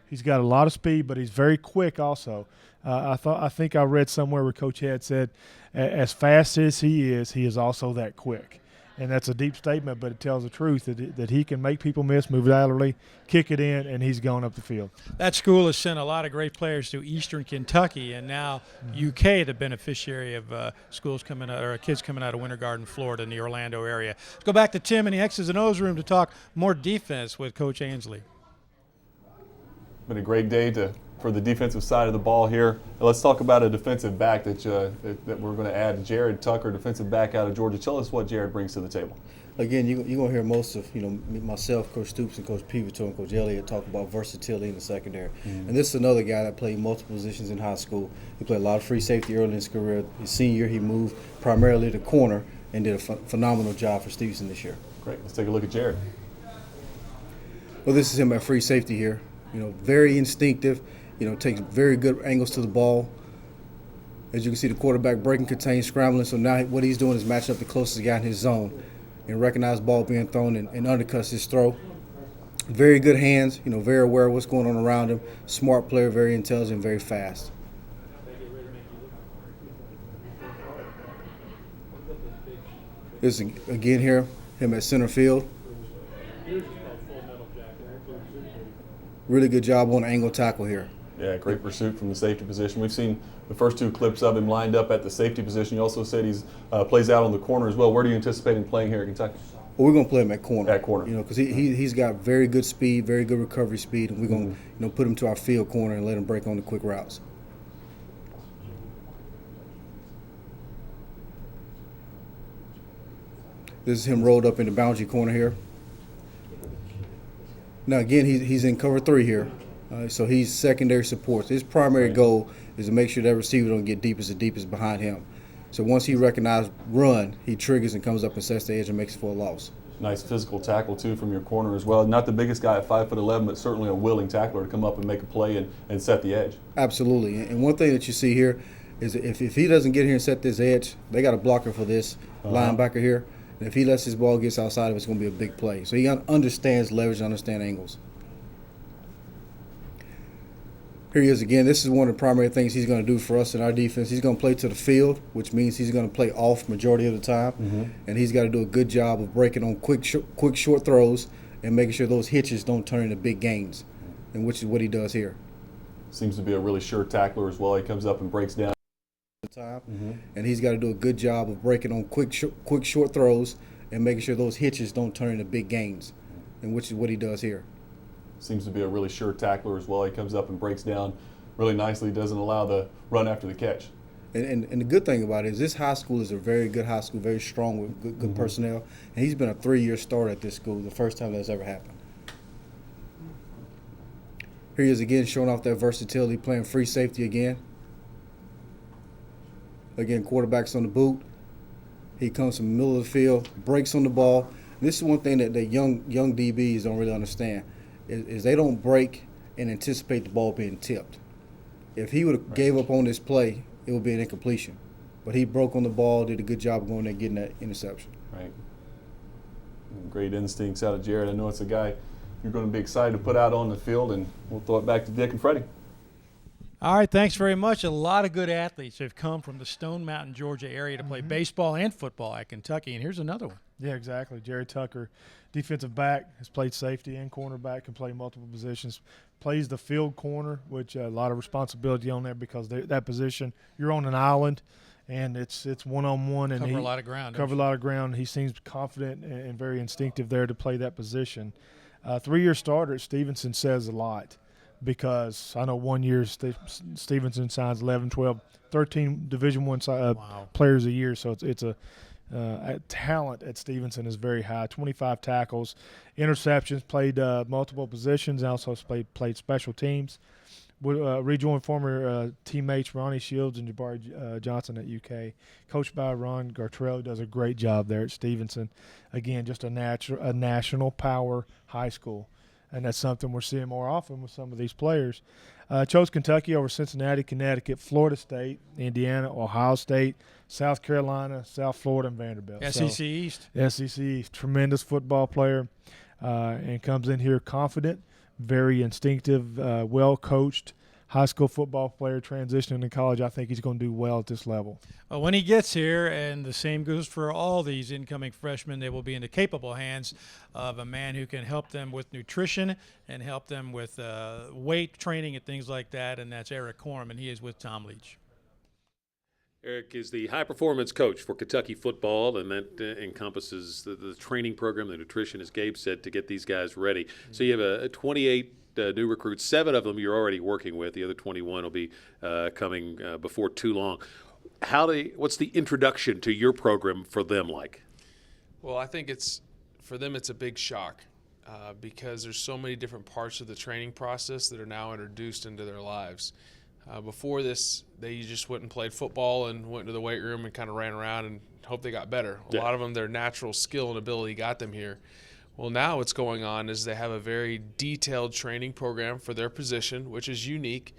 he's got a lot of speed, but he's very quick also. I think I read somewhere where Coach Head said, as fast as he is also that quick. And that's a deep statement, but it tells the truth that he can make people miss, move laterally, kick it in, and he's going up the field. That school has sent a lot of great players to Eastern Kentucky, and now UK, the beneficiary of schools coming out, or kids coming out of Winter Garden, Florida, in the Orlando area. Let's go back to Tim in the X's and O's room to talk more defense with Coach Ainsley. Been a great day to for the defensive side of the ball here. Let's talk about a defensive back that we're going to add. Jared Tucker, defensive back out of Georgia. Tell us what Jared brings to the table. Again, you're going to hear most of, myself, Coach Stoops, and Coach Pivotal and Coach Elliott talk about versatility in the secondary. Mm-hmm. And this is another guy that played multiple positions in high school. He played a lot of free safety early in his career. His senior year, he moved primarily to corner and did a phenomenal job for Stevenson this year. Great. Let's take a look at Jared. Well, this is him at free safety here. Very instinctive. Takes very good angles to the ball. As you can see, the quarterback breaking, contained, scrambling. So now what he's doing is matching up the closest guy in his zone and recognize ball being thrown and undercuts his throw. Very good hands, very aware of what's going on around him. Smart player, very intelligent, very fast. This is, again here, him at center field. Really good job on the angle tackle here. Yeah, great pursuit from the safety position. We've seen the first two clips of him lined up at the safety position. You also said he's plays out on the corner as well. Where do you anticipate him playing here at Kentucky? Well, we're going to play him at corner. At corner. Because he's got very good speed, very good recovery speed, and we're going to put him to our field corner and let him break on the quick routes. This is him rolled up in the boundary corner here. Now again, he's in cover 3 here, so he's secondary support. His primary goal is to make sure that receiver don't get deepest behind him. So once he recognizes run, he triggers and comes up and sets the edge and makes it for a loss. Nice physical tackle too from your corner as well. Not the biggest guy at 5'11", but certainly a willing tackler to come up and make a play and set the edge. Absolutely. And one thing that you see here is if he doesn't get here and set this edge, they got a blocker for this linebacker here. And if he lets his ball get outside of it, it's going to be a big play. So he understands leverage, understands angles. Here he is again. This is one of the primary things he's going to do for us in our defense. He's going to play to the field, which means he's going to play off majority of the time. Mm-hmm. And he's got to do a good job of breaking on quick short throws and making sure those hitches don't turn into big gains, and which is what he does here. Seems to be a really sure tackler as well. He comes up and breaks down. And he's got to do a good job of breaking on quick short throws and making sure those hitches don't turn into big gains, and which is what he does here. Seems to be a really sure tackler as well. He comes up and breaks down really nicely, doesn't allow the run after the catch. And the good thing about it is this high school is a very good high school, very strong with good personnel. And he's been a 3-year starter at this school, the first time that's ever happened. Here he is again showing off that versatility, playing free safety again. Again, quarterback's on the boot. He comes from the middle of the field, breaks on the ball. And this is one thing that young DBs don't really understand, is they don't break and anticipate the ball being tipped. If he would have gave up on this play, it would be an incompletion. But he broke on the ball, did a good job of going there and getting that interception. Right. Great instincts out of Jared. I know it's a guy you're going to be excited to put out on the field, and we'll throw it back to Dick and Freddie. All right, thanks very much. A lot of good athletes have come from the Stone Mountain, Georgia area to play baseball and football at Kentucky, and here's another one. Yeah, exactly. Jared Tucker, defensive back, has played safety and cornerback, can play multiple positions, plays the field corner, which a lot of responsibility on there because that position, you're on an island, and it's one-on-one. And Cover a lot of ground. Cover a lot of ground. He seems confident and very instinctive there to play that position. 3-year starter at Stevenson says a lot, because I know 1 year Stevenson signs 11, 12, 13 Division I players a year, so it's a talent at Stevenson is very high. 25 tackles, interceptions, played multiple positions, also played special teams. Rejoined former teammates Ronnie Shields and Jabari Johnson at UK. Coached by Ron Gartrell, does a great job there at Stevenson. Again, just a national power high school. And that's something we're seeing more often with some of these players. Chose Kentucky over Cincinnati, Connecticut, Florida State, Indiana, Ohio State, South Carolina, South Florida, and Vanderbilt. SEC East. SEC East. Tremendous football player, and comes in here confident, very instinctive, well-coached high school football player transitioning to college. I think he's going to do well at this level. Well, when he gets here, and the same goes for all these incoming freshmen, they will be in the capable hands of a man who can help them with nutrition and help them with weight training and things like that, and that's Eric Corum, and he is with Tom Leach. Eric is the high-performance coach for Kentucky football, and that encompasses the training program, the nutrition, as Gabe said, to get these guys ready. So you have a 28 new recruits. 7 of them you're already working with. The other 21 will be coming before too long. What's the introduction to your program for them like? Well, I think for them it's a big shock because there's so many different parts of the training process that are now introduced into their lives. Before this, they just went and played football and went to the weight room and kind of ran around and hoped they got better. A lot of them, their natural skill and ability got them here. Well, now what's going on is they have a very detailed training program for their position, which is unique.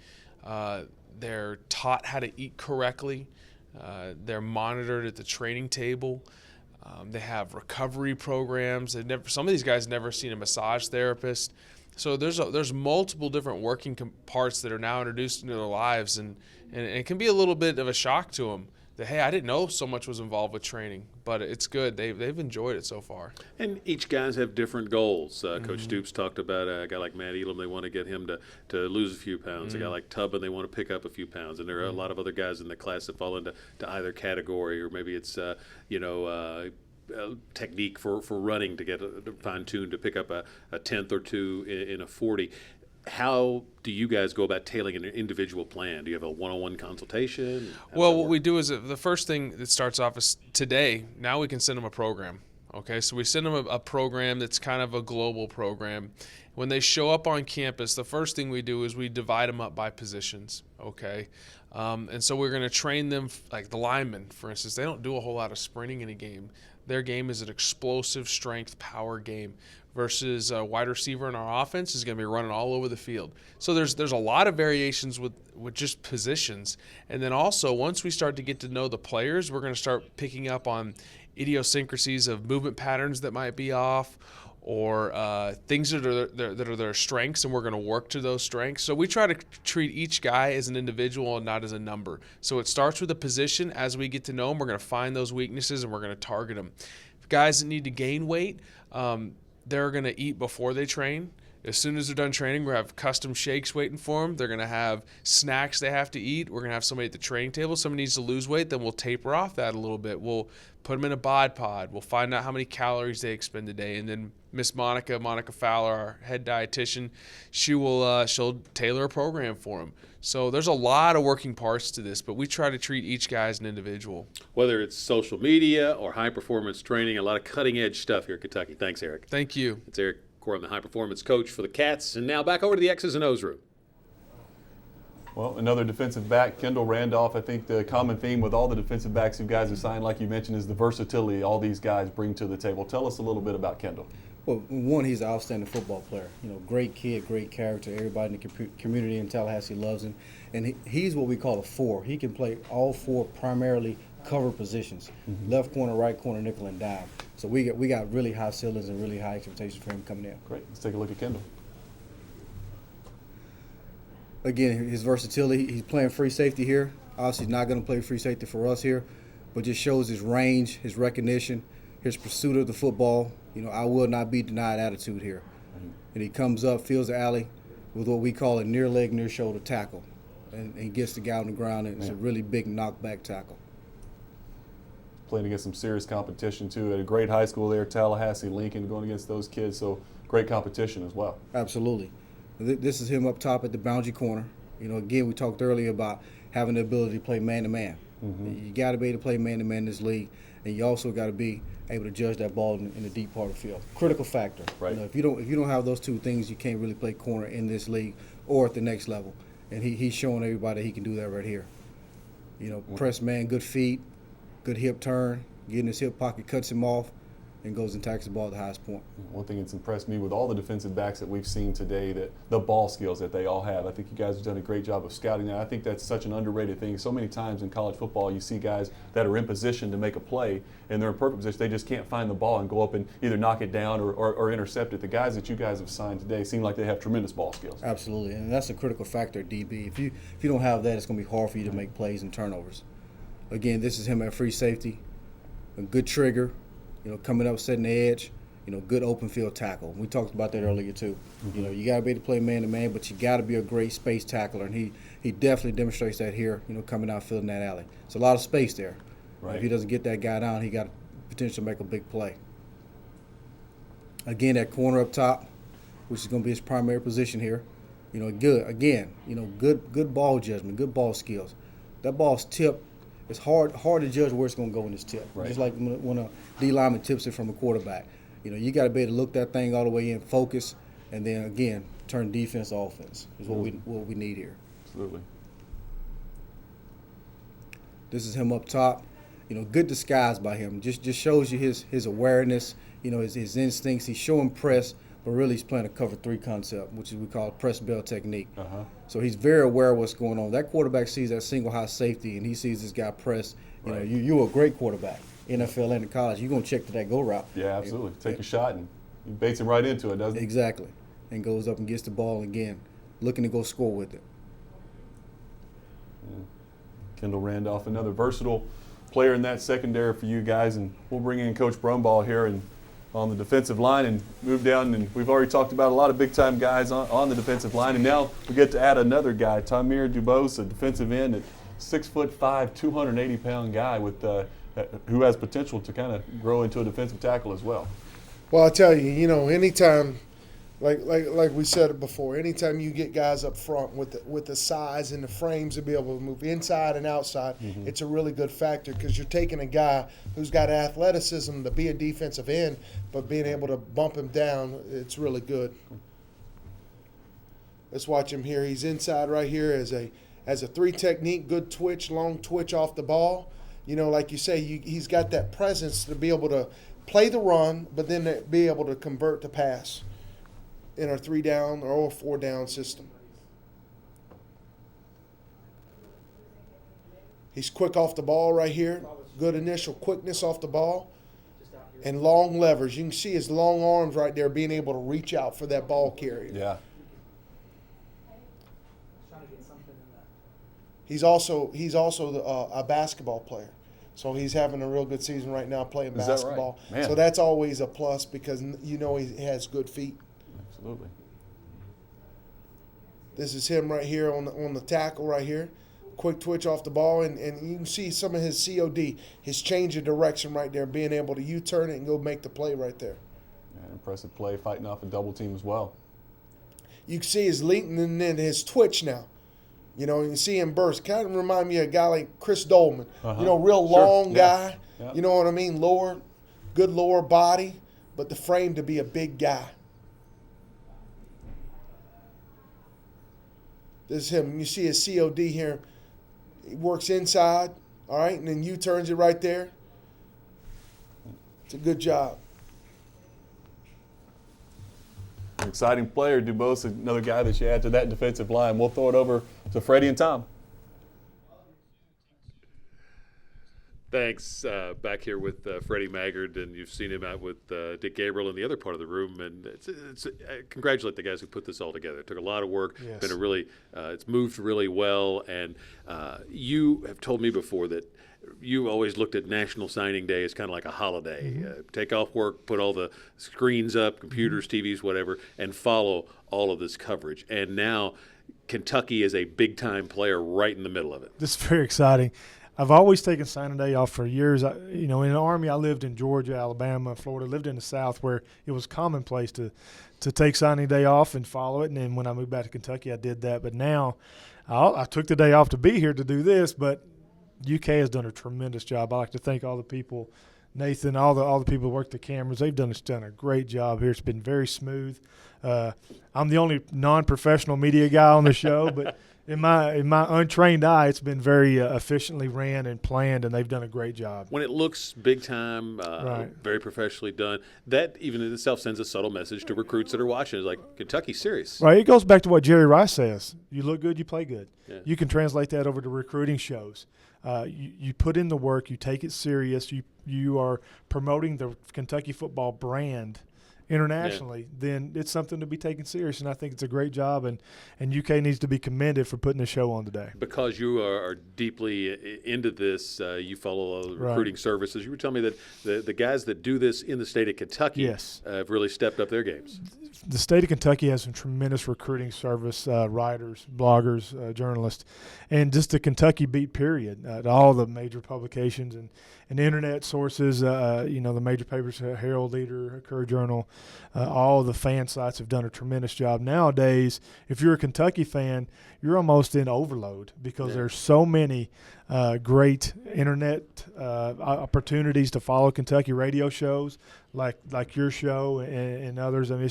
They're taught how to eat correctly. They're monitored at the training table. They have recovery programs. Some of these guys never seen a massage therapist. So there's multiple different working parts that are now introduced into their lives, and it can be a little bit of a shock to them that, hey, I didn't know so much was involved with training, but it's good. They've enjoyed it so far. And each guys have different goals. Coach Stoops talked about a guy like Matt Elam. They want to get him to lose a few pounds. A guy like Tubman, they want to pick up a few pounds. And there are a lot of other guys in the class that fall into either category, or maybe it's technique for running to get fine-tuned to pick up a tenth or two in a 40. How do you guys go about tailoring an individual plan? Do you have a one-on-one consultation? Well, what we do is the first thing that starts off is today, now we can send them a program. Okay, so we send them a program that's kind of a global program. When they show up on campus, the first thing we do is we divide them up by positions, okay? And so we're going to train them, like the linemen, for instance. They don't do a whole lot of sprinting in a game. Their game is an explosive strength power game versus a wide receiver in our offense is going to be running all over the field. So there's a lot of variations with just positions. And then also, once we start to get to know the players, we're going to start picking up on idiosyncrasies of movement patterns that might be off, or things that are their strengths, and we're going to work to those strengths. So we try to treat each guy as an individual and not as a number. So it starts with a position. As we get to know them, we're going to find those weaknesses and we're going to target them. Guys that need to gain weight, they're going to eat before they train. As soon as they're done training, we're going to have custom shakes waiting for them. They're going to have snacks they have to eat. We're going to have somebody at the training table. Somebody needs to lose weight, then we'll taper off that a little bit. We'll put them in a bod pod. We'll find out how many calories they expend a day. And then Miss Monica Fowler, our head dietitian, she'll tailor a program for them. So there's a lot of working parts to this, but we try to treat each guy as an individual. Whether it's social media or high-performance training, a lot of cutting-edge stuff here at Kentucky. Thanks, Eric. Thank you. It's Eric Corbin, the high-performance coach for the Cats. And now back over to the X's and O's room. Well, another defensive back, Kendall Randolph. I think the common theme with all the defensive backs you guys have signed, like you mentioned, is the versatility all these guys bring to the table. Tell us a little bit about Kendall. Well, one, he's an outstanding football player. Great kid, great character. Everybody in the community in Tallahassee loves him. And he's what we call a 4. He can play all 4 primarily cover positions, left corner, right corner, nickel, and dime. So we got really high ceilings and really high expectations for him coming in. Great. Let's take a look at Kendall. Again, his versatility, he's playing free safety here. Obviously not going to play free safety for us here, but just shows his range, his recognition, his pursuit of the football. I will not be denied attitude here. And he comes up, feels the alley with what we call a near leg, near shoulder tackle. And he gets the guy on the ground, and it's a really big knockback tackle. Playing against some serious competition, too, at a great high school there, Tallahassee, Lincoln, going against those kids. So great competition as well. Absolutely. This is him up top at the boundary corner. Again, we talked earlier about having the ability to play man-to-man. You got to be able to play man-to-man in this league, and you also got to be able to judge that ball in the deep part of the field. Critical factor. Right. If you don't have those two things, you can't really play corner in this league or at the next level. And he's showing everybody he can do that right here. Press man, good feet, good hip turn, get in his hip pocket, cuts him off, and goes and tackles the ball at the highest point. One thing that's impressed me with all the defensive backs that we've seen today, that the ball skills that they all have. I think you guys have done a great job of scouting that. I think that's such an underrated thing. So many times in college football, you see guys that are in position to make a play, and they're in perfect position. They just can't find the ball and go up and either knock it down or intercept it. The guys that you guys have signed today seem like they have tremendous ball skills. Absolutely, and that's a critical factor at DB. If you don't have that, it's going to be hard for you to make plays and turnovers. Again, this is him at free safety, a good trigger. Coming up, setting the edge, good open field tackle. We talked about that earlier too. You got to be able to play man-to-man, but you got to be a great space tackler, and he definitely demonstrates that here, coming out filling that alley. It's a lot of space there. Right. If he doesn't get that guy down, he got potential to make a big play. Again, that corner up top, which is going to be his primary position here. Good ball judgment, good ball skills. That ball's tip, it's hard to judge where it's going to go in this tip. Right. Just like when a D lineman tips it from a quarterback. You got to be able to look that thing all the way in, focus, and then again turn defense to offense is what we need here. Absolutely. This is him up top. Good disguise by him. Just shows you his awareness. His instincts. He's showing press, but really he's playing a cover 3 concept, which is we call press bell technique. So he's very aware of what's going on. That quarterback sees that single high safety, and he sees this guy press. You're a great quarterback, NFL and in college. You're going to check to that go route. Yeah, absolutely. Take a shot, and he baits him right into it, doesn't he? Exactly. And goes up and gets the ball again, looking to go score with it. Yeah. Kendall Randolph, another versatile player in that secondary for you guys, and we'll bring in Coach Brumbaugh here and on the defensive line and move down. And we've already talked about a lot of big-time guys on the defensive line, and now we get to add another guy, Tamir Dubose, a defensive end at 6'5", 280-pound guy with who has potential to kind of grow into a defensive tackle as well. Well, I tell you, anytime, like we said it before, anytime you get guys up front with the size and the frames to be able to move inside and outside, it's a really good factor because you're taking a guy who's got athleticism to be a defensive end, but being able to bump him down, it's really good. Let's watch him here. He's inside right here as a 3 technique, good twitch, long twitch off the ball. Like you say, he's got that presence to be able to play the run, but then to be able to convert to pass in our 3-down or 4-down system. He's quick off the ball right here. Good initial quickness off the ball. And long levers. You can see his long arms right there being able to reach out for that ball carrier. Yeah. He's also a basketball player. So he's having a real good season right now playing basketball. Is that right? Man. So that's always a plus because he has good feet. Absolutely. This is him right here on the tackle right here. Quick twitch off the ball, and you can see some of his COD, his change of direction right there, being able to U-turn it and go make the play right there. Yeah, impressive play, fighting off a double team as well. You can see his leap and then his twitch now. You can see him burst. Kind of remind me of a guy like Chris Dolman. Real long guy. Yeah. You know what I mean? Good lower body, but the frame to be a big guy. This is him. You see his COD here. He works inside, all right, and then U-turns it right there. It's a good job. An exciting player, Dubose, another guy that you add to that defensive line. We'll throw it over to Freddie and Tom. Thanks. Back here with Freddie Maggard, and you've seen him out with Dick Gabriel in the other part of the room. And congratulate the guys who put this all together. It took a lot of work. Yes. Been a really, it's moved really well. And you have told me before that you always looked at National Signing Day as kind of like a holiday. Take off work, put all the screens up, computers, TVs, whatever, and follow all of this coverage. And now Kentucky is a big-time player right in the middle of it. This is very exciting. I've always taken signing day off for years. In the Army, I lived in Georgia, Alabama, Florida, lived in the South where it was commonplace to take signing day off and follow it. And then when I moved back to Kentucky, I did that. But now I took the day off to be here to do this, but UK has done a tremendous job. I like to thank all the people, Nathan, all the people who work the cameras. They've done a great job here. It's been very smooth. I'm the only non-professional media guy on the show, but in my untrained eye, it's been very efficiently ran and planned, and they've done a great job. When it looks big time, Right. very professionally done, that even in itself sends a subtle message to recruits that are watching. It's like, Kentucky's serious. Right. It goes back to what Jerry Rice says. You look good, you play good. Yeah. You can translate that over to recruiting shows. You put in the work, you take it serious, you are promoting the Kentucky football brand internationally, then it's something to be taken serious, and I think it's a great job, and UK needs to be commended for putting the show on today. Because you are deeply into this, you follow all the recruiting services. You were telling me that the guys that do this in the state of Kentucky Yes. have really stepped up their games. the state of Kentucky has some tremendous recruiting service writers, bloggers, journalists, and just the Kentucky Beat period. All the major publications and internet sources, the major papers, Herald Leader, Courier Journal, all the fan sites have done a tremendous job. Nowadays, if you're a Kentucky fan, you're almost in overload because there's so many great internet opportunities to follow Kentucky radio shows like your show and others. I mean,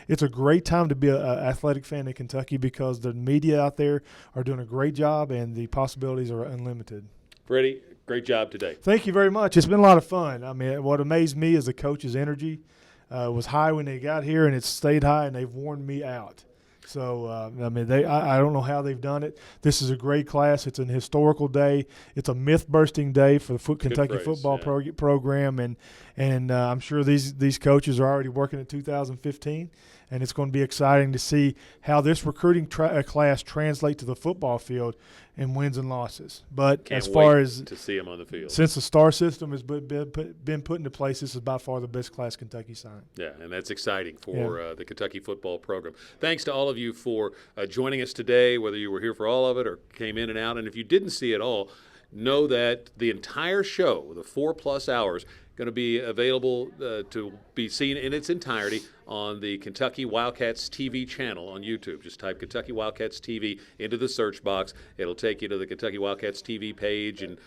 it's a great time to be an athletic fan in Kentucky because the media out there are doing a great job and the possibilities are unlimited. Freddie, great job today. Thank you very much. It's been a lot of fun. I mean, what amazed me is the coach's energy was high when they got here, and it's stayed high, and they've worn me out. So, I mean, I don't know how they've done it. This is a great class. It's an historical day. It's a myth-bursting day for the Kentucky football program, and I'm sure these coaches are already working at 2015, and it's going to be exciting to see how this recruiting class translates to the football field in wins and losses. But Can't as far wait as to see them on the field, since the star system has been put into place, this is by far the best class Kentucky's signed. Yeah, and that's exciting for the Kentucky football program. Thanks to all of you for joining us today, whether you were here for all of it or came in and out. And if you didn't see it all, know that the entire show, the 4+ hours, going to be available to be seen in its entirety on the Kentucky Wildcats TV channel on YouTube. Just type Kentucky Wildcats TV into the search box. It'll take you to the Kentucky Wildcats TV page, and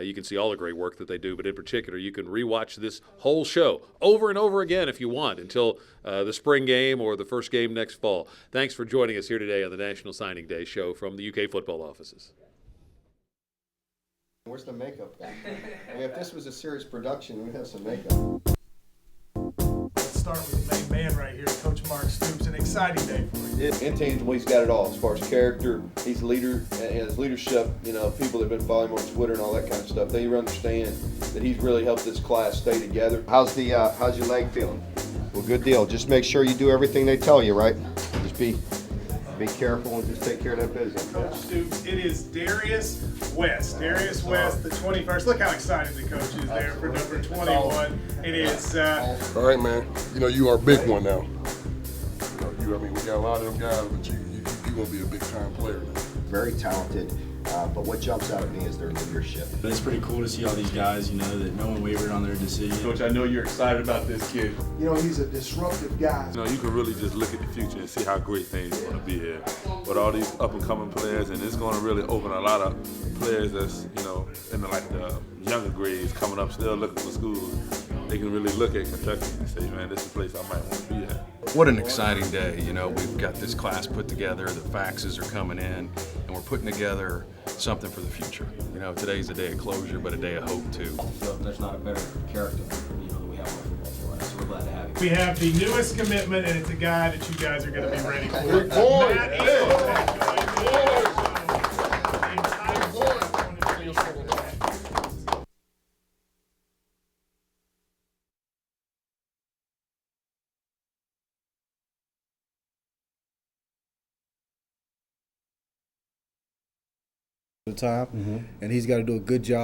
you can see all the great work that they do. But in particular, you can rewatch this whole show over and over again if you want until the spring game or the first game next fall. Thanks for joining us here today on the National Signing Day show from the UK football offices. Where's the makeup? I mean, if this was a serious production, we'd have some makeup. Let's start with the main man right here, Coach Mark Stoops. An exciting day for you. Intangible, he's got it all as far as character. He's a leader, and his leadership, people that have been following him on Twitter and all that kind of stuff, they understand that he's really helped this class stay together. How's your leg feeling? Well, good deal. Just make sure you do everything they tell you, right? Just be careful and just take care of that business. Coach Stoops, it is Darius West. Darius West, the 21st. Look how excited the coach is there for number 21. It is. All right, man. You are a big one now. We got a lot of them guys, but you gonna be a big time player now. Very talented. But what jumps out at me is their leadership. It's pretty cool to see all these guys, that no one wavered on their decision. Coach, I know you're excited about this kid. He's a disruptive guy. You can really just look at the future and see how great things are going to be here with all these up-and-coming players, and it's going to really open a lot of players that's, in the younger grades coming up still looking for schools. They can really look at Kentucky and say, man, this is a place I might want to be at. What an exciting day. We've got this class put together, the faxes are coming in, and we're putting together something for the future. Today's a day of closure, but a day of hope too. So there's not a better character, we have on the football class. So we're glad to have you. We have the newest commitment, and it's a guy that you guys are going to be ready for. Good boy. Matt the time, and he's got to do a good job.